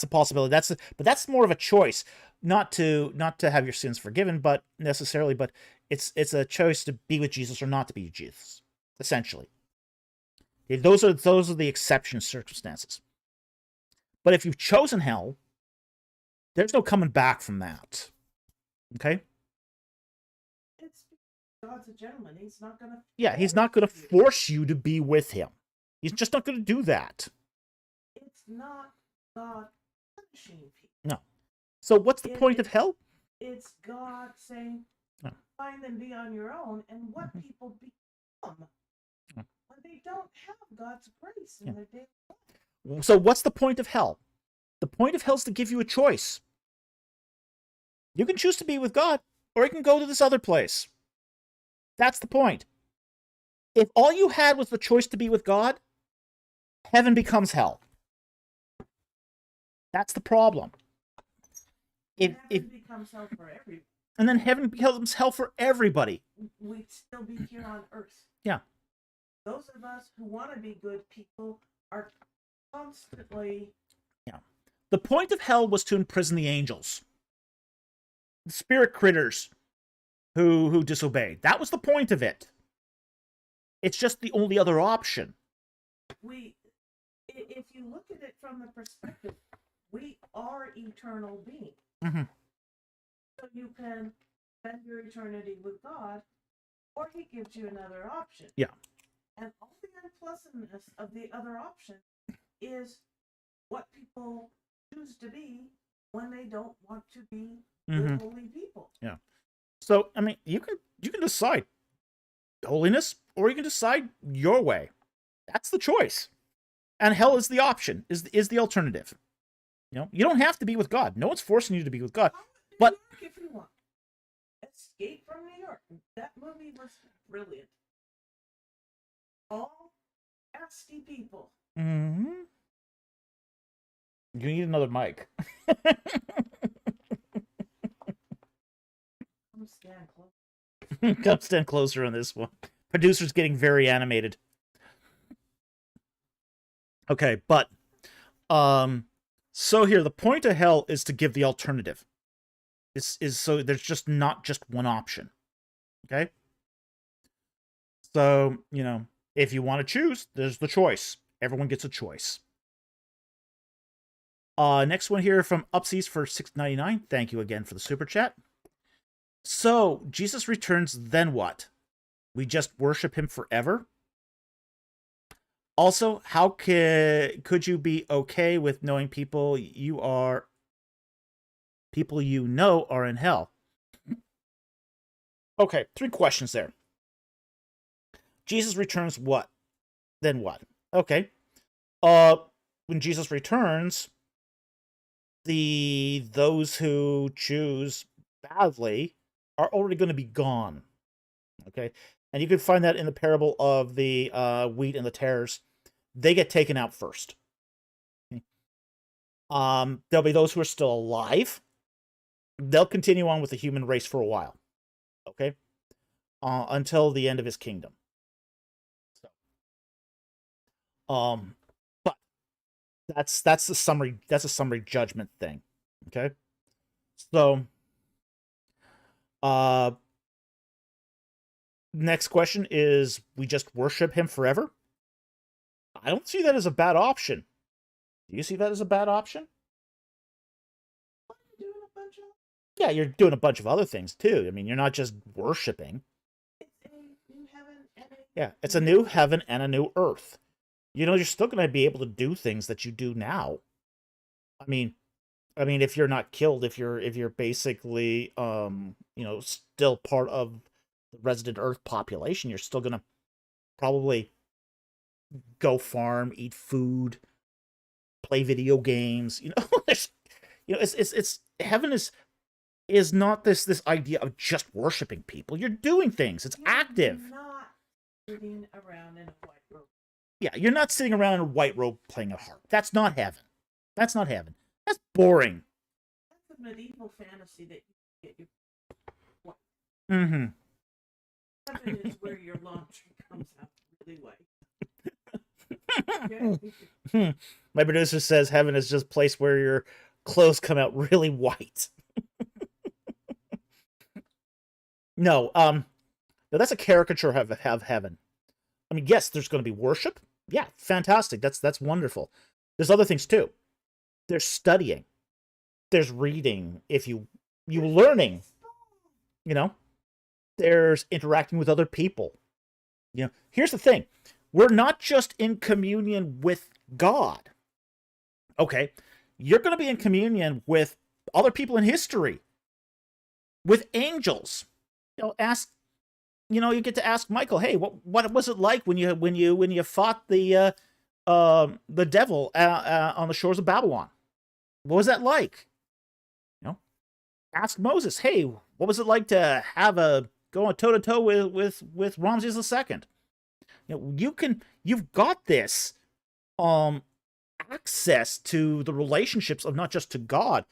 possibility. But that's more of a choice, not to have your sins forgiven, but it's a choice to be with Jesus or not to be with Jesus, essentially. Okay, those are the exception circumstances. But if you've chosen hell, there's no coming back from that. Okay? It's God's a gentleman. He's not going to... Yeah, he's not going to force you to be with him. He's just not going to do that. It's not God punishing people. No. So what's the point of hell? It's God saying, find and be on your own, and what people become when they don't have God's grace in their daily life. So what's the point of hell? The point of hell is to give you a choice. You can choose to be with God, or you can go to this other place. That's the point. If all you had was the choice to be with God, heaven becomes hell. That's the problem. Heaven becomes hell for everybody. And then heaven becomes hell for everybody. We'd still be here on earth. Yeah. Those of us who want to be good people are constantly... Yeah. The point of hell was to imprison the angels. The spirit critters who disobeyed. That was the point of it. It's just the only other option. If you look at it from the perspective, we are eternal beings. Mm-hmm. So you can spend your eternity with God, or he gives you another option. Yeah. And all the unpleasantness of the other option is what people choose to be when they don't want to be good, holy people. Yeah. So, I mean, you can decide holiness, or you can decide your way. That's the choice. And hell is the option, is the alternative. You know, you don't have to be with God. No one's forcing you to be with God. But if you want. Escape from New York. That movie was brilliant. All nasty people. Mm-hmm. You need another mic. Come stand close. Come stand closer on this one. Producer's getting very animated. Okay, but so here the point of hell is to give the alternative. This is so there's just not just one option. Okay? So, you know, if you want to choose, there's the choice. Everyone gets a choice. Next one here from Upsies for $6.99. Thank you again for the super chat. So, Jesus returns, then what? We just worship him forever? Also, how could you be okay with knowing people you know are in hell? Okay, 3 questions there. Jesus returns, what? Then what? Okay. When Jesus returns, those who choose badly are already going to be gone. Okay? And you can find that in the parable of the wheat and the tares. They get taken out first. Okay? There'll be those who are still alive. They'll continue on with the human race for a while. Okay? until the end of his kingdom. So, but that's a summary. That's a summary judgment thing. Okay. So, next question is: we just worship him forever? I don't see that as a bad option. Do you see that as a bad option? Doing a bunch of. Yeah, you're doing a bunch of other things too. I mean, you're not just worshiping. It's a new heaven and a. Yeah, it's a new heaven and a new earth. You know, you're still going to be able to do things that you do now. I mean, if you're not killed, if you're basically, still part of the resident Earth population, you're still going to probably go farm, eat food, play video games. There's, it's heaven is not this idea of just worshiping people. You're doing things. It's active. You're not sitting around in a white robe. Yeah, you're not sitting around in a white robe playing a harp. That's not heaven. That's not heaven. That's boring. That's a medieval fantasy that you get your. Mm-hmm. Heaven is where your laundry comes out really white. Okay. My producer says heaven is just a place where your clothes come out really white. No, that's a caricature of heaven. I mean, yes, there's going to be worship. Yeah, fantastic. That's wonderful. There's other things too. There's studying. There's reading. If you learning, there's interacting with other people. Here's the thing. We're not just in communion with God. Okay, you're going to be in communion with other people in history, with angels. You get to ask Michael, hey, what was it like when you fought the devil on the shores of Babylon? What was that like? Ask Moses, hey, what was it like to have go toe to toe with Ramses II? You've got this access to the relationships of not just to God,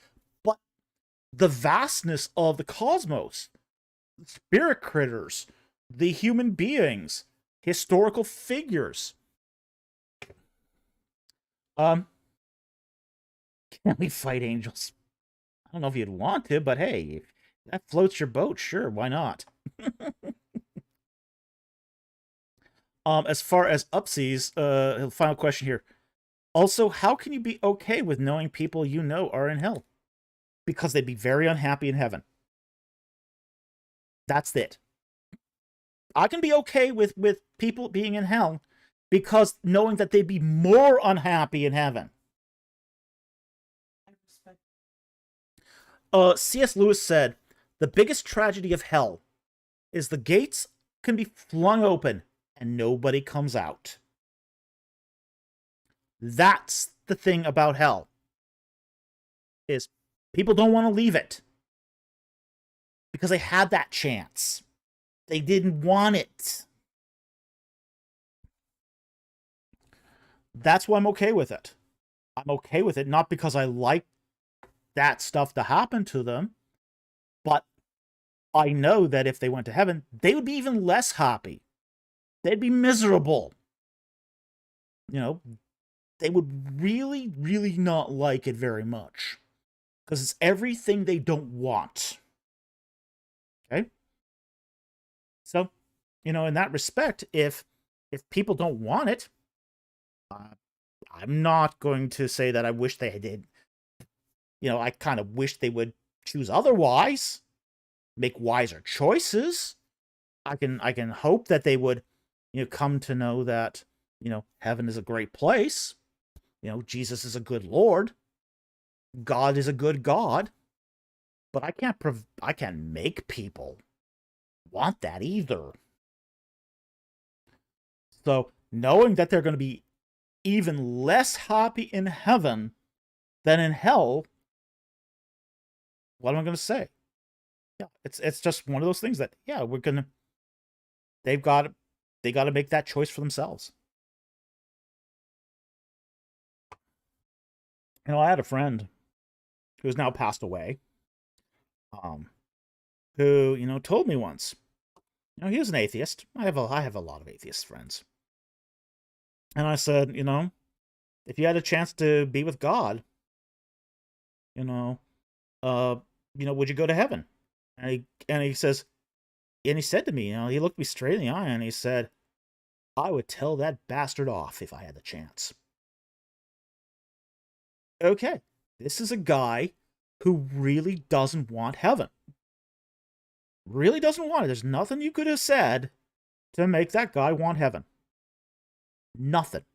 but the vastness of the cosmos, spirit critters, the human beings, historical figures. Can we fight angels? I don't know if you'd want to, but hey, if that floats your boat, sure, why not? As far as upseas, final question here. Also, how can you be okay with knowing people you know are in hell? Because they'd be very unhappy in heaven. That's it. I can be okay with people being in hell because knowing that they'd be more unhappy in heaven. C.S. Lewis said, the biggest tragedy of hell is the gates can be flung open and nobody comes out. That's the thing about hell, is people don't want to leave it because they had that chance. They didn't want it. That's why I'm okay with it. I'm okay with it, not because I like that stuff to happen to them, but I know that if they went to heaven, they would be even less happy. They'd be miserable. They would really, really not like it very much. Because it's everything they don't want. Okay? So, in that respect, if people don't want it, I'm not going to say that I wish they did. I kind of wish they would choose otherwise, make wiser choices. I can hope that they would, come to know that, heaven is a great place. Jesus is a good Lord. God is a good God. But I can't make people want that either. So, knowing that they're going to be even less happy in heaven than in hell, what am I going to say? Yeah, it's just one of those things that, yeah, they got to make that choice for themselves. I had a friend who's now passed away, who, told me once, You know, he was an atheist. I have a lot of atheist friends. And I said, you know, if you had a chance to be with God, you know, uh, would you go to heaven? And he says, and he said to me, you know, he looked me straight in the eye and he said, I would tell that bastard off if I had the chance. Okay, this is a guy who really doesn't want heaven. Really doesn't want it. There's nothing you could have said to make that guy want heaven. Nothing.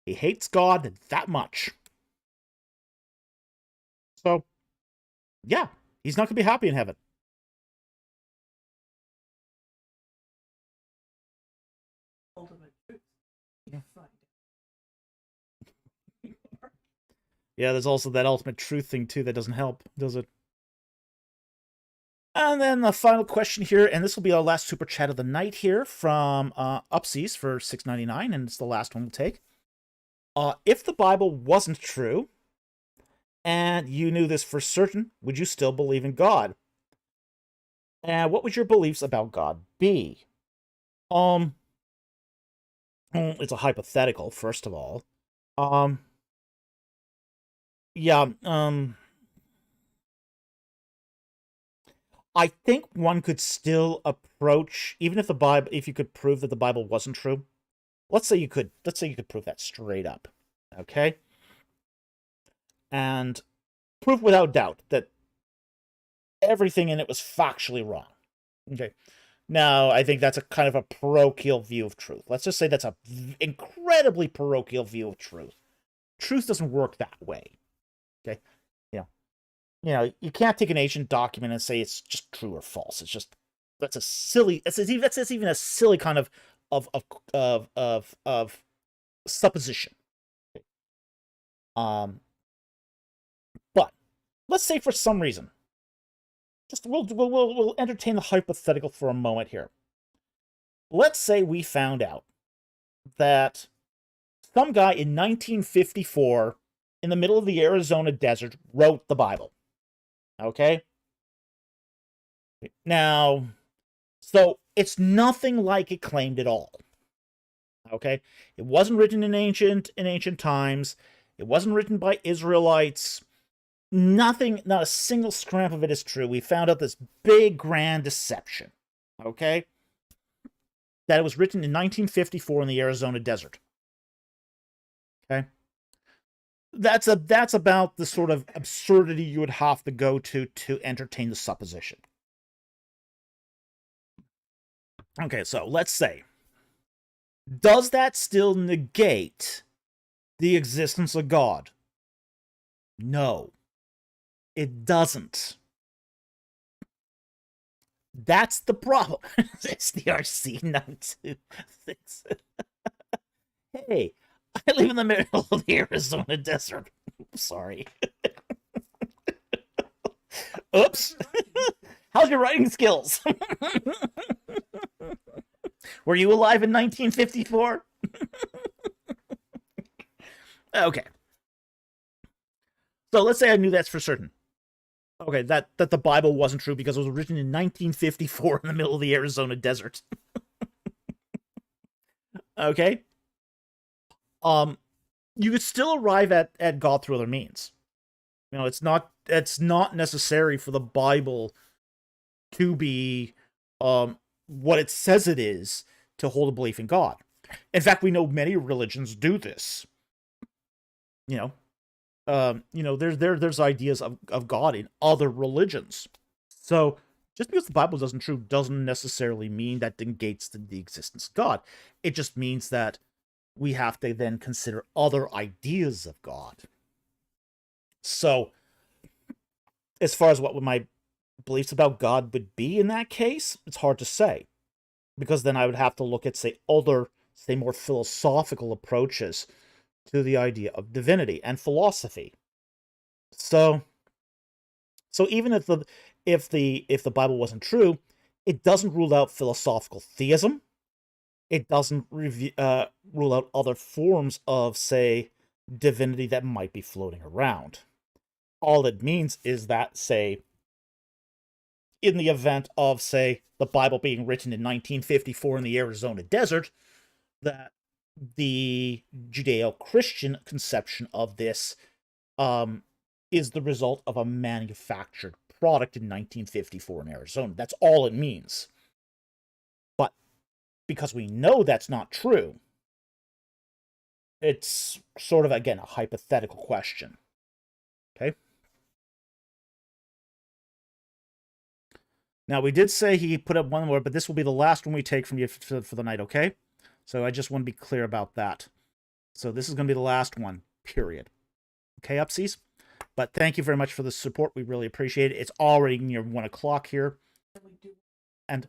He hates God that much. So, yeah, he's not going to be happy in heaven. Ultimate truth. Yeah, there's also that ultimate truth thing, too, that doesn't help, does it? And then the final question here, and this will be our last super chat of the night here from Upseas for $6.99, and it's the last one we'll take. If the Bible wasn't true, and you knew this for certain, would you still believe in God? And what would your beliefs about God be? It's a hypothetical, first of all. Yeah, I think one could still approach, even if if you could prove that the Bible wasn't true. Let's say you could prove that straight up, okay? And prove without doubt that everything in it was factually wrong. Okay. Now, I think that's a kind of a parochial view of truth. Let's just say that's a incredibly parochial view of truth. Truth doesn't work that way. Okay? You can't take an ancient document and say it's just true or false. It's just that's even a silly kind of supposition. But let's say for some reason, just we'll entertain the hypothetical for a moment here. Let's say we found out that some guy in 1954 in the middle of the Arizona desert wrote the Bible. Okay? Now, so it's nothing like it claimed at all. Okay? It wasn't written in ancient times. It wasn't written by Israelites. Nothing, not a single scrap of it is true. We found out this big, grand deception. Okay? That it was written in 1954 in the Arizona desert. Okay? That's about the sort of absurdity you would have to go to entertain the supposition. Okay, so let's say, does that still negate the existence of God? No, it doesn't. That's the problem. It's the RC note. Hey, I live in the middle of the Arizona desert. Sorry. Oops. How's your writing skills? Were you alive in 1954? Okay. So let's say I knew that's for certain. Okay, that the Bible wasn't true because it was written in 1954 in the middle of the Arizona desert. Okay? You could still arrive at God through other means. You know, it's not necessary for the Bible to be what it says it is to hold a belief in God. In fact, we know many religions do this. There's ideas of God in other religions. So just because the Bible isn't true doesn't necessarily mean that negates the existence of God. It just means that we have to then consider other ideas of God. So, as far as what my beliefs about God would be in that case, it's hard to say. Because then I would have to look at, say, more philosophical approaches to the idea of divinity and philosophy. So even if the Bible wasn't true, it doesn't rule out philosophical theism. It doesn't rule out other forms of, say, divinity that might be floating around. All it means is that, say, in the event of, say, the Bible being written in 1954 in the Arizona desert, that the Judeo-Christian conception of this is the result of a manufactured product in 1954 in Arizona. That's all it means. But because we know that's not true, it's sort of, again, a hypothetical question. Okay? Now, we did say he put up one more, but this will be the last one we take from you for the night, okay? So I just want to be clear about that. So this is going to be the last one, period. Okay, Upsies? But thank you very much for the support. We really appreciate it. It's already near 1 o'clock here. And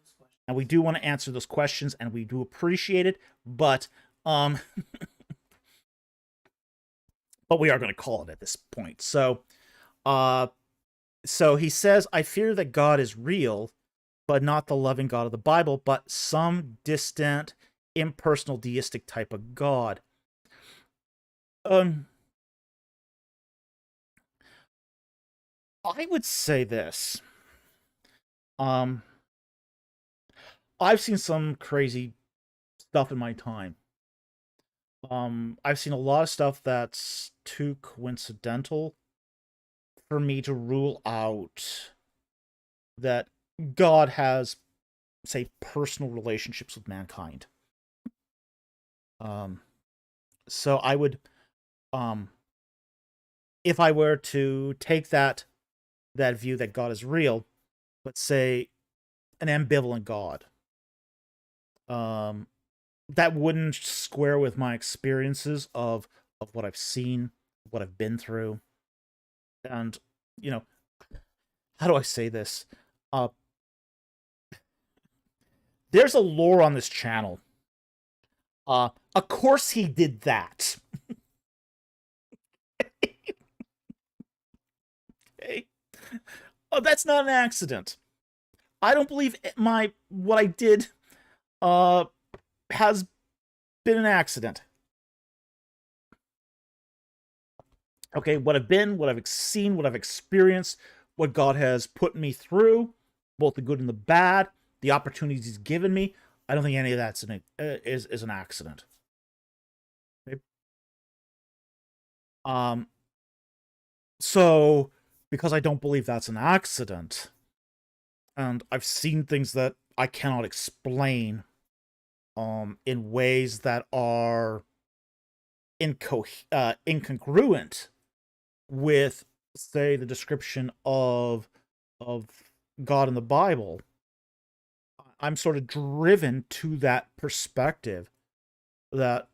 we do want to answer those questions, and we do appreciate it, but but we are going to call it at this point. So he says, I fear that God is real, but not the loving God of the Bible, but some distant, impersonal, deistic type of God. I would say this. I've seen some crazy stuff in my time. I've seen a lot of stuff that's too coincidental for me to rule out that God has, say, personal relationships with mankind. So I would, if I were to take that view that God is real, but say an ambivalent God, that wouldn't square with my experiences of what I've seen, what I've been through. And, you know, how do I say this? There's a lore on this channel. Of course he did that. Okay. Oh, that's not an accident. I don't believe what I did has been an accident. Okay, what I've been, what I've seen, what I've experienced, what God has put me through, both the good and the bad, the opportunities He's given me, I don't think any of that's is an accident. Okay? So, because I don't believe that's an accident, and I've seen things that I cannot explain, in ways that are incongruent with, say, the description of God in the Bible, I'm sort of driven to that perspective that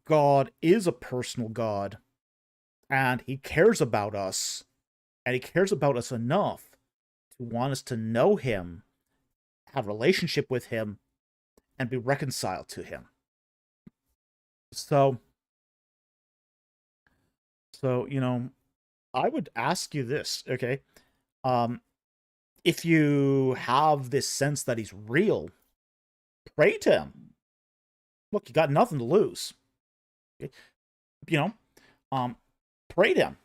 God is a personal God, and He cares about us, and He cares about us enough to want us to know Him, have a relationship with Him, and be reconciled to Him. So, you know, I would ask you this, okay? If you have this sense that He's real, pray to Him. Look, you got nothing to lose. Okay? You know, pray to Him.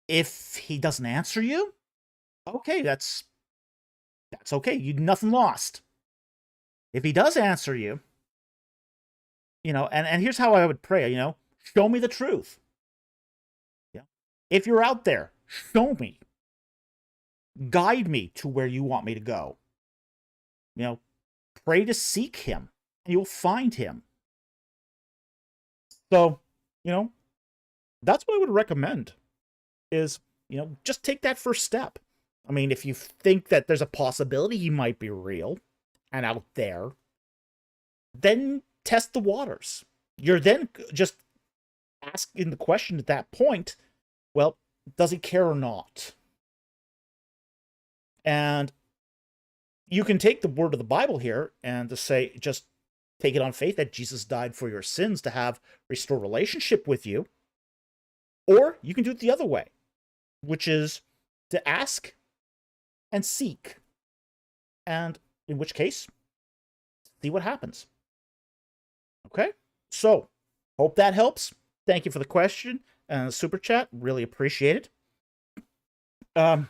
If He doesn't answer you, okay, that's okay. You nothing lost. If He does answer you, you know, and here's how I would pray, you know, show me the truth. Yeah. If you're out there, show me. Guide me to where you want me to go. You know, pray to seek Him, and you'll find Him. So, you know, that's what I would recommend is, you know, just take that first step. I mean, if you think that there's a possibility He might be real and out there, then test the waters. You're then just asking the question at that point, well, does He care or not? And you can take the word of the Bible here and to say, just take it on faith that Jesus died for your sins to have restored relationship with you. Or you can do it the other way, which is to ask and seek. And in which case, see what happens. Okay? So, hope that helps. Thank you for the question and the super chat. Really appreciate it.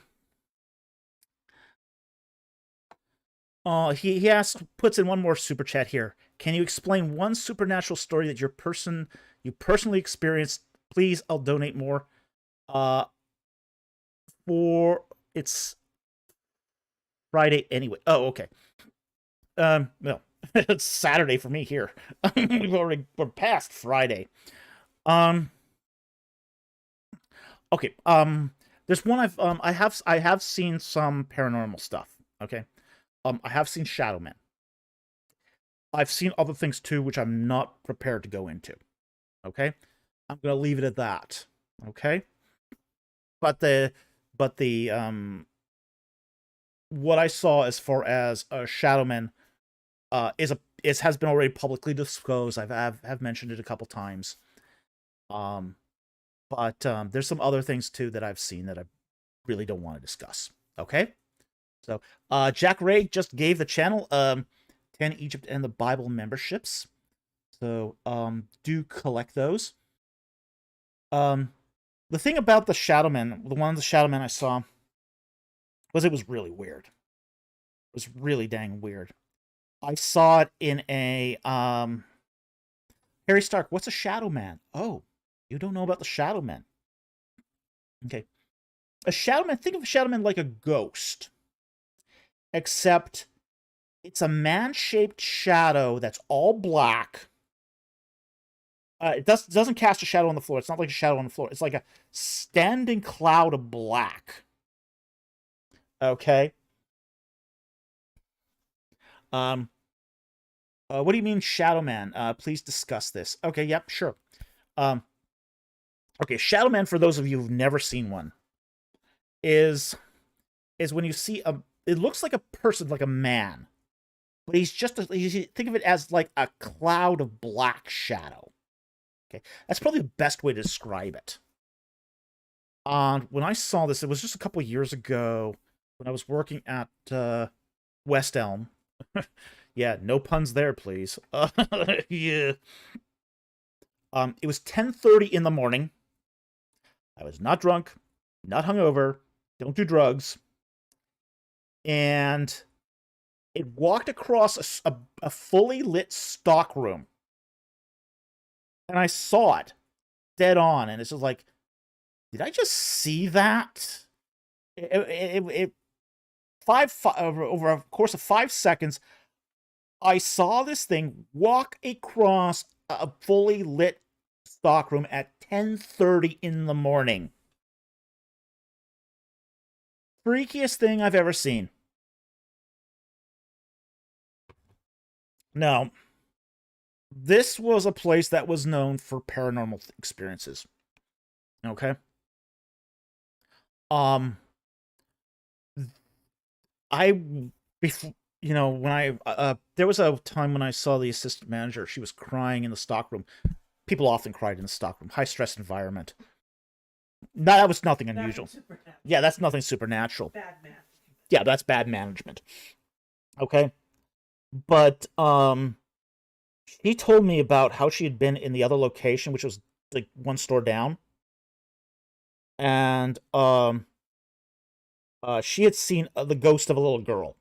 He asks, puts in one more super chat here. Can you explain one supernatural story that you personally experienced? Please, I'll donate more. For it's Friday anyway. Oh, okay. Well, it's Saturday for me here. We're past Friday. Um, okay. There's one I have seen some paranormal stuff. Okay. I have seen shadow men. I've seen other things too, which I'm not prepared to go into. Okay. I'm gonna leave it at that. Okay. But the what I saw as far as shadow men has been already publicly disclosed. Have mentioned it a couple times. Um, but there's some other things too that I've seen that I really don't want to discuss. Okay, so Jack Ray just gave the channel 10 Egypt and the Bible memberships. So do collect those. The thing about the Shadow Men, the one of the Shadow Men I saw, was it was really weird. It was really dang weird. I saw it in a Harry Stark, what's a Shadow Man? Oh, you don't know about the Shadow Men. Okay. A Shadow Man, think of a Shadow Man like a ghost. Except it's a man-shaped shadow that's all black. It doesn't cast a shadow on the floor. It's not like a shadow on the floor. It's like a standing cloud of black. Okay. What do you mean, Shadow Man? Please discuss this. Okay, yep, sure. Okay, Shadow Man, for those of you who've never seen one, is when you see it looks like a person, like a man, but he's just think of it as like a cloud of black shadow. Okay, that's probably the best way to describe it. When I saw this, it was just a couple of years ago when I was working at West Elm. Yeah, no puns there, please. Yeah. It was 10:30 in the morning. I was not drunk, not hungover, don't do drugs, and it walked across a fully lit stock room, and I saw it dead on, and it's just like, did I just see that? Over a course of 5 seconds, I saw this thing walk across a fully lit stockroom at 10:30 in the morning. Freakiest thing I've ever seen. Now, this was a place that was known for paranormal experiences. Okay? I before when I there was a time when I saw the assistant manager. She was crying in the stockroom. People often cried in the stockroom. High stress environment. That was nothing unusual. Yeah, that's nothing supernatural. Bad man. Yeah, that's bad management. Okay, but she told me about how she had been in the other location, which was like one store down, and she had seen the ghost of a little girl,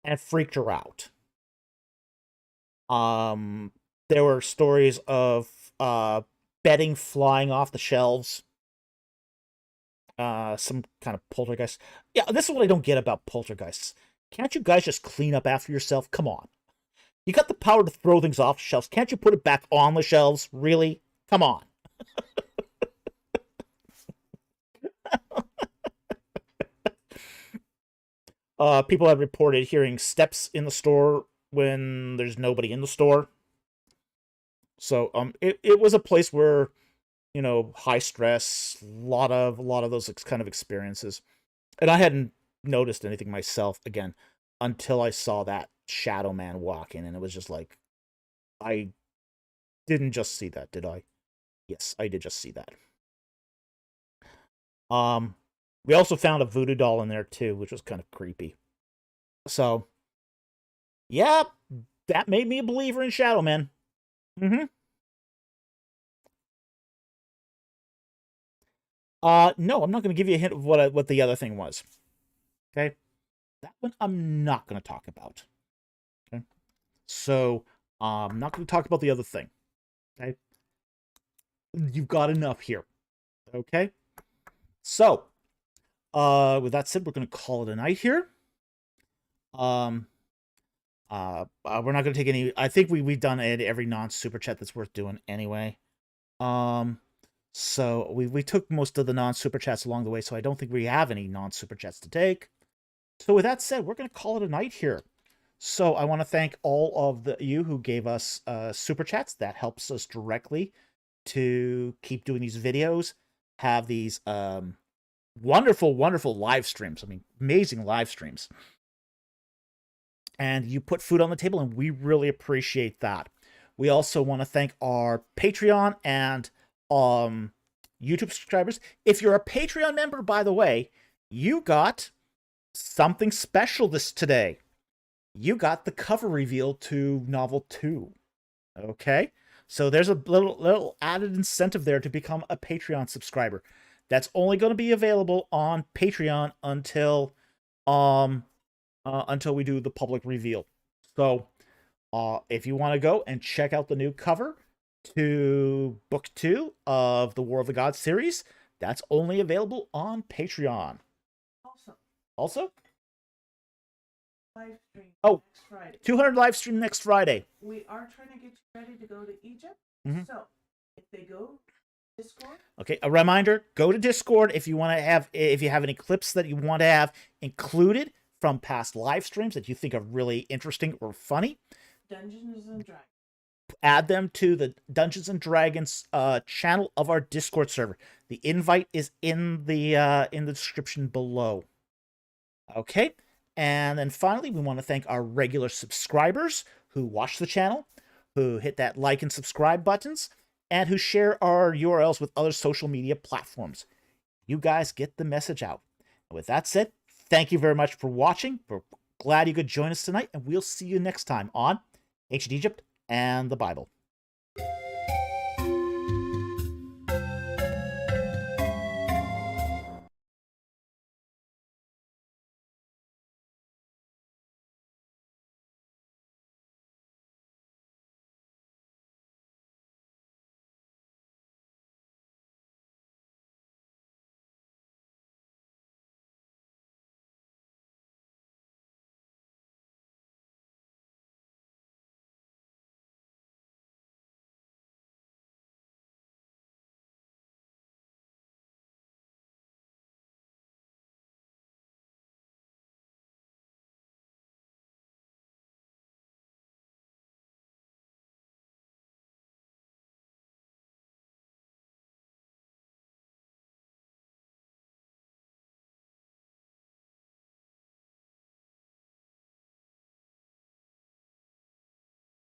and it freaked her out. There were stories of bedding flying off the shelves. Some kind of poltergeist. Yeah, this is what I don't get about poltergeists. Can't you guys just clean up after yourself? Come on. You got the power to throw things off shelves. Can't you put it back on the shelves? Really? Come on. People have reported hearing steps in the store when there's nobody in the store. So it was a place where, high stress, a lot of those kind of experiences. And I hadn't noticed anything myself again until I saw that shadow man walking, and it was just like, I didn't just see that, did I? Yes, I did just see that. We also found a voodoo doll in there too, which was kind of creepy. So, yeah, that made me a believer in shadow men. Mm-hmm. No, I'm not going to give you a hint of what the other thing was. Okay. That one I'm not going to talk about. Okay. So I'm not going to talk about the other thing. Okay. You've got enough here. Okay. So, with that said, we're going to call it a night here. We're not going to take any. I think we've done every non-super chat that's worth doing anyway. So we took most of the non-super chats along the way, so I don't think we have any non-super chats to take. So with that said, we're going to call it a night here. So I want to thank all of you who gave us super chats. That helps us directly to keep doing these videos, have these wonderful, wonderful live streams. I mean, amazing live streams. And you put food on the table, and we really appreciate that. We also want to thank our Patreon and YouTube subscribers. If you're a Patreon member, by the way, you got something special today. You got the cover reveal to novel 2. Okay? So there's a little added incentive there to become a Patreon subscriber. That's only going to be available on Patreon until we do the public reveal. So if you want to go and check out the new cover to book 2 of the War of the Gods series, that's only available on Patreon. Also? Live stream next Friday. 200 live stream next Friday. We are trying to get you ready to go to Egypt. So, if they go Discord. Okay, a reminder, go to Discord if you have any clips that you want to have included from past live streams that you think are really interesting or funny. Dungeons and Dragons. Add them to the Dungeons and Dragons channel of our Discord server. The invite is in the description below. Okay, and then finally, we want to thank our regular subscribers who watch the channel, who hit that like and subscribe buttons, and who share our URLs with other social media platforms. You guys get the message out. And with that said, thank you very much for watching. We're glad you could join us tonight, and we'll see you next time on Ancient Egypt and the Bible.